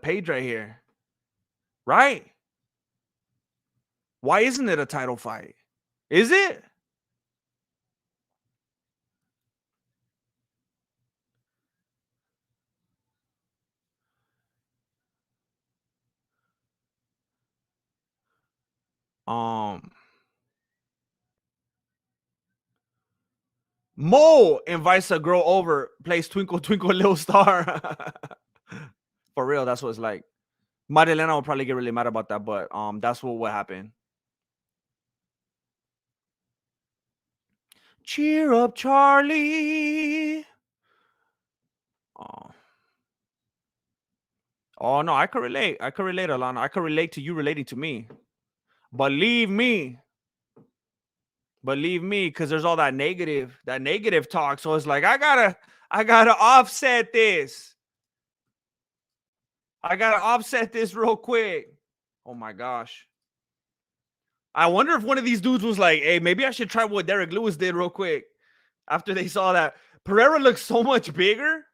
page right here. Right? Why isn't it a title fight? Is it? Um, Mo invites a girl over, plays Twinkle Twinkle Little Star. For real, that's what it's like. Marilena will probably get really mad about that, but that's what happened. Cheer up, Charlie. Oh. Oh no, I could relate. I could relate, Alana. I could relate to you relating to me. Believe me. Believe me, because there's all that negative talk. So it's like I gotta offset this. I gotta offset this real quick. Oh my gosh. I wonder if one of these dudes was like, hey, maybe I should try what Derek Lewis did real quick. After they saw that Pereira looks so much bigger.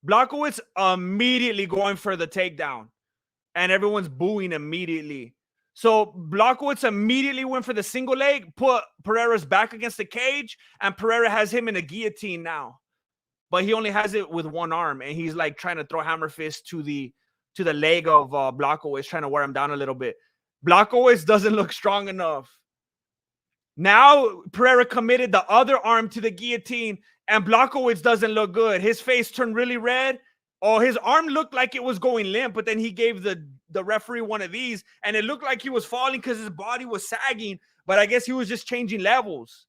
Blachowicz immediately going for the takedown. And everyone's booing immediately. So Blachowicz immediately went for the single leg, put Pereira's back against the cage, and Pereira has him in a guillotine now. But he only has it with one arm, and he's like trying to throw hammer fist to the leg of Blachowicz, trying to wear him down a little bit. Blachowicz doesn't look strong enough. Now Pereira committed the other arm to the guillotine, and Blachowicz doesn't look good. His face turned really red. Oh, his arm looked like it was going limp, but then he gave the referee one of these, and it looked like he was falling because his body was sagging, but I guess he was just changing levels.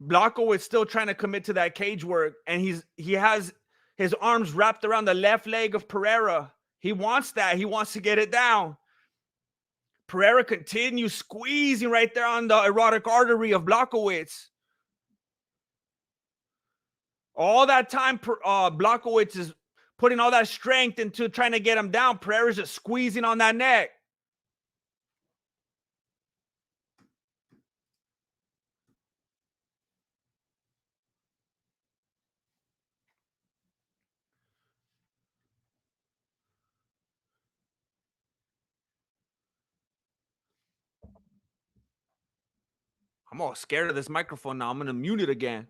Blachowicz still trying to commit to that cage work, and he has his arms wrapped around the left leg of Pereira. He wants that. He wants to get it down. Pereira continues squeezing right there on the erotic artery of Blachowicz. All that time, Blachowicz is putting all that strength into trying to get him down. Pereira's just squeezing on that neck. I'm all scared of this microphone now. I'm going to mute it again.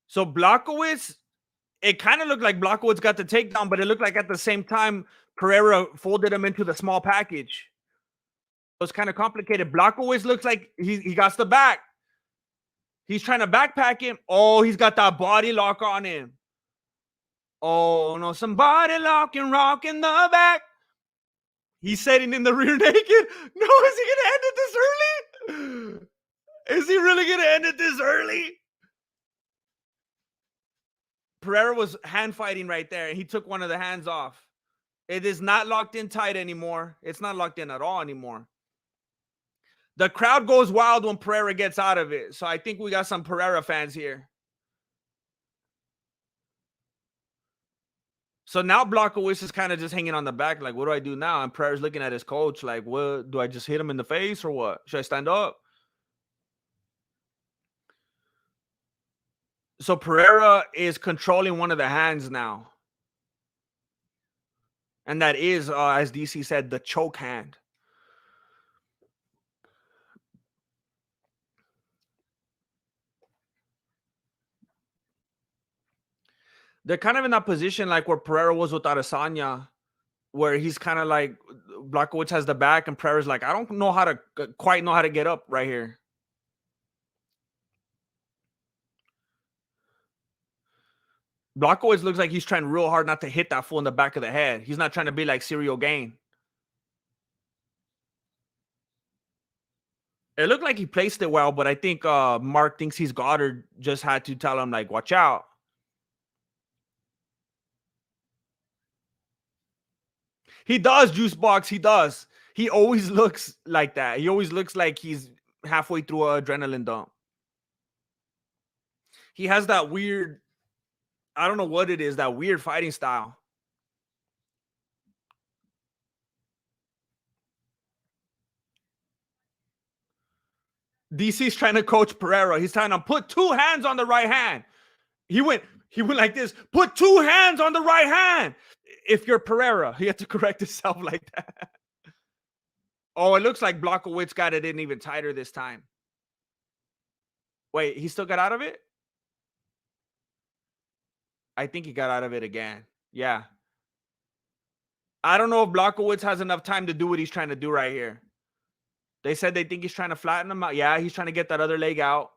So Blachowicz, it kind of looked like Blachowicz got the takedown, but it looked like at the same time, Pereira folded him into the small package. It was kind of complicated. Blachowicz looks like he got the back. He's trying to backpack him. Oh, he's got that body lock on him. Oh, no, some body lock and rock in the back. He's sitting in the rear naked. No, is he going to end it this early? Is he really going to end it this early? Pereira was hand fighting right there, and he took one of the hands off. It is not locked in tight anymore. It's not locked in at all anymore. The crowd goes wild when Pereira gets out of it. So I think we got some Pereira fans here. So now Blachowicz is kind of just hanging on the back. Like, what do I do now? And Pereira's looking at his coach like, what? Do I just hit him in the face or what? Should I stand up? So Pereira is controlling one of the hands now. And that is, as DC said, the choke hand. They're kind of in that position like where Pereira was with Adesanya, where he's kind of like, Blachowicz has the back and Pereira's like, I don't know how to quite know how to get up right here. Blachowicz looks like he's trying real hard not to hit that fool in the back of the head. He's not trying to be like Serial Gain. It looked like he placed it well, but I think Mark thinks he's Goddard just had to tell him, like, watch out. He does, Juice Box. He does. He always looks like that. He always looks like he's halfway through an adrenaline dump. He has that weird, I don't know what it is, that weird fighting style. DC's trying to coach Pereira. He's trying to put two hands on the right hand. He went like this. Put two hands on the right hand. if you're Pereira, he had to correct himself like that. Oh, it looks like Blachowicz got it in even tighter this time. Wait, he still got out of it? I think he got out of it again. Yeah. I don't know if Blachowicz has enough time to do what he's trying to do right here. They said they think he's trying to flatten him out. Yeah, he's trying to get that other leg out.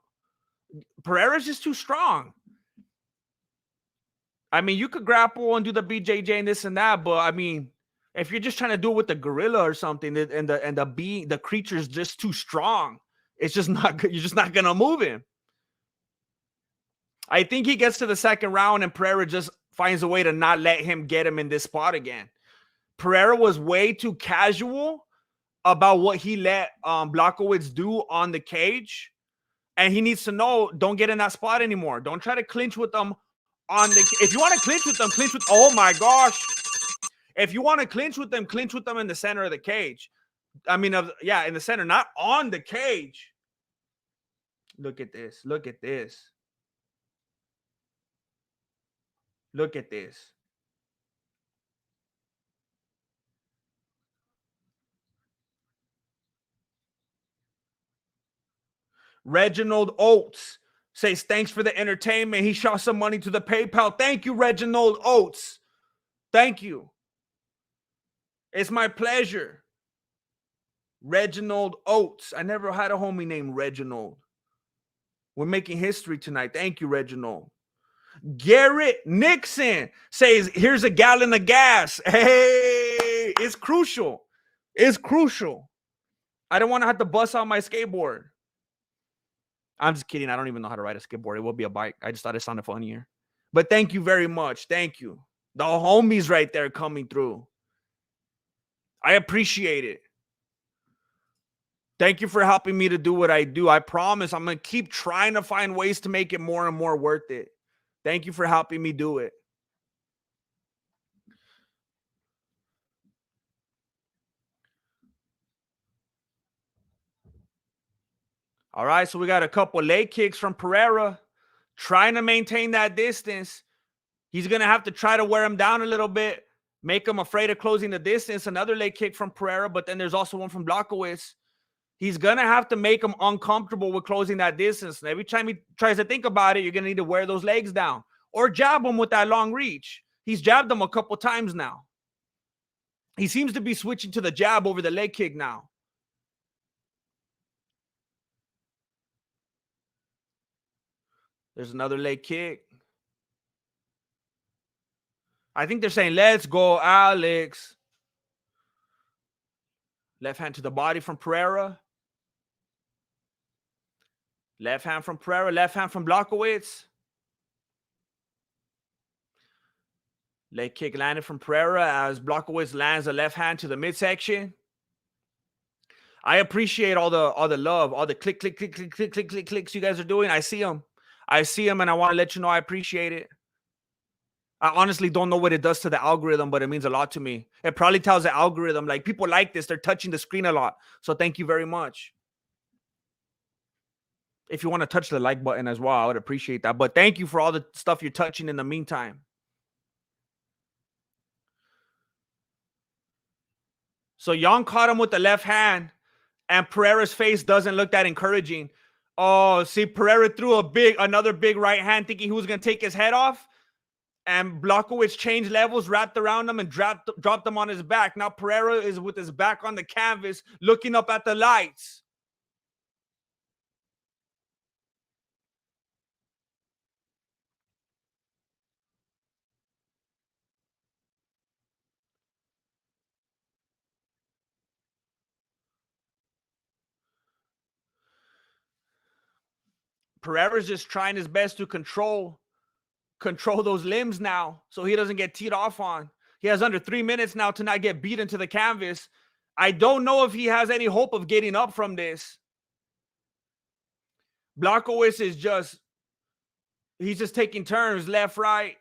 Pereira's just too strong. I mean, you could grapple and do the BJJ and this and that, but I mean, if you're just trying to do it with the gorilla or something, and the creature's just too strong, it's just not good. You're just not gonna move him. I think he gets to the second round and Pereira just finds a way to not let him get him in this spot again. Pereira was way too casual about what he let Blachowicz do on the cage. And he needs to know, don't get in that spot anymore. Don't try to clinch with them on the... If you want to clinch with them, clinch with... Oh, my gosh. If you want to clinch with them in the center of the cage. I mean, yeah, in the center, not on the cage. Look at this. Look at this. Look at this. Reginald Oates says, thanks for the entertainment. He shot some money to the PayPal. Thank you, Reginald Oates. Thank you. It's my pleasure. Reginald Oates. I never had a homie named Reginald. We're making history tonight. Thank you, Reginald. Garrett Nixon says, here's a gallon of gas. Hey, it's crucial. It's crucial. I don't want to have to bust out my skateboard. I'm just kidding. I don't even know how to ride a skateboard. It will be a bike. I just thought it sounded funnier. But thank you very much. Thank you. The homies right there coming through. I appreciate it. Thank you for helping me to do what I do. I promise I'm going to keep trying to find ways to make it more and more worth it. Thank you for helping me do it. All right, so we got a couple leg kicks from Pereira. Trying to maintain that distance. He's going to have to try to wear him down a little bit. Make him afraid of closing the distance. Another leg kick from Pereira, but then there's also one from Blachowicz. He's going to have to make him uncomfortable with closing that distance. And every time he tries to think about it, you're going to need to wear those legs down. Or jab him with that long reach. He's jabbed him a couple times now. He seems to be switching to the jab over the leg kick now. There's another leg kick. I think they're saying, let's go, Alex. Left hand to the body from Pereira. Left hand from Pereira. Left hand from Blachowicz. Leg kick landed from Pereira as Blachowicz lands a left hand to the midsection. I appreciate all the love, all the click, click, click, click, click, click, click, clicks you guys are doing. I see them. I see them, and I want to let you know I appreciate it. I honestly don't know what it does to the algorithm, but it means a lot to me. It probably tells the algorithm, like, people like this. They're touching the screen a lot. So thank you very much. If you want to touch the like button as well, I would appreciate that. But thank you for all the stuff you're touching in the meantime. So Young caught him with the left hand, and Pereira's face doesn't look that encouraging. Oh, see, Pereira threw another big right hand thinking he was going to take his head off. And Blachowicz changed levels, wrapped around him, and dropped him on his back. Now Pereira is with his back on the canvas, looking up at the lights. Pereira's just trying his best to control those limbs now so he doesn't get teed off on. He has under 3 minutes now to not get beat into the canvas. I don't know if he has any hope of getting up from this. Blachowicz is he's just taking turns left, right.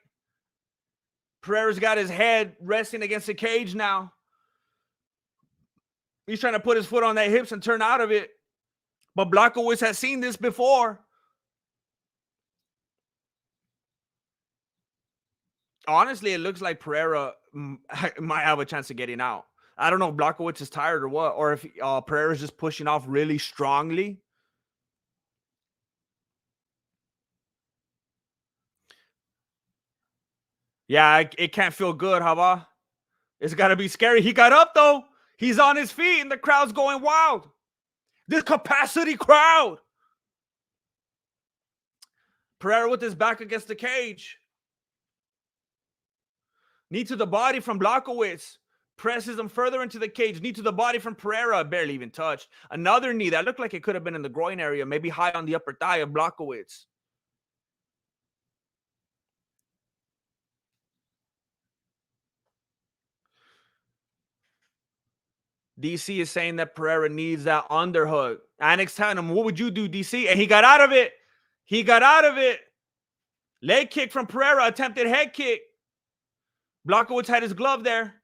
Pereira's got his head resting against the cage now. He's trying to put his foot on that hips and turn out of it. But Blachowicz has seen this before. honestly, it looks like Pereira might have a chance of getting out. I don't know if Blachowicz is tired or what, or if Pereira's just pushing off really strongly. Yeah, it can't feel good, Hava. It's got to be scary. He got up, though. He's on his feet, and the crowd's going wild. This capacity crowd. Pereira with his back against the cage. Knee to the body from Blachowicz. Presses him further into the cage. Knee to the body from Pereira. Barely even touched. Another knee that looked like it could have been in the groin area. Maybe high on the upper thigh of Blachowicz. DC is saying that Pereira needs that underhook. Annex telling him, what would you do, DC? And he got out of it. He got out of it. Leg kick from Pereira. Attempted head kick. Blachowicz had his glove there.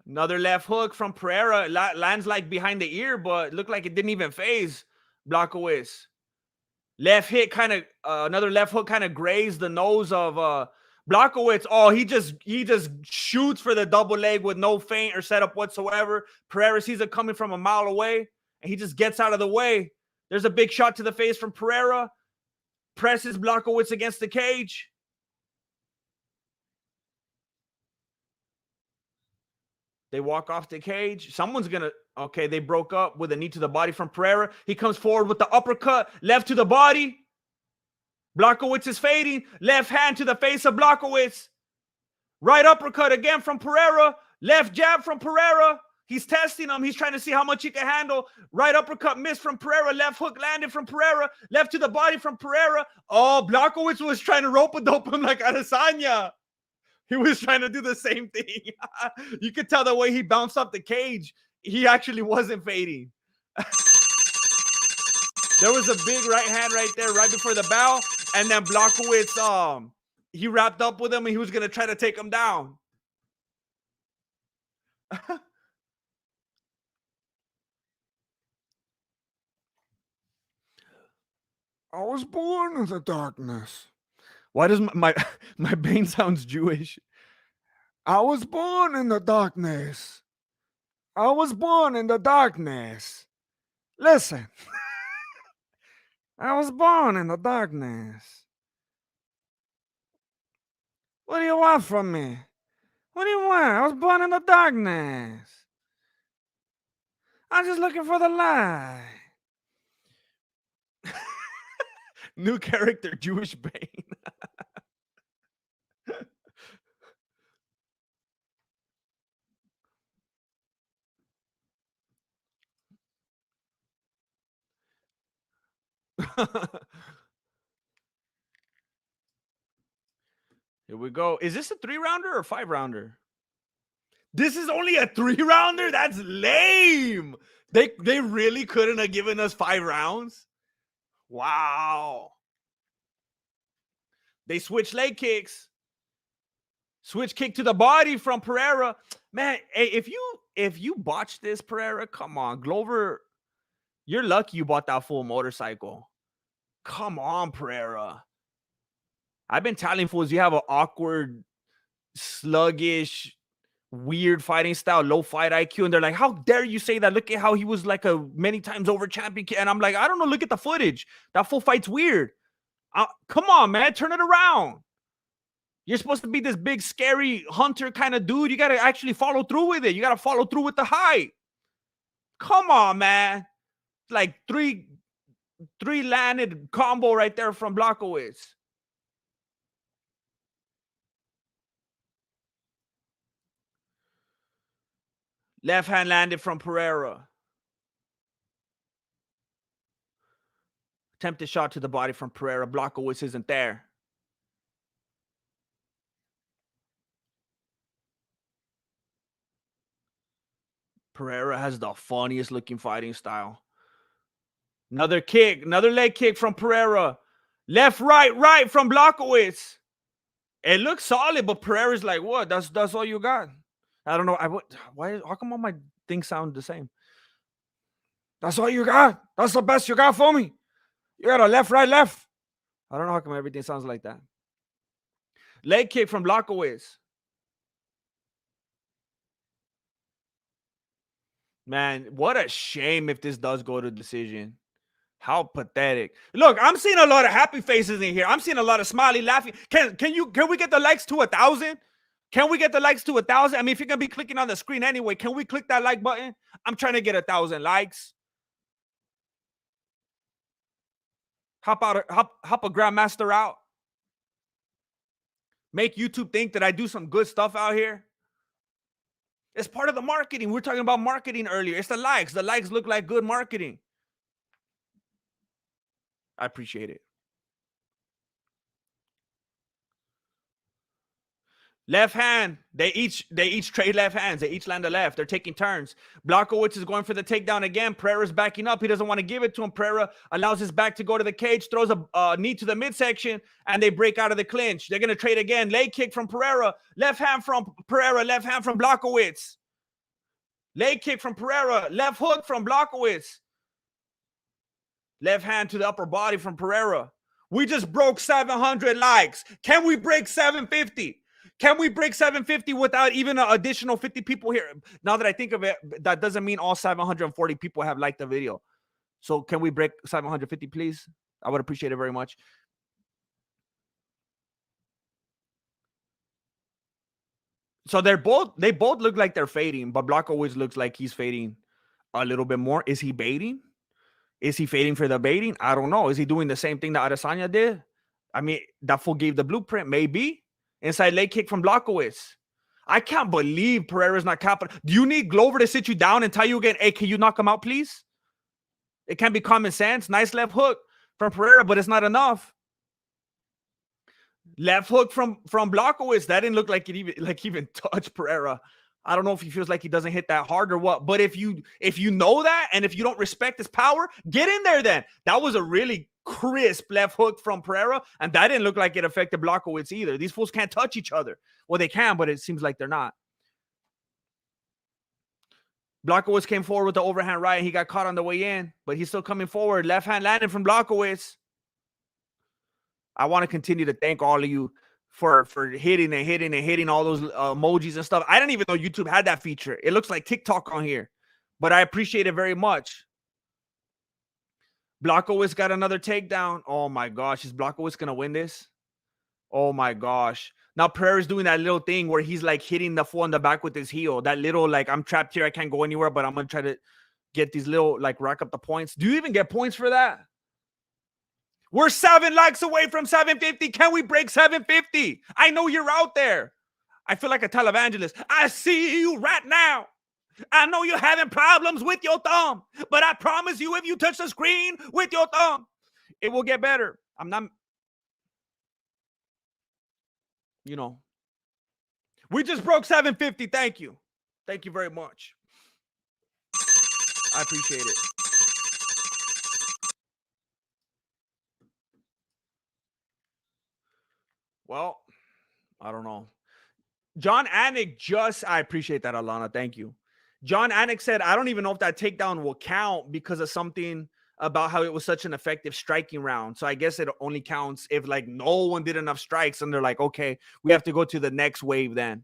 Another left hook from Pereira. Lands like behind the ear, but looked like it didn't even phase Blachowicz. Left hit kind of, another left hook kind of grazed the nose of Blachowicz. Oh, he just shoots for the double leg with no feint or setup whatsoever. Pereira sees it coming from a mile away, and he just gets out of the way. There's a big shot to the face from Pereira. Presses Blachowicz against the cage. They walk off the cage. Someone's going to... Okay, they broke up with a knee to the body from Pereira. He comes forward with the uppercut. Left to the body. Blachowicz is fading. Left hand to the face of Blachowicz. Right uppercut again from Pereira. Left jab from Pereira. He's testing him. He's trying to see how much he can handle. Right uppercut missed from Pereira. Left hook landed from Pereira. Left to the body from Pereira. Oh, Blachowicz was trying to rope-a-dope him like Adesanya. He was trying to do the same thing. You could tell the way he bounced off the cage. He actually wasn't fading. There was a big right hand right there, right before the bell. And then Blachowicz, he wrapped up with him and he was going to try to take him down. I was born in the darkness. Why does my brain sounds Jewish? I was born in the darkness. I was born in the darkness. Listen. I was born in the darkness. What do you want from me? What do you want? I was born in the darkness. I'm just looking for the light. New character, Jewish Bane. Here we go. Is this a 3-rounder or 5-rounder? This is only a 3-rounder? That's lame. They really couldn't have given us 5 rounds? Wow. They switch leg kicks. Switch kick to the body from Pereira. Man, hey, if you botch this, Pereira, come on. Glover, you're lucky you bought that full motorcycle. Come on, Pereira. I've been telling fools you have an awkward, sluggish, weird fighting style, low fight IQ, and they're like, how dare you say that? Look at how he was like a many times over champion. And I'm like, I don't know, look at the footage. That full fight's weird. Come on, man, turn it around. You're supposed to be this big, scary hunter kind of dude. You got to actually follow through with it. You got to follow through with the height. Come on, man. Like three landed combo right there from Blachowicz. Left hand landed from Pereira. Attempted shot to the body from Pereira. Blachowicz isn't there. Pereira has the funniest looking fighting style. Another kick. Another leg kick from Pereira. Left, right from Blachowicz. It looks solid, but Pereira's like, what? That's all you got? I don't know. How come all my things sound the same? That's all you got? That's the best you got for me? You got a left, right, left. I don't know how come everything sounds like that. Leg kick from Blachowicz. Man, what a shame if this does go to decision. How pathetic. Look, I'm seeing a lot of happy faces in here. I'm seeing a lot of smiley laughing. Can we get the likes to 1,000? Can we get the likes to 1,000? I mean, if you're gonna be clicking on the screen anyway, can we click that like button? I'm trying to get 1,000 likes. Hop a grandmaster out. Make YouTube think that I do some good stuff out here. It's part of the marketing. We're talking about marketing earlier. It's the likes. The likes look like good marketing. I appreciate it. Left hand. They each trade left hands. They each land a left. They're taking turns. Blachowicz is going for the takedown again. Pereira's backing up. He doesn't want to give it to him. Pereira allows his back to go to the cage, throws a knee to the midsection, and they break out of the clinch. They're going to trade again. Leg kick from Pereira. Left hand from Pereira. Left hand from Blachowicz. Leg kick from Pereira. Left hook from Blachowicz. Left hand to the upper body from Pereira. We just broke 700 likes. Can we break 750? Can we break 750 without even an additional 50 people here? Now that I think of it, that doesn't mean all 740 people have liked the video. So can we break 750, please? I would appreciate it very much. So they both look like they're fading, but Blachowicz looks like he's fading a little bit more. Is he baiting? Is he fading for the baiting? I don't know. Is he doing the same thing that Adesanya did? I mean, that fool gave the blueprint, maybe. Inside leg kick from Blachowicz. I can't believe Pereira's not capital. Do you need Glover to sit you down and tell you again, hey, can you knock him out, please? It can't be common sense. Nice left hook from Pereira, but it's not enough. Left hook from Blachowicz. That didn't look like it even touched Pereira. I don't know if he feels like he doesn't hit that hard or what. But if you know that, and if you don't respect his power, get in there then. That was a really crisp left hook from Pereira, and that didn't look like it affected Blachowicz either. These fools can't touch each other. Well, they can, but it seems like they're not. Blachowicz came forward with the overhand right. He got caught on the way in, but he's still coming forward. Left hand landing from Blachowicz. I want to continue to thank all of you for hitting all those emojis and stuff. I didn't even know YouTube had that feature. It looks like TikTok on here, but I appreciate it very much. Blachowicz got another takedown. Oh my gosh, is Blachowicz gonna win this? Oh my gosh. Now Pereira's doing that little thing where he's like hitting the fool in the back with his heel. That little like, I'm trapped here, I can't go anywhere, but I'm gonna try to get these little like rack up the points. Do you even get points for that? We're 7 likes away from 750. Can we break 750? I know you're out there. I feel like a televangelist. I see you right now. I know you're having problems with your thumb, but I promise you, if you touch the screen with your thumb, it will get better. I'm not, you know. We just broke 750. Thank you. Thank you very much. I appreciate it. Well, I don't know. John Anik I appreciate that, Alana. Thank you. John Anik said, I don't even know if that takedown will count because of something about how it was such an effective striking round. So I guess it only counts if like no one did enough strikes and they're like, okay, we have to go to the next wave then.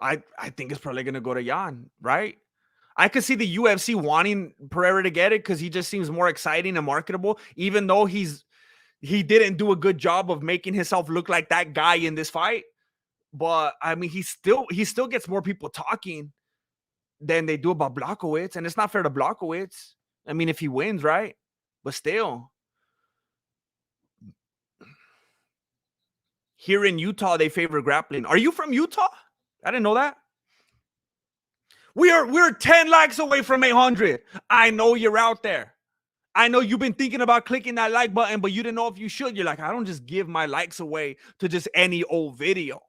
I think it's probably going to go to Jan, right? I could see the UFC wanting Pereira to get it because he just seems more exciting and marketable, even though he didn't do a good job of making himself look like that guy in this fight. But I mean, he still gets more people talking than they do about Blachowicz, and it's not fair to Blachowicz. I mean, if he wins, right? But still, here in Utah, they favor grappling. Are you from Utah? I didn't know that. We're 10 likes away from 800. I know you're out there. I know you've been thinking about clicking that like button, but you didn't know if you should. You're like, I don't just give my likes away to just any old video.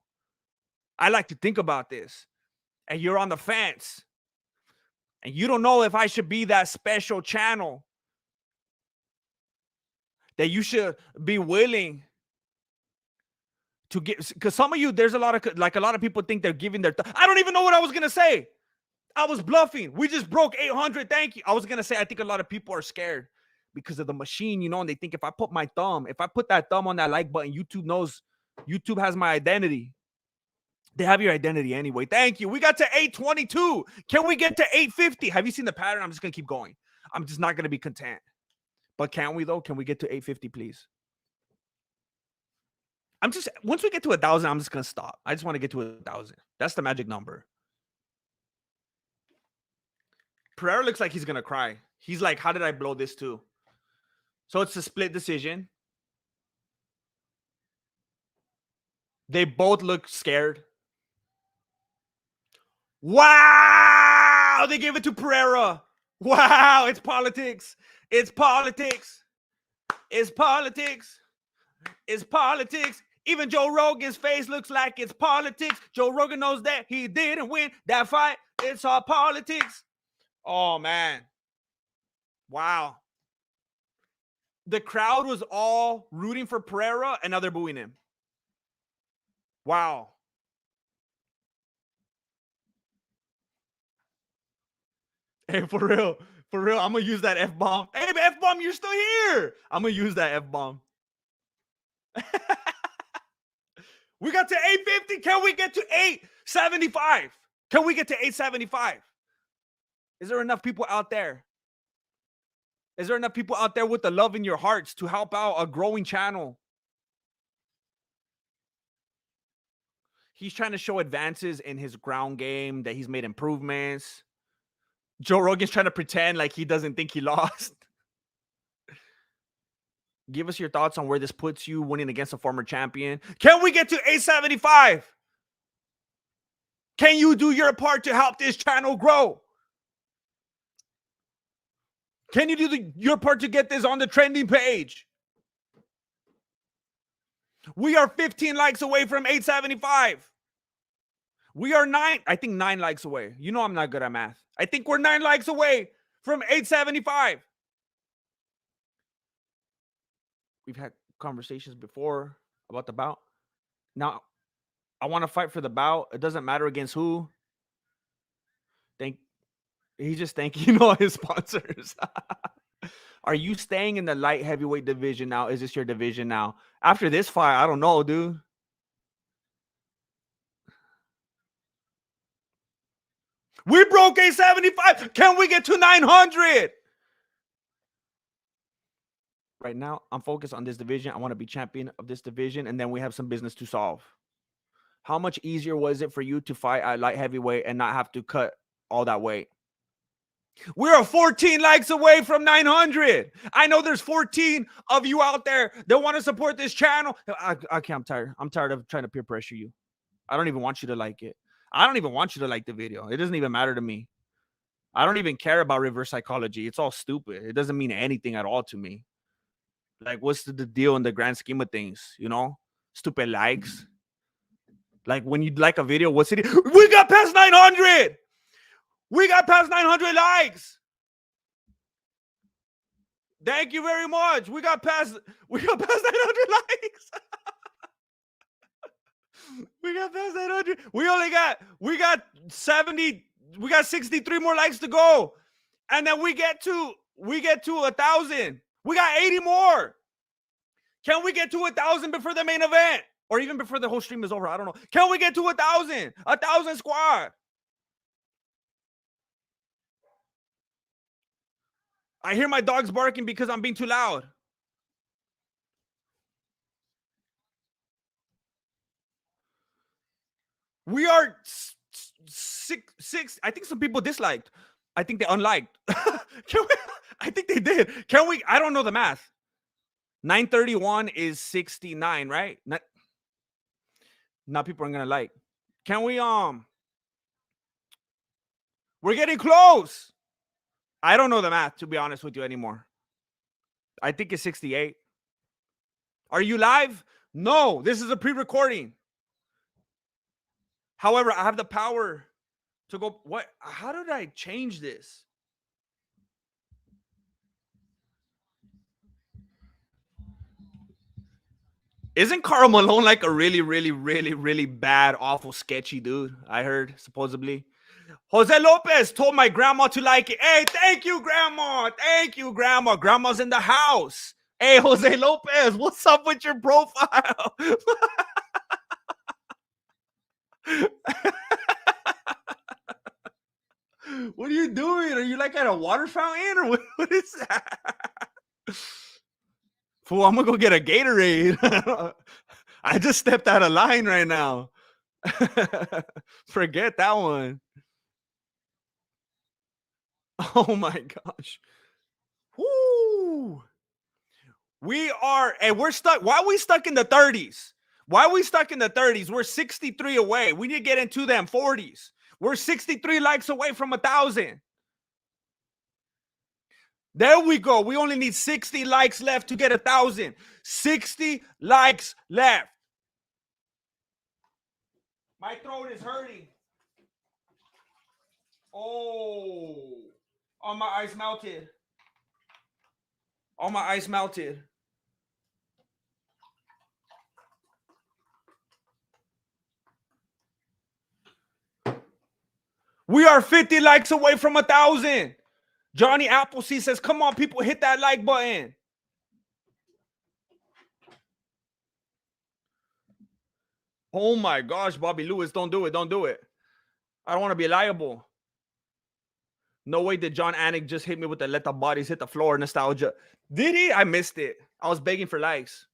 I like to think about this. And you're on the fence. And you don't know if I should be that special channel that you should be willing to get. Because some of you, there's a lot of people think they're giving their. I don't even know what I was going to say. I was bluffing. We just broke 800. Thank you. I was going to say, I think a lot of people are scared because of the machine, you know, and they think if I put that thumb on that like button, YouTube knows, YouTube has my identity. They have your identity anyway. Thank you. We got to 822. Can we get to 850? Have you seen the pattern? I'm just going to keep going. I'm just not going to be content. But can we, though? Can we get to 850, please? Once we get to 1,000, I'm just going to stop. I just want to get to 1,000. That's the magic number. Pereira looks like he's going to cry. He's like, how did I blow this too? So it's a split decision. They both look scared. Wow! They gave it to Pereira. Wow! It's politics. It's politics. It's politics. It's politics. Even Joe Rogan's face looks like it's politics. Joe Rogan knows that he didn't win that fight. It's all politics. Oh, man. Wow. The crowd was all rooting for Pereira, and now they're booing him. Wow. Hey, for real, I'm going to use that F-bomb. Hey, F-bomb, you're still here. I'm going to use that F-bomb. We got to 850. Can we get to 875? Can we get to 875? Is there enough people out there? Is there enough people out there with the love in your hearts to help out a growing channel? He's trying to show advances in his ground game, that he's made improvements. Joe Rogan's trying to pretend like he doesn't think he lost. Give us your thoughts on where this puts you winning against a former champion. Can we get to 875? Can you do your part to help this channel grow? Can you do your part to get this on the trending page? We are 15 likes away from 875. We are 9 likes away. You know I'm not good at math. I think we're 9 likes away from 875. We've had conversations before about the bout. Now, I want to fight for the bout. It doesn't matter against who. He's just thanking all his sponsors. Are you staying in the light heavyweight division now? Is this your division now? After this fight, I don't know, dude. We broke 875. Can we get to 900? Right now, I'm focused on this division. I want to be champion of this division, and then we have some business to solve. How much easier was it for you to fight at light heavyweight and not have to cut all that weight? We're 14 likes away from 900. I know there's 14 of you out there that want to support this channel. I'm tired. I'm tired of trying to peer pressure you. I don't even want you to like it. I don't even want you to like the video. It doesn't even matter to me. I don't even care about reverse psychology. It's all stupid. It doesn't mean anything at all to me. Like, what's the deal in the grand scheme of things? You know, stupid likes. Like, when you like a video, what's it? We got past 900. We got past 900 likes. Thank you very much. We got past 900 likes. We got past 900. We got 70. We got 63 more likes to go. And then we get to 1,000. We got 80 more. Can we get to 1,000 before the main event? Or even before the whole stream is over? I don't know. Can we get to 1,000? 1,000 squad. I hear my dogs barking because I'm being too loud. We are six. I think some people disliked. I think they unliked. I think they did. Can we? I don't know the math. 931 is 69, right? Not people are gonna like. Can we? We're getting close. I don't know the math, to be honest with you, anymore. I think it's 68. Are you live? No, this is a pre-recording. However, I have the power to go. What? How did I change this? Isn't Karl Malone like a really, really, really, really bad, awful, sketchy dude? I heard, supposedly. Jose Lopez told my grandma to like it. Hey, thank you, grandma. Thank you, grandma. Grandma's in the house. Hey, Jose Lopez, what's up with your profile? What are you doing? Are you like at a water fountain or what is that? Fool, I'm gonna go get a Gatorade. I just stepped out of line right now. Forget that one. Oh my gosh. Woo. We are, and we're stuck. Why are we stuck in the 30s? Why are we stuck in the 30s? We're 63 away. We need to get into them 40s. We're 63 likes away from 1,000. There we go. We only need 60 likes left to get 1,000. 60 likes left. My throat is hurting. Oh, all my ice melted. All my ice melted. We are 50 likes away from 1,000. Johnny Appleseed says, come on, people, hit that like button. Oh my gosh, Bobby Lewis, don't do it. Don't do it. I don't want to be liable. No way did John Anik just hit me with the let the bodies hit the floor nostalgia. Did he? I missed it. I was begging for likes.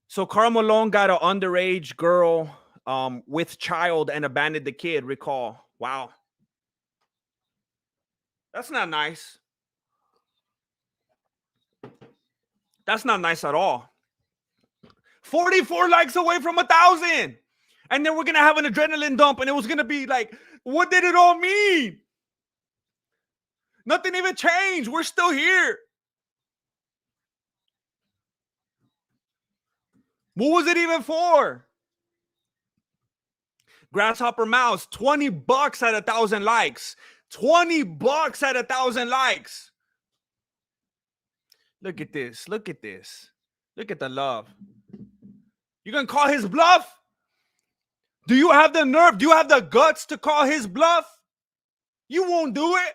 So Karl Malone got an underage girl with child and abandoned the kid, recall. Wow. That's not nice. That's not nice at all. 44 likes away from 1,000. And then we're going to have an adrenaline dump. And it was going to be like, what did it all mean? Nothing even changed. We're still here. What was it even for? Grasshopper Mouse, $20 at 1,000 likes. $20 at 1,000 likes. Look at this. Look at this. Look at the love. You gonna call his bluff? Do you have the nerve? Do you have the guts to call his bluff? You won't do it.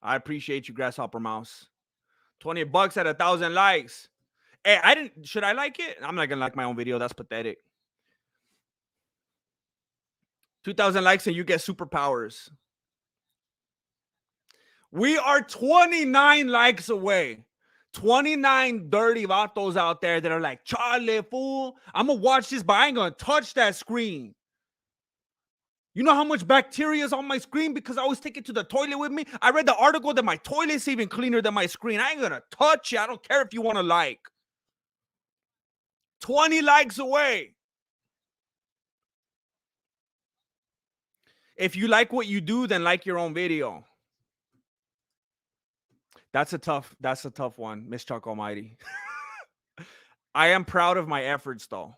I appreciate you, Grasshopper Mouse. $20 at 1,000 likes. Hey, I didn't. Should I like it? I'm not gonna like my own video. That's pathetic. 2,000 likes and you get superpowers. We are 29 likes away. 29 dirty vatos out there that are like, Charlie, fool, I'm going to watch this, but I ain't going to touch that screen. You know how much bacteria is on my screen because I always take it to the toilet with me? I read the article that my toilet's even cleaner than my screen. I ain't going to touch it. I don't care if you want to like. 20 likes away. If you like what you do, then like your own video. That's a tough one, Miss Chuck Almighty. I am proud of my efforts, though.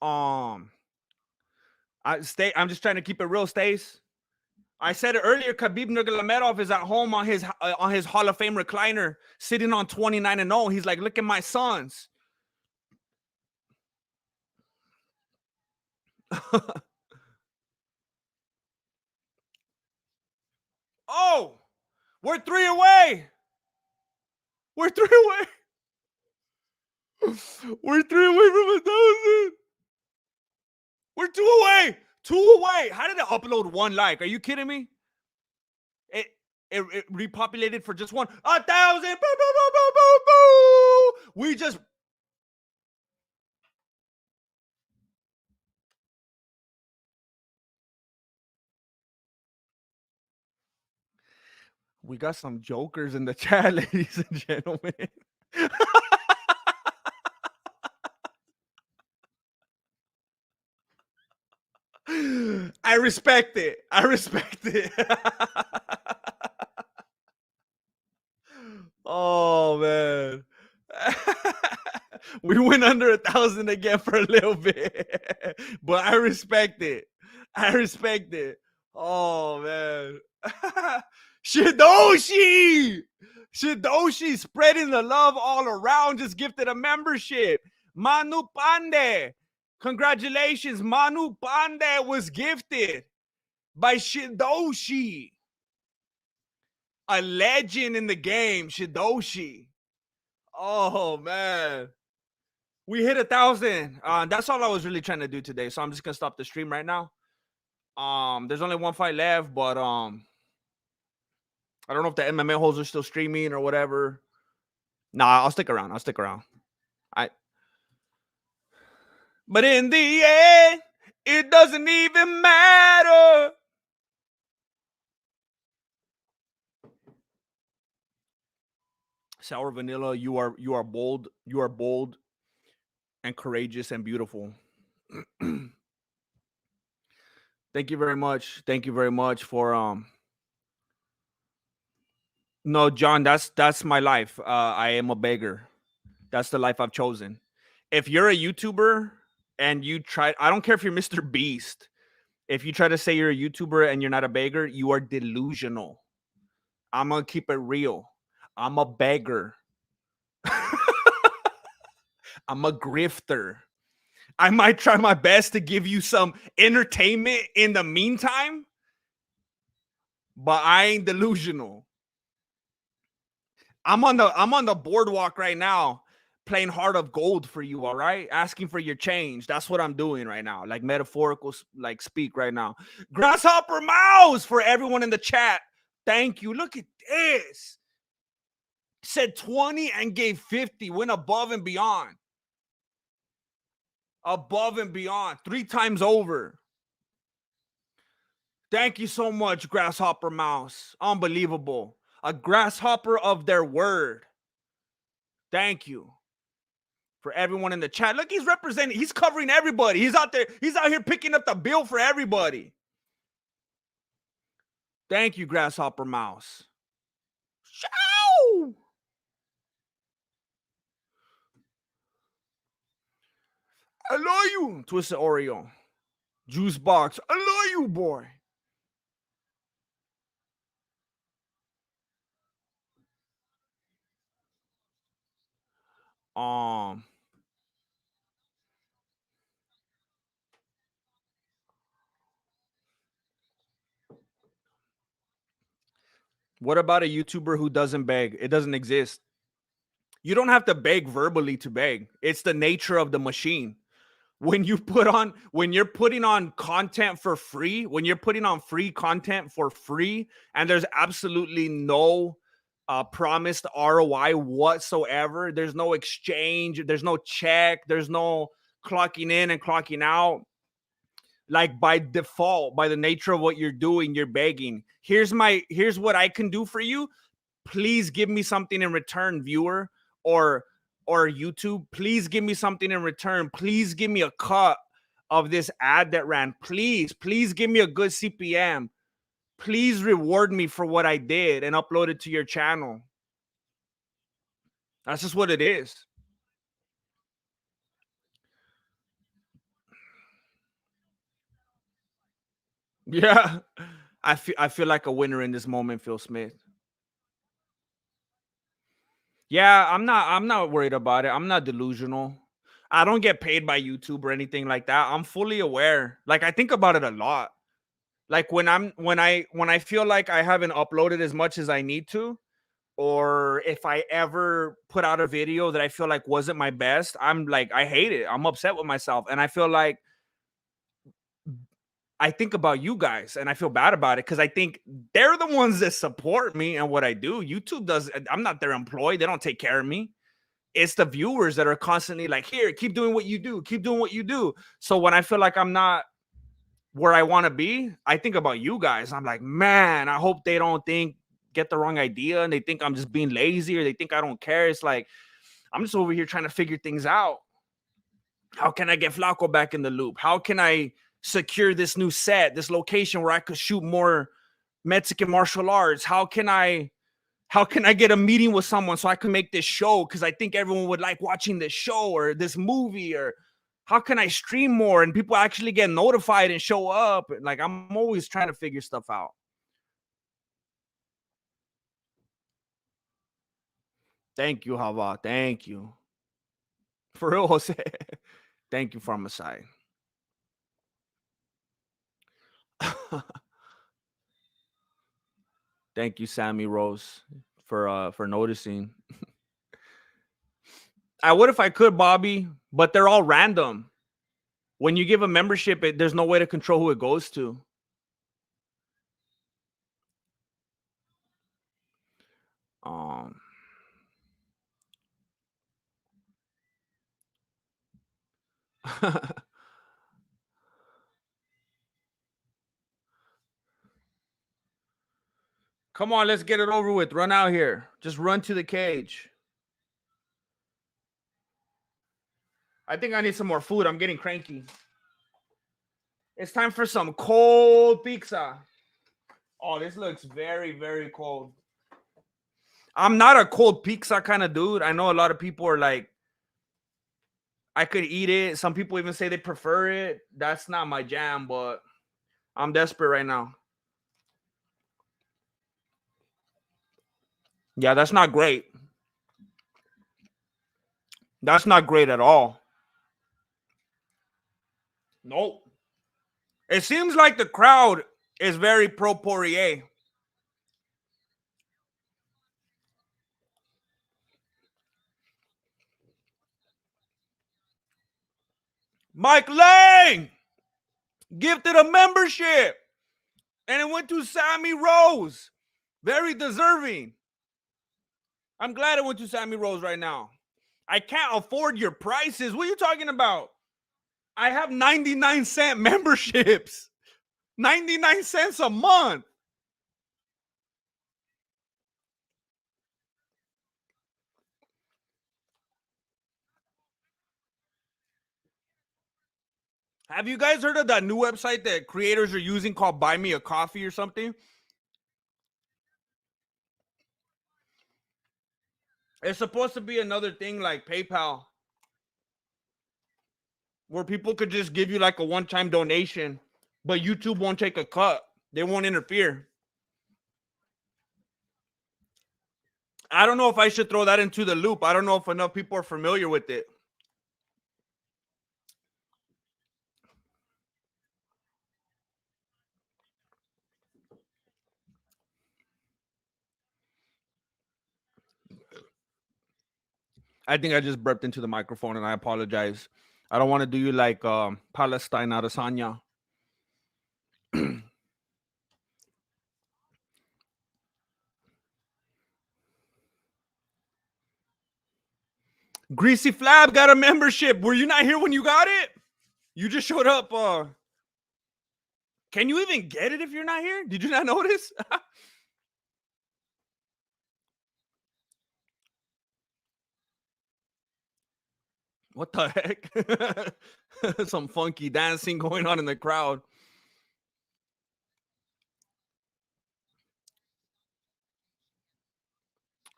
I'm just trying to keep it real, Stace. I said it earlier. Khabib Nurmagomedov is at home on his Hall of Fame recliner, sitting on 29-0. He's like, look at my sons. Oh, we're 3 away. We're 3 away. We're 3 away from 1,000. We're 2 away. 2 away. How did it upload 1 like? Are you kidding me? It repopulated for just 1. 1,000. We just. We got some jokers in the chat, ladies and gentlemen. I respect it. I respect it. Oh, man. We went under 1,000 again for a little bit. But I respect it. I respect it. Oh man. Shidoshi spreading the love all around, just gifted a membership. Manu Pande. Congratulations. Manu Pande was gifted by Shidoshi. A legend in the game, Shidoshi. Oh man. We hit 1,000. That's all I was really trying to do today. So I'm just gonna stop the stream right now. There's only one fight left, but I don't know if the MMA hosts are still streaming or whatever. Nah, I'll stick around. But in the end, it doesn't even matter. Sour Vanilla, you are bold. You are bold and courageous and beautiful. Thank you very much. Thank you very much for No, John, that's my life. I am a beggar. That's the life I've chosen. If you're a YouTuber and you try, I don't care if you're Mr. Beast. If you try to say you're a YouTuber and you're not a beggar, you are delusional. I'm gonna keep it real. I'm a beggar. I'm a grifter. I might try my best to give you some entertainment in the meantime, but I ain't delusional. I'm on the boardwalk right now playing Heart of Gold for you, all right? Asking for your change. That's what I'm doing right now. Like metaphorical like speak right now. Grasshopper Mouse for everyone in the chat. Thank you. Look at this. Said 20 and gave 50. Went above and beyond. Above and beyond. 3 times over. Thank you so much, Grasshopper Mouse. Unbelievable. A grasshopper of their word. Thank you. For everyone in the chat. Look, he's representing. He's covering everybody. He's out there. He's out here picking up the bill for everybody. Thank you, Grasshopper Mouse. Ciao! I love you, Twisted Oreo. Juice Box. I love you, boy. What about a YouTuber who doesn't beg? It doesn't exist. You don't have to beg verbally to beg. It's the nature of the machine. When you're putting on content for free, when you're putting on free content for free, and there's absolutely no promised ROI whatsoever, there's no exchange, there's no check, there's no clocking in and clocking out. Like by default, by the nature of what you're doing, you're begging. Here's what I can do for you. Please give me something in return, viewer, or YouTube. Please give me something in return. Please give me a cut of this ad that ran. Please give me a good CPM. Please reward me for what I did and upload it to your channel. That's just what it is. Yeah. I feel like a winner in this moment, Phil Smith. Yeah, I'm not worried about it. I'm not delusional. I don't get paid by YouTube or anything like that. I'm fully aware. Like I think about it a lot. Like when I feel like I haven't uploaded as much as I need to, or if I ever put out a video that I feel like wasn't my best, I'm like, I hate it. I'm upset with myself. And I feel like I think about you guys and I feel bad about it because I think they're the ones that support me and what I do. YouTube does, I'm not their employee. They don't take care of me. It's the viewers that are constantly like, here, keep doing what you do. Keep doing what you do. So when I feel like I'm not where I want to be, I think about you guys. I'm like, man, I hope they don't get the wrong idea and they think I'm just being lazy or they think I don't care. It's like, I'm just over here trying to figure things out. How can I get Flacco back in the loop? How can I secure this new set, this location where I could shoot more Mexican martial arts? How can I get a meeting with someone so I can make this show? Because I think everyone would like watching this show or this movie, or how can I stream more and people actually get notified and show up? Like, I'm always trying to figure stuff out. Thank you, Hava. Thank you. For real, Jose. Thank you from my side. Thank you, Sammy Rose, for noticing. I would if I could, Bobby, but they're all random. When you give a membership, there's no way to control who it goes to. Come on, let's get it over with. Run out here. Just run to the cage. I think I need some more food. I'm getting cranky. It's time for some cold pizza. Oh, this looks very, very cold. I'm not a cold pizza kind of dude. I know a lot of people are like, I could eat it. Some people even say they prefer it. That's not my jam, but I'm desperate right now. Yeah, that's not great. That's not great at all. Nope. It seems like the crowd is very pro Poirier. Mike Lang gifted a membership, and it went to Sammy Rose. Very deserving. I'm glad it went to Sammy Rose right now. I can't afford your prices. What are you talking about? I have 99-cent memberships. 99 cents a month. Have you guys heard of that new website that creators are using called Buy Me a Coffee or something? It's supposed to be another thing like PayPal, where people could just give you like a one-time donation, but YouTube won't take a cut. They won't interfere. I don't know if I should throw that into the loop. I don't know if enough people are familiar with it. I think I just burped into the microphone and I apologize. I don't want to do you like Palestine Adesanya. Greasy Flab got a membership. Were you not here when you got it? You just showed up. Can you even get it if you're not here? Did you not notice? What the heck? Some funky dancing going on in the crowd.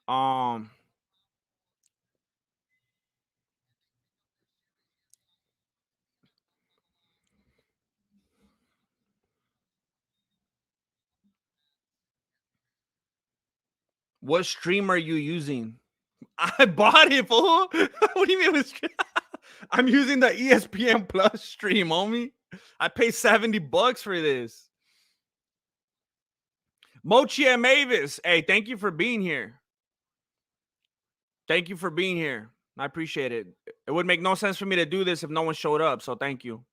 Um, what stream are you using? I bought it, fool. What do you mean? I'm using the ESPN Plus stream, homie. I pay $70 for this. Mochi and Mavis, hey, thank you for being here. Thank you for being here. I appreciate it. It would make no sense for me to do this if no one showed up, so thank you.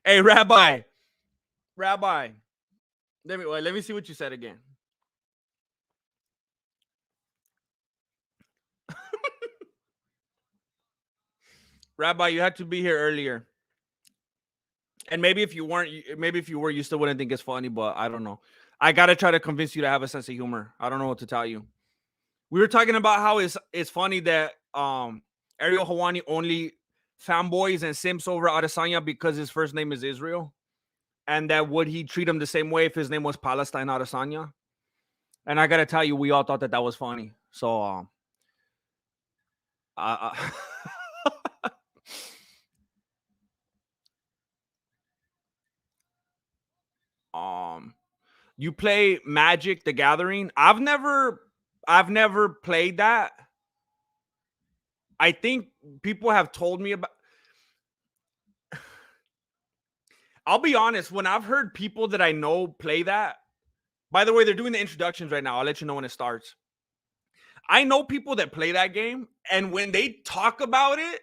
Hey, Rabbi. Let me see what you said again. Rabbi, you had to be here earlier. And maybe if you weren't, you still wouldn't think it's funny, but I don't know. I gotta try to convince you to have a sense of humor. I don't know what to tell you. We were talking about how it's funny that Ariel Hawani only fanboys and simps over Adesanya because his first name is Israel. and that would he treat him the same way if his name was Palestine Adesanya? And I gotta tell you, we all thought that was funny. So, uh, you play Magic the Gathering? I've never played that. I think people have told me about. I'll be honest, when I've heard people that I know play that, by the way, they're doing the introductions right now. I'll let you know when it starts. I know people that play that game, and when they talk about it,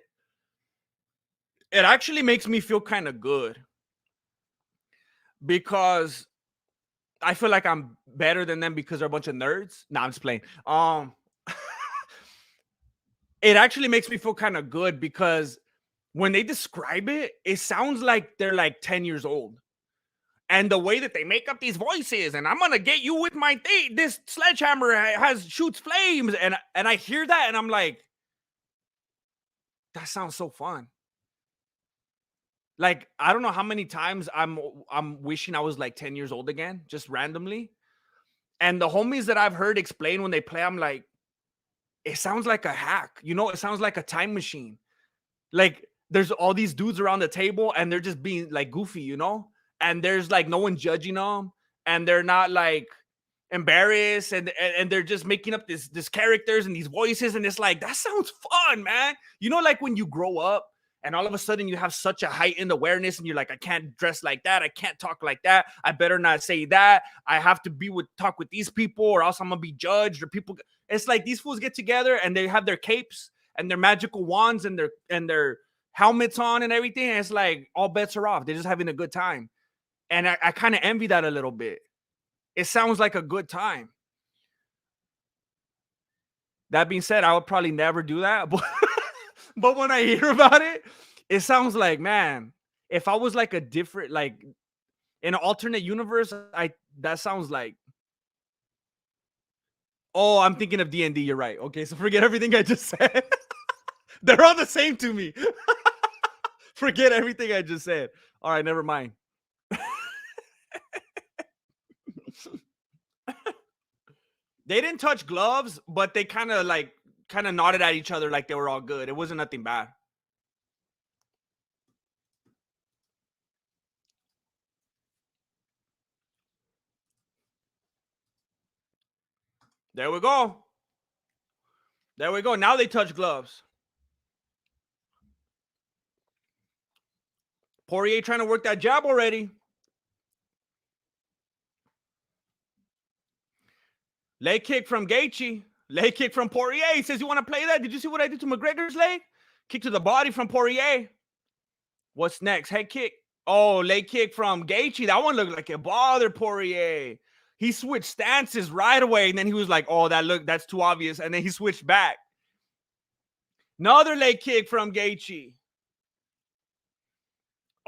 it actually makes me feel kind of good because I feel like I'm better than them because they're a bunch of nerds. Nah, I'm just playing. It actually makes me feel kind of good because when they describe it, it sounds like they're like 10 years old. And the way that they make up these voices, and I'm gonna get you with my thing. This sledgehammer shoots flames, and I hear that, and I'm like, that sounds so fun. Like, I don't know how many times I'm wishing I was like 10 years old again, just randomly. And the homies that I've heard explain when they play, I'm like, it sounds like a hack, you know, it sounds like a time machine. Like, there's all these dudes around the table, and they're just being like goofy, you know, and there's like no one judging them, and they're not like embarrassed, and they're just making up this characters and these voices, and it's like, that sounds fun, man. You know, like when you grow up and all of a sudden you have such a heightened awareness, and you're like, I can't dress like that, I can't talk like that, I better not say that, I have to talk with these people or else I'm gonna be judged, or people. It's like these fools get together and they have their capes and their magical wands and their helmets on and everything, and it's like all bets are off, they're just having a good time. And I kind of envy that a little bit. It sounds like a good time. That being said, I would probably never do that, but when I hear about it, it sounds like, man, if I was like a different, like in an alternate universe, that sounds like, oh, I'm thinking of D&D. You're right. Okay, so forget everything I just said. They're all the same to me. Forget everything I just said. All right, never mind. They didn't touch gloves, but they kind of nodded at each other like they were all good. It wasn't nothing bad. There we go. There we go. Now they touch gloves. Poirier trying to work that jab already. Leg kick from Gaethje. Leg kick from Poirier. He says, you want to play that? Did you see what I did to McGregor's leg? Kick to the body from Poirier. What's next? Head kick. Oh, leg kick from Gaethje. That one looked like it bothered Poirier. He switched stances right away, and then he was like, oh, that's too obvious. And then he switched back. Another leg kick from Gaethje.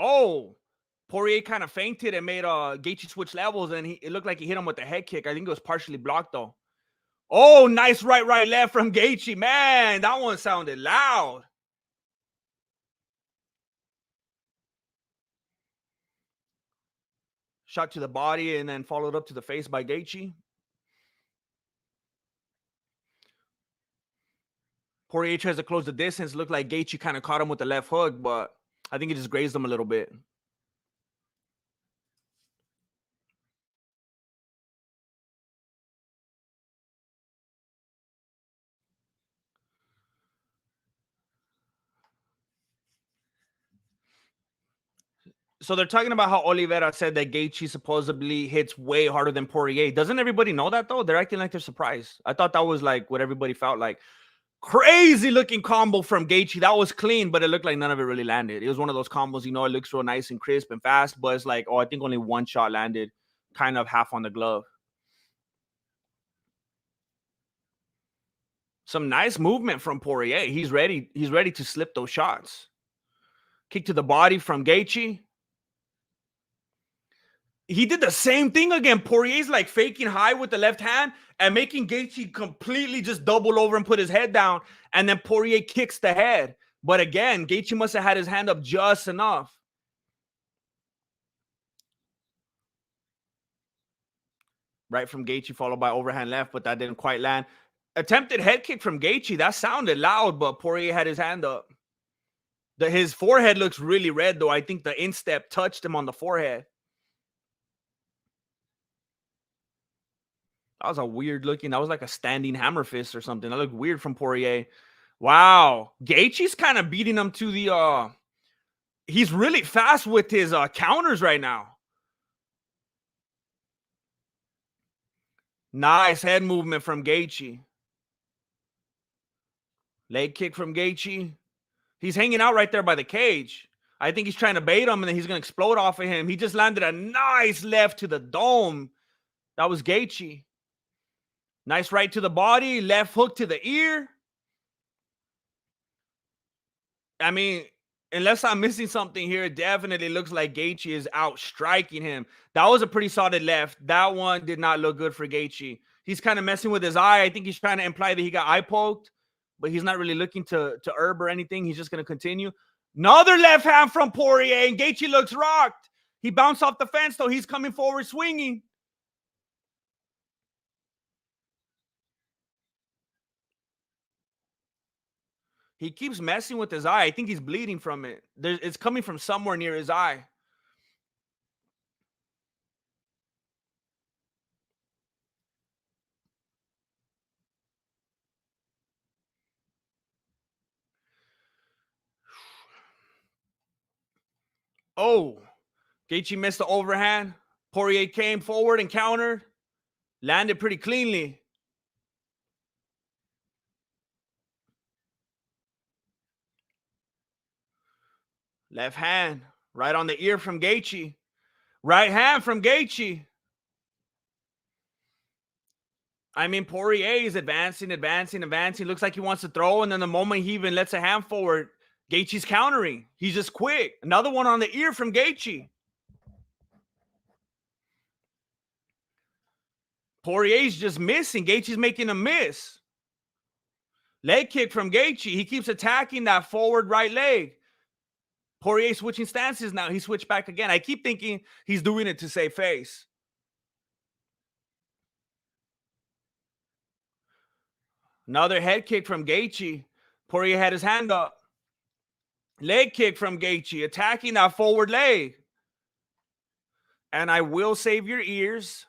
Oh, Poirier kind of fainted and made Gaethje switch levels, and it looked like he hit him with the head kick. I think it was partially blocked, though. Oh, nice right, left from Gaethje. Man, that one sounded loud. Shot to the body and then followed up to the face by Gaethje. Poirier tries to close the distance. Looked like Gaethje kind of caught him with the left hook, but I think it just grazed him a little bit. So they're talking about how Oliveira said that Gaethje supposedly hits way harder than Poirier. Doesn't everybody know that, though? They're acting like they're surprised. I thought that was like what everybody felt like. Crazy looking combo from Gaethje. That was clean, but it looked like none of it really landed. It was one of those combos, you know, it looks real nice and crisp and fast, but it's like, oh, I think only one shot landed, kind of half on the glove. Some nice movement from Poirier. He's ready to slip those shots. Kick to the body from Gaethje. He did the same thing again. Poirier's like faking high with the left hand and making Gaethje completely just double over and put his head down. And then Poirier kicks the head. But again, Gaethje must have had his hand up just enough. Right from Gaethje, followed by overhand left, but that didn't quite land. Attempted head kick from Gaethje. That sounded loud, but Poirier had his hand up. His forehead looks really red, though. I think the instep touched him on the forehead. That was a weird looking. That was like a standing hammer fist or something. That looked weird from Poirier. Wow. Gaethje's kind of beating him to the he's really fast with his counters right now. Nice head movement from Gaethje. Leg kick from Gaethje. He's hanging out right there by the cage. I think he's trying to bait him, and then he's going to explode off of him. He just landed a nice left to the dome. That was Gaethje. Nice right to the body. Left hook to the ear. I mean, unless I'm missing something here, it definitely looks like Gaethje is out striking him. That was a pretty solid left. That one did not look good for Gaethje. He's kind of messing with his eye. I think he's trying to imply that he got eye poked, but he's not really looking to herb or anything. He's just going to continue. Another left hand from Poirier, and Gaethje looks rocked. He bounced off the fence, though. He's coming forward swinging. He keeps messing with his eye. I think he's bleeding from it. It's coming from somewhere near his eye. Oh, Gaethje missed the overhand. Poirier came forward and countered. Landed pretty cleanly. Left hand. Right on the ear from Gaethje. Right hand from Gaethje. I mean, Poirier is advancing. Looks like he wants to throw, and then the moment he even lets a hand forward, Gaethje's countering. He's just quick. Another one on the ear from Gaethje. Poirier's just missing. Gaethje's making a miss. Leg kick from Gaethje. He keeps attacking that forward right leg. Poirier switching stances now. He switched back again. I keep thinking he's doing it to save face. Another head kick from Gaethje. Poirier had his hand up. Leg kick from Gaethje, attacking that forward leg. And I will save your ears.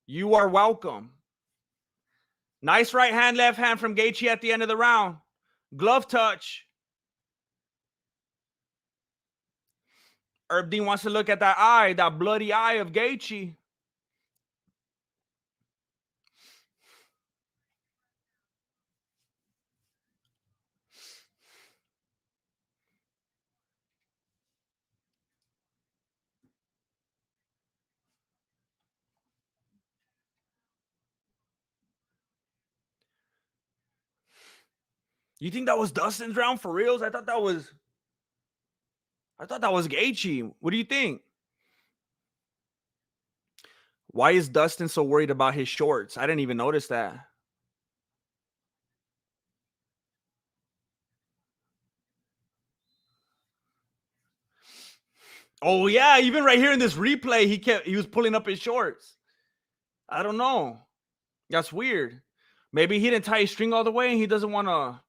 You are welcome. Nice right hand, left hand from Gaethje at the end of the round. Glove touch. Herb Dean wants to look at that eye, that bloody eye of Gaethje. You think that was Dustin's round for reals? I thought that was Gaethje. What do you think? Why is Dustin so worried about his shorts? I didn't even notice that. Oh yeah, even right here in this replay, he was pulling up his shorts. I don't know. That's weird. Maybe he didn't tie his string all the way and he doesn't want to.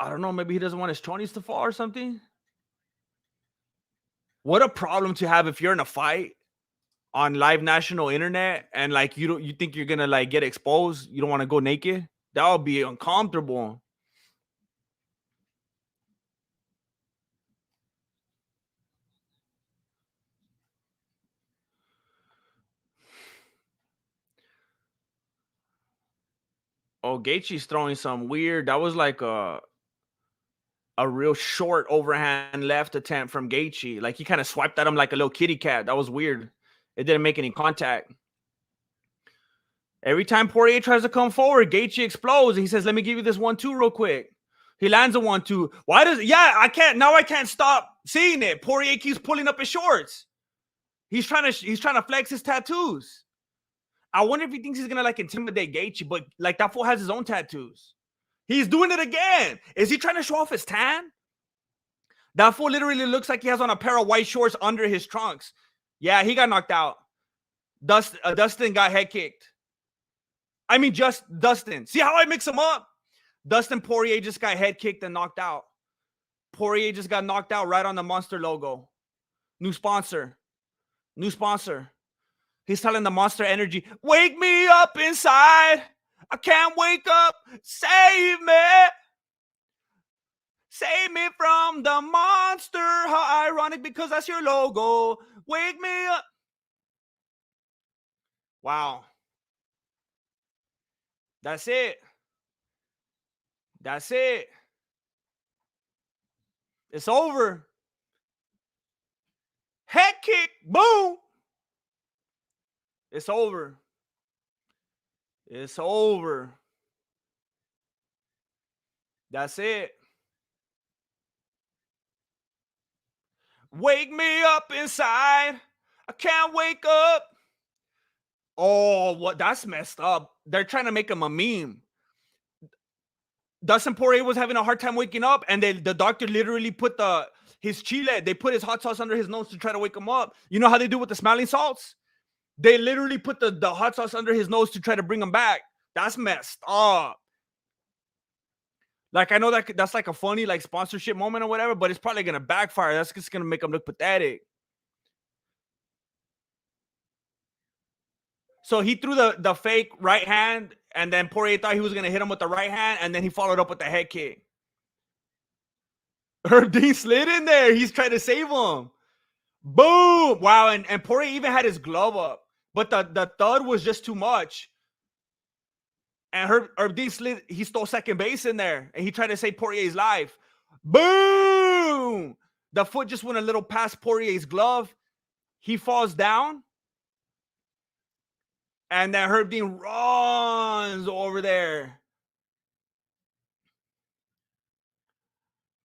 I don't know. Maybe he doesn't want his chonies to fall or something. What a problem to have if you're in a fight on live national internet and like you think you're gonna like get exposed. You don't want to go naked. That would be uncomfortable. Oh, Gaethje's throwing some weird. That was like a real short overhand left attempt from Gaethje. Like he kind of swiped at him like a little kitty cat. That was weird. It didn't make any contact. Every time Poirier tries to come forward, Gaethje explodes. And he says, "Let me give you this 1-2 real quick." He lands a 1-2. Why does? Yeah, I can't. Now I can't stop seeing it. Poirier keeps pulling up his shorts. He's trying to flex his tattoos. I wonder if he thinks he's gonna like intimidate Gaethje, but like that fool has his own tattoos. He's doing it again. Is he trying to show off his tan? That fool literally looks like he has on a pair of white shorts under his trunks. Yeah, he got knocked out. Dustin got head kicked. I mean, just Dustin. See how I mix them up? Dustin Poirier just got head kicked and knocked out. Poirier just got knocked out right on the Monster logo. New sponsor. New sponsor. He's telling the Monster Energy, wake me up inside. I can't wake up. Save me. Save me from the monster. How ironic, because that's your logo. Wake me up. Wow. That's it. That's it. It's over. Head kick. Boom. It's over. It's over. That's it. Wake me up inside. I can't wake up. Oh, what? That's messed up. They're trying to make him a meme. Dustin Poirier was having a hard time waking up, and the doctor literally put his chile, they put his hot sauce under his nose to try to wake him up. You know how they do with the smelling salts? They literally put the hot sauce under his nose to try to bring him back. That's messed up. Like, I know that's like a funny like sponsorship moment or whatever, but it's probably gonna backfire. That's just gonna make him look pathetic. So he threw the fake right hand, and then Poirier thought he was gonna hit him with the right hand, and then he followed up with the head kick. Herb Dean slid in there. He's trying to save him. Boom! Wow, and Poirier even had his glove up, but the thud was just too much. And Herb Dean slid. He stole second base in there, and he tried to save Poirier's life. Boom! The foot just went a little past Poirier's glove. He falls down. And then Herb Dean runs over there.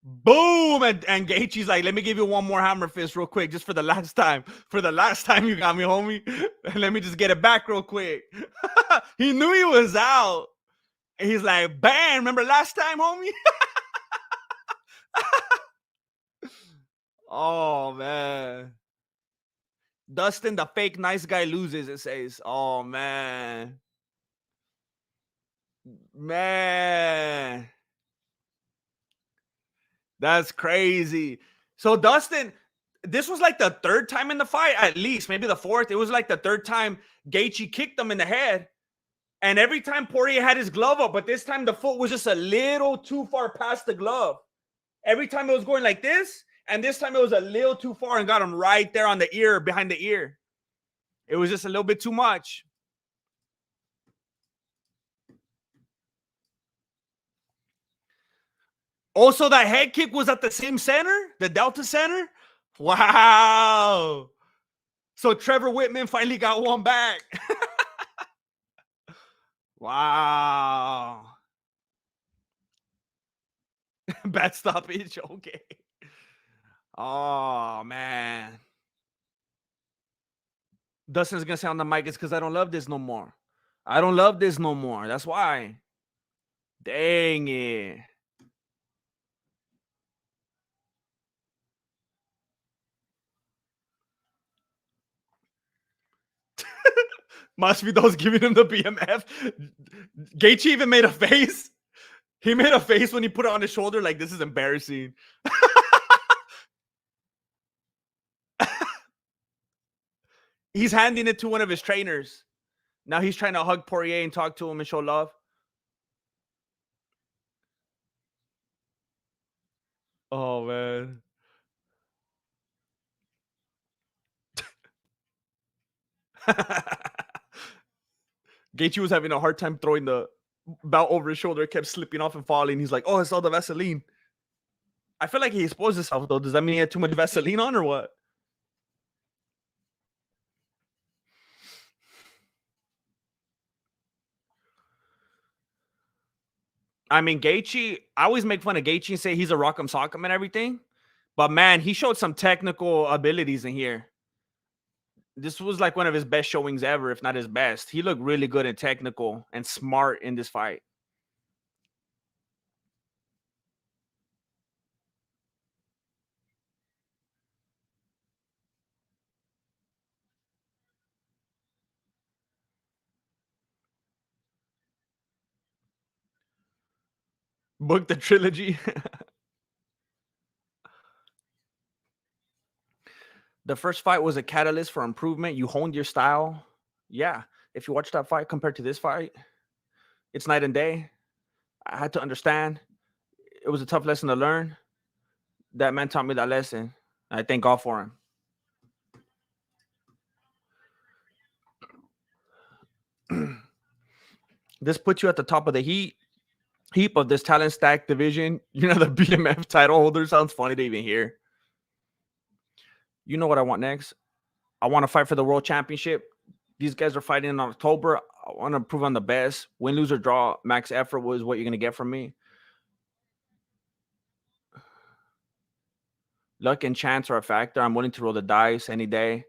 Boom! And Gaethje's like, let me give you one more hammer fist real quick, just for the last time. For the last time you got me, homie. Let me just get it back real quick. He knew he was out. And he's like, bam, remember last time, homie? Oh, man. Dustin, the fake nice guy, loses, it says. Oh, man. Man. That's crazy. So Dustin, this was like the third time in the fight, at least, maybe the fourth. It was like the third time Gaethje kicked him in the head. And every time Poirier had his glove up, but this time the foot was just a little too far past the glove. Every time it was going like this, and this time it was a little too far and got him right there on the ear, behind the ear. It was just a little bit too much. Also, that head kick was at the same center, the Delta Center. Wow. So Trevor Whitman finally got one back. Wow. Bad stoppage. Okay. Oh, man. Dustin's going to say on the mic, it's because I don't love this no more. I don't love this no more. That's why. Dang it. Masvidal's giving him the BMF. Gaethje even made a face. He made a face when he put it on his shoulder like, this is embarrassing. He's handing it to one of his trainers. Now he's trying to hug Poirier and talk to him and show love. Oh, man. Gaethje was having a hard time throwing the belt over his shoulder. It kept slipping off and falling. He's like, oh, it's all the Vaseline. I feel like he exposed himself, though. Does that mean he had too much Vaseline on or what? I mean, Gaethje, I always make fun of Gaethje and say he's a rock'em sock'em and everything. But, man, he showed some technical abilities in here. This was like one of his best showings ever, if not his best. He looked really good and technical and smart in this fight. Book the trilogy. The first fight was a catalyst for improvement. You honed your style. Yeah. If you watch that fight compared to this fight, it's night and day. I had to understand. It was a tough lesson to learn. That man taught me that lesson. I thank God for him. This puts you at the top of the heap of this talent stack division. You know, the BMF title holder sounds funny to even hear. You know what I want next? I want to fight for the world championship. These guys are fighting in October. I want to prove I'm the best. Win, lose, or draw. Max effort was what you're going to get from me. Luck and chance are a factor. I'm willing to roll the dice any day.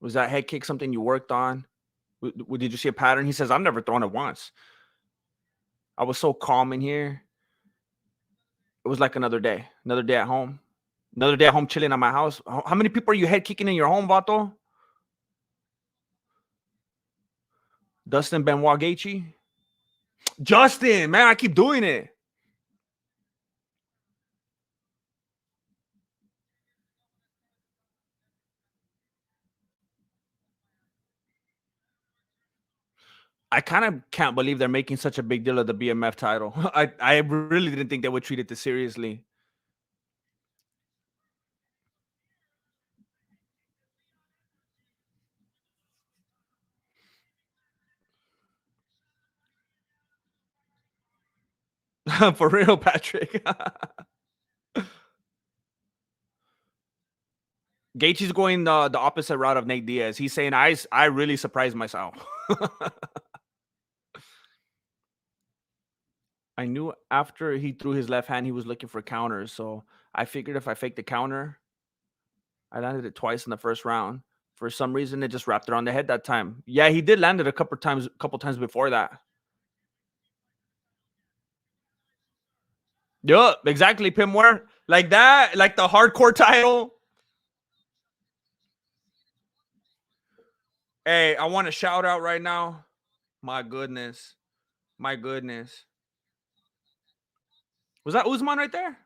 Was that head kick something you worked on? Did you see a pattern? He says, I've never thrown it once. I was so calm in here. It was like another day at home. Another day at home chilling at my house. How many people are you head kicking in your home, Vato? Dustin Benoit Gaethje? Justin, man, I keep doing it. I kind of can't believe they're making such a big deal of the BMF title. I really didn't think they would treat it this seriously. For real, Patrick. Gaethje's going the opposite route of Nate Diaz. He's saying, I really surprised myself. I knew after he threw his left hand, he was looking for counters. So I figured if I faked the counter, I landed it twice in the first round. For some reason, it just wrapped around the head that time. Yeah, he did land it a couple times before that. Yup, exactly. Pim Ware. Like that, like the hardcore title. Hey, I want to shout out right now. My goodness. My goodness. Was that Usman right there?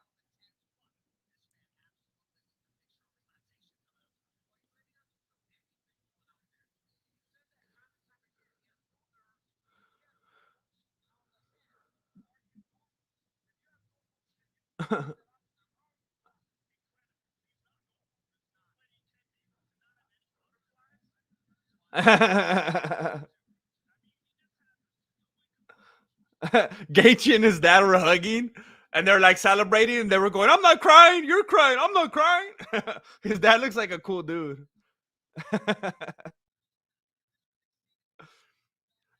Gaethje and his dad were hugging, and they're like celebrating, and they were going, "I'm not crying, you're crying, I'm not crying." His dad looks like a cool dude.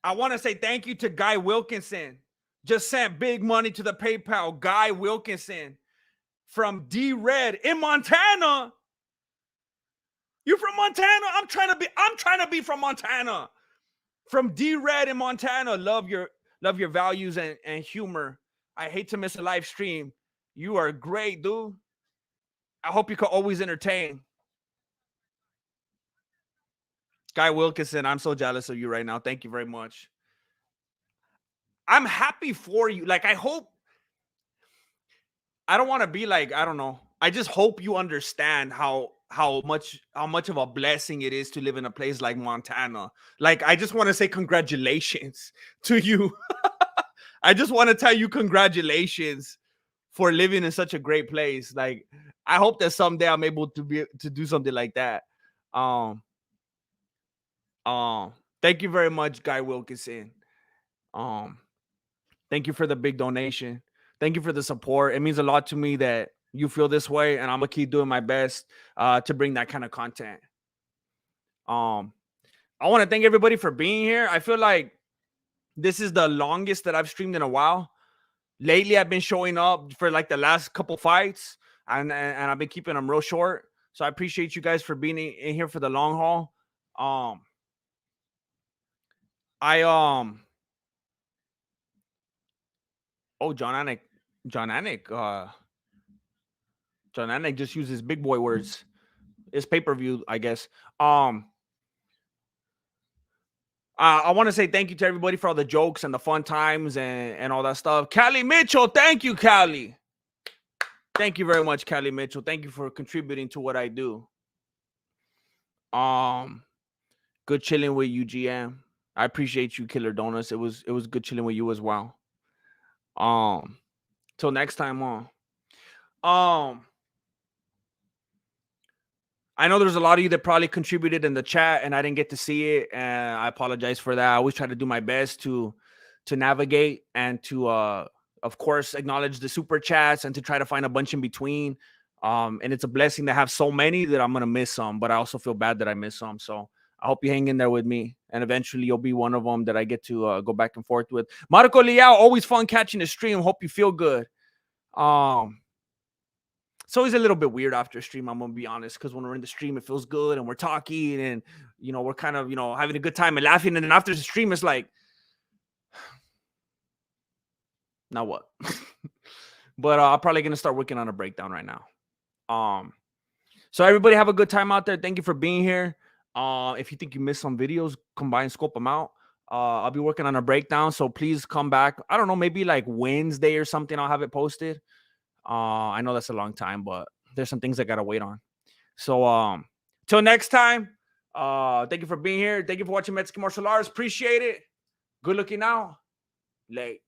I want to say thank you to Guy Wilkinson. Just sent big money to the PayPal. Guy Wilkinson from D Red in Montana. You're from Montana? I'm trying to be from Montana. From D Red in Montana. Love your values and humor. I hate to miss a live stream. You are great, dude. I hope you can always entertain. Guy Wilkinson, I'm so jealous of you right now. Thank you very much. I'm happy for you. Like, I hope, I don't want to be like, I don't know. I just hope you understand how much of a blessing it is to live in a place like Montana. Like, I just want to say congratulations to you. I just want to tell you congratulations for living in such a great place. Like, I hope that someday I'm able to do something like that. Um, thank you very much, Guy Wilkinson. Um, thank you for the big donation. Thank you for the support. It means a lot to me that you feel this way, and I'm gonna keep doing my best to bring that kind of content. I want to thank everybody for being here. I feel like this is the longest that I've streamed in a while. Lately, I've been showing up for like the last couple fights, and I've been keeping them real short. So I appreciate you guys for being in here for the long haul. I oh, John Anik, John Anik just uses big boy words. It's pay-per-view, I guess. I want to say thank you to everybody for all the jokes and the fun times and all that stuff. Callie Mitchell, thank you, Callie. Thank you very much, Callie Mitchell. Thank you for contributing to what I do. Good chilling with you, GM. I appreciate you, Killer Donuts. It was good chilling with you as well. Till next time on. I know there's a lot of you that probably contributed in the chat and I didn't get to see it, and I apologize for that. I always try to do my best to navigate and to of course acknowledge the super chats and to try to find a bunch in between. And it's a blessing to have so many that I'm gonna miss some, but I also feel bad that I miss some. So I hope you hang in there with me, and eventually you'll be one of them that I get to go back and forth with. Marco Liao, always fun catching the stream. Hope you feel good. It's always a little bit weird after a stream, I'm gonna be honest, because when we're in the stream, it feels good and we're talking and we're kind of having a good time and laughing, and then after the stream, it's like, now what? But I'm probably gonna start working on a breakdown right now. So everybody have a good time out there. Thank you for being here. If you think you missed some videos, come by and scope them out. I'll be working on a breakdown, so please come back. I don't know, maybe like Wednesday or something. I'll have it posted. I know that's a long time, but there's some things I gotta wait on. So till next time, thank you for being here. Thank you for watching Mexican Martial Arts. Appreciate it. Good looking out. Late.